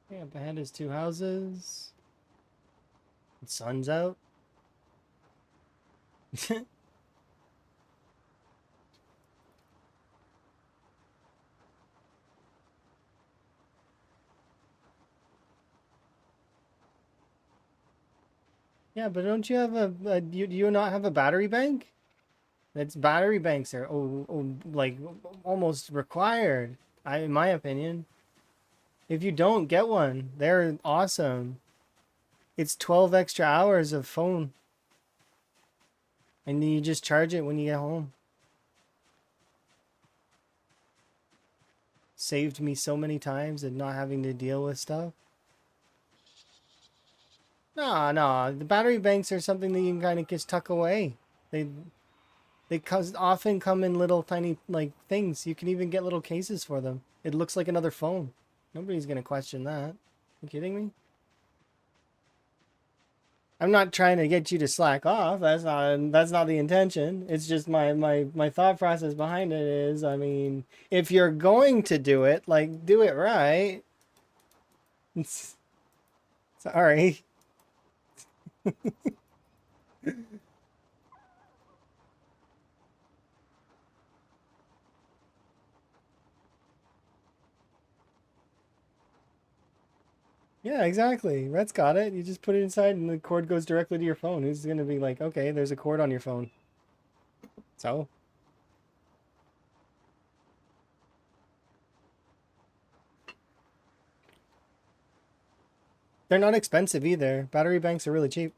Yeah, up ahead is two houses. The sun's out. Yeah, but don't you have do you not have a battery bank? That's battery banks are like almost required, in my opinion. If you don't get one, they're awesome. It's 12 extra hours of phone. And then you just charge it when you get home. Saved me so many times and not having to deal with stuff. No, the battery banks are something that you can kind of just tuck away. They often come in little tiny like things. You can even get little cases for them. It looks like another phone. Nobody's gonna question that. You kidding me? I'm not trying to get you to slack off. That's not the intention. It's just my thought process behind it is, I mean, if you're going to do it, like do it right. Sorry. Yeah, exactly. Rhett's got it. You just put it inside and the cord goes directly to your phone. Who's gonna be like, okay, there's a cord on your phone. So, they're not expensive either. Battery banks are really cheap.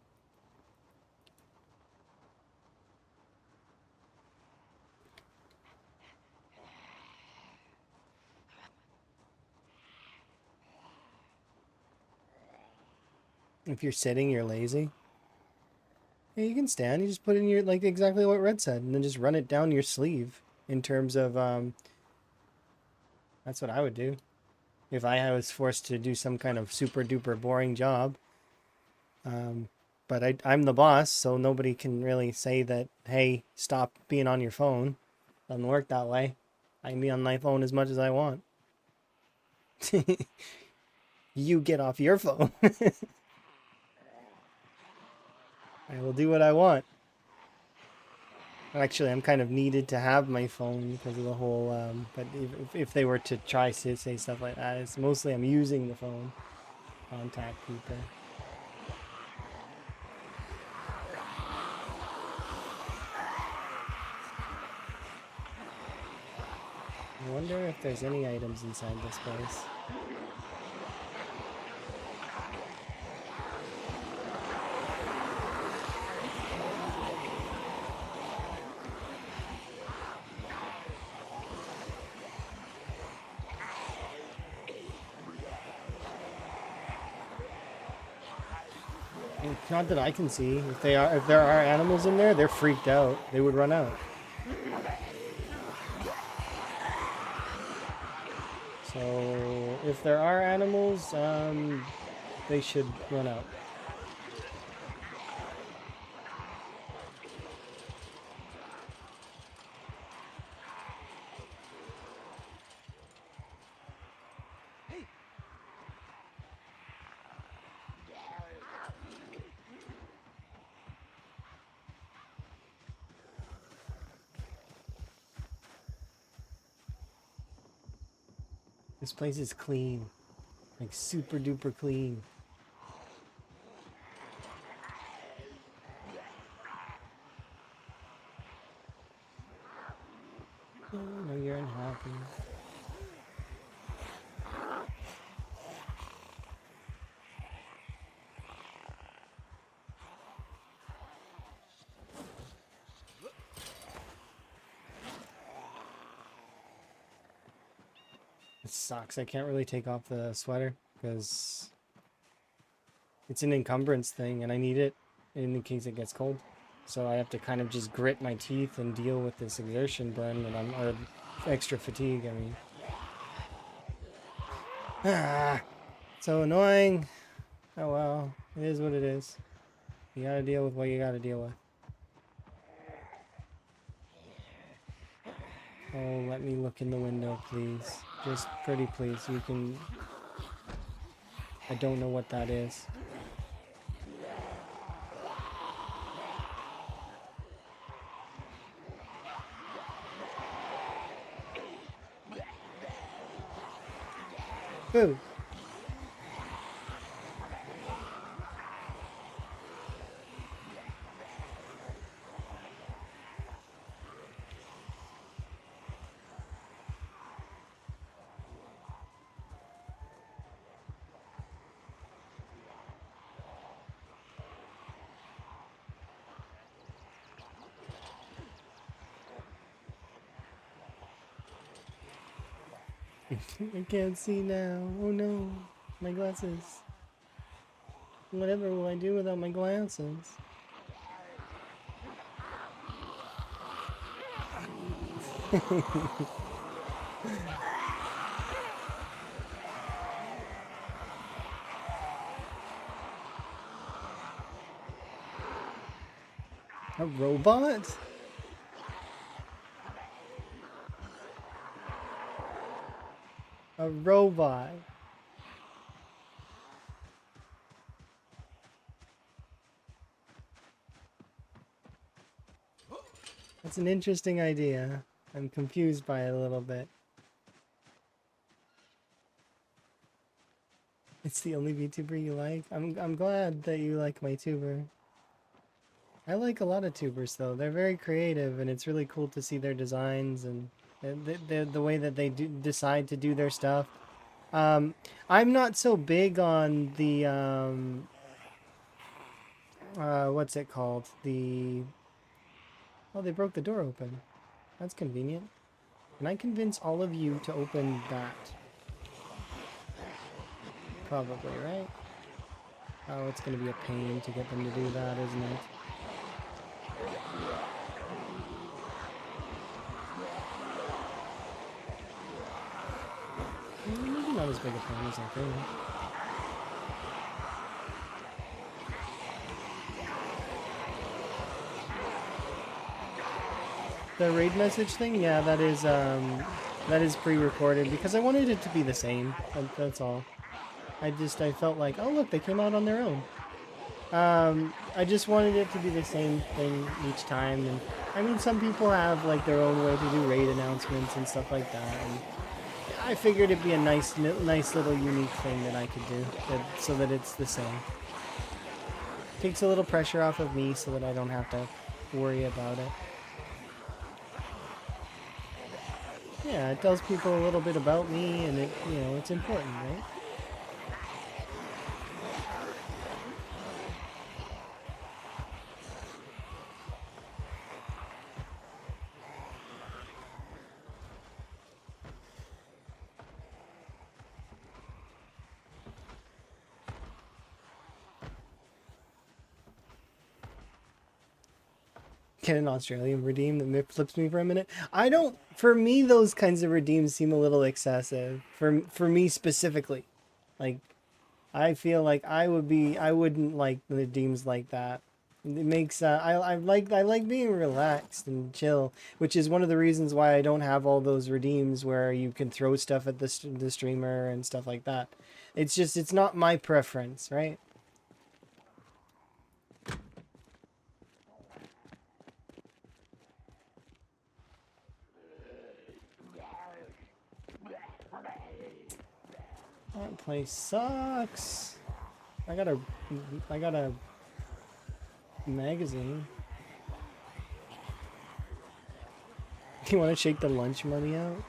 If you're sitting, you're lazy. Yeah, you can stand. You just put in your, like exactly what Red said, and then just run it down your sleeve in terms of, that's what I would do. If I was forced to do some kind of super duper boring job. Um, but I'm the boss, so nobody can really say that, hey, stop being on your phone. Doesn't work that way. I can be on my phone as much as I want. You get off your phone. I will do what I want. Actually, I'm kind of needed to have my phone because of the whole. But if they were to try to say stuff like that, it's mostly I'm using the phone to contact people. I wonder if there's any items inside this place. Not that I can see. If there are animals in there, they're freaked out. They would run out. So if there are animals, they should run out. This place is clean, like super duper clean. Oh, no, you're unhappy. It sucks. I can't really take off the sweater because it's an encumbrance thing and I need it in case it gets cold. So I have to kind of just grit my teeth and deal with this exertion burn that or extra fatigue, I mean. Ah, so annoying. Oh well, it is what it is. You gotta deal with what you gotta deal with. Oh, let me look in the window, please. Just pretty please. You can... I don't know what that is. Boo! I can't see now. Oh no. My glasses. Whatever will I do without my glasses? A robot? A robot. That's an interesting idea. I'm confused by it a little bit. It's the only VTuber you like. I'm glad that you like my tuber. I like a lot of tubers though. They're very creative, and it's really cool to see their designs and the way that they decide to do their stuff. Um, I'm not so big on the what's it called? Oh, they broke the door open. That's convenient. Can I convince all of you to open that? Probably, right? Oh, it's gonna be a pain to get them to do that, isn't it? Maybe not as big a pain as I think. The raid message thing, yeah, that is pre-recorded because I wanted it to be the same. That's all. I felt like, oh look, they came out on their own. I just wanted it to be the same thing each time, and I mean, some people have like their own way to do raid announcements and stuff like that. And I figured it'd be a nice little unique thing that I could do, so that it's the same. Takes a little pressure off of me, so that I don't have to worry about it. Yeah, it tells people a little bit about me, and it's important, right? Can an Australian redeem that flips me for a minute? I don't. For me, those kinds of redeems seem a little excessive. For me specifically, like I feel like I wouldn't like redeems like that. It makes I like being relaxed and chill, which is one of the reasons why I don't have all those redeems where you can throw stuff at the streamer and stuff like that. It's not my preference, right? That place sucks. I got a magazine. Do you want to shake the lunch money out?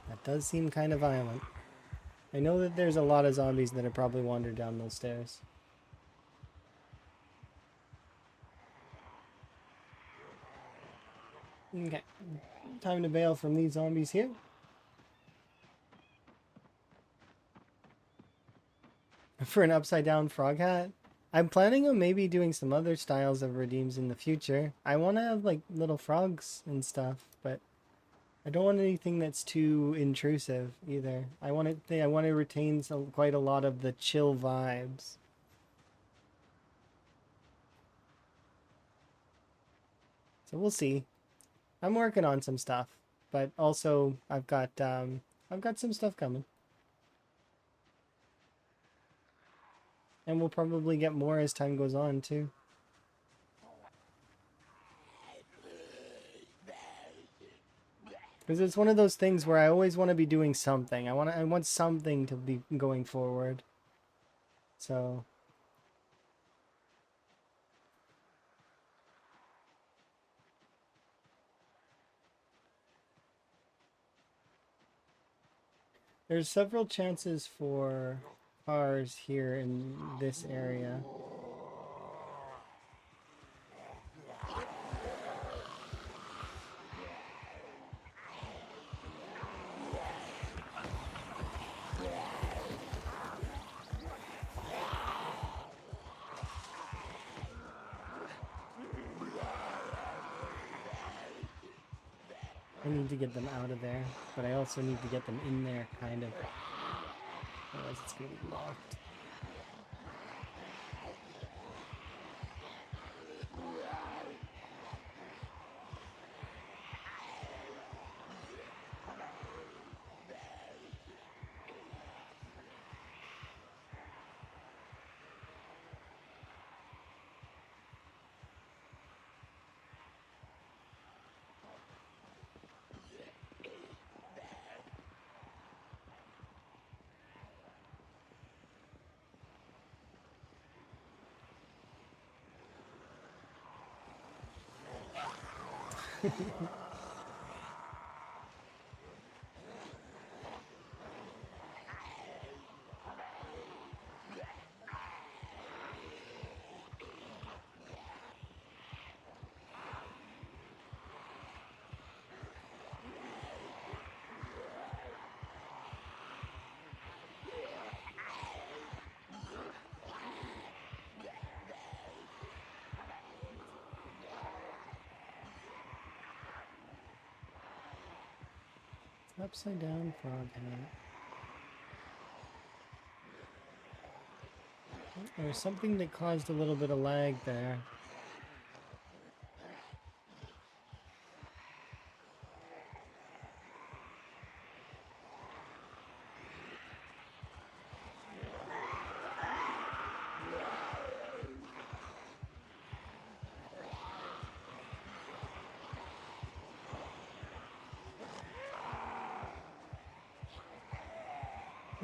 That does seem kind of violent. I know that there's a lot of zombies that have probably wandered down those stairs. Okay. Time to bail from these zombies here. For an upside down frog hat? I'm planning on maybe doing some other styles of redeems in the future. I want to have like little frogs and stuff, but I don't want anything that's too intrusive either. I want to retain quite a lot of the chill vibes. So we'll see. I'm working on some stuff, but also I've got some stuff coming. And we'll probably get more as time goes on too. Because it's one of those things where I always want to be doing something. I want something to be going forward. So there's several chances for cars here in this area. I need to get them out of there, but I also need to get them in there, kind of. Otherwise it's going to be locked. Upside down frog head. There was something that caused a little bit of lag there.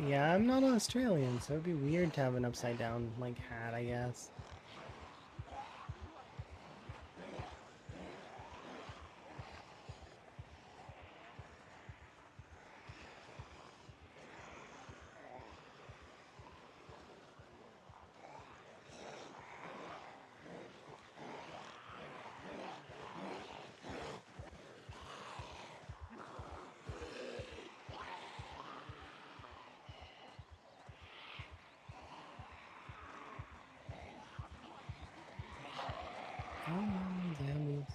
Yeah, I'm not Australian, so it'd be weird to have an upside down like hat, I guess. Come on, zombies.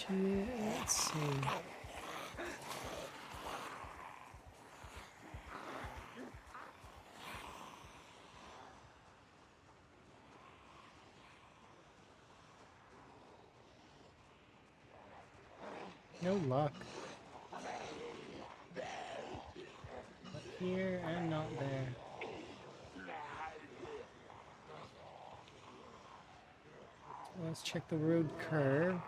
Let's see. No luck. Here and not there. Let's check the road curve.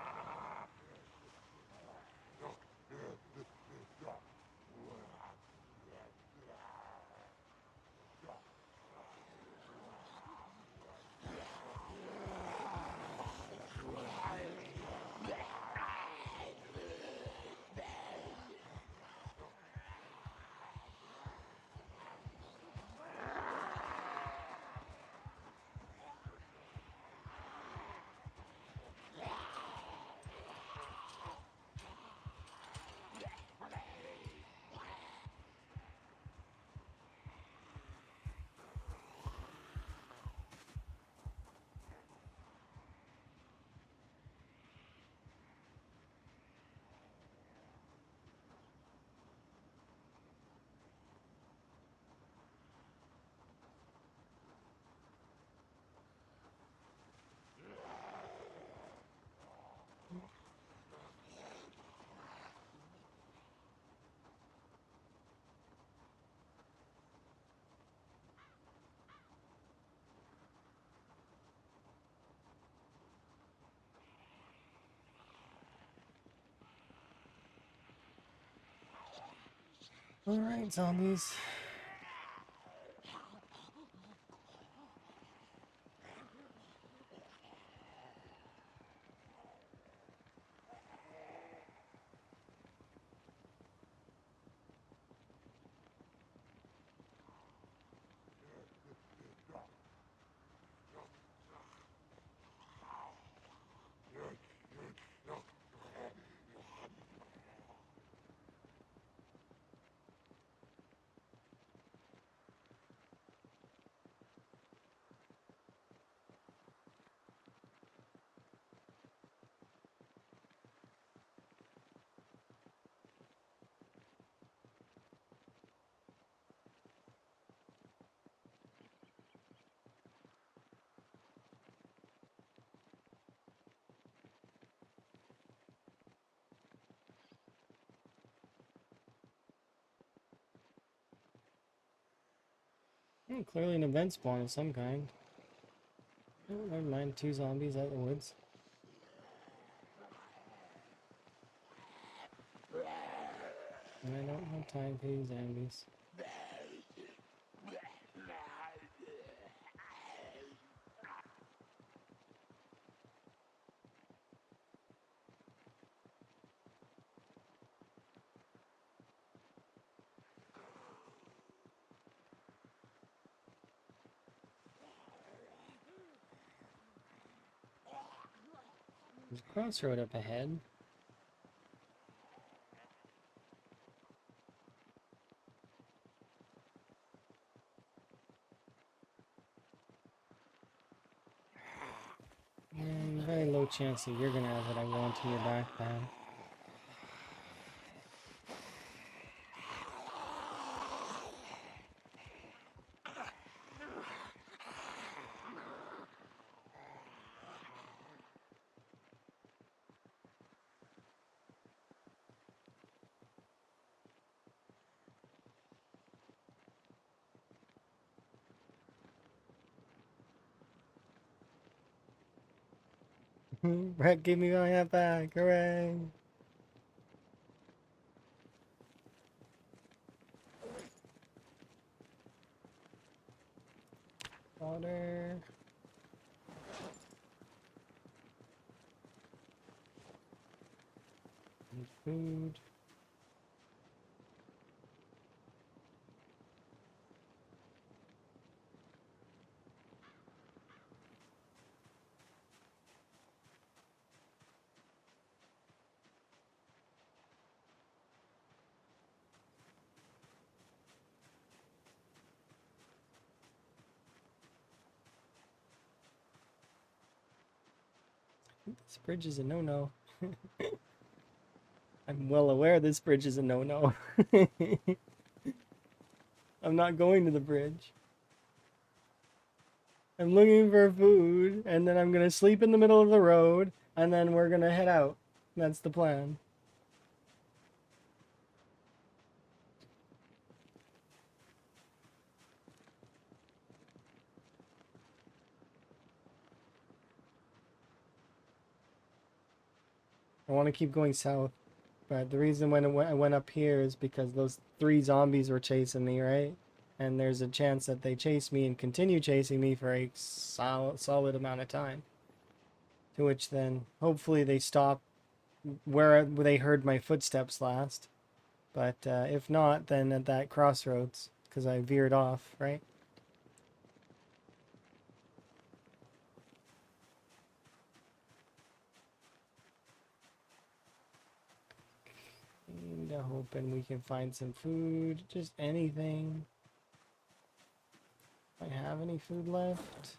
Alright, zombies. Clearly an event spawn of some kind. Oh, never mind, two zombies out of the woods. And I don't have time for these zombies. There's a crossroad up ahead. And very low chance that you're gonna have it. I go into your backpack. Brett gave me my hat back. Hooray! Water. And food. This bridge is a no-no. I'm well aware this bridge is a no-no. I'm not going to the bridge. I'm looking for food, and then I'm gonna sleep in the middle of the road, and then we're gonna head out. That's the plan. I want to keep going south, but the reason when I went up here is because those 3 zombies were chasing me, right? And there's a chance that they chase me and continue chasing me for a solid amount of time. To which then, hopefully they stop where they heard my footsteps last. But if not, then at that crossroads, because I veered off, right? And hoping we can find some food, just anything. Do I have any food left?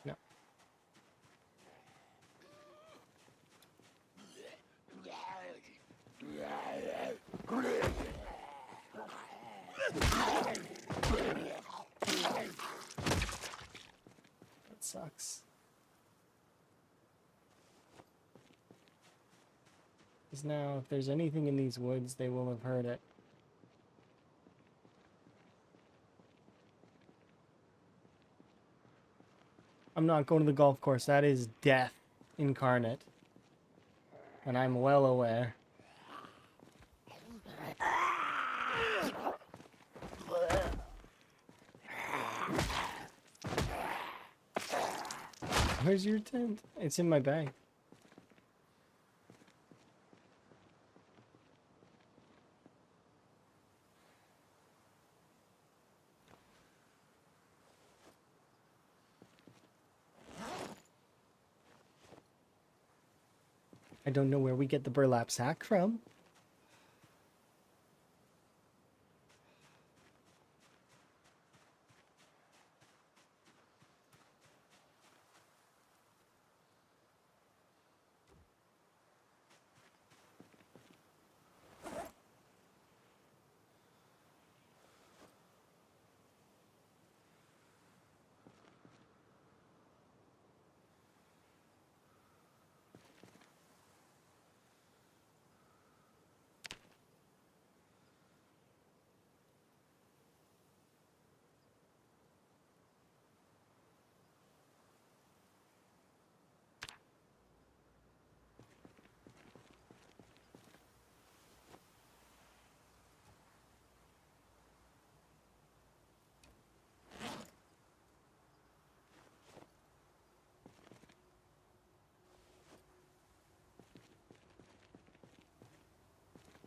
No. That sucks. Because now, if there's anything in these woods, they will have heard it. I'm not going to the golf course. That is death incarnate. And I'm well aware. Where's your tent? It's in my bag. I don't know where we get the burlap sack from.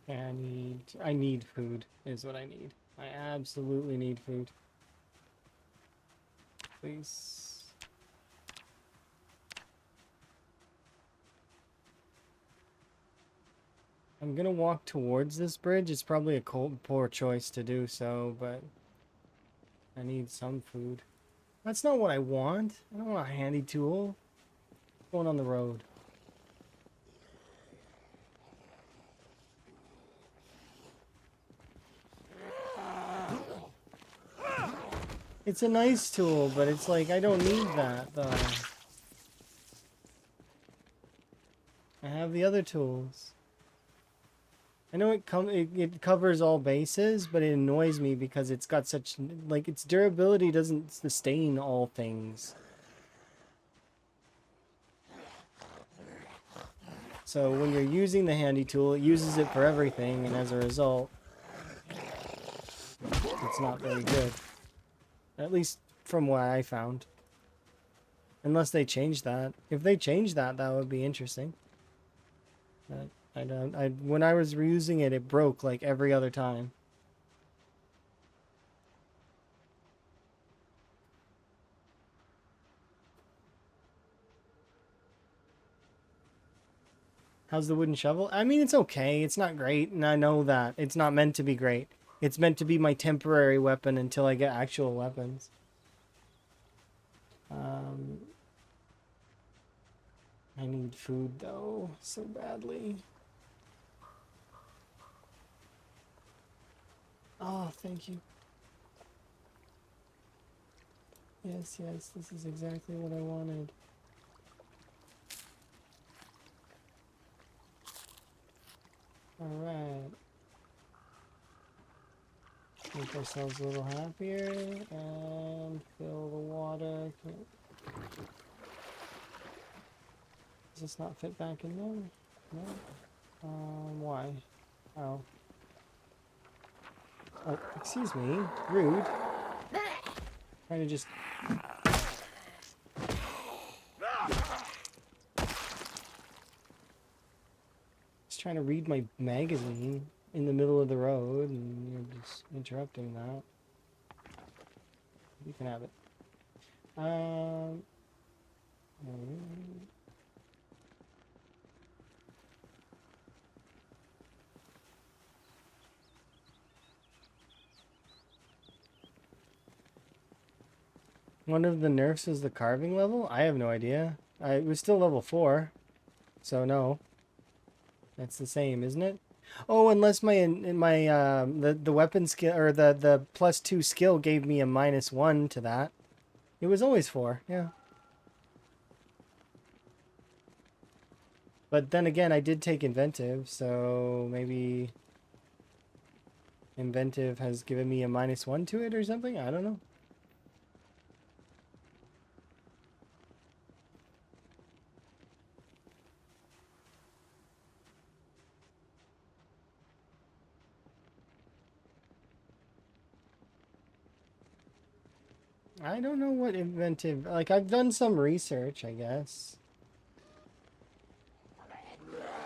I need food is what I need. I absolutely need food. Please. I'm gonna walk towards this bridge. It's probably a poor choice to do so, but I need some food. That's not what I want. I don't want a handy tool. Going on the road. It's a nice tool, but it's like, I don't need that, though. I have the other tools. I know it covers all bases, but it annoys me because it's got such, like, its durability doesn't sustain all things. So when you're using the handy tool, it uses it for everything, and as a result, it's not very good. At least from what I found. Unless they change that. If they change that, that would be interesting. But I don't. When I was reusing it, it broke like every other time. How's the wooden shovel? I mean, it's okay. It's not great, and I know that. It's not meant to be great. It's meant to be my temporary weapon until I get actual weapons. I need food, though, so badly. Oh, thank you. Yes, yes, this is exactly what I wanted. Alright. Make ourselves a little happier and fill the water. Does this not fit back in there? No? Why? Oh. Oh, excuse me. Rude. Trying to just... Just trying to read my magazine in the middle of the road, and you're just interrupting that. You can have it. One of the nerfs is the carving level? I have no idea. It was still level 4. So no. That's the same, isn't it? Oh, unless the weapon skill or the +2 skill gave me a -1 to that. It was always 4, yeah. But then again, I did take inventive, so maybe inventive has given me a -1 to it or something? I don't know. I don't know what inventive... Like, I've done some research, I guess.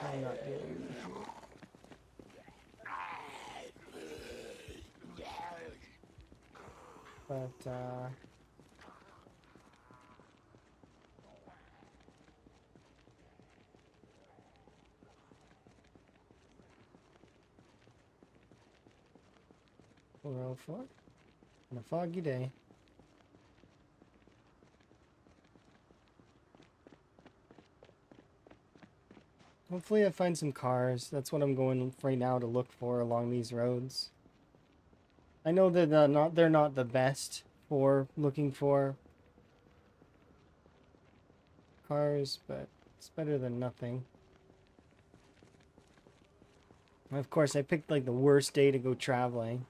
I'm not doing it. But, we're all for it. On a foggy day. Hopefully I find some cars. That's what I'm going right now to look for along these roads. I know that they're not the best for looking for cars, but it's better than nothing. Of course, I picked like the worst day to go traveling.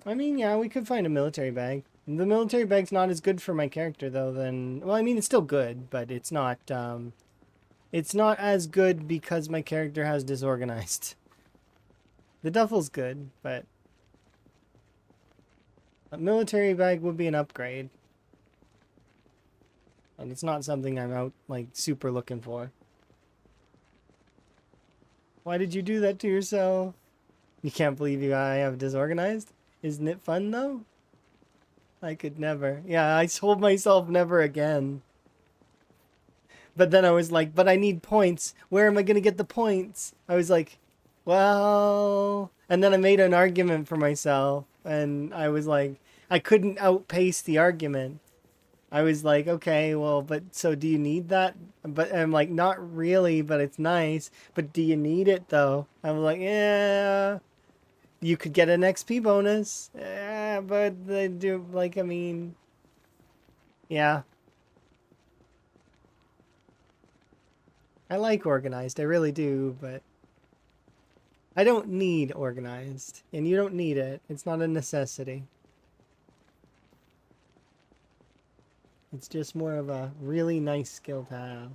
I mean, yeah, we could find a military bag. The military bag's not as good for my character, though, than... Well, I mean, it's still good, but it's not as good because my character has disorganized. The duffel's good, but... A military bag would be an upgrade. And it's not something I'm out, like, super looking for. Why did you do that to yourself? You can't believe I have disorganized? Isn't it fun, though? I could never. Yeah, I told myself never again. But then I was like, but I need points. Where am I going to get the points? I was like, well... And then I made an argument for myself. And I was like, I couldn't outpace the argument. I was like, okay, well, but so do you need that? But I'm like, not really, but it's nice. But do you need it, though? I was like, yeah... You could get an XP bonus. Yeah, but they do, like, I mean... Yeah. I like organized, I really do, but... I don't need organized. And you don't need it. It's not a necessity. It's just more of a really nice skill to have.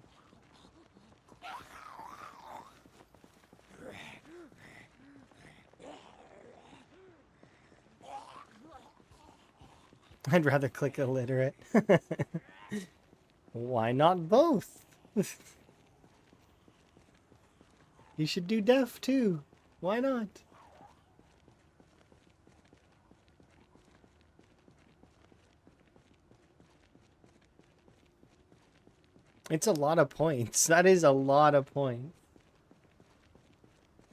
I'd rather click illiterate. Why not both? You should do deaf too. Why not? It's a lot of points. That is a lot of points.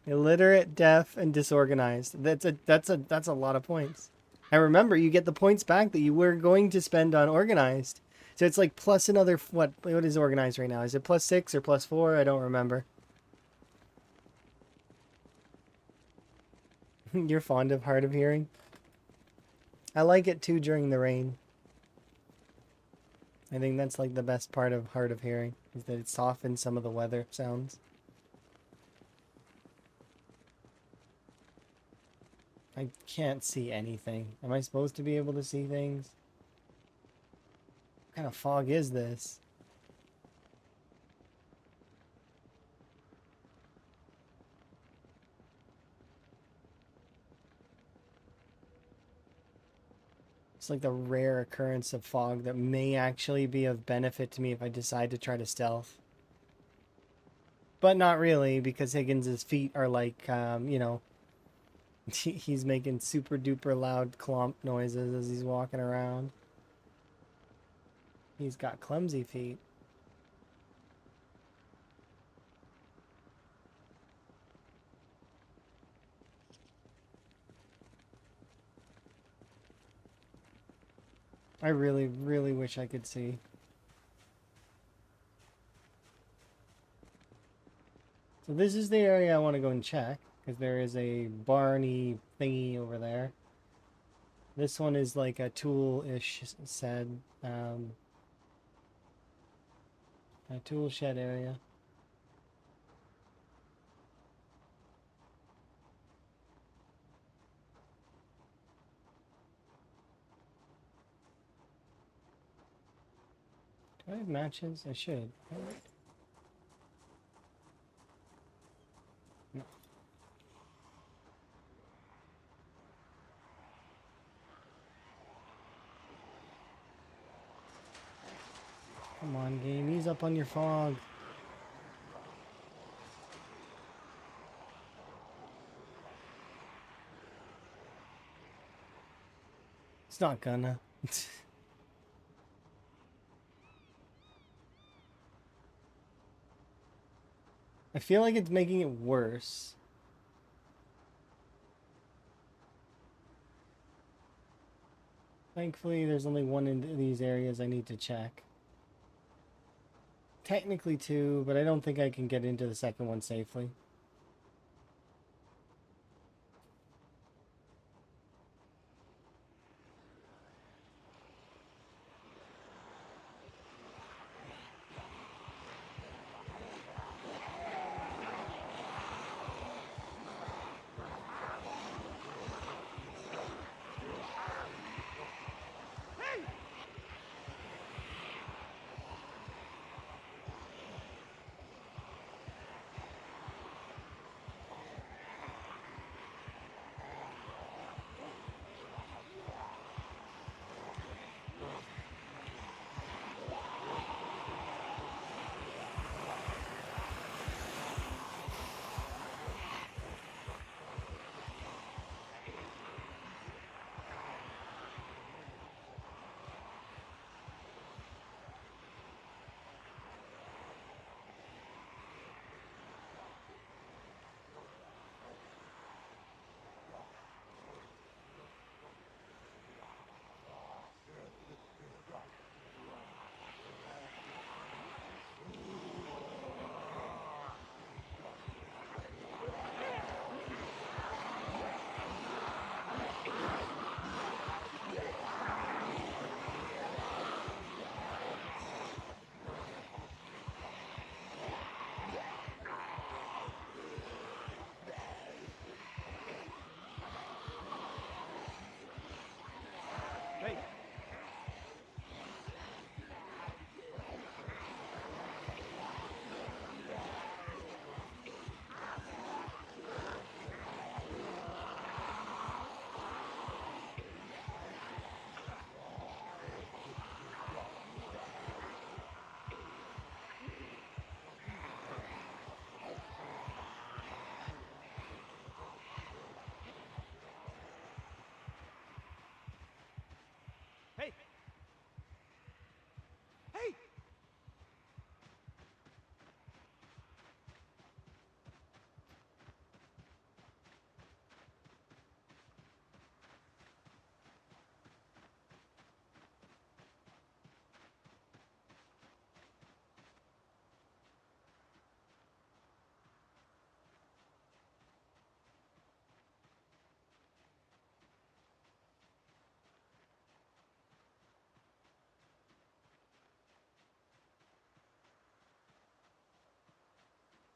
Illiterate, deaf, and disorganized. That's a lot of points. And remember, you get the points back that you were going to spend on organized. So it's like plus another, what is organized right now? Is it plus 6 or plus 4? I don't remember. You're fond of hard of hearing? I like it too during the rain. I think that's like the best part of hard of hearing, is that it softens some of the weather sounds. I can't see anything. Am I supposed to be able to see things? What kind of fog is this? It's like the rare occurrence of fog that may actually be of benefit to me if I decide to try to stealth. But not really, because Higgins's feet are like, you know, he's making super duper loud clomp noises as he's walking around. He's got clumsy feet. I really, really wish I could see. So this is the area I want to go and check, because there is a barny thingy over there. This one is like a tool-ish shed, a tool shed area. Do I have matches? I should. No. Come on, game. Ease up on your fog. It's not gonna. I feel like it's making it worse. Thankfully, there's only one in these areas I need to check. Technically two, but I don't think I can get into the second one safely.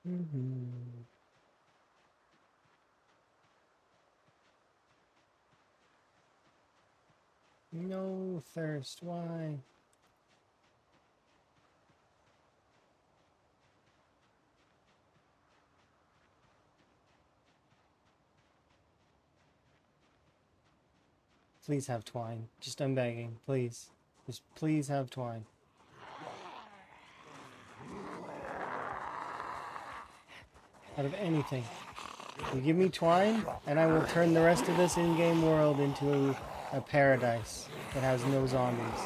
Mhm. No thirst, why? Please have twine. Just I'm begging, please. Just please have twine. Out of anything. You give me twine, and I will turn the rest of this in-game world into a paradise that has no zombies.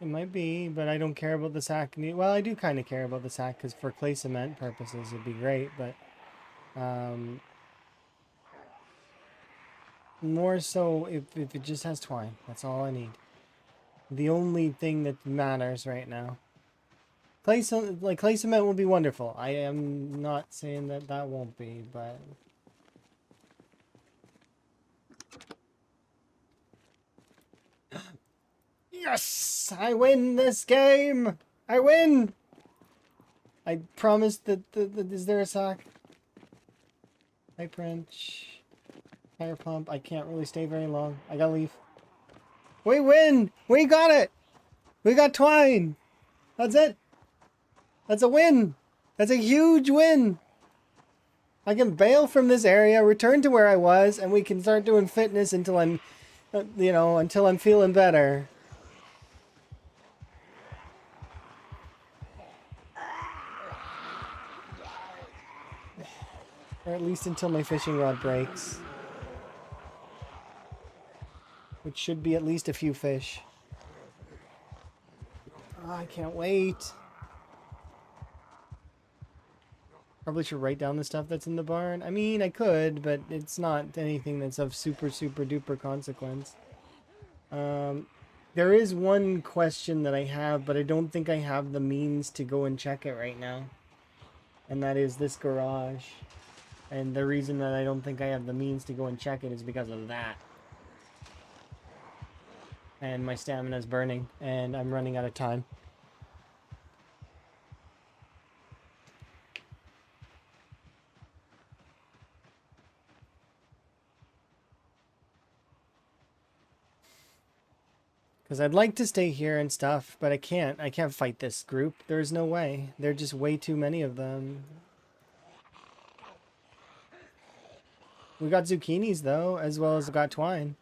It might be, but I don't care about the sack. Well, I do kind of care about the sack because for clay cement purposes, it'd be great, but more so if it just has twine. That's all I need. The only thing that matters right now. Clay cement will be wonderful. I am not saying that that won't be, but yes, I win this game. I win. I promised that. Is there a sack? Pipe wrench, fire pump. I can't really stay very long. I gotta leave. We win. We got it. We got twine. That's it. That's a win. That's a huge win. I can bail from this area, return to where I was, and we can start doing fitness until I'm, until I'm feeling better. Or at least until my fishing rod breaks. Which should be at least a few fish. Oh, I can't wait. Probably should write down the stuff that's in the barn. I mean, I could, but it's not anything that's of super duper consequence. There is one question that I have, but I don't think I have the means to go and check it right now. And that is this garage. And the reason that I don't think I have the means to go and check it is because of that. And my stamina is burning, and I'm running out of time. Because I'd like to stay here and stuff, but I can't. I can't fight this group. There's no way. There are just way too many of them. We got zucchinis, though, as well as got twine.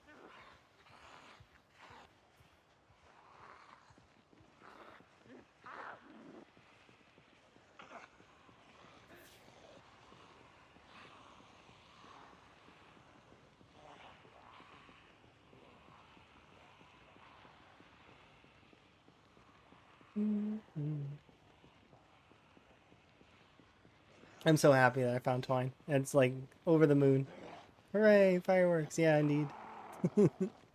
I'm so happy that I found twine. It's like over the moon. Hooray, fireworks. Yeah, indeed.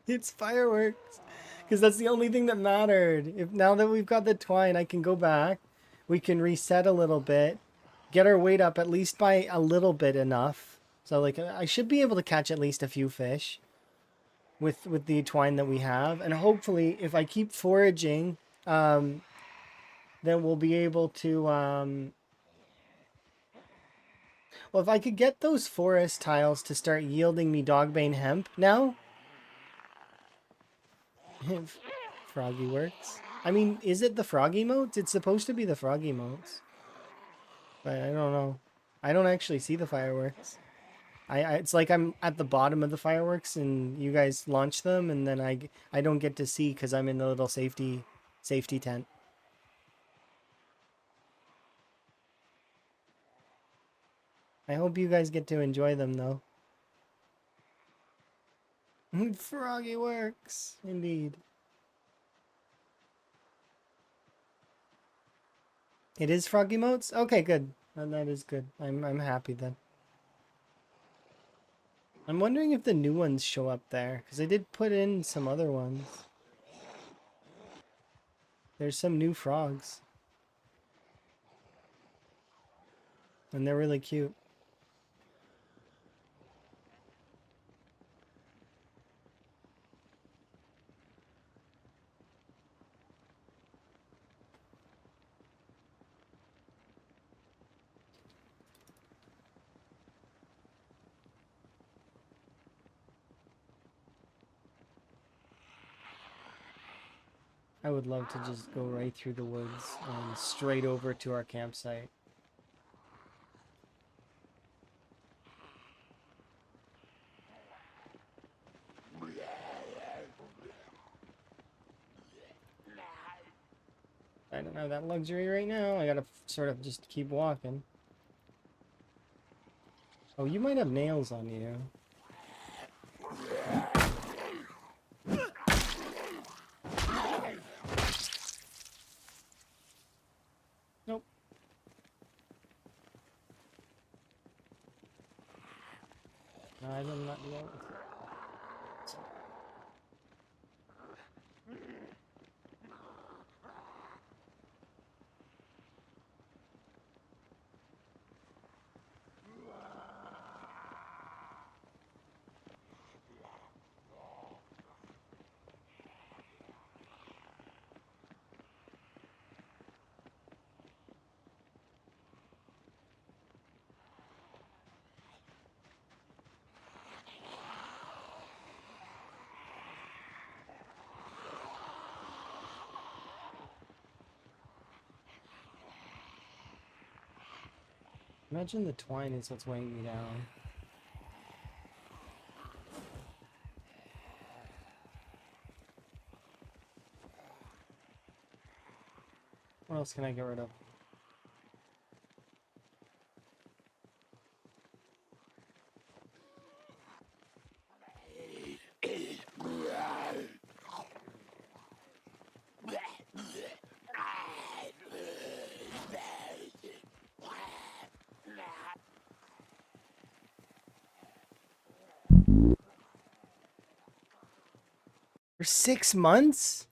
It's fireworks. Because that's the only thing that mattered. If now that we've got the twine, I can go back. We can reset a little bit. Get our weight up at least by a little bit enough. So like I should be able to catch at least a few fish with the twine that we have. And hopefully if I keep foraging, then we'll be able to well, if I could get those forest tiles to start yielding me dogbane hemp now, Froggy works. I mean, is it the frog emotes? It's supposed to be the frog emotes. But I don't know. I don't actually see the fireworks. It's like I'm at the bottom of the fireworks and you guys launch them and then I don't get to see because I'm in the little safety tent. I hope you guys get to enjoy them though. Froggy works, indeed. It is frog emotes? Okay, good. That is good. I'm happy then. I'm wondering if the new ones show up there, because I did put in some other ones. There's some new frogs. And they're really cute. I would love to just go right through the woods and straight over to our campsite. I don't have that luxury right now. I gotta sort of just keep walking. Oh, you might have nails on you. Nope. No, I'm not nails. Imagine the twine is what's weighing me down. What else can I get rid of? For 6 months?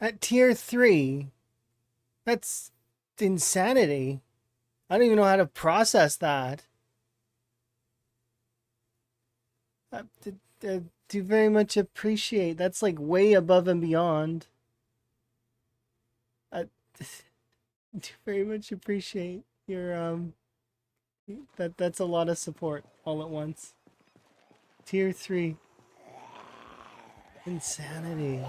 At tier 3? That's insanity. I don't even know how to process that. I do very much appreciate. That's like way above and beyond. I do very much appreciate your that's a lot of support all at once. Tier 3. Insanity.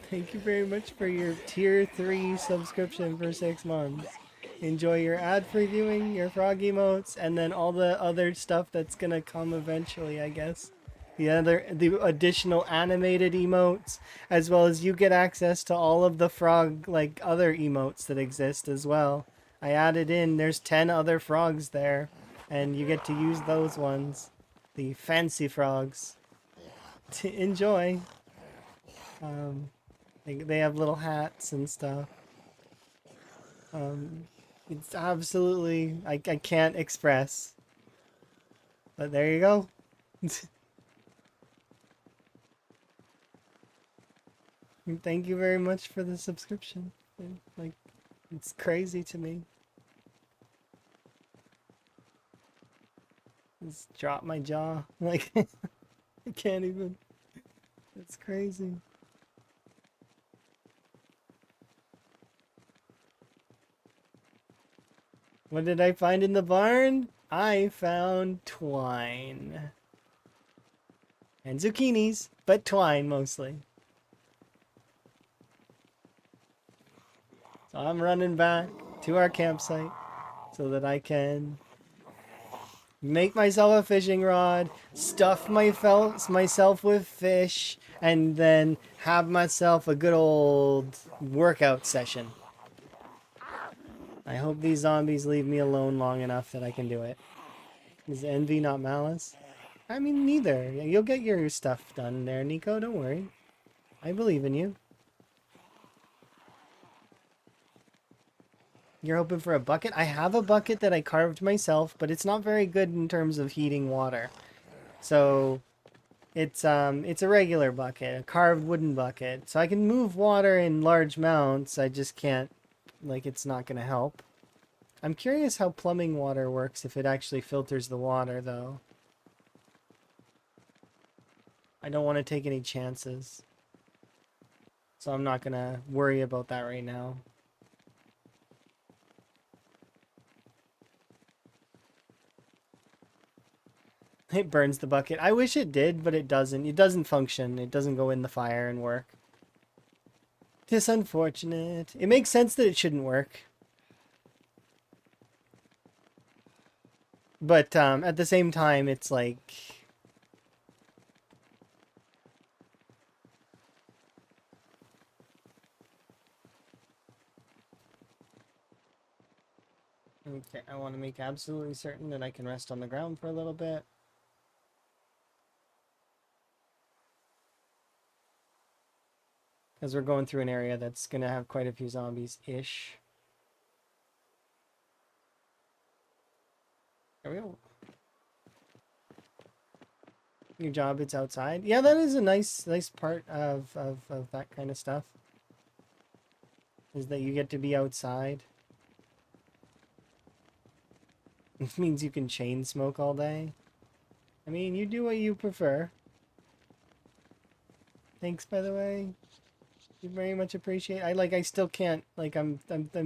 Thank you very much for your tier 3 subscription for 6 months. Enjoy your ad-free viewing, your frog emotes, and then all the other stuff that's gonna come eventually, I guess. The additional animated emotes, as well as you get access to all of the frog, like, other emotes that exist as well. I added in, there's 10 other frogs there, and you get to use those ones. The fancy frogs. Enjoy. They have little hats and stuff. It's absolutely, I can't express. But there you go. Thank you very much for the subscription. Like, it's crazy to me. Just drop my jaw. Like, I can't even. It's crazy. What did I find in the barn? I found twine. And zucchinis, but twine mostly. So I'm running back to our campsite so that I can make myself a fishing rod, stuff myself with fish, and then have myself a good old workout session. I hope these zombies leave me alone long enough that I can do it. Is envy not malice? I mean, neither. You'll get your stuff done there, Nico. Don't worry. I believe in you. You're hoping for a bucket? I have a bucket that I carved myself, but it's not very good in terms of heating water. So it's a regular bucket, a carved wooden bucket. So I can move water in large amounts. I just can't, like, it's not gonna help. I'm curious how plumbing water works if it actually filters the water, though. I don't want to take any chances. So I'm not gonna worry about that right now. It burns the bucket. I wish it did, but it doesn't. It doesn't function. It doesn't go in the fire and work. It's unfortunate. It makes sense that it shouldn't work. But at the same time, it's like... Okay, I want to make absolutely certain that I can rest on the ground for a little bit. Because we're going through an area that's going to have quite a few zombies-ish. There we go. Your job, it's outside. Yeah, that is a nice part of that kind of stuff. Is that you get to be outside. It means you can chain smoke all day. I mean, you do what you prefer. Thanks, by the way. You very much appreciate. I still can't, like, I'm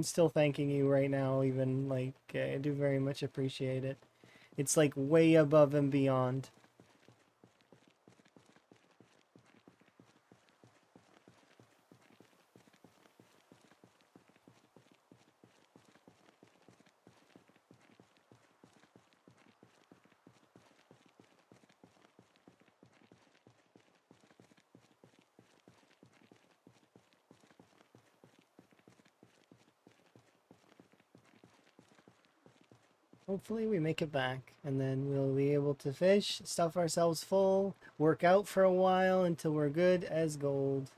still thanking you right now, even, like, I do very much appreciate it. It's like way above and beyond. Hopefully we make it back, and then we'll be able to fish, stuff ourselves full, work out for a while until we're good as gold.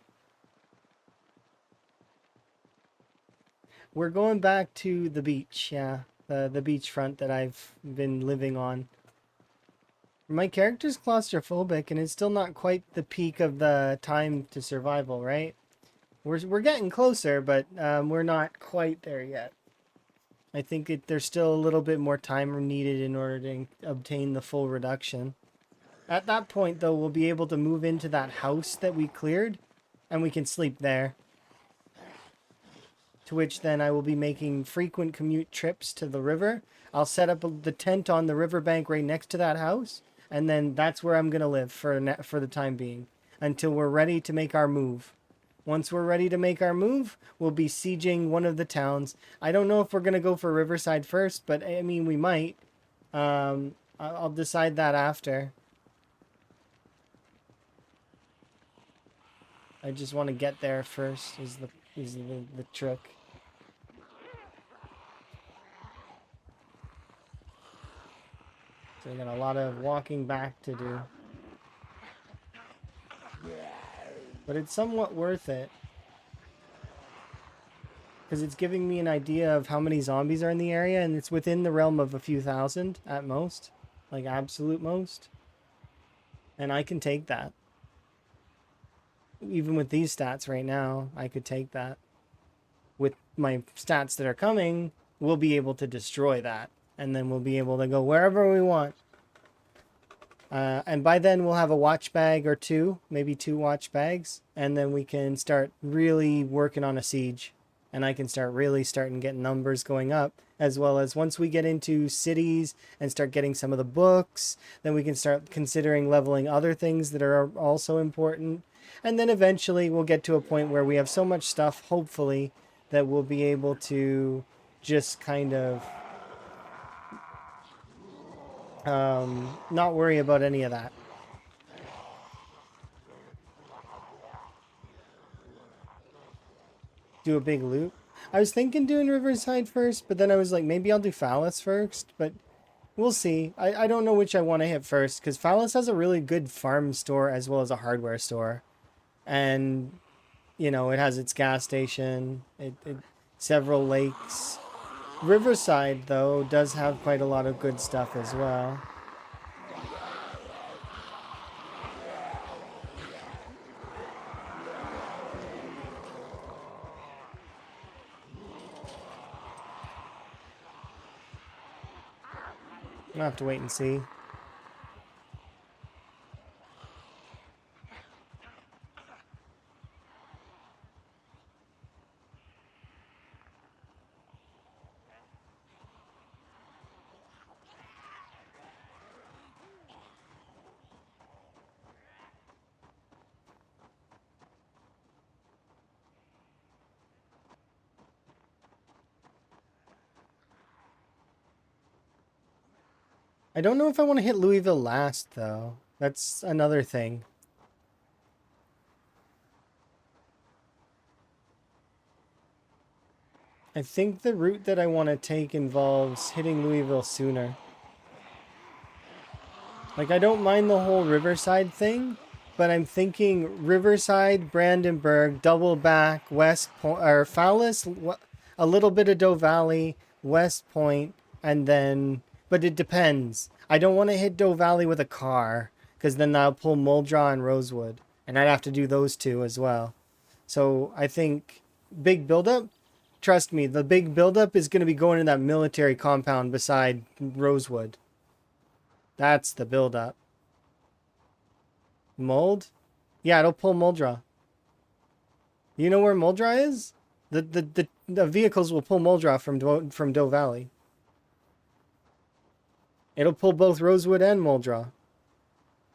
We're going back to the beach, yeah. The beachfront that I've been living on. My character's claustrophobic, and it's still not quite the peak of the time to survival, right? We're getting closer, but we're not quite there yet. I think there's still a little bit more time needed in order to obtain the full reduction. At that point, though, we'll be able to move into that house that we cleared, and we can sleep there. To which then I will be making frequent commute trips to the river. I'll set up the tent on the riverbank right next to that house, and then that's where I'm going to live for the time being, until we're ready to make our move. Once we're ready to make our move, we'll be sieging one of the towns. I don't know if we're going to go for Riverside first, but I mean, we might. I'll decide that after. I just want to get there first is the trick. So I got a lot of walking back to do. But it's somewhat worth it. Because it's giving me an idea of how many zombies are in the area, and it's within the realm of a few thousand at most. Like, absolute most. And I can take that. Even with these stats right now, I could take that. With my stats that are coming, we'll be able to destroy that. And then we'll be able to go wherever we want. And by then we'll have a watch bag or two, maybe 2 watch bags. And then we can start really working on a siege. And I can start really starting getting numbers going up. As well as once we get into cities and start getting some of the books, then we can start considering leveling other things that are also important. And then eventually we'll get to a point where we have so much stuff, hopefully, that we'll be able to just kind of not worry about any of that. Do a big loop. I was thinking doing Riverside first, but then I was like, maybe I'll do Phallus first, but we'll see. I don't know which I want to hit first, because Phallus has a really good farm store as well as a hardware store. And, you know, it has its gas station, several lakes, Riverside, though, does have quite a lot of good stuff as well. I'll have to wait and see. I don't know if I want to hit Louisville last, though. That's another thing. I think the route that I want to take involves hitting Louisville sooner. Like, I don't mind the whole Riverside thing, but I'm thinking Riverside, Brandenburg, double back, West Point, or Fallis, a little bit of Doe Valley, West Point, and then, but it depends. I don't want to hit Doe Valley with a car, because then I'll pull Muldra and Rosewood, and I'd have to do those two as well. So I think big buildup, trust me, the big buildup is going to be going in that military compound beside Rosewood. That's the buildup. Mold? Yeah, it'll pull Muldra. You know where Muldra is? The vehicles will pull Muldra from Doe Valley. It'll pull both Rosewood and Muldra.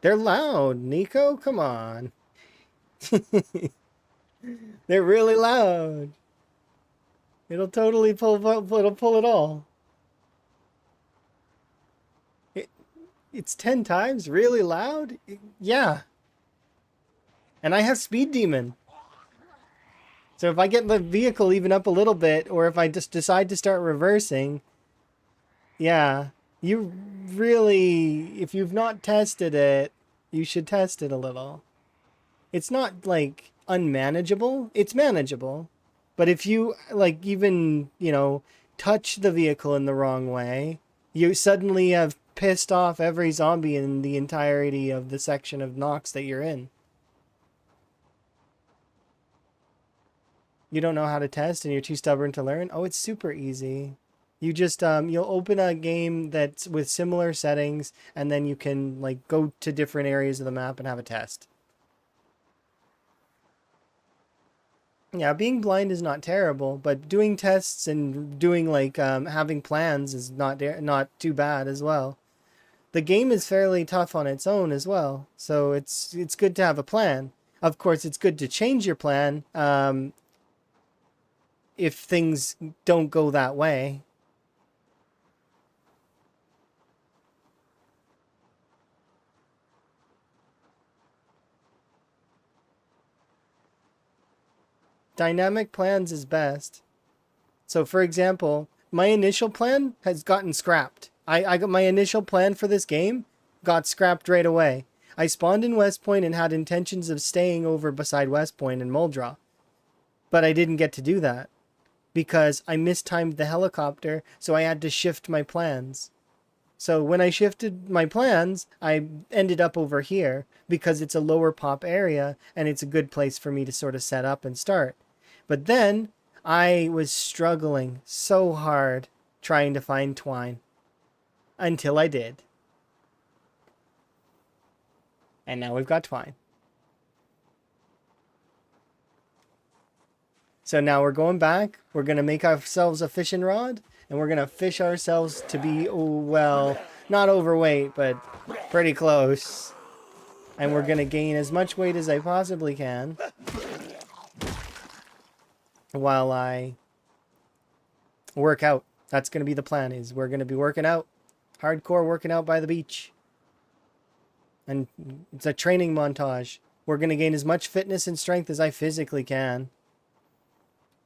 They're loud, Nico. Come on. They're really loud. It'll totally pull. It'll pull it all. It's 10 times really loud. Yeah. And I have Speed Demon. So if I get the vehicle even up a little bit, or if I just decide to start reversing, yeah, you really, if you've not tested it, you should test it a little. It's not like unmanageable. It's manageable. But if you like even, touch the vehicle in the wrong way, you suddenly have pissed off every zombie in the entirety of the section of Nox that you're in. You don't know how to test and you're too stubborn to learn? Oh, it's super easy. You just you'll open a game that's with similar settings, and then you can like go to different areas of the map and have a test. Yeah, being blind is not terrible, but doing tests and doing like having plans is not too bad as well. The game is fairly tough on its own as well, so it's good to have a plan. Of course, it's good to change your plan if things don't go that way. Dynamic plans is best. So, for example, my initial plan has gotten scrapped. I got my initial plan for this game got scrapped right away. I spawned in West Point and had intentions of staying over beside West Point and Muldra. But I didn't get to do that because I mistimed the helicopter, so I had to shift my plans. So when I shifted my plans, I ended up over here because it's a lower pop area and it's a good place for me to sort of set up and start. But then I was struggling so hard trying to find twine until I did. And now we've got twine. So now we're going back. We're going to make ourselves a fishing rod. And we're going to fish ourselves to be, not overweight, but pretty close. And we're going to gain as much weight as I possibly can. While I work out. That's going to be the plan, is we're going to be working out. Hardcore working out by the beach. And it's a training montage. We're going to gain as much fitness and strength as I physically can.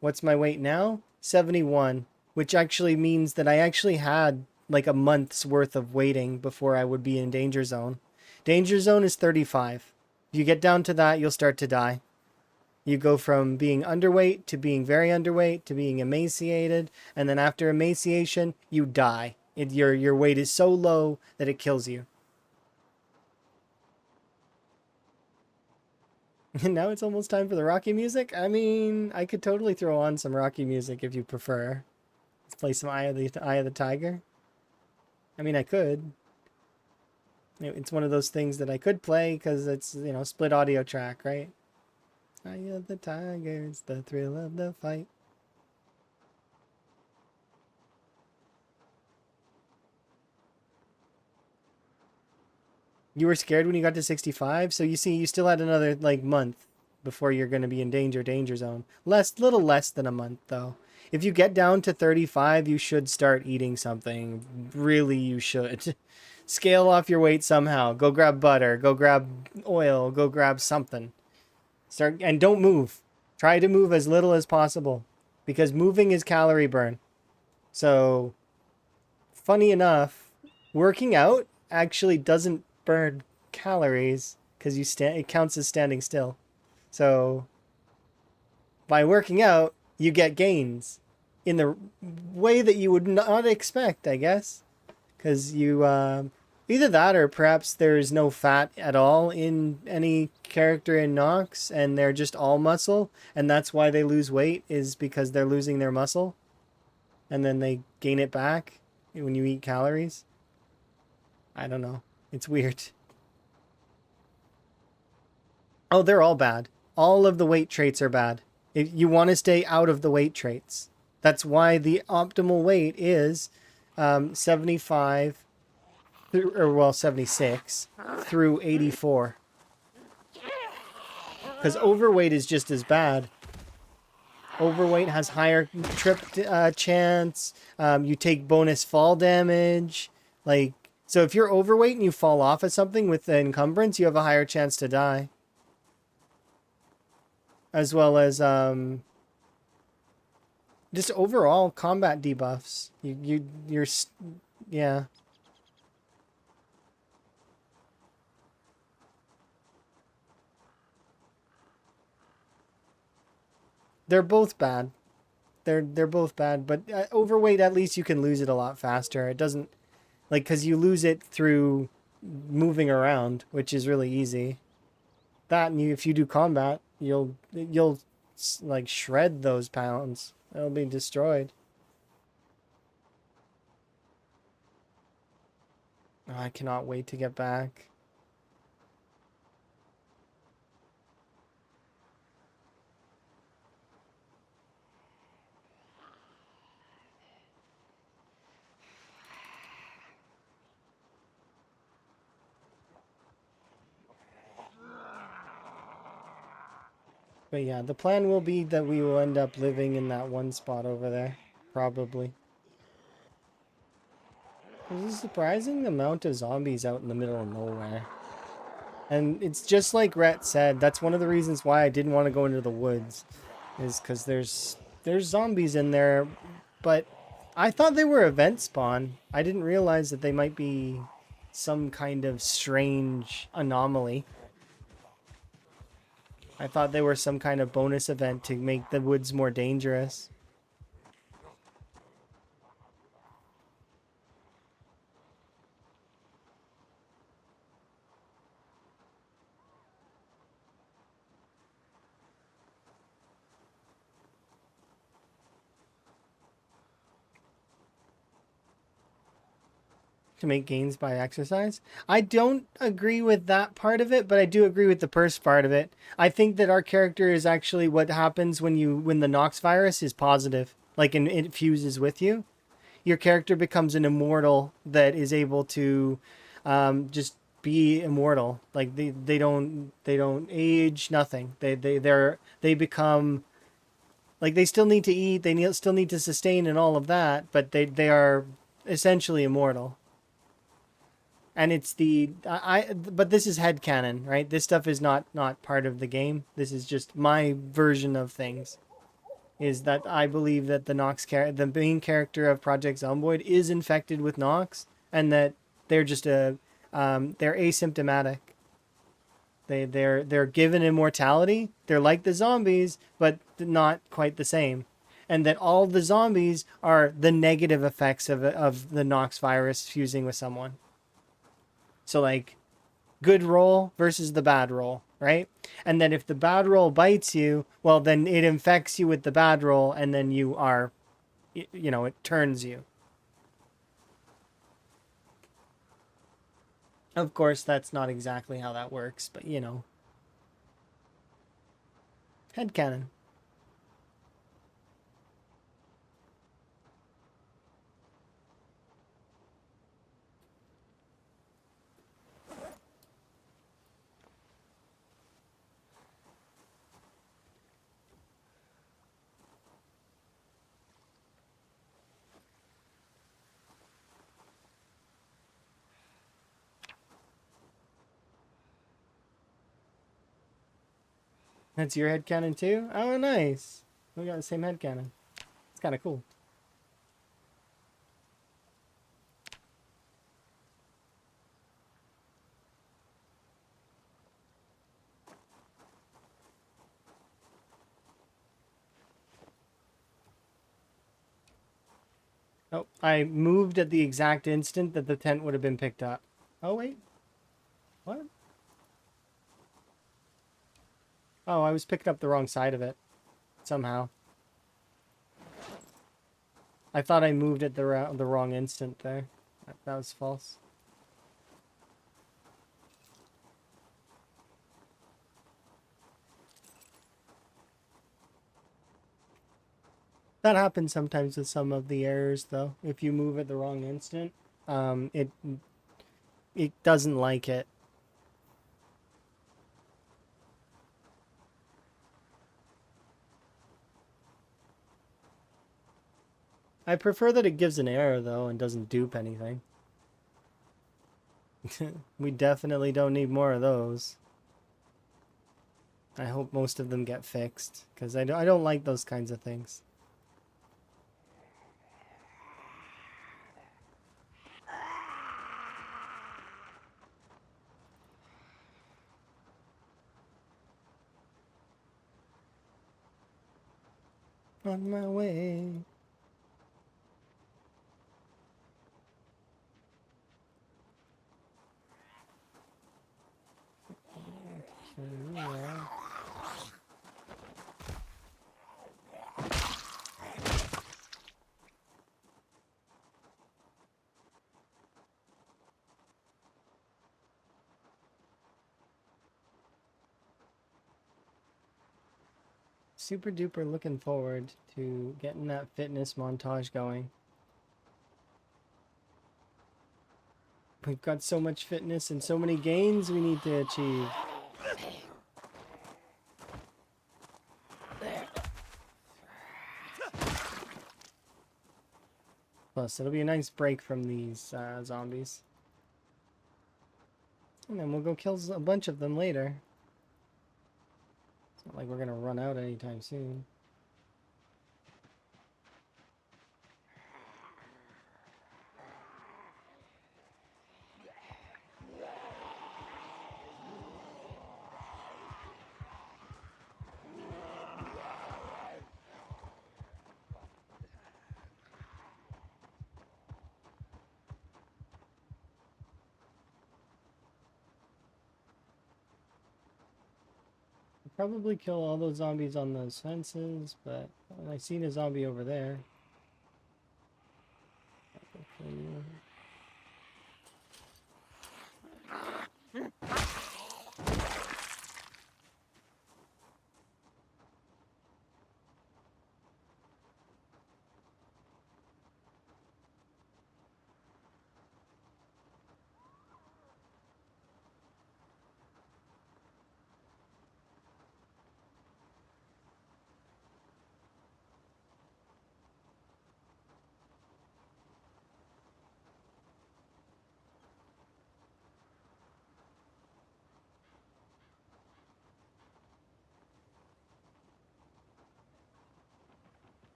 What's my weight now? 71. Which actually means that I actually had like a month's worth of waiting before I would be in danger zone. Danger zone is 35. If you get down to that, you'll start to die. You go from being underweight to being very underweight to being emaciated, and then after emaciation, you die. Your weight is so low that it kills you. And now it's almost time for the Rocky music. I mean, I could totally throw on some Rocky music if you prefer. Let's play some Eye of the Tiger. I mean, I could. It's one of those things that I could play because it's, you know, split audio track, right? Eye of the Tiger, it's the thrill of the fight. You were scared when you got to 65, so you see, you still had another like month before you're going to be in danger zone. Little less than a month though. If you get down to 35, you should start eating something. Really, you should. Scale off your weight somehow. Go grab butter. Go grab oil. Go grab something. Start and don't move. Try to move as little as possible, because moving is calorie burn. So, funny enough, working out actually doesn't burn calories because it counts as standing still. So by working out, you get gains in the way that you would not expect, I guess, because you either that or perhaps there's no fat at all in any character in Nox, and they're just all muscle, and that's why they lose weight, is because they're losing their muscle, and then they gain it back when you eat calories. I don't know. It's weird. Oh, they're all bad. All of the weight traits are bad. If you want to stay out of the weight traits. That's why the optimal weight is 75 76 through 84. Because overweight is just as bad. Overweight has higher trip chance. You take bonus fall damage. Like, so if you're overweight and you fall off of something with the encumbrance, you have a higher chance to die. As well as just overall combat debuffs. Yeah. They're both bad. They're both bad, but overweight, at least you can lose it a lot faster. It doesn't, like, because you lose it through moving around, which is really easy. That, and if you do combat, you'll like shred those pounds. They'll be destroyed. Oh, I cannot wait to get back. But yeah, the plan will be that we will end up living in that one spot over there. Probably. This is surprising, the amount of zombies out in the middle of nowhere. And it's just like Rhett said, that's one of the reasons why I didn't want to go into the woods. Is because there's zombies in there, but I thought they were event spawn. I didn't realize that they might be some kind of strange anomaly. I thought they were some kind of bonus event to make the woods more dangerous. To make gains by exercise. I don't agree with that part of it, but I do agree with the first part of it. I think that our character is actually what happens when the Nox virus is positive, like, and it fuses with you. Your character becomes an immortal that is able to just be immortal. Like, they don't age, nothing. They become, like, they still need to eat, still need to sustain and all of that, but they are essentially immortal. And it's but this is headcanon, right? This stuff is not part of the game. This is just my version of things. Is that I believe that the main character of Project Zomboid is infected with Nox, and that they're just they're asymptomatic. They're given immortality. They're like the zombies, but not quite the same. And that all the zombies are the negative effects of the Nox virus fusing with someone. So like good roll versus the bad roll, right? And then if the bad roll bites you, well then it infects you with the bad roll and then you are it turns you. Of course that's not exactly how that works, but headcanon. That's your headcanon too? Oh, nice. We got the same headcanon. It's kind of cool. Oh, I moved at the exact instant that the tent would have been picked up. Oh, wait. What? Oh, I was picking up the wrong side of it. Somehow. I thought I moved at the wrong instant there. That was false. That happens sometimes with some of the errors, though. If you move at the wrong instant, it doesn't like it. I prefer that it gives an error, though, and doesn't dupe anything. We definitely don't need more of those. I hope most of them get fixed, because I don't like those kinds of things. On my way. Yeah. Super duper looking forward to getting that fitness montage going. We've got so much fitness and so many gains we need to achieve. Plus, it'll be a nice break from these zombies. And then we'll go kill a bunch of them later. It's not like we're gonna run out anytime soon. Probably kill all those zombies on those fences, but I seen a zombie over there.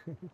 I'm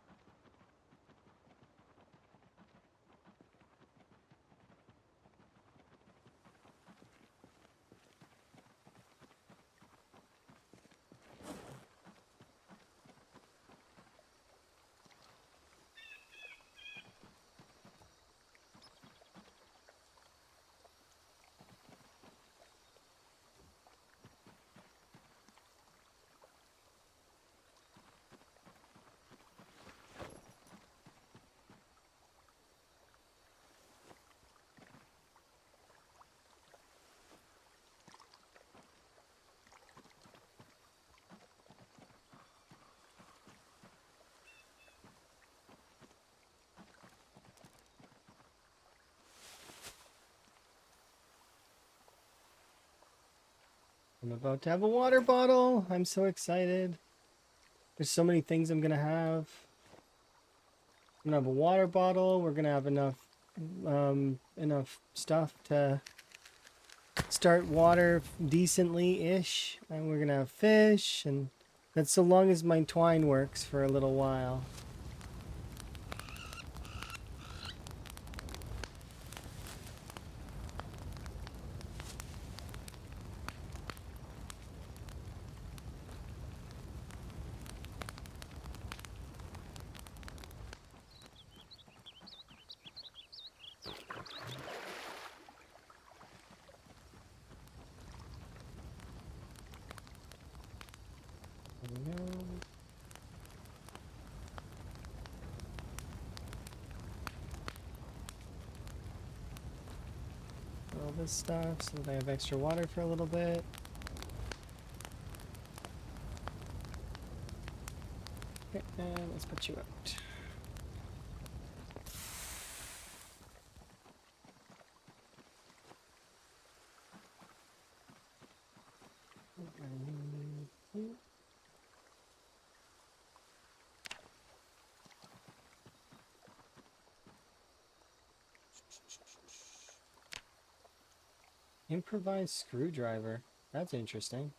about to have a water bottle. I'm so excited. There's so many things I'm gonna have. I'm gonna have a water bottle. We're gonna have enough stuff to start water decently-ish. And we're gonna have fish, and that's so long as my twine works for a little while. There we go. All this stuff so that I have extra water for a little bit. Okay, and let's put you out. Improvised screwdriver. That's interesting.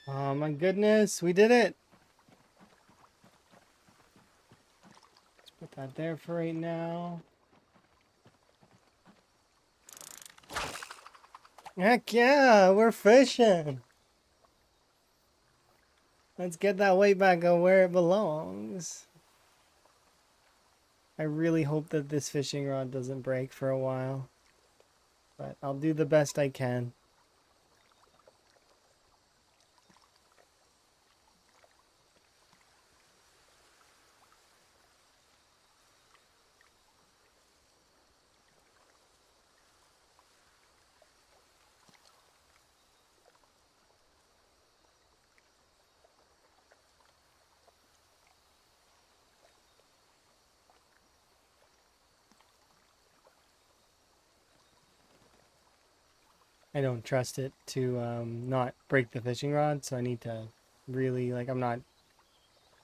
Oh my goodness, we did it! Let's put that there for right now. Heck yeah, we're fishing! Let's get that weight back on where it belongs. I really hope that this fishing rod doesn't break for a while. But I'll do the best I can. I don't trust it to not break the fishing rod, so I need to really, like, I'm not...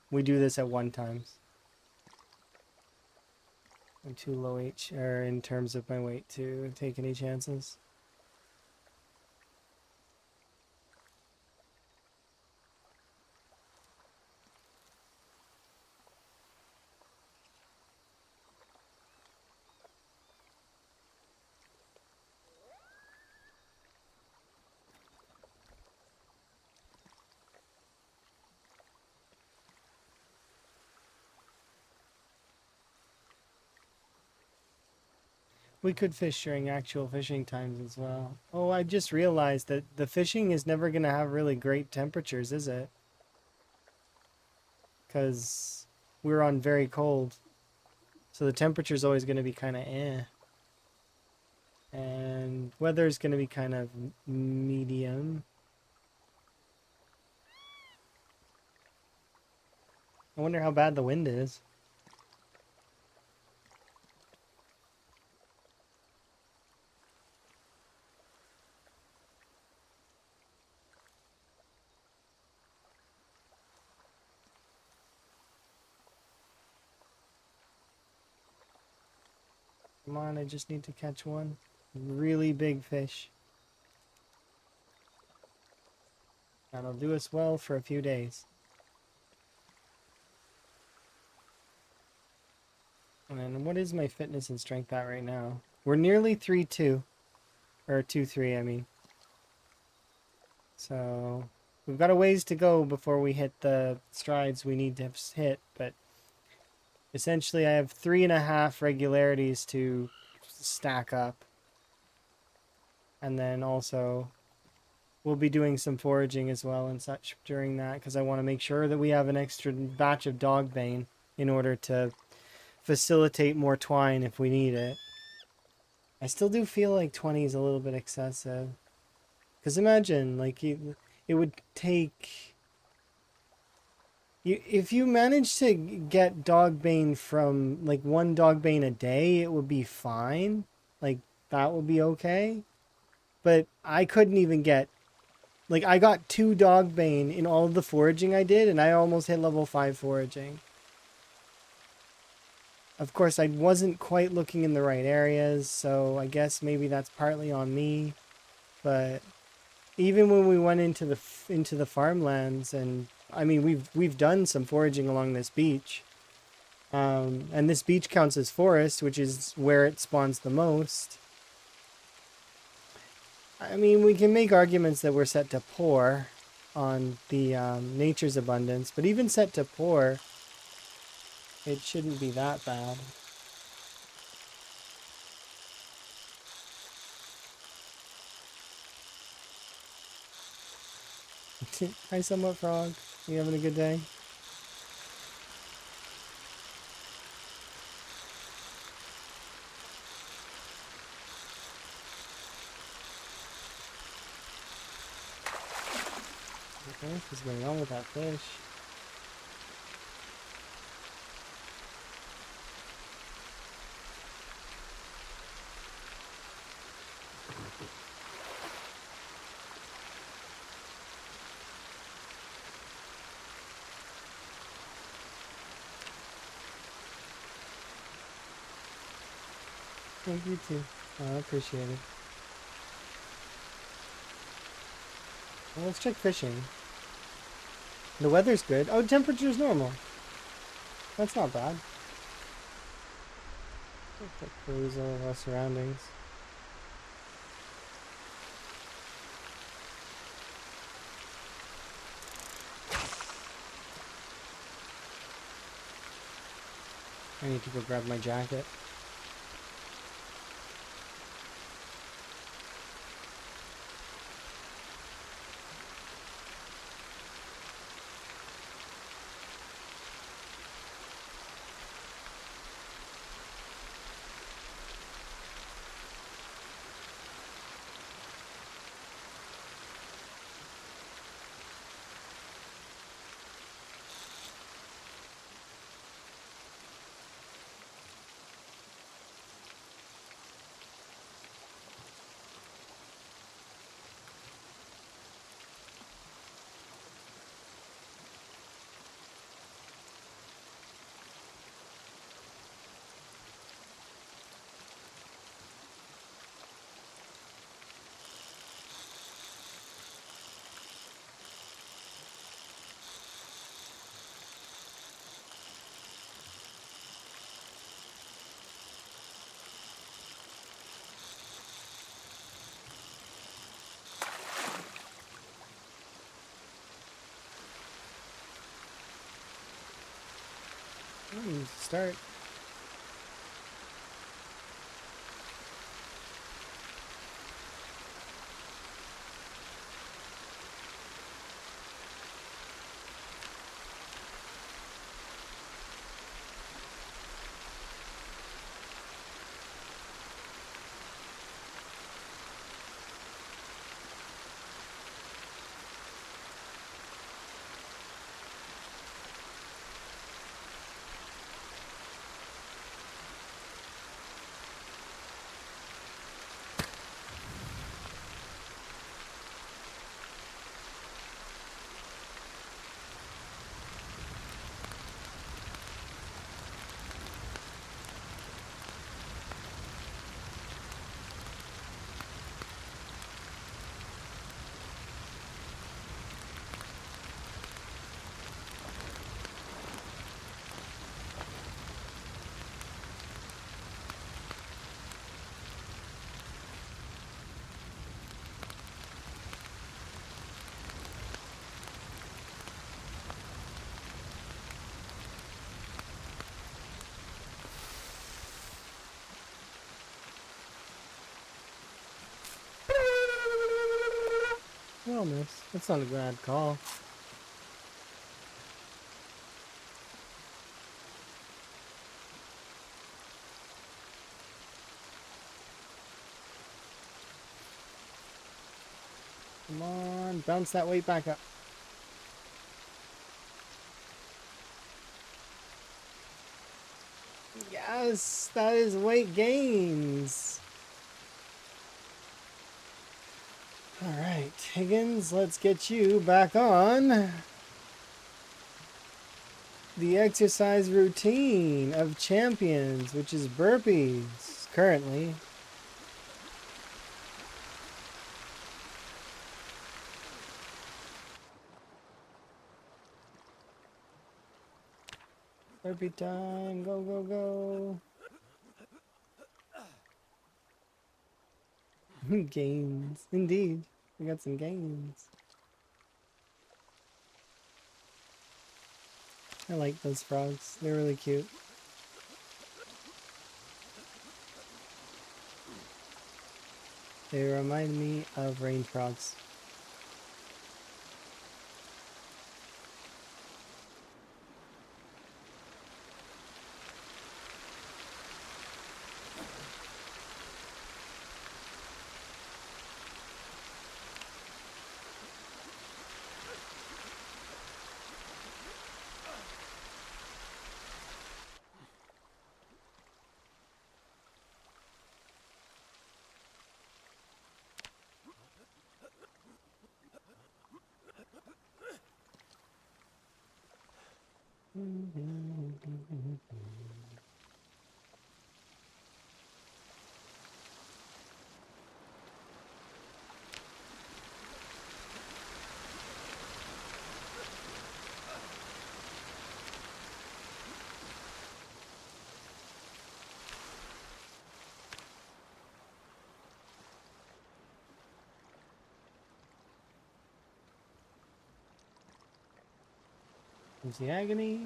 We do this at one time. I'm too low H, or in terms of my weight, to take any chances. We could fish during actual fishing times as well. Oh, I just realized that the fishing is never going to have really great temperatures, is it? Because we're on very cold. So the temperature's always going to be kind of eh. And weather's going to be kind of medium. I wonder how bad the wind is. Come on, I just need to catch one really big fish. That'll do us well for a few days. And then what is my fitness and strength at right now? We're nearly 3-2. Or 2-3, I mean. So we've got a ways to go before we hit the strides we need to hit, but essentially I have 3.5 regularities to stack up. And then also we'll be doing some foraging as well and such during that because I want to make sure that we have an extra batch of dog bane in order to facilitate more twine if we need it. I still do feel like 20 is a little bit excessive. Because imagine, like, it would take... if you manage to get dog bane from, like, one dog bane a day, it would be fine. Like, that would be okay. But I couldn't even get... Like, I got 2 dog bane in all of the foraging I did, and I almost hit level 5 foraging. Of course, I wasn't quite looking in the right areas, so I guess maybe that's partly on me. But even when we went into the farmlands, and I mean we've done some foraging along this beach, and this beach counts as forest, which is where it spawns the most. I mean, we can make arguments that we're set to poor on the nature's abundance, but even set to poor, it shouldn't be that bad. Hi, Somewhat Frog. You having a good day? Okay, what's going on with that fish? Thank you too. I appreciate it. Well, let's check fishing. The weather's good. Oh, temperature's normal. That's not bad. Quick perusal of our surroundings. I need to go grab my jacket. Start. I'll miss. That's not a bad call. Come on, bounce that weight back up. Yes, that is weight gains. All right, Higgins, let's get you back on the exercise routine of champions, which is burpees currently. Burpee time, go, go, go. Gains, indeed. We got some gains. I like those frogs. They're really cute. They remind me of rain frogs. There's the agony.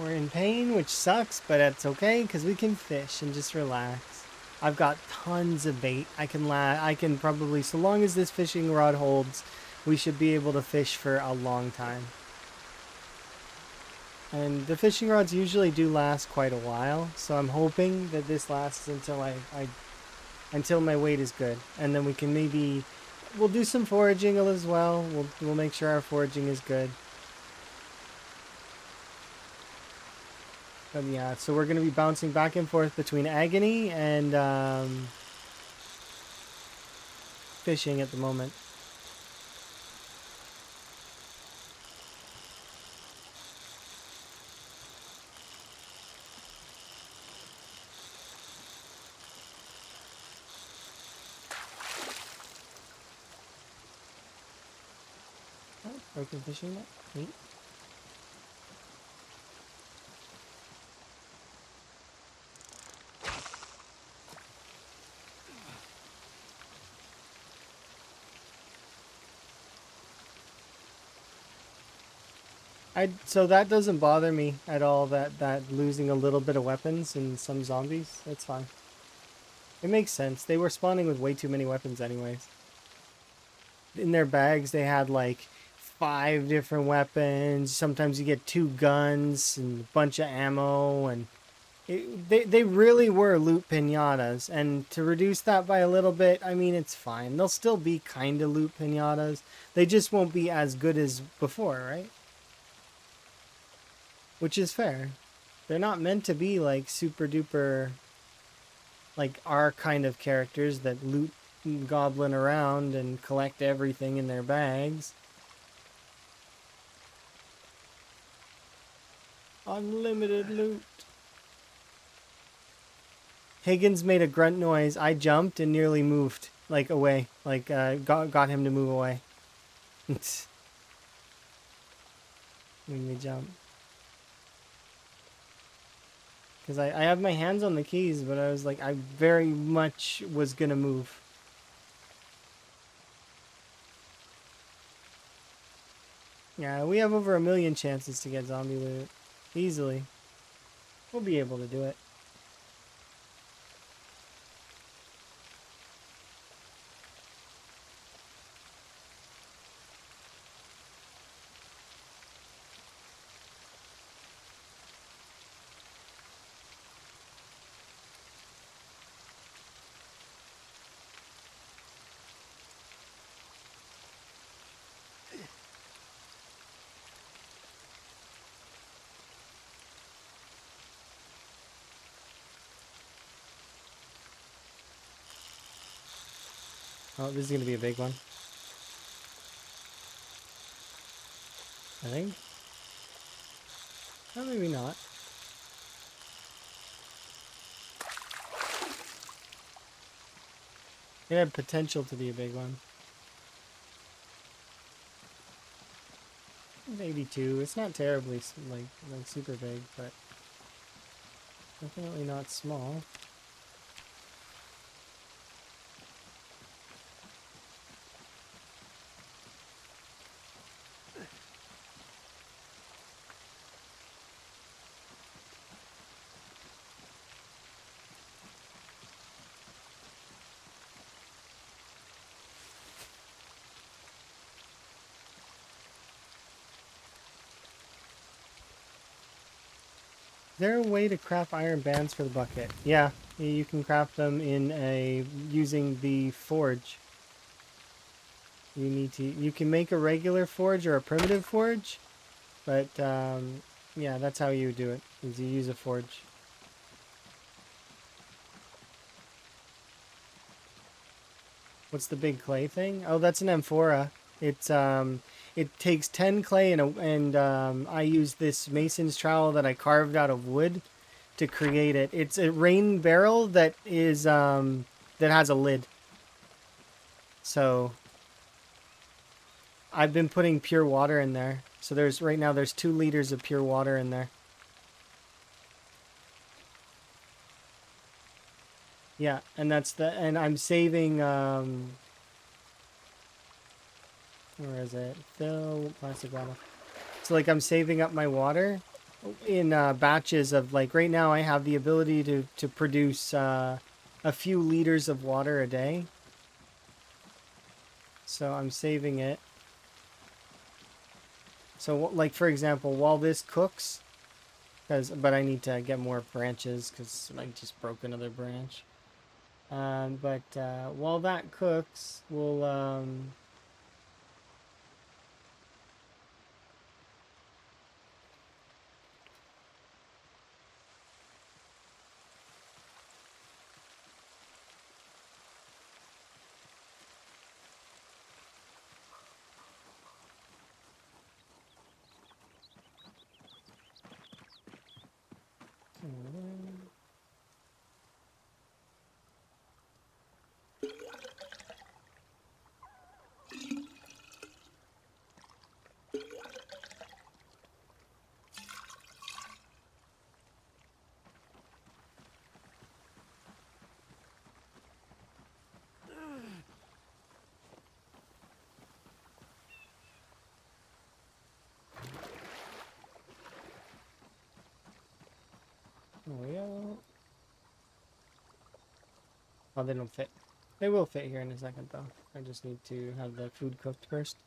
We're in pain, which sucks, but that's okay because we can fish and just relax. I've got tons of bait. I can probably, so long as this fishing rod holds, we should be able to fish for a long time. And the fishing rods usually do last quite a while, so I'm hoping that this lasts until until my weight is good, and then we can we'll do some foraging as well. We'll make sure our foraging is good. But yeah, so we're going to be bouncing back and forth between agony and fishing at the moment. Oh, broken fishing net. Neat. So that doesn't bother me at all, that losing a little bit of weapons in some zombies. That's fine. It makes sense. They were spawning with way too many weapons anyways. In their bags they had like 5 different weapons. Sometimes you get 2 guns and a bunch of ammo, and they really were loot pinatas, and to reduce that by a little bit, I mean, it's fine. They'll still be kind of loot pinatas. They just won't be as good as before, right? Which is fair. They're not meant to be like super duper, like our kind of characters that loot goblin around and collect everything in their bags. Unlimited loot. Higgins made a grunt noise. I jumped and nearly moved, like, away. Like, got him to move away. When we jump. Because I have my hands on the keys, but I was like, I very much was gonna move. Yeah, we have over 1,000,000 chances to get zombie loot. Easily. We'll be able to do it. Oh, this is gonna be a big one. I think. Oh, maybe not. It had potential to be a big one. Maybe two. It's not terribly like super big, but definitely not small. Is there a way to craft iron bands for the bucket? Yeah, you can craft them in using the forge. You can make a regular forge or a primitive forge, but yeah, that's how you do it. Is you use a forge. What's the big clay thing? Oh, that's an amphora. It takes 10 clay and I use this mason's trowel that I carved out of wood to create it. It's a rain barrel that has a lid. So I've been putting pure water in there. So right now there's 2 liters of pure water in there. Yeah, and and I'm saving where is it? Fill plastic bottle. So like I'm saving up my water in batches of, like, right now I have the ability to produce a few liters of water a day. So I'm saving it. So like for example, while this cooks, but I need to get more branches because I just broke another branch. But while that cooks, we'll there we go. Oh, they don't fit. They will fit here in a second, though. I just need to have the food cooked first.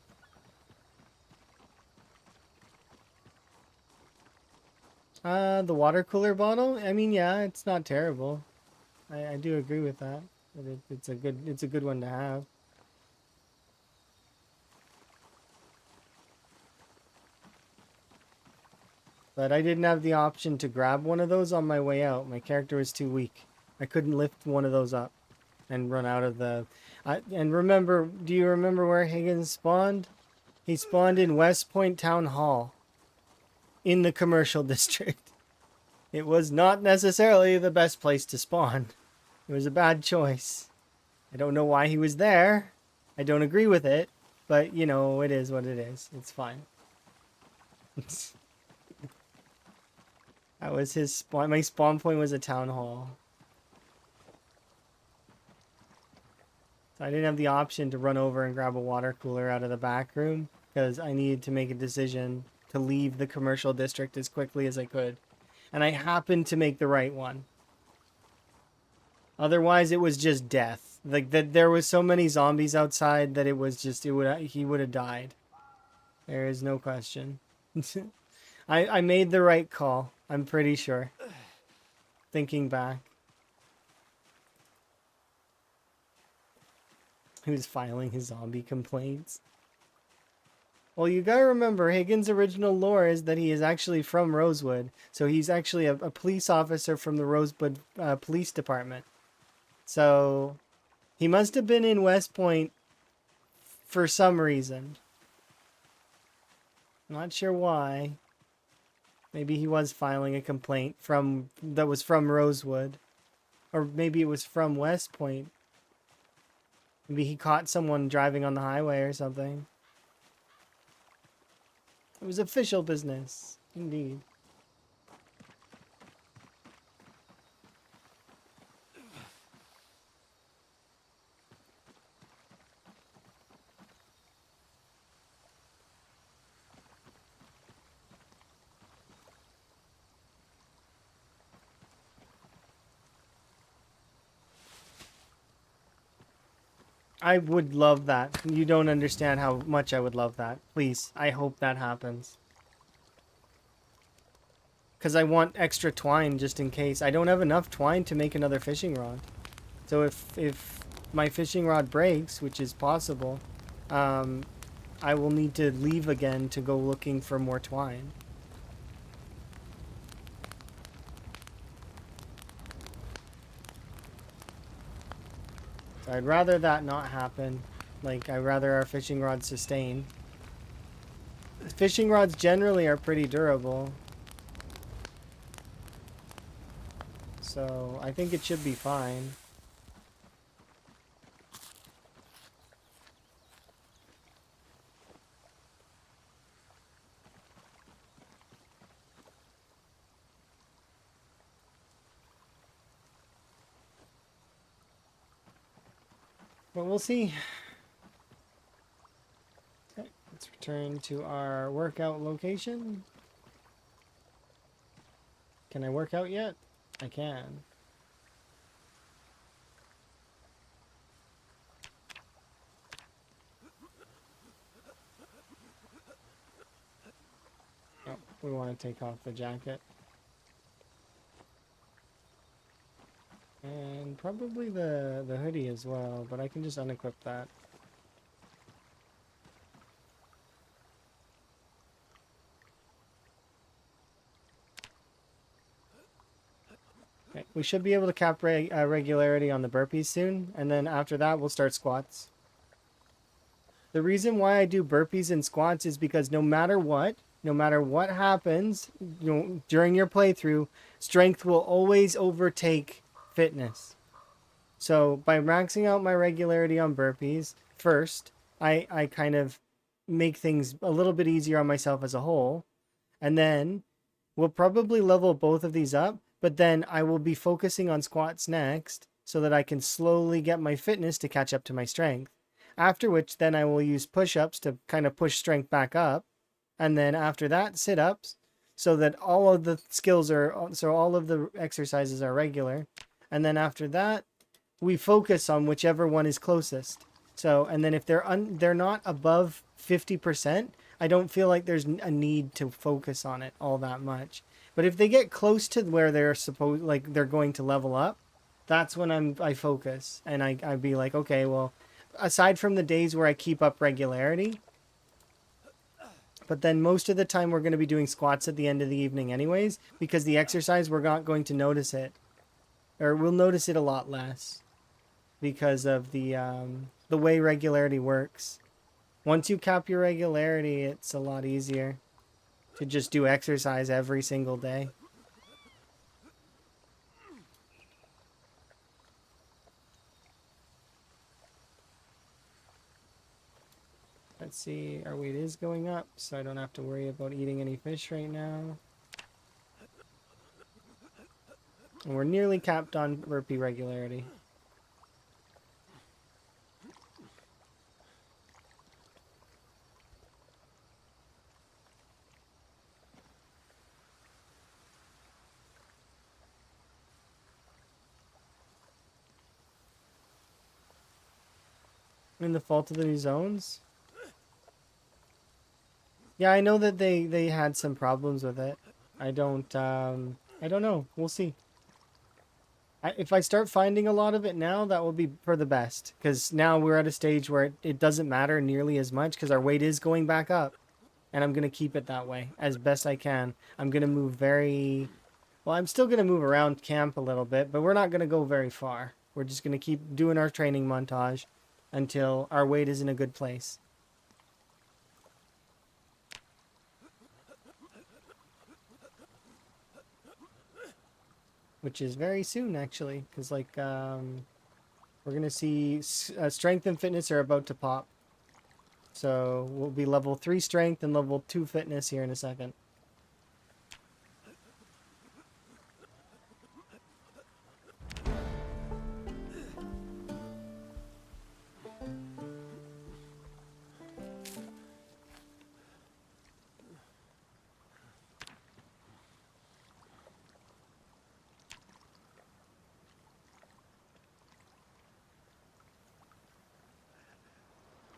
The water cooler bottle? I mean, yeah, it's not terrible. I do agree with that. But it's a good one to have. But I didn't have the option to grab one of those on my way out. My character was too weak. I couldn't lift one of those up and run out of the... and remember, do you remember where Higgins spawned? He spawned in West Point Town Hall in the commercial district. It was not necessarily the best place to spawn. It was a bad choice. I don't know why he was there. I don't agree with it, but you know, it is what it is. It's fine. That was his spawn. My spawn point was a town hall. So I didn't have the option to run over and grab a water cooler out of the back room because I needed to make a decision to leave the commercial district as quickly as I could. And I happened to make the right one. Otherwise, it was just death. Like that, there was so many zombies outside that it was just he would have died. There is no question. I made the right call. I'm pretty sure. Thinking back. Who's filing his zombie complaints? Well, you gotta remember, Higgins' original lore is that he is actually from Rosewood. So he's actually a police officer from the Rosewood Police Department. So he must have been in West Point for some reason. Not sure why. Maybe he was filing a complaint that was from Rosewood. Or maybe it was from West Point. Maybe he caught someone driving on the highway or something. It was official business, indeed. I would love that. You don't understand how much I would love that. Please, I hope that happens. Because I want extra twine just in case. I don't have enough twine to make another fishing rod. So if my fishing rod breaks, which is possible, I will need to leave again to go looking for more twine. So I'd rather that not happen. Like, I'd rather our fishing rods sustain. Fishing rods generally are pretty durable. So I think it should be fine. But we'll see. Okay, let's return to our workout location. Can I work out yet? I can. Oh, we want to take off the jacket. And probably the hoodie as well, but I can just unequip that. Okay, we should be able to cap regularity on the burpees soon, and then after that we'll start squats. The reason why I do burpees and squats is because no matter what happens, during your playthrough, strength will always overtake fitness. So by maxing out my regularity on burpees first, I kind of make things a little bit easier on myself as a whole. And then we'll probably level both of these up, but then I will be focusing on squats next so that I can slowly get my fitness to catch up to my strength. After which, then I will use push-ups to kind of push strength back up. And then after that, sit-ups, so that all of the all of the exercises are regular. And then after that, we focus on whichever one is closest. So, and then if they're not above 50%, I don't feel like there's a need to focus on it all that much. But if they get close to where they're they're going to level up, that's when I focus and I'd be like, okay, well, aside from the days where I keep up regularity, but then most of the time we're going to be doing squats at the end of the evening anyways, because the exercise, we're not going to notice it, or we'll notice it a lot less because of the way regularity works. Once you cap your regularity, it's a lot easier to just do exercise every single day. Let's see, our weight is going up, so I don't have to worry about eating any fish right now. And we're nearly capped on burpee regularity. In the fault of the new zones? Yeah, I know that they had some problems with it. I don't know. We'll see. If I start finding a lot of it now, that will be for the best. Because now we're at a stage where it doesn't matter nearly as much because our weight is going back up. And I'm going to keep it that way as best I can. I'm going to move very... Well, I'm still going to move around camp a little bit, but we're not going to go very far. We're just going to keep doing our training montage until our weight is in a good place. Which is very soon, actually. Because, like, we're going to see strength and fitness are about to pop. So we'll be level 3 strength and level 2 fitness here in a second.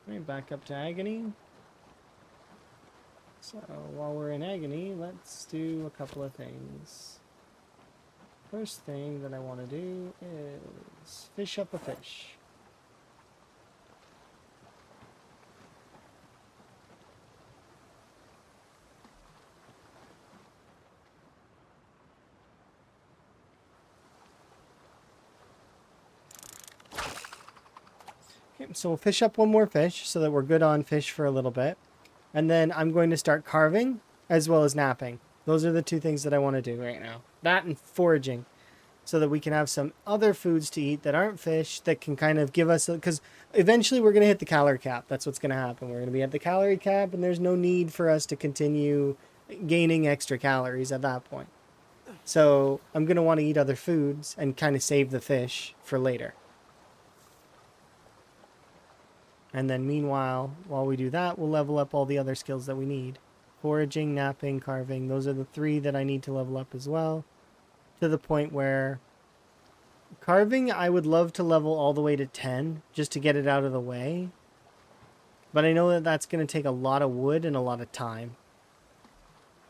Right, back up to agony. So while we're in agony, let's do a couple of things. First thing that I want to do is fish up a fish. Okay, so we'll fish up one more fish so that we're good on fish for a little bit. And then I'm going to start carving as well as napping. Those are the two things that I want to do right now. That and foraging. So that we can have some other foods to eat that aren't fish that can kind of give us... Because eventually we're going to hit the calorie cap. That's what's going to happen. We're going to be at the calorie cap and there's no need for us to continue gaining extra calories at that point. So I'm going to want to eat other foods and kind of save the fish for later. And then meanwhile, while we do that, we'll level up all the other skills that we need. Foraging, napping, carving. Those are the 3 that I need to level up as well. To the point where carving, I would love to level all the way to 10 just to get it out of the way. But I know that that's going to take a lot of wood and a lot of time.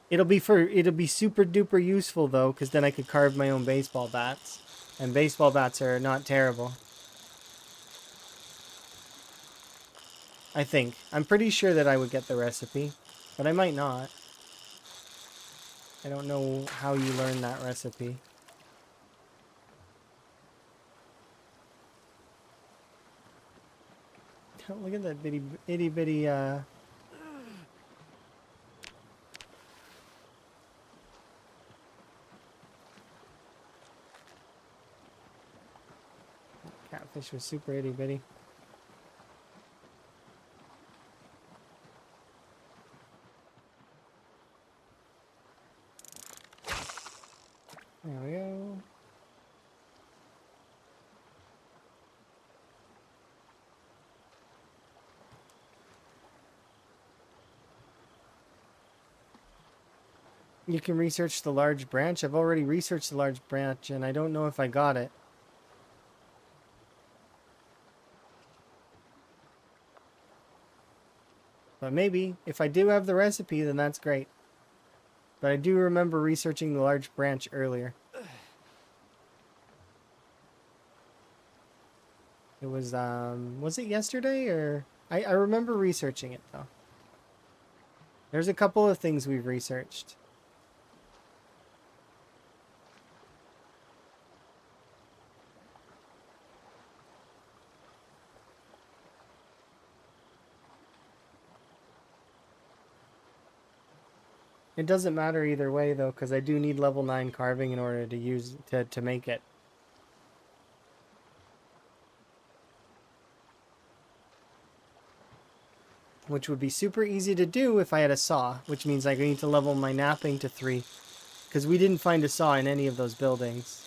It'll be super duper useful though, because then I could carve my own baseball bats. And baseball bats are not terrible. I think. I'm pretty sure that I would get the recipe, but I might not. I don't know how you learn that recipe. Look at that itty bitty catfish was super itty bitty. There we go. You can research the large branch. I've already researched the large branch and I don't know if I got it. But maybe, if I do have the recipe, then that's great. But I do remember researching the large branch earlier. It was it yesterday or... I remember researching it though. There's a couple of things we've researched. It doesn't matter either way though, because I do need level 9 carving in order to make it. which would be super easy to do if I had a saw, which means I need to level my knapping to 3, because we didn't find a saw in any of those buildings.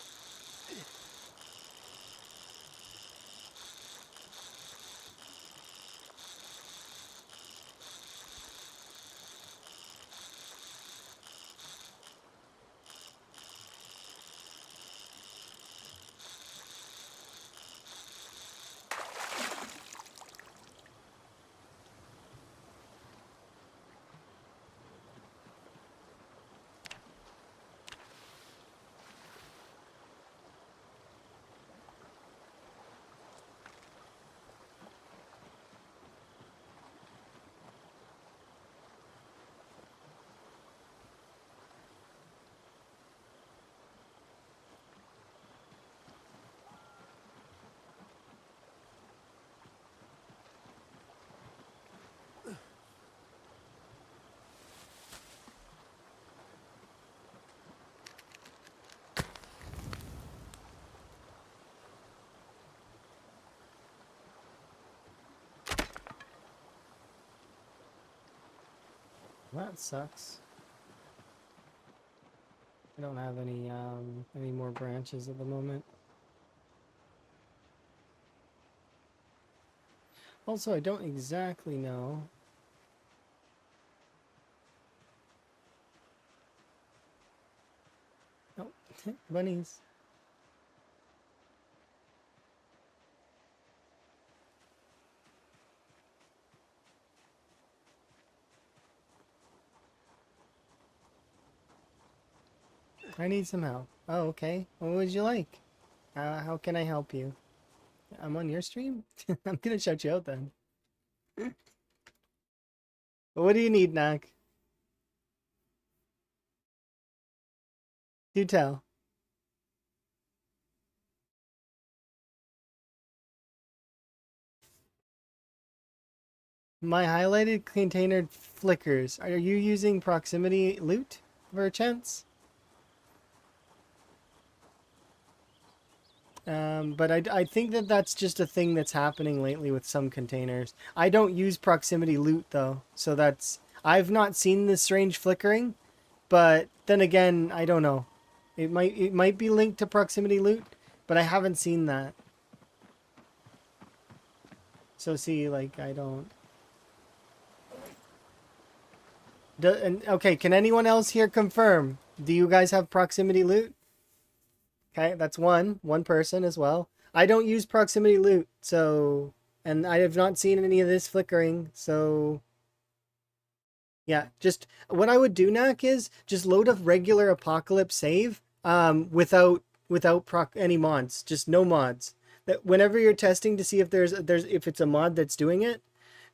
That sucks. I don't have any more branches at the moment. Also, I don't exactly know. Oh, bunnies. I need some help. Oh, okay. What would you like? How can I help you? I'm on your stream? I'm gonna shout you out then. What do you need, Nak? Do tell. My highlighted container flickers. Are you using proximity loot for a chance? But I think that that's just a thing that's happening lately with some containers. I don't use proximity loot though, so that's... I've not seen this strange flickering, but then again, I don't know. It might be linked to proximity loot, but I haven't seen that. So see, like, I don't... okay, can anyone else here confirm? Do you guys have proximity loot? Okay, that's one person as well. I don't use proximity loot, so... And I have not seen any of this flickering, so... Yeah, just... What I would do, Nak, is just load a regular Apocalypse save, without any mods. Just no mods. That whenever you're testing to see if if it's a mod that's doing it,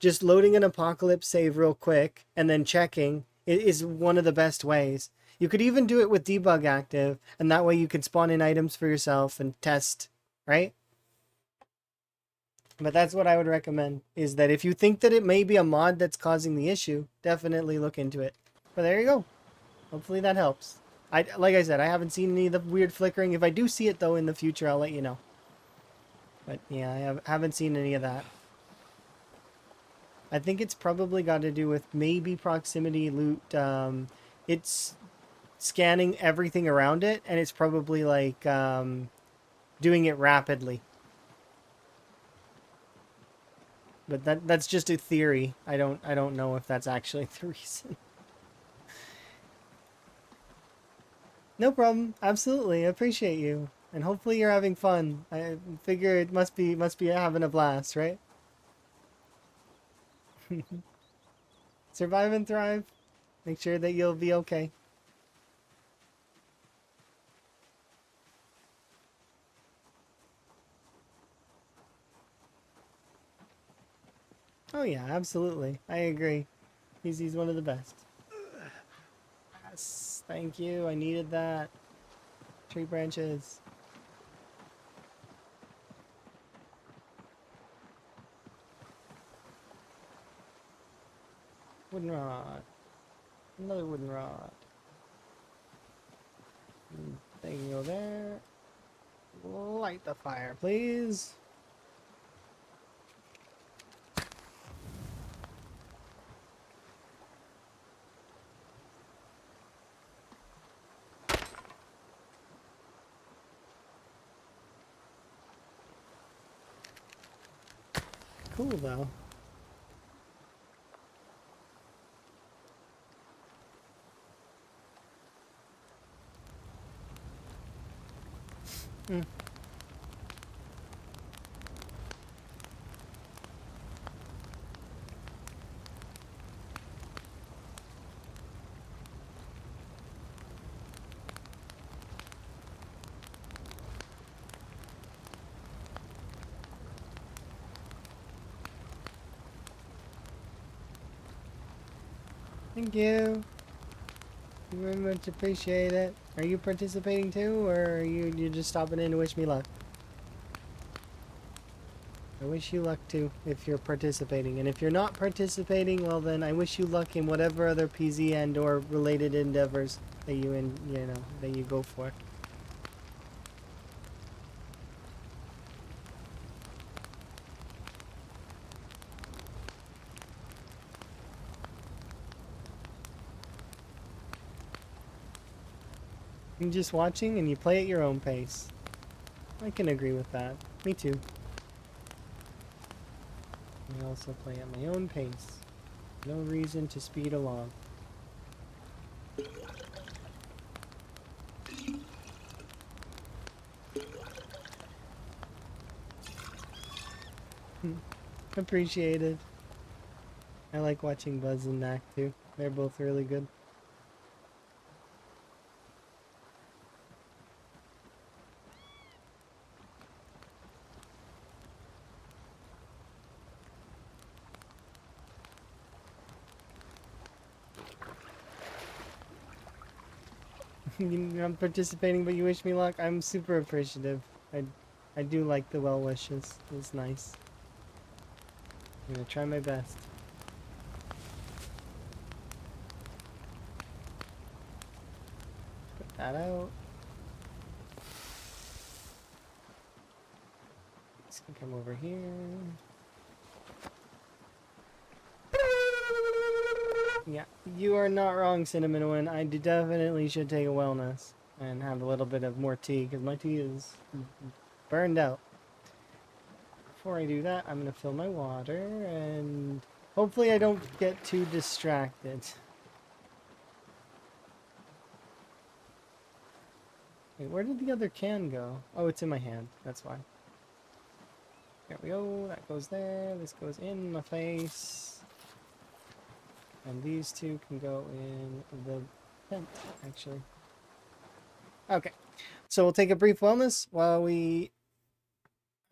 just loading an Apocalypse save real quick and then checking is one of the best ways. You could even do it with debug active, and that way you can spawn in items for yourself and test, right? But that's what I would recommend, is that if you think that it may be a mod that's causing the issue, definitely look into it. But there you go. Hopefully that helps. Like I said, I haven't seen any of the weird flickering. If I do see it, though, in the future, I'll let you know. But yeah, I haven't seen any of that. I think it's probably got to do with maybe proximity loot. It's scanning everything around it, and it's probably like doing it rapidly. But that's just a theory. I don't know if that's actually the reason. No problem. Absolutely. I appreciate you. And hopefully you're having fun. I figure it must be having a blast, right? Survive and thrive. Make sure that you'll be okay. Oh yeah, absolutely. I agree. He's one of the best. Yes, thank you. I needed that. Tree branches. Wooden rod. Another wooden rod. They can go there. Light the fire, please. cool though. Mm. Thank you. You very much appreciate it. Are you participating too, or are you just stopping in to wish me luck? I wish you luck too if you're participating, and if you're not participating, well then I wish you luck in whatever other PZ and or related endeavors that that you go for. You're just watching and you play at your own pace. I can agree with that. Me too. I also play at my own pace. No reason to speed along. Appreciated. I like watching Buzz and Knack too. They're both really good. I'm participating, but you wish me luck. I'm super appreciative. I do like the well wishes. It's nice. I'm gonna try my best. Put that out. This can come over here. Yeah, you are not wrong, Cinnamon One. I definitely should take a wellness and have a little bit of more tea because my tea is burned out. Before I do that, I'm gonna fill my water and hopefully I don't get too distracted. Wait, where did the other can go? Oh, it's in my hand. That's why. There we go. That goes there. This goes in my face. And these two can go in the tent, actually. Okay. So we'll take a brief wellness while we...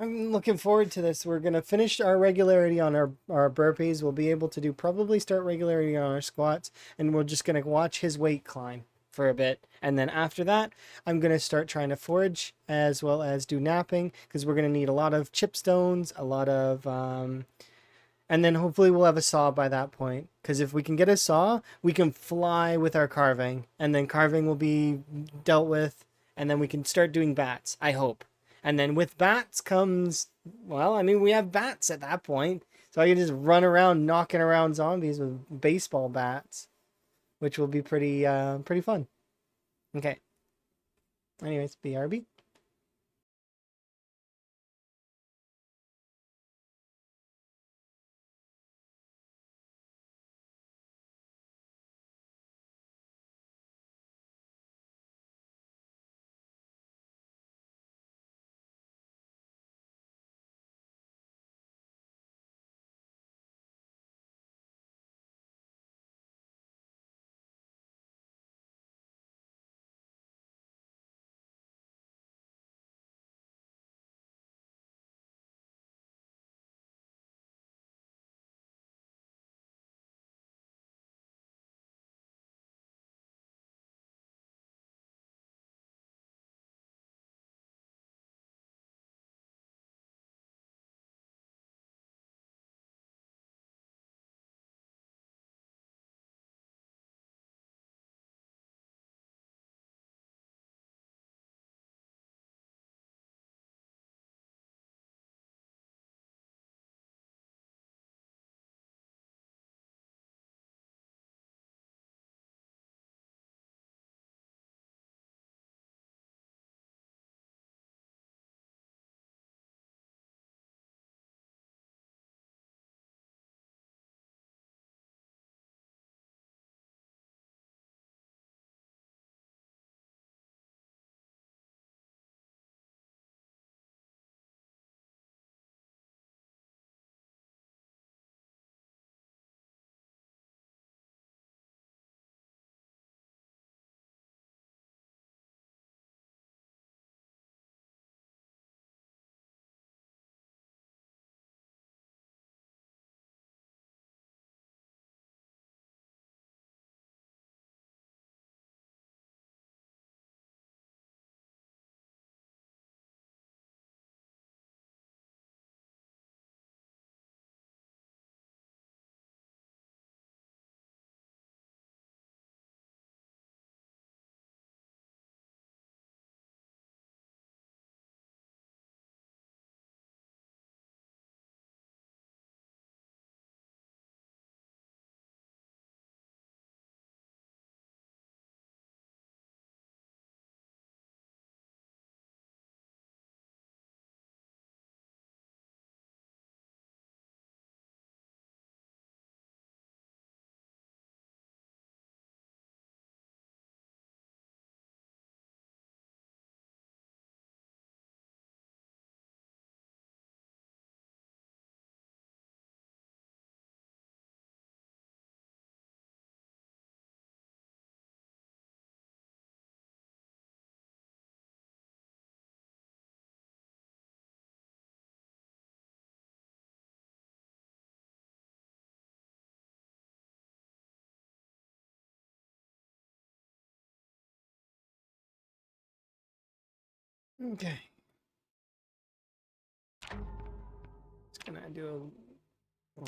I'm looking forward to this. We're going to finish our regularity on our burpees. We'll be able to do probably start regularity on our squats. And we're just going to watch his weight climb for a bit. And then after that, I'm going to start trying to forage as well as do napping. Because we're going to need a lot of chipstones, a lot of... and then hopefully we'll have a saw by that point. Because if we can get a saw, we can fly with our carving. And then carving will be dealt with. And then we can start doing bats, I hope. And then with bats comes, well, I mean, we have bats at that point. So I can just run around knocking around zombies with baseball bats. Which will be pretty fun. Okay. Anyways, BRB. Okay. Just gonna do a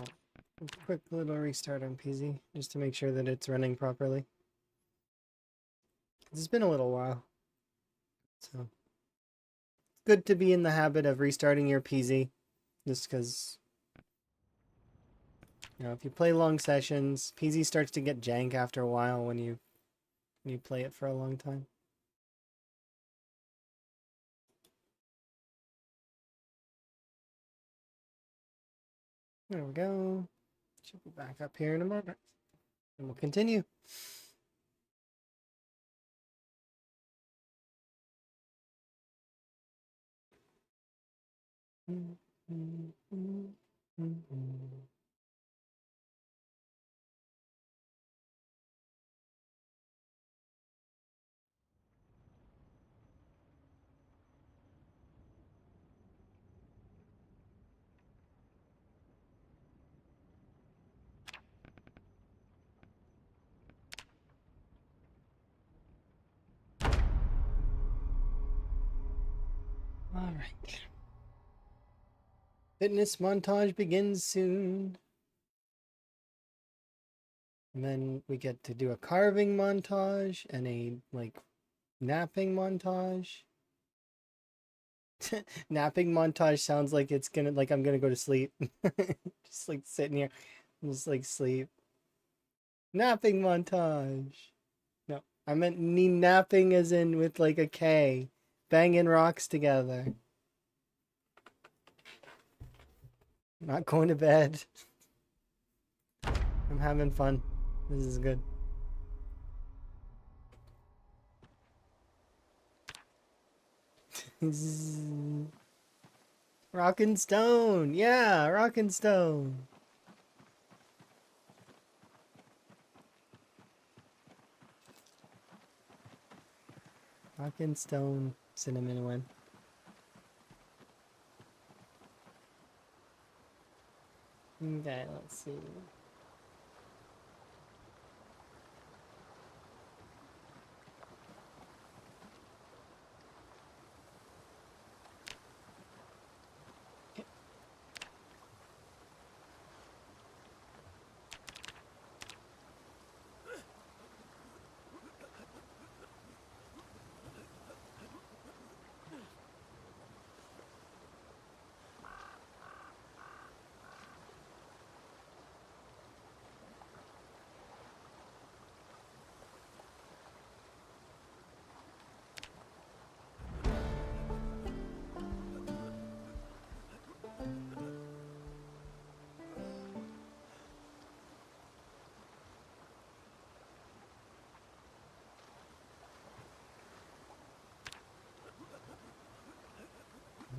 quick little restart on PZ just to make sure that it's running properly. It's been a little while, so it's good to be in the habit of restarting your PZ, just because if you play long sessions, PZ starts to get jank after a while when you play it for a long time. There we go. Should be back up here in a moment, and we'll continue. All right. Fitness montage begins soon. And then we get to do a carving montage and a napping montage. Napping montage sounds like it's gonna I'm gonna go to sleep. Just sitting here, just sleep. Napping montage. No, I meant napping as in with a K, banging rocks together. Not going to bed. I'm having fun. This is good. Rockin' Stone. Yeah, Rockin' Stone. Rockin' Stone. Cinnamon one. Okay, let's see.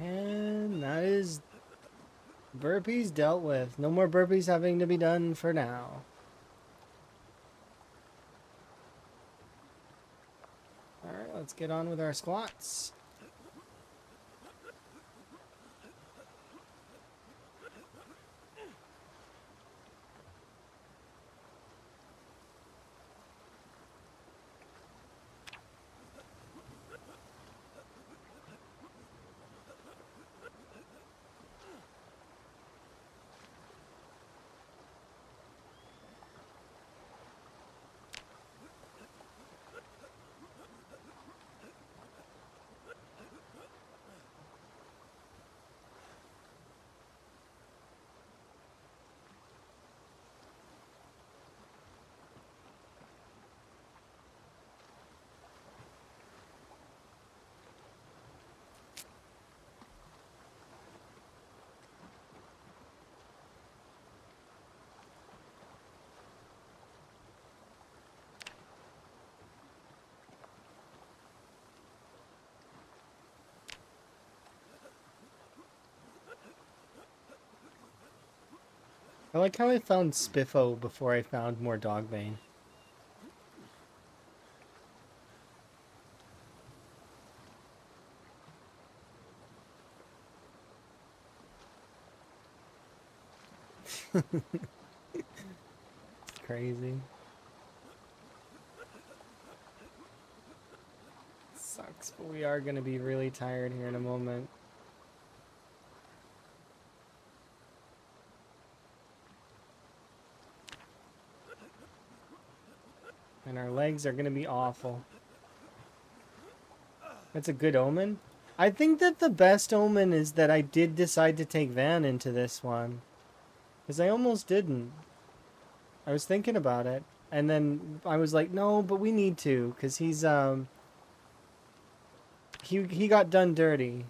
And that is burpees dealt with. No more burpees having to be done for now. Alright, let's get on with our squats. I like how I found Spiffo before I found more Dogbane. It's crazy. Sucks. relax, but we are going to be really tired here in a moment. And our legs are going to be awful. That's a good omen. I think that the best omen is that I did decide to take Van into this one. Because I almost didn't. I was thinking about it. And then I was like, no, but we need to. Because he got done dirty.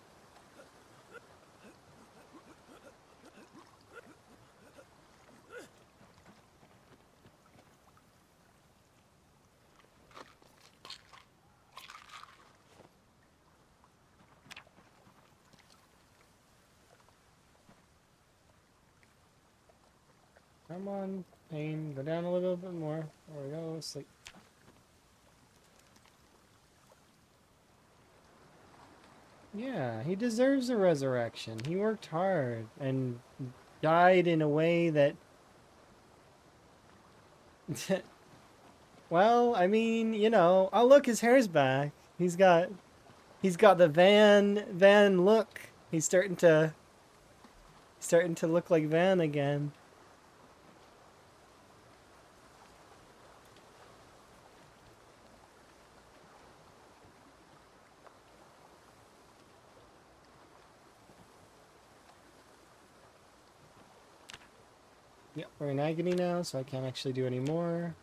Come on, Pain. Go down a little bit more. There we go. Sleep. Yeah, he deserves a resurrection. He worked hard and died in a way that... well, I mean, you know... oh, look, his hair's back. He's got the Van look. He's starting to look like Van again. Yep, we're in agony now, so I can't actually do any more.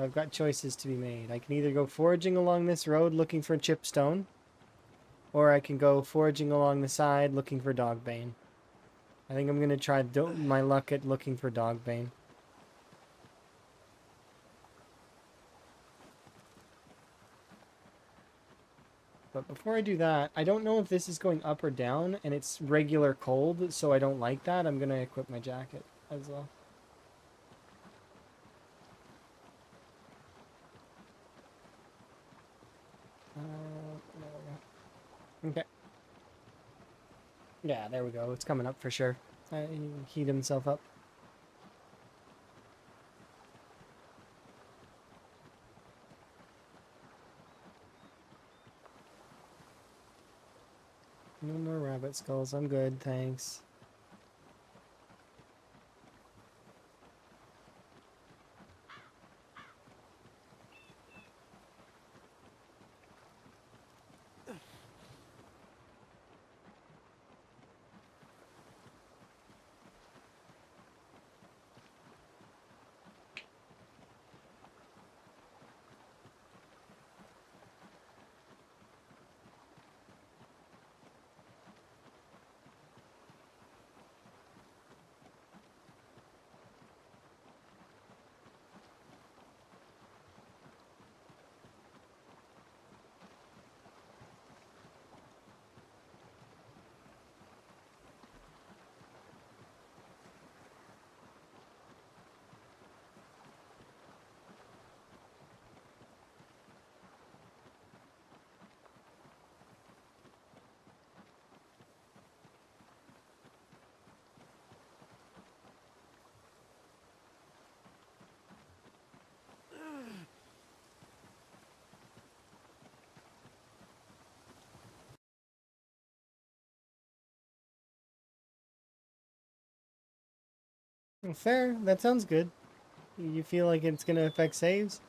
I've got choices to be made. I can either go foraging along this road looking for chipstone, or I can go foraging along the side looking for dogbane. I think I'm going to try my luck at looking for dogbane. But before I do that, I don't know if this is going up or down, and it's regular cold, so I don't like that. I'm going to equip my jacket as well. Okay. Yeah, there we go. It's coming up for sure. He heat himself up. No more rabbit skulls. I'm good, thanks. Fair. That sounds good. You feel like it's gonna affect saves?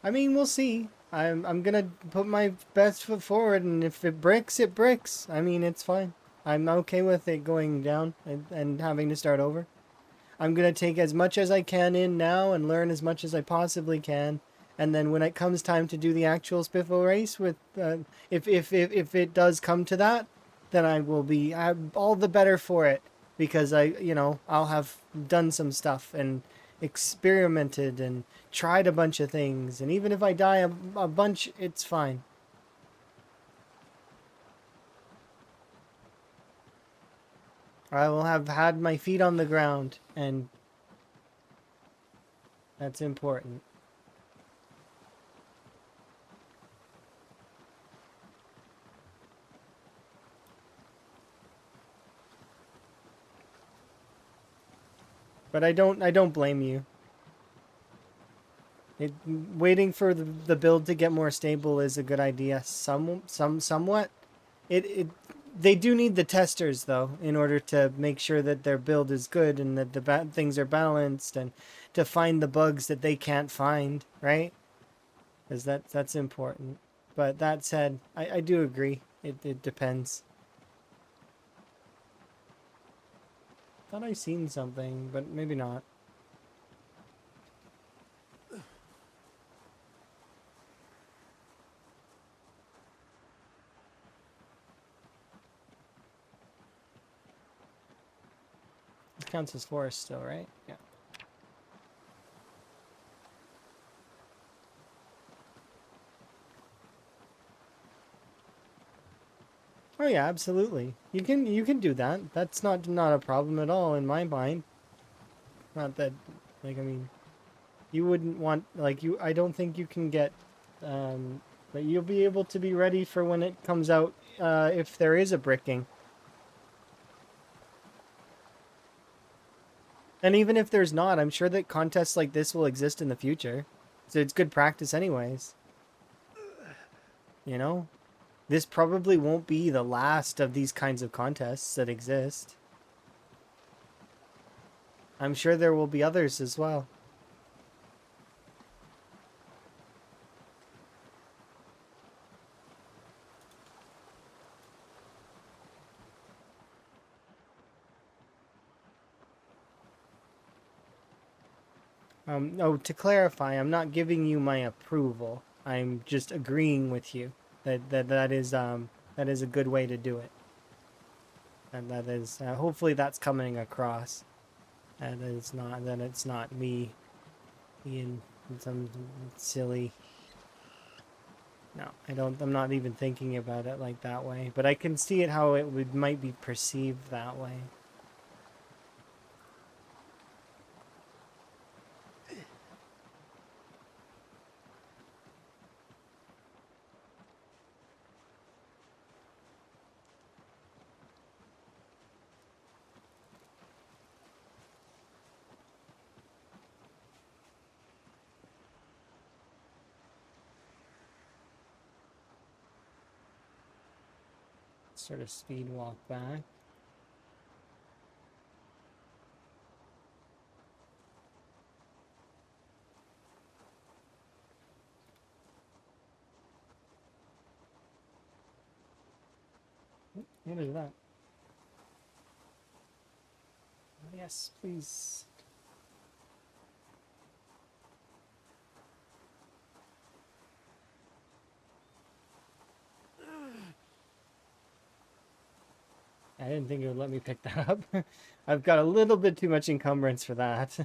I mean, we'll see. I'm gonna put my best foot forward, and if it bricks, it bricks. I mean, it's fine. I'm okay with it going down and having to start over. I'm gonna take as much as I can in now and learn as much as I possibly can, and then when it comes time to do the actual Spiffo race, with if it does come to that, then I will be all the better for it, because I'll have done some stuff and experimented and tried a bunch of things, and even if I die a bunch, it's fine. I will have had my feet on the ground, and that's important. But I don't blame you. Waiting for the build to get more stable is a good idea. Somewhat. It they do need the testers though in order to make sure that their build is good and that the bad things are balanced and to find the bugs that they can't find, right? Because that's important. But that said, I do agree. It depends. Thought I seen something, but maybe not. It counts as forest still, right? Yeah. Oh yeah, absolutely. You can do that. That's not a problem at all in my mind. Not that, like, I mean, you wouldn't want, like, you I don't think you can get but you'll be able to be ready for when it comes out, if there is a bricking. And even if there's not, I'm sure that contests like this will exist in the future. So it's good practice anyways. You know? This probably won't be the last of these kinds of contests that exist. I'm sure there will be others as well. Oh, to clarify, I'm not giving you my approval. I'm just agreeing with you that is a good way to do it. And that is hopefully that's coming across. And it's not me being some silly. No, I don't. I'm not even thinking about it like that way. But I can see it how it would might be perceived that way. Sort of speed walk back. What is that? Yes, please. I didn't think it would let me pick that up. I've got a little bit too much encumbrance for that.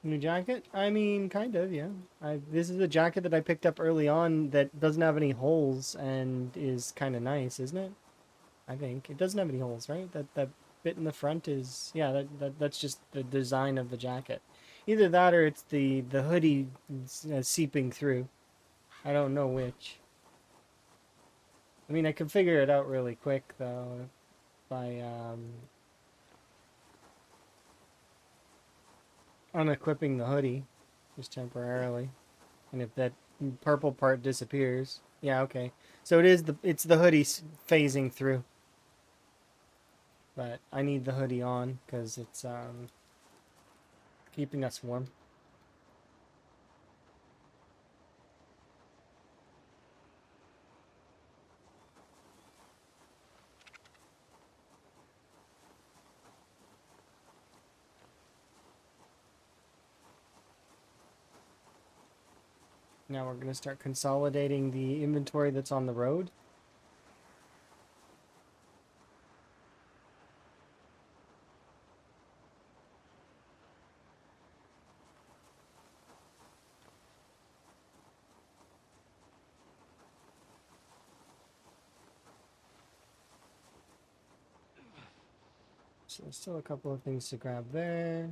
New jacket? I mean, kind of, yeah. This is a jacket that I picked up early on that doesn't have any holes and is kind of nice, isn't it? I think it doesn't have any holes, right? That bit in the front is, yeah. That's just the design of the jacket. Either that or it's the hoodie seeping through. I don't know which. I mean, I can figure it out really quick though by unequipping the hoodie just temporarily, and if that purple part disappears, yeah, okay. So it's the hoodie phasing through, but I need the hoodie on because it's keeping us warm. Now we're gonna start consolidating the inventory that's on the road. So there's still a couple of things to grab there.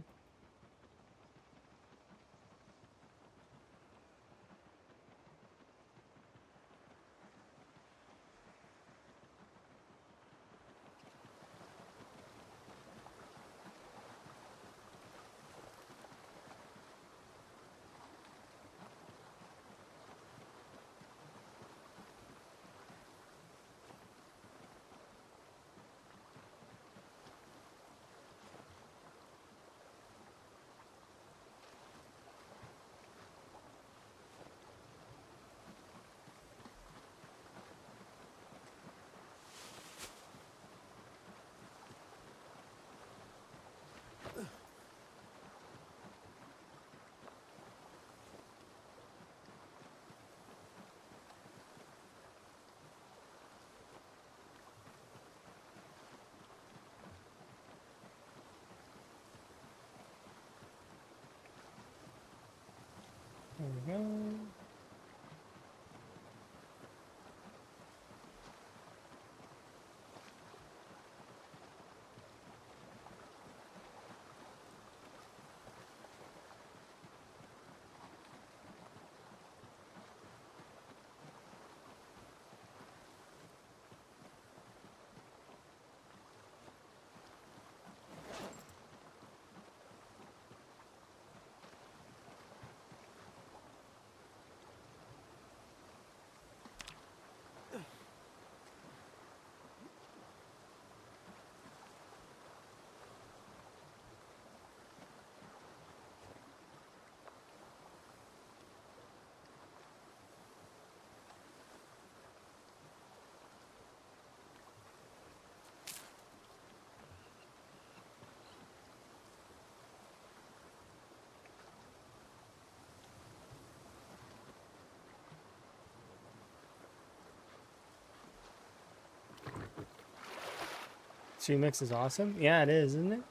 Stream mix is awesome. Yeah, it is, isn't it?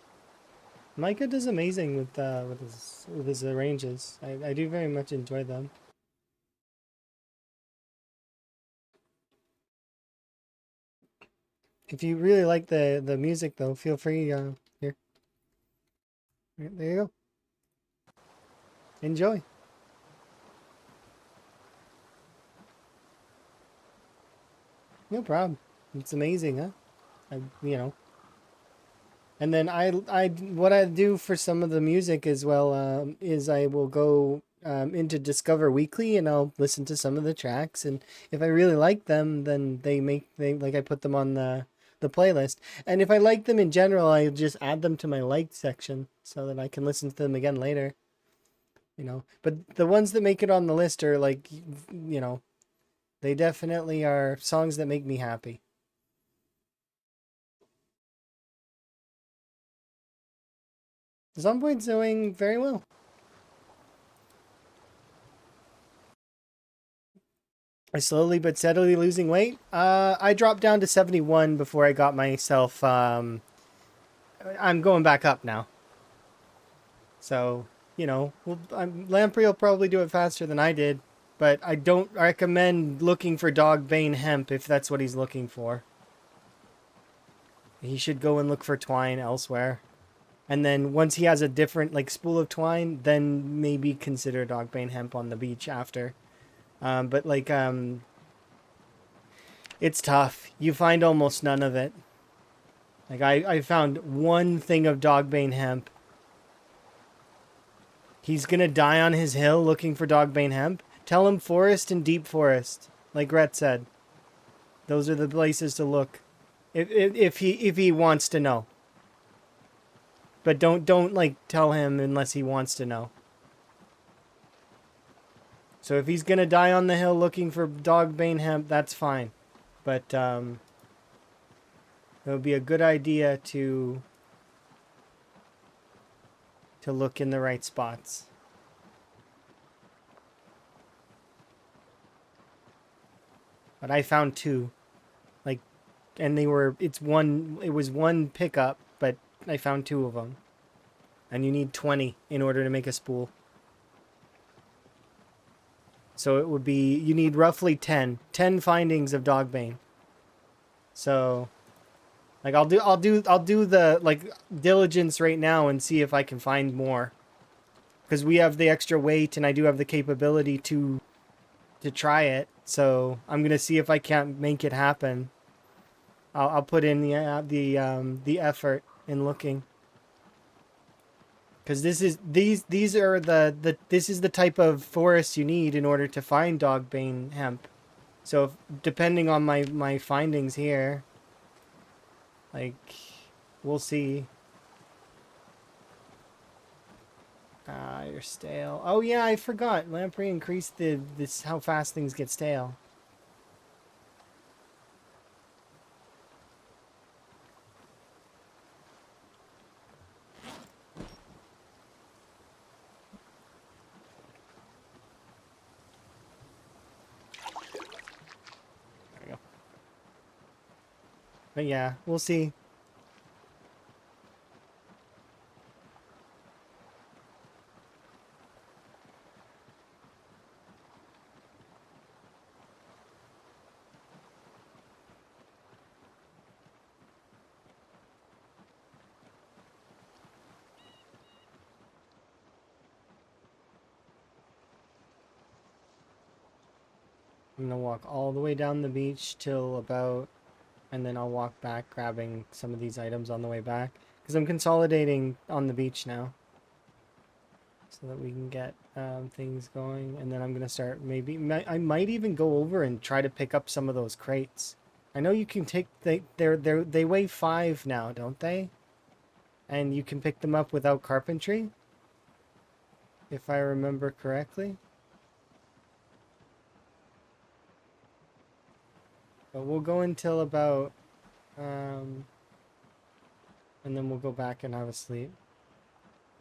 Micah does amazing with his arranges. I do very much enjoy them. If you really like the music though, feel free here. There you go. Enjoy. No problem. It's amazing, huh? You know. And then what I do for some of the music as well is I will go into Discover Weekly and I'll listen to some of the tracks, and if I really like them, then they like I put them on the playlist. And if I like them in general, I just add them to my liked section so that I can listen to them again later. You know, but the ones that make it on the list are like, you know, they definitely are songs that make me happy. Zomboid's doing very well. I slowly but steadily losing weight. I dropped down to 71 before I got myself. I'm going back up now. So, you know, Lamprey will probably do it faster than I did, but I don't recommend looking for dog bane hemp if that's what he's looking for. He should go and look for twine elsewhere. And then once he has a different like spool of twine, then maybe consider dog bane hemp on the beach after. But like it's tough. You find almost none of it. Like I found one thing of dogbane hemp. He's gonna die on his hill looking for dogbane hemp. Tell him forest and deep forest, like Rhett said. Those are the places to look, if he wants to know. But don't like tell him unless he wants to know. So if he's gonna die on the hill looking for dogbane hemp, that's fine. But it would be a good idea to look in the right spots. But I found two. Like, and it was one pickup, but I found two of them. And you need 20 in order to make a spool. So it would be, you need roughly 10 findings of dogbane. So like I'll do the like diligence right now and see if I can find more. Because we have the extra weight and I do have the capability to try it. So I'm gonna see if I can't make it happen. I'll put in the effort in looking. Because these are this is the type of forest you need in order to find dogbane hemp. So depending on my findings here, like we'll see. You're stale. Oh yeah, I forgot. Lamprey increased this how fast things get stale. There we go. But yeah, we'll see. I'm gonna walk all the way down the beach till about, and then I'll walk back grabbing some of these items on the way back. Because I'm consolidating on the beach now. So that we can get things going. And then I'm gonna start I might even go over and try to pick up some of those crates. I know you can take, they weigh 5 now, don't they? And you can pick them up without carpentry, if I remember correctly. But we'll go until about, and then we'll go back and have a sleep.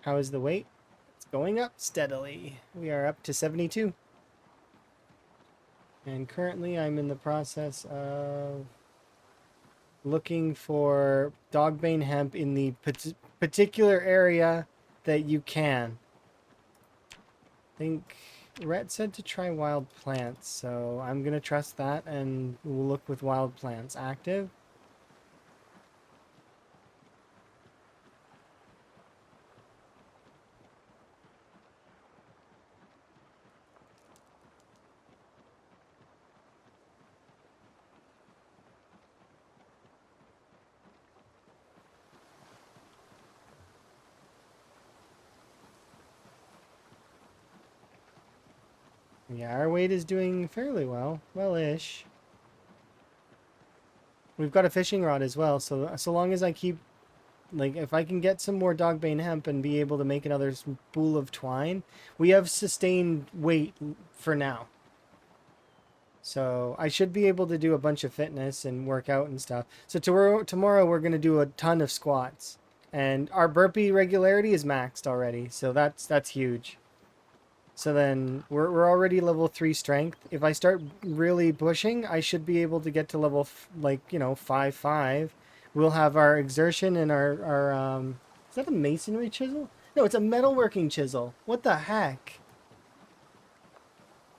How is the weight? It's going up steadily. We are up to 72. And currently I'm in the process of looking for dogbane hemp in the particular area that you can. I think Rhett said to try wild plants, so I'm gonna trust that and we'll look with wild plants. Active. Yeah, our weight is doing fairly well. Well-ish. We've got a fishing rod as well, so long as I keep, like, if I can get some more dogbane hemp and be able to make another spool of twine, we have sustained weight for now. So I should be able to do a bunch of fitness and work out and stuff. So tomorrow we're going to do a ton of squats. And our burpee regularity is maxed already, so that's huge. So then we're already level 3 strength. If I start really pushing, I should be able to get to level like, 5-5. We'll have our exertion and our is that a masonry chisel? No, it's a metalworking chisel. What the heck?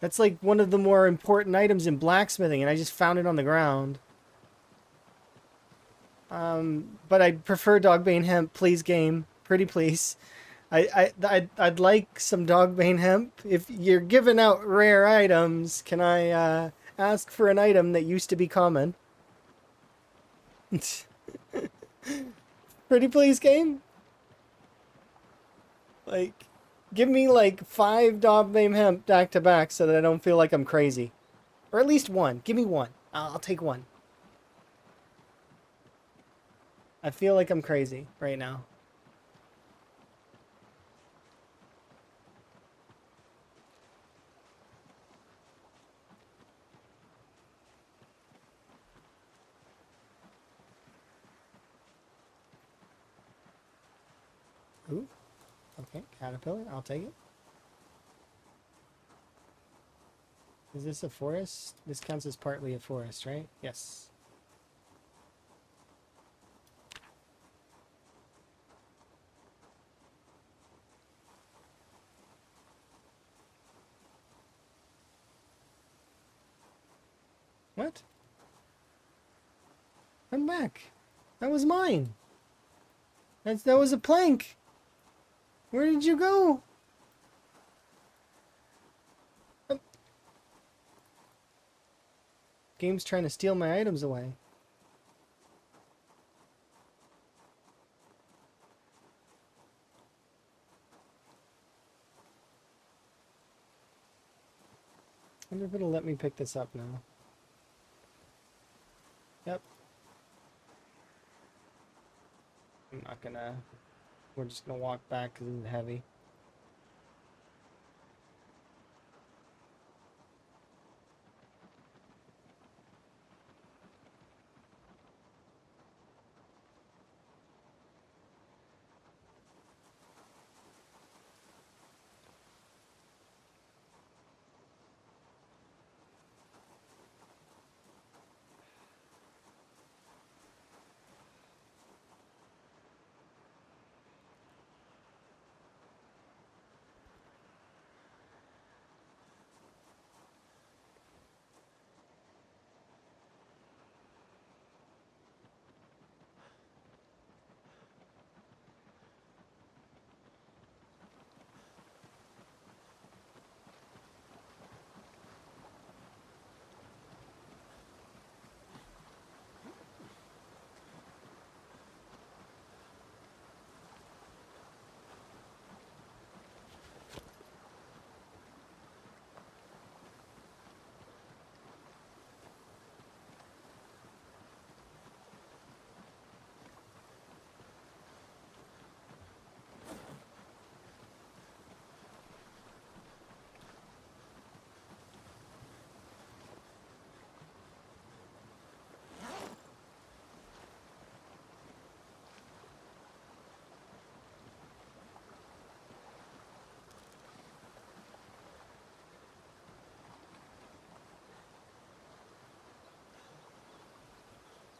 That's like one of the more important items in blacksmithing, and I just found it on the ground. But I prefer dogbane hemp, please game. Pretty please. I'd like some dogbane hemp. If you're giving out rare items, can I ask for an item that used to be common? Pretty please game? Like, give me like 5 dogbane hemp back to back so that I don't feel like I'm crazy. Or at least one. Give me one. I'll take one. I feel like I'm crazy right now. Ooh, okay, caterpillar, I'll take it. Is this a forest? This counts as partly a forest, right? Yes. What? I'm back. That was mine. That was a plank. Where did you go? Oh, game's trying to steal my items away. I wonder if it'll let me pick this up now. Yep. I'm not gonna... We're just gonna walk back because it's heavy.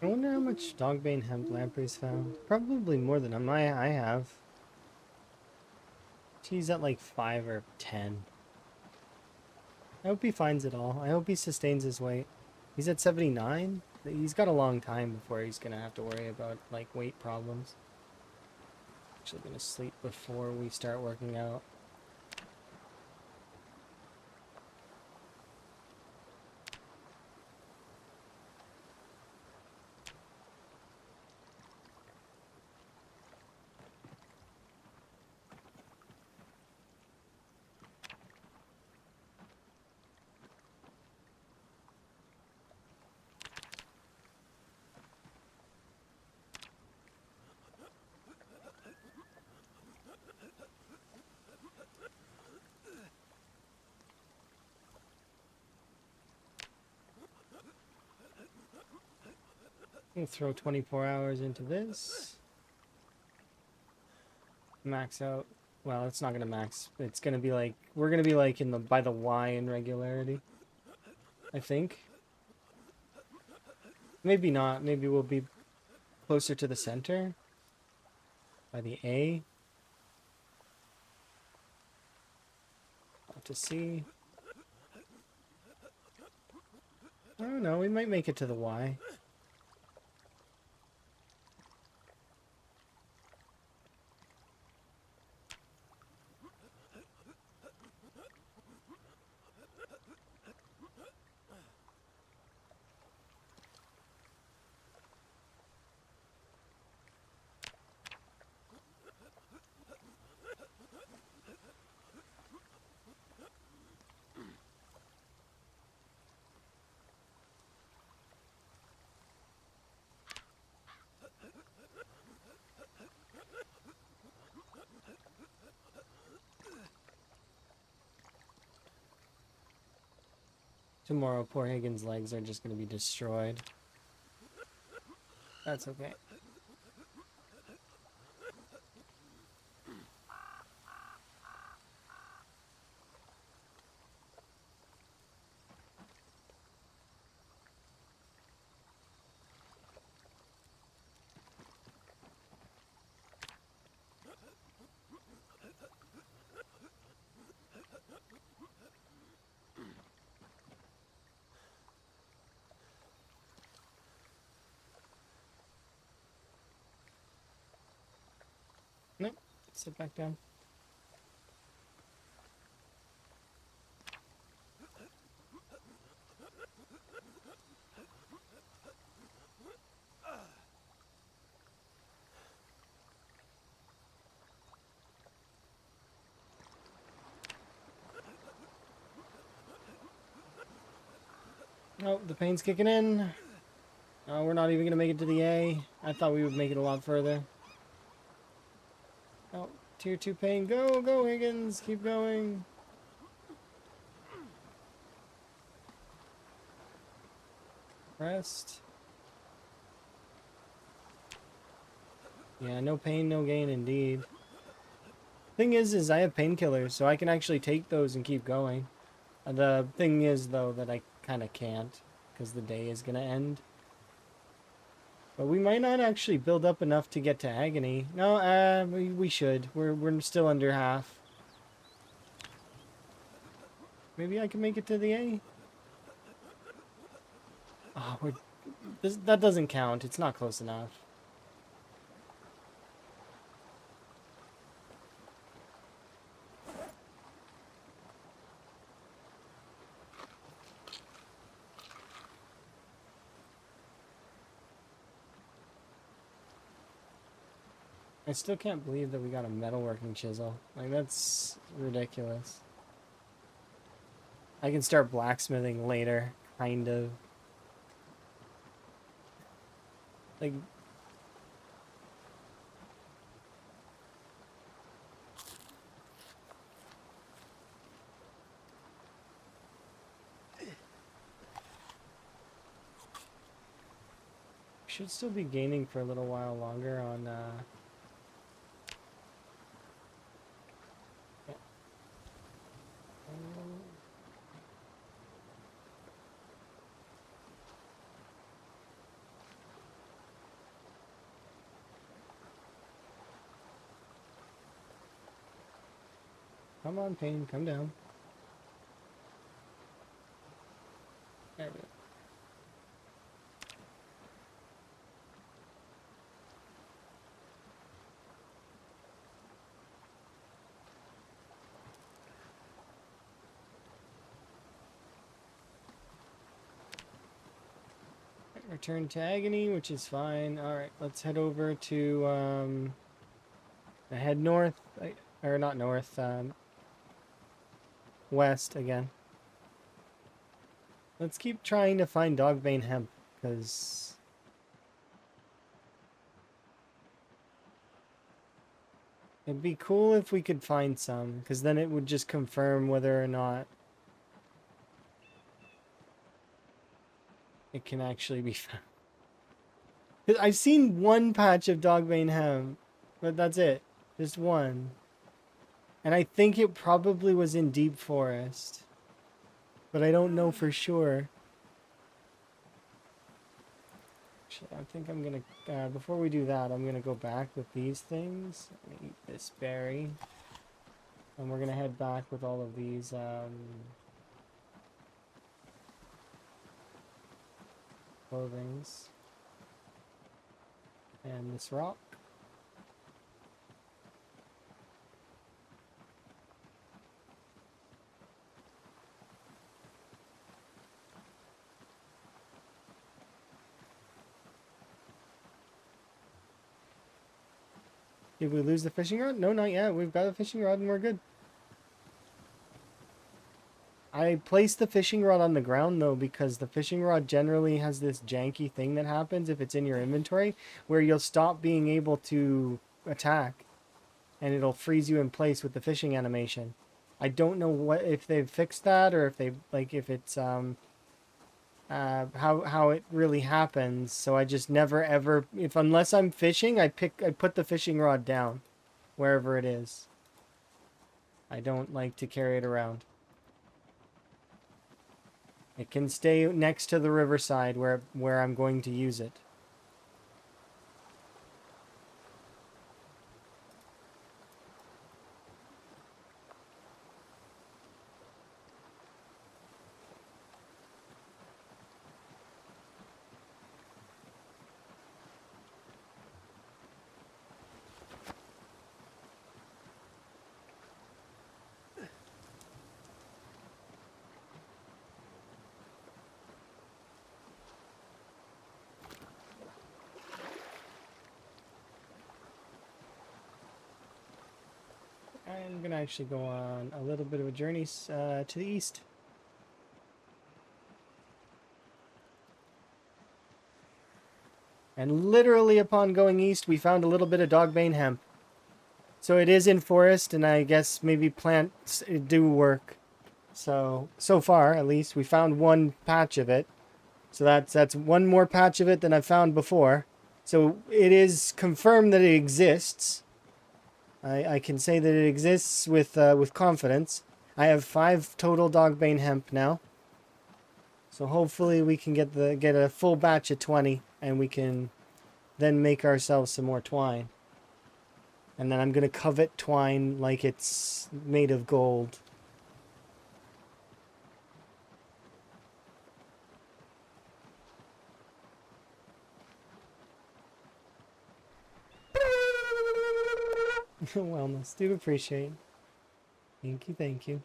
I wonder how much dogbane hemp lampreys found. Probably more than I have. He's at like 5 or 10. I hope he finds it all. I hope he sustains his weight. He's at 79. He's got a long time before he's gonna have to worry about like weight problems. Actually gonna sleep before we start working out. We'll throw 24 hours into this. Max out. Well, it's not gonna max. It's gonna be like we're gonna be like in the by the Y in regularity. I think. Maybe not. Maybe we'll be closer to the center by the A. Have to see. I don't know. We might make it to the Y. Tomorrow, poor Higgins' legs are just going to be destroyed. That's okay. Nope. Sit back down. Oh, the pain's kicking in. We're not even going to make it to the A. I thought we would make it a lot further. Oh, tier 2 pain. Go, go, Higgins. Keep going. Rest. Yeah, no pain, no gain indeed. Thing is I have painkillers, so I can actually take those and keep going. The thing is, though, that I kind of can't, because the day is going to end. But we might not actually build up enough to get to agony. No, we should. We're still under half. Maybe I can make it to the A? Oh, that doesn't count. It's not close enough. I still can't believe that we got a metalworking chisel. Like, that's ridiculous. I can start blacksmithing later, kind of. Like, should still be gaining for a little while longer on, Come on, Pain, come down. There we go. Return to Agony, which is fine. Alright, let's head over to, head north, or not north, west again. Let's keep trying to find Dogbane hemp, because it'd be cool if we could find some, because then it would just confirm whether or not it can actually be found. I've seen one patch of Dogbane hemp, but that's it. Just one. And I think it probably was in deep forest. But I don't know for sure. Actually, I think I'm gonna, before we do that, I'm gonna go back with these things. I'm gonna eat this berry. And we're gonna head back with all of these, clothings. And this rock. Did we lose the fishing rod? No, not yet. We've got a fishing rod and we're good. I placed the fishing rod on the ground though because the fishing rod generally has this janky thing that happens if it's in your inventory where you'll stop being able to attack and it'll freeze you in place with the fishing animation. I don't know what if they've fixed that or if they like if it's how it really happens. So I just never ever if unless I'm fishing, I put the fishing rod down wherever it is. I don't like to carry it around. It can stay next to the riverside where I'm going to use it. I'm going to actually go on a little bit of a journey to the east. And literally upon going east, we found a little bit of Dogbane hemp. So it is in forest, and I guess maybe plants do work. So far, at least, we found one patch of it. So that's one more patch of it than I found before. So it is confirmed that it exists. I can say that it exists with confidence. I have 5 total Dogbane hemp now. So hopefully we can get a full batch of 20 and we can then make ourselves some more twine. And then I'm going to covet twine like it's made of gold. Wellness. Do appreciate. Thank you, thank you.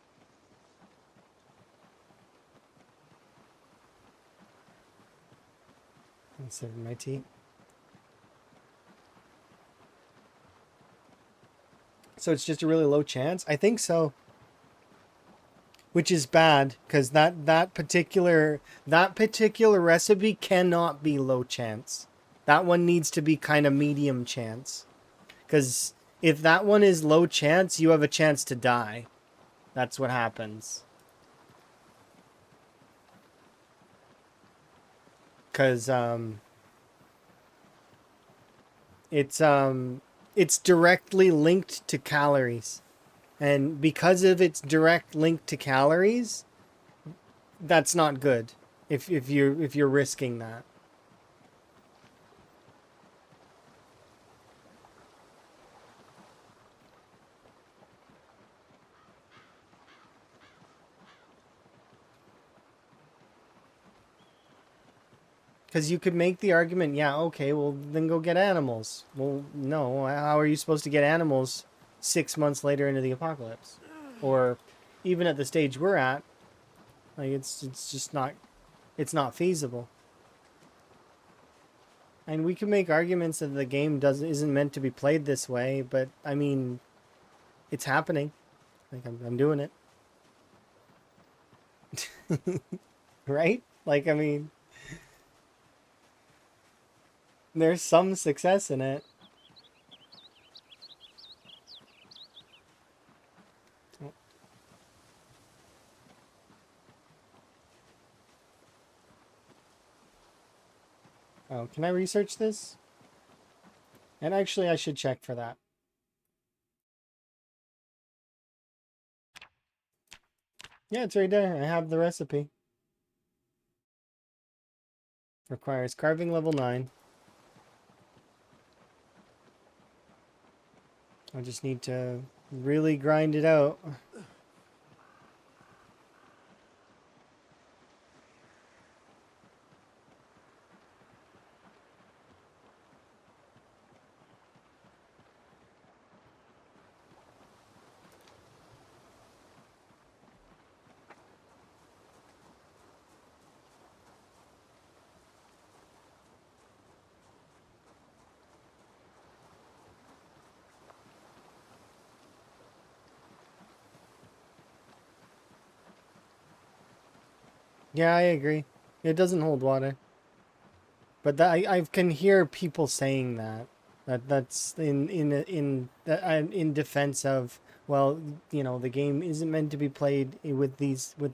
I'm serving my tea. So it's just a really low chance? I think so. Which is bad, because that particular recipe cannot be low chance. That one needs to be kind of medium chance. Because if that one is low chance, you have a chance to die. That's what happens. Because it's directly linked to calories. And because of its direct link to calories, that's not good if you're risking that. Because you could make the argument, yeah, okay, well, then go get animals. Well, no, how are you supposed to get animals 6 months later into the apocalypse? Or even at the stage we're at, like, it's just not, it's not feasible. And we can make arguments that the game isn't meant to be played this way, but, I mean, it's happening. Like, I'm doing it. Right? Like, I mean, there's some success in it. Oh, can I research this? And actually, I should check for that. Yeah, it's right there. I have the recipe. Requires carving level 9. I just need to really grind it out. Yeah, I agree. It doesn't hold water. But that, I can hear people saying that. That's in defense of, well, you know, the game isn't meant to be played with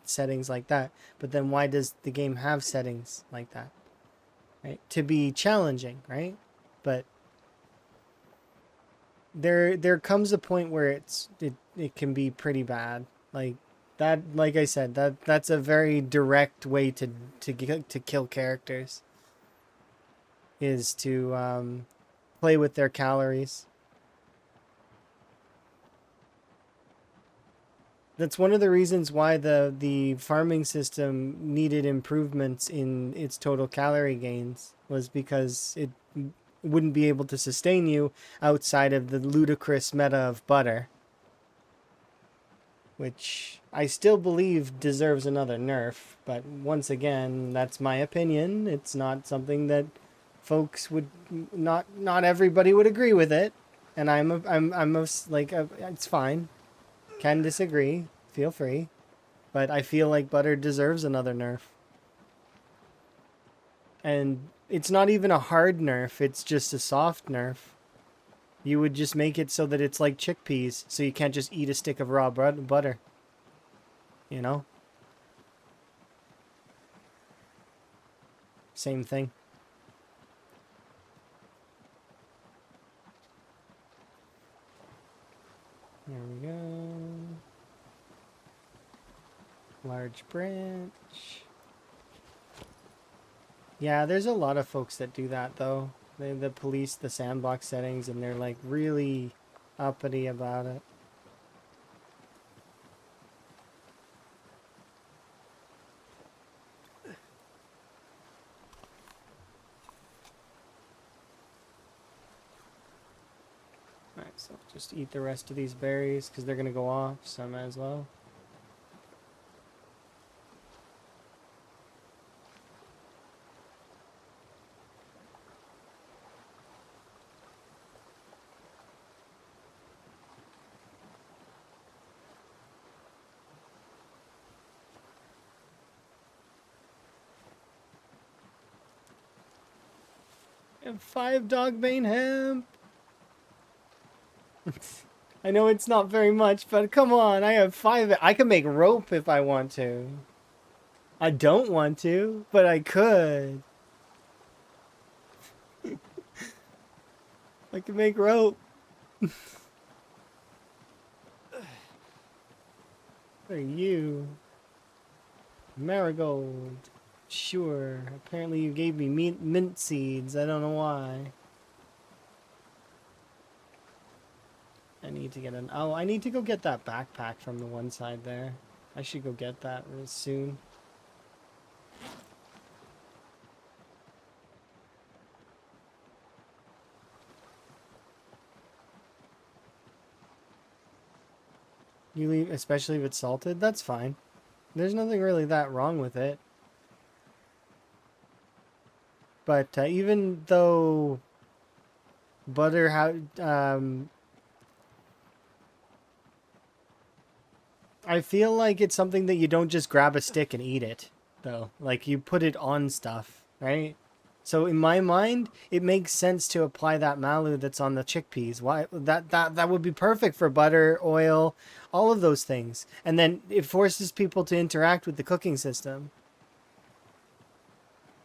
settings like that. But then why does the game have settings like that? Right? To be challenging, right? But there comes a point where it can be pretty bad. Like that, like I said, that's a very direct way to kill characters, is to play with their calories. That's one of the reasons why the farming system needed improvements in its total calorie gains, was because it wouldn't be able to sustain you outside of the ludicrous meta of butter, which I still believe deserves another nerf. But once again, that's my opinion. It's not something that folks would, not everybody would agree with it, and it's fine. Can disagree. Feel free. But I feel like butter deserves another nerf. And it's not even a hard nerf, it's just a soft nerf. You would just make it so that it's like chickpeas, so you can't just eat a stick of raw butter. You know? Same thing. There we go. Large branch. Yeah, there's a lot of folks that do that though. They police the sandbox settings, and they're like really uppity about it. Alright, so just eat the rest of these berries because they're gonna go off, so I might as well. I have 5 dogbane hemp. I know it's not very much, but come on, I have 5. I can make rope if I want to. I don't want to, but I could. I can make rope. What are you? Marigold. Sure. Apparently you gave me mint seeds. I don't know why. I need to get an... Oh, I need to go get that backpack from the one side there. I should go get that real soon. You leave, especially if it's salted. That's fine. There's nothing really that wrong with it. But even though butter, I feel like it's something that you don't just grab a stick and eat it, though. Like you put it on stuff, right? So in my mind, it makes sense to apply that malu that's on the chickpeas. Why that would be perfect for butter, oil, all of those things. And then it forces people to interact with the cooking system.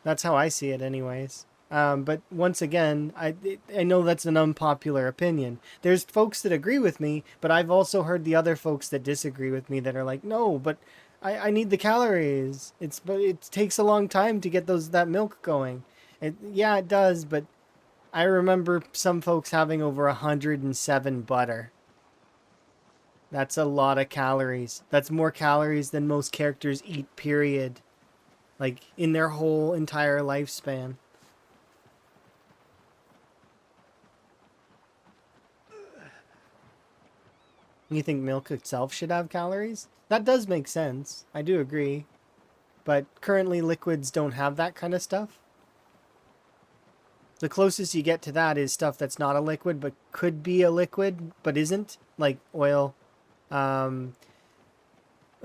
That's how I see it, anyways. But once again, I know that's an unpopular opinion. There's folks that agree with me, but I've also heard the other folks that disagree with me that are like, no, but I need the calories. But it takes a long time to get that milk going. Yeah, it does, but I remember some folks having over 107 butter. That's a lot of calories. That's more calories than most characters eat, period. Like in their whole entire lifespan. You think milk itself should have calories? That does make sense. I do agree. But currently liquids don't have that kind of stuff. The closest you get to that is stuff that's not a liquid but could be a liquid but isn't, like oil. Um,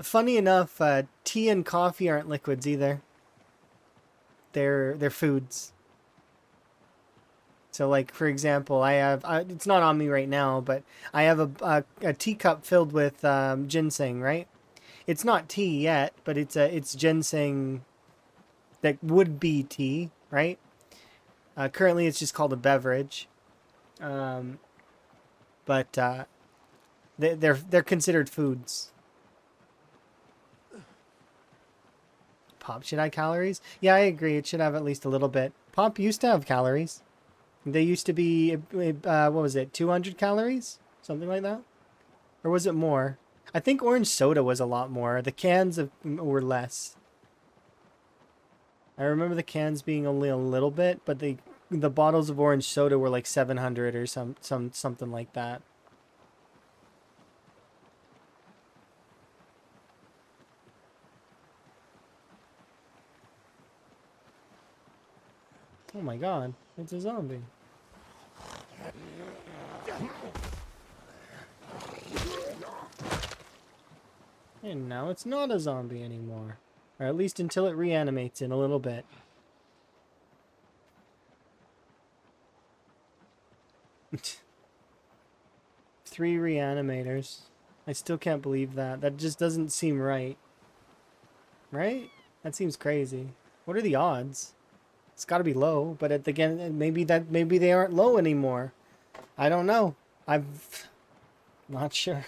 Funny enough, tea and coffee aren't liquids either. They're foods. So, like for example, it's not on me right now, but I have a teacup filled with ginseng, right? It's not tea yet, but it's ginseng that would be tea, right? Currently, it's just called a beverage, um, but they're considered foods. Pop should have calories. Yeah, I agree. It should have at least a little bit. Pop used to have calories. They used to be what was it? 200 calories, something like that, or was it more? I think orange soda was a lot more. The were less. I remember the cans being only a little bit, but the bottles of orange soda were like 700 or something like that. Oh my god, it's a zombie. And now it's not a zombie anymore. Or at least until it reanimates in a little bit. Three reanimators. I still can't believe that. That just doesn't seem right. Right? That seems crazy. What are the odds? It's got to be low, but again, maybe they aren't low anymore. I don't know. I'm not sure.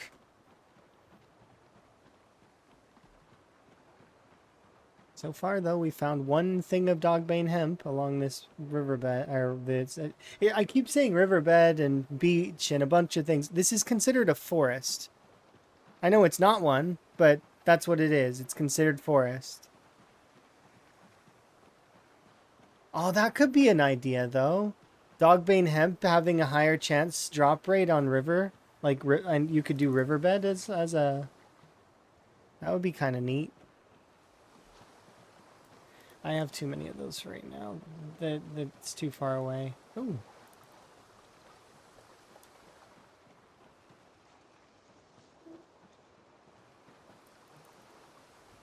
So far, though, we found one thing of dogbane hemp along this riverbed. I keep saying riverbed and beach and a bunch of things. This is considered a forest. I know it's not one, but that's what it is. It's considered forest. Oh, that could be an idea, though. Dogbane hemp having a higher chance drop rate on river, and you could do riverbed as a. That would be kind of neat. I have too many of those right now. That's too far away. Ooh.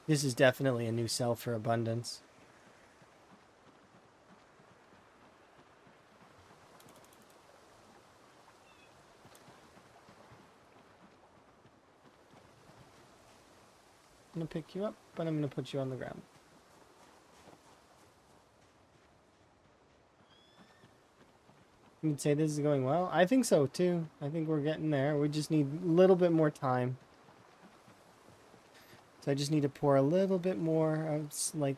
This is definitely a new cell for abundance. I'm gonna pick you up, but I'm gonna put you on the ground. You'd say this is going well? I think so too. I think we're getting there. We just need a little bit more time. So I just need to pour a little bit more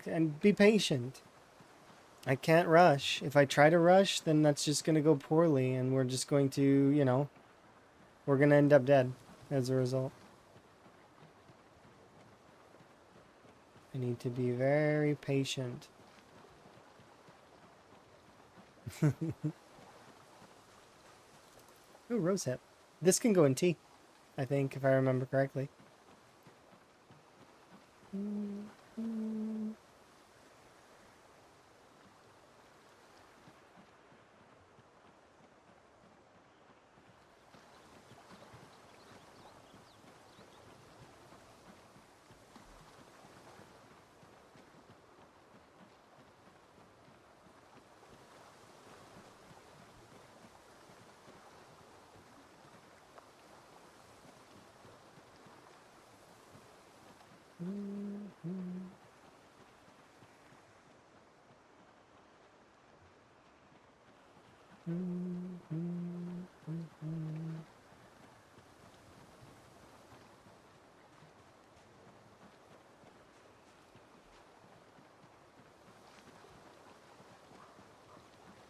and be patient. I can't rush. If I try to rush, then that's just going to go poorly and we're just going to, we're going to end up dead as a result. I need to be very patient. Ooh, rosehip. This can go in tea. I think, if I remember correctly.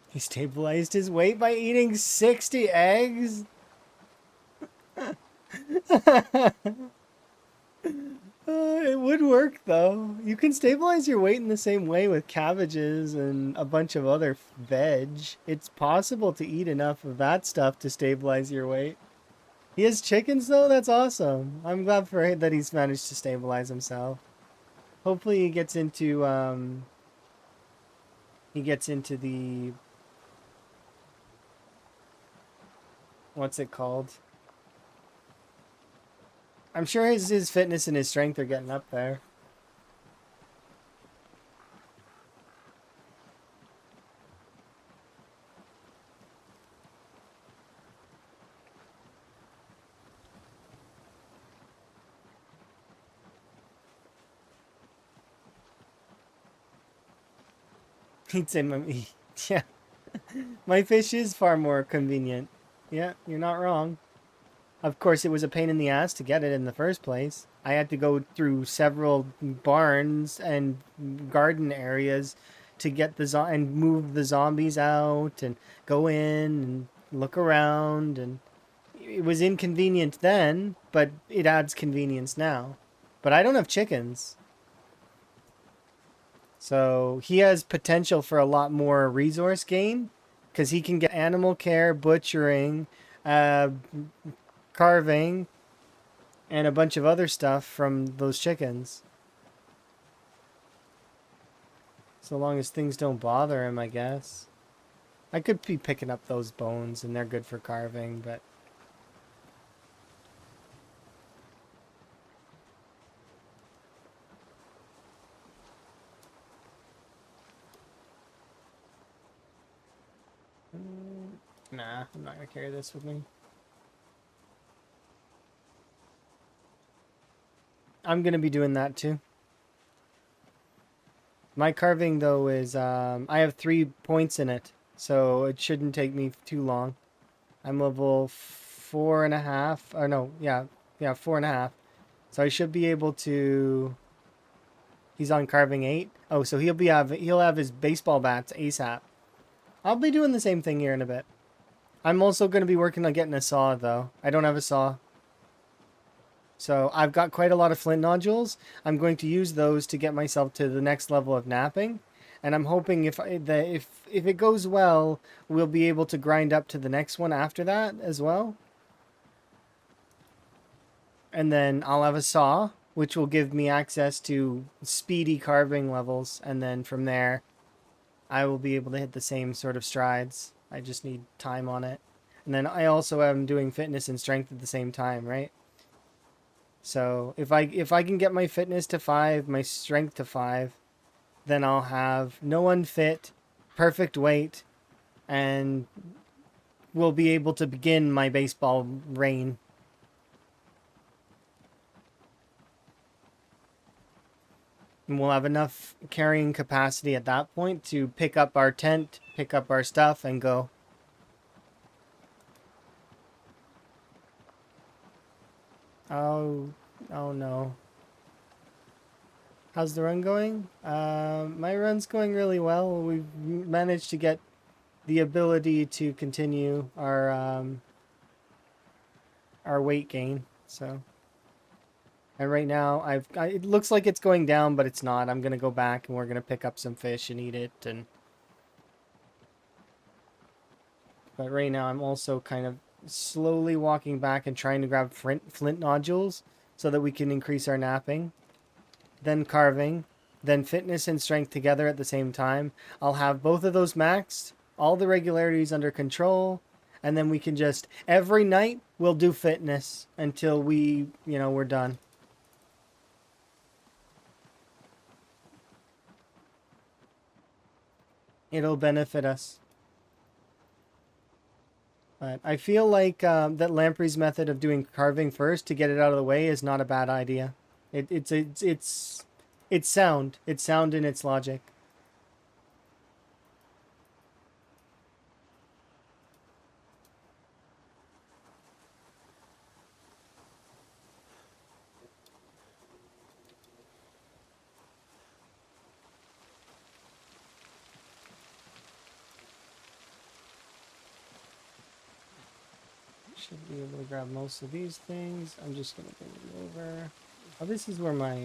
He stabilized his weight by eating 60 eggs? It would work though. You can stabilize your weight in the same way with cabbages and a bunch of other veg. It's possible to eat enough of that stuff to stabilize your weight. He has chickens though? That's awesome. I'm glad for him that he's managed to stabilize himself. Hopefully he gets into the what's it called? I'm sure his fitness and his strength are getting up there. He'd say, yeah, my fish is far more convenient. Yeah, you're not wrong. Of course, it was a pain in the ass to get it in the first place. I had to go through several barns and garden areas to get and move the zombies out and go in and look around, and it was inconvenient then, but it adds convenience now. But I don't have chickens. So he has potential for a lot more resource gain because he can get animal care, butchering, uh, carving, and a bunch of other stuff from those chickens. So long as things don't bother him, I guess. I could be picking up those bones and they're good for carving, but nah, I'm not gonna carry this with me. I'm gonna be doing that too. My carving though is I have 3 points in it, so it shouldn't take me too long. I'm level 4.5, or no, yeah, 4.5. So I should be able to. He's on carving 8. Oh, so he'll have his baseball bats ASAP. I'll be doing the same thing here in a bit. I'm also going to be working on getting a saw though. I don't have a saw. So I've got quite a lot of flint nodules. I'm going to use those to get myself to the next level of napping. And I'm hoping if it goes well, we'll be able to grind up to the next one after that as well. And then I'll have a saw, which will give me access to speedy carving levels. And then from there, I will be able to hit the same sort of strides. I just need time on it. And then I also am doing fitness and strength at the same time, right? So if I can get my fitness to 5, my strength to 5, then I'll have no unfit, perfect weight, and will be able to begin my baseball reign. And we'll have enough carrying capacity at that point to pick up our tent, pick up our stuff, and go. Oh, oh no. How's the run going? My run's going really well. We've managed to get the ability to continue our weight gain. So, and right now it looks like it's going down, but it's not. I'm gonna go back and we're gonna pick up some fish and eat it. But right now I'm also kind of slowly walking back and trying to grab flint nodules so that we can increase our napping. Then carving. Then fitness and strength together at the same time. I'll have both of those maxed, all the regularities under control, and then we can just, every night, we'll do fitness until we're done. It'll benefit us. But I feel like that Lamprey's method of doing carving first to get it out of the way is not a bad idea. It's sound. It's sound in its logic. Should be able to grab most of these things. I'm just gonna bring it over. Oh, this is where my...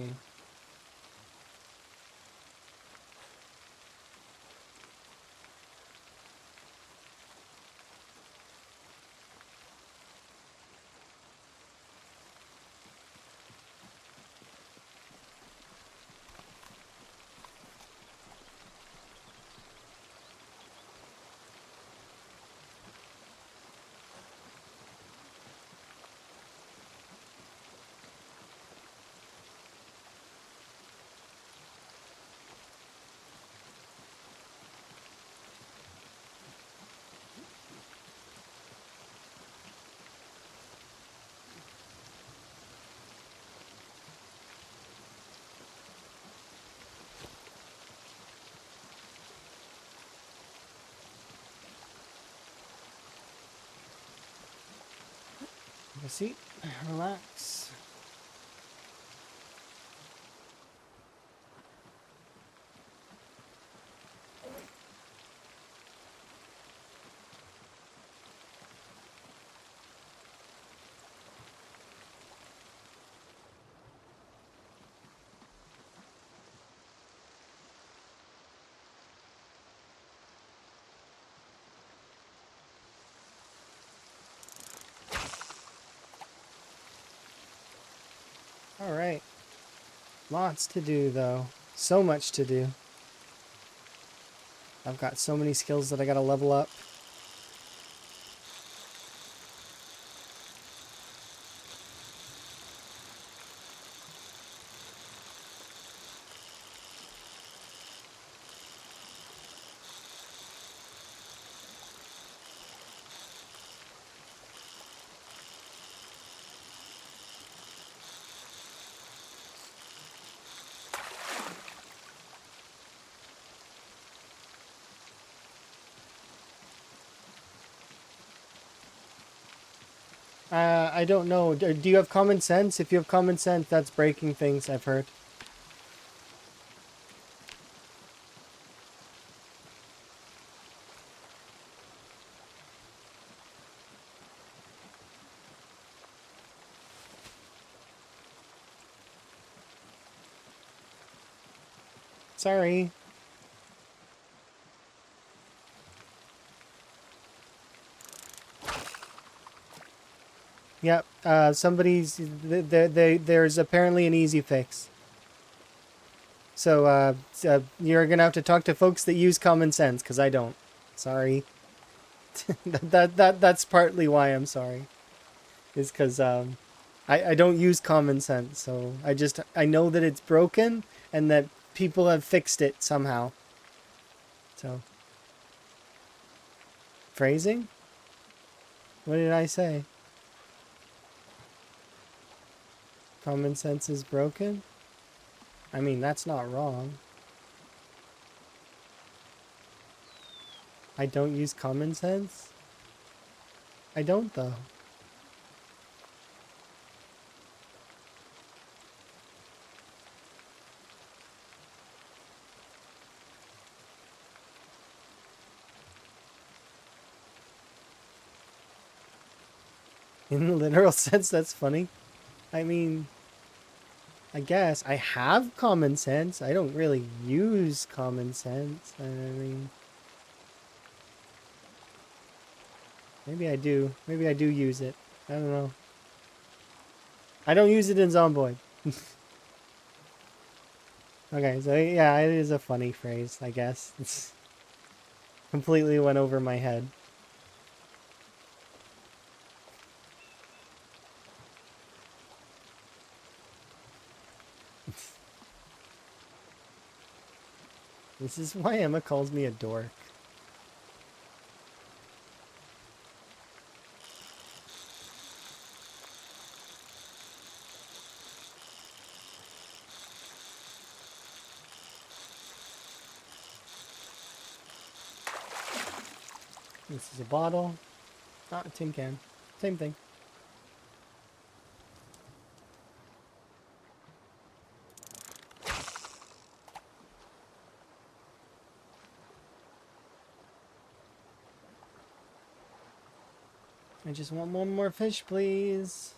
Have a seat. Relax. All right. Lots to do, though. So much to do. I've got so many skills that I gotta level up. I don't know. Do you have common sense? If you have common sense, that's breaking things, I've heard. Sorry. Yep. There's apparently an easy fix. So you're gonna have to talk to folks that use common sense, because I don't. Sorry. That's partly why I'm sorry. Is because I don't use common sense, so I know that it's broken and that people have fixed it somehow. So phrasing? What did I say? Common sense is broken? I mean, that's not wrong. I don't use common sense? I don't, though. In the literal sense, that's funny. I mean, I guess I have common sense. I don't really use common sense. I mean, Maybe I do. Maybe I do use it. I don't know. I don't use it in Zomboid. Okay, so yeah, it is a funny phrase, I guess. It's completely went over my head. This is why Emma calls me a dork. This is a bottle. Ah, a tin can. Same thing. I just want one more fish, please.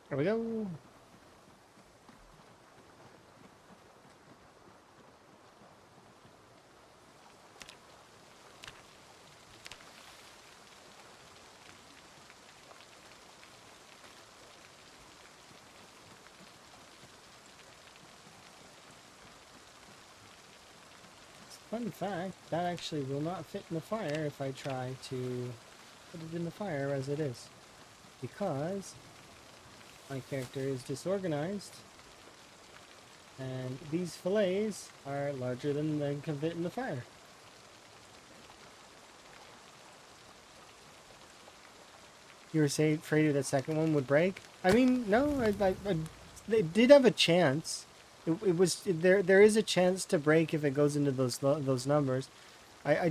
There we go. Fun fact, that actually will not fit in the fire if I try to put it in the fire as it is. Because my character is disorganized and these fillets are larger than they can fit in the fire. You were afraid that second one would break? I mean, no, they did have a chance. It was there. There is a chance to break if it goes into those numbers. I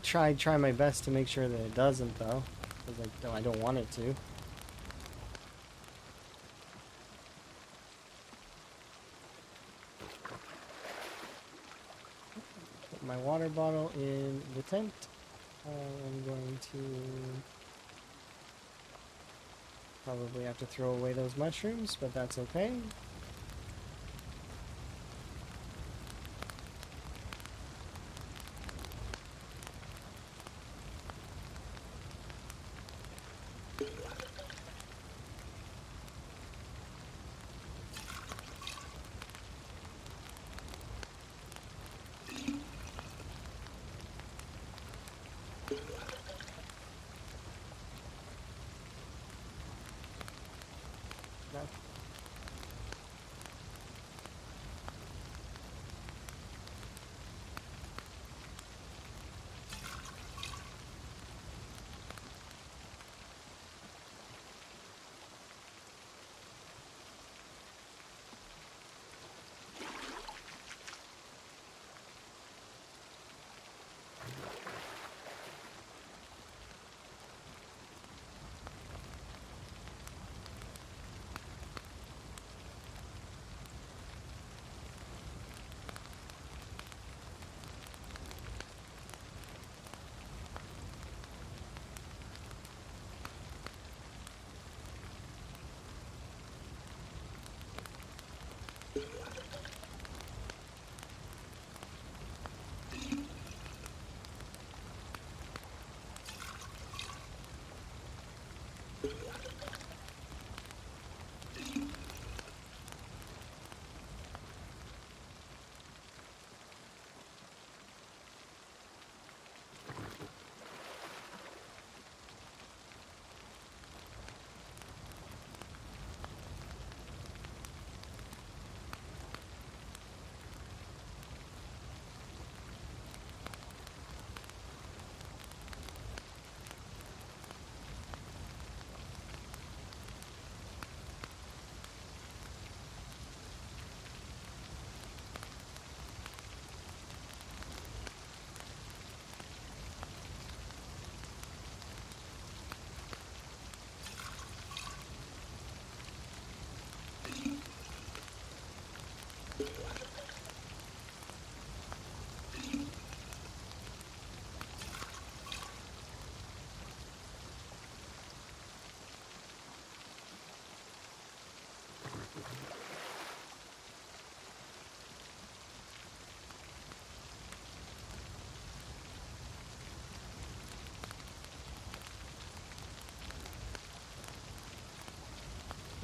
try my best to make sure that it doesn't though, because I don't want it to. Put my water bottle in the tent. I'm going to probably have to throw away those mushrooms, but that's okay.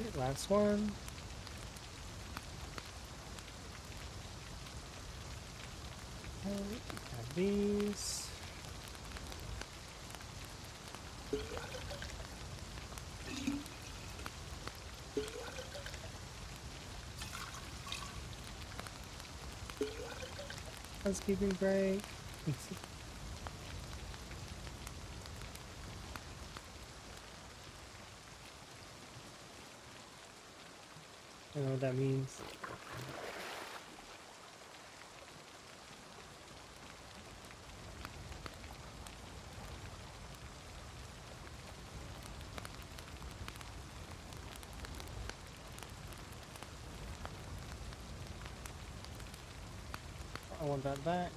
Alright, last one. Okay, have these. Housekeeping break. I don't know what that means. I want that back.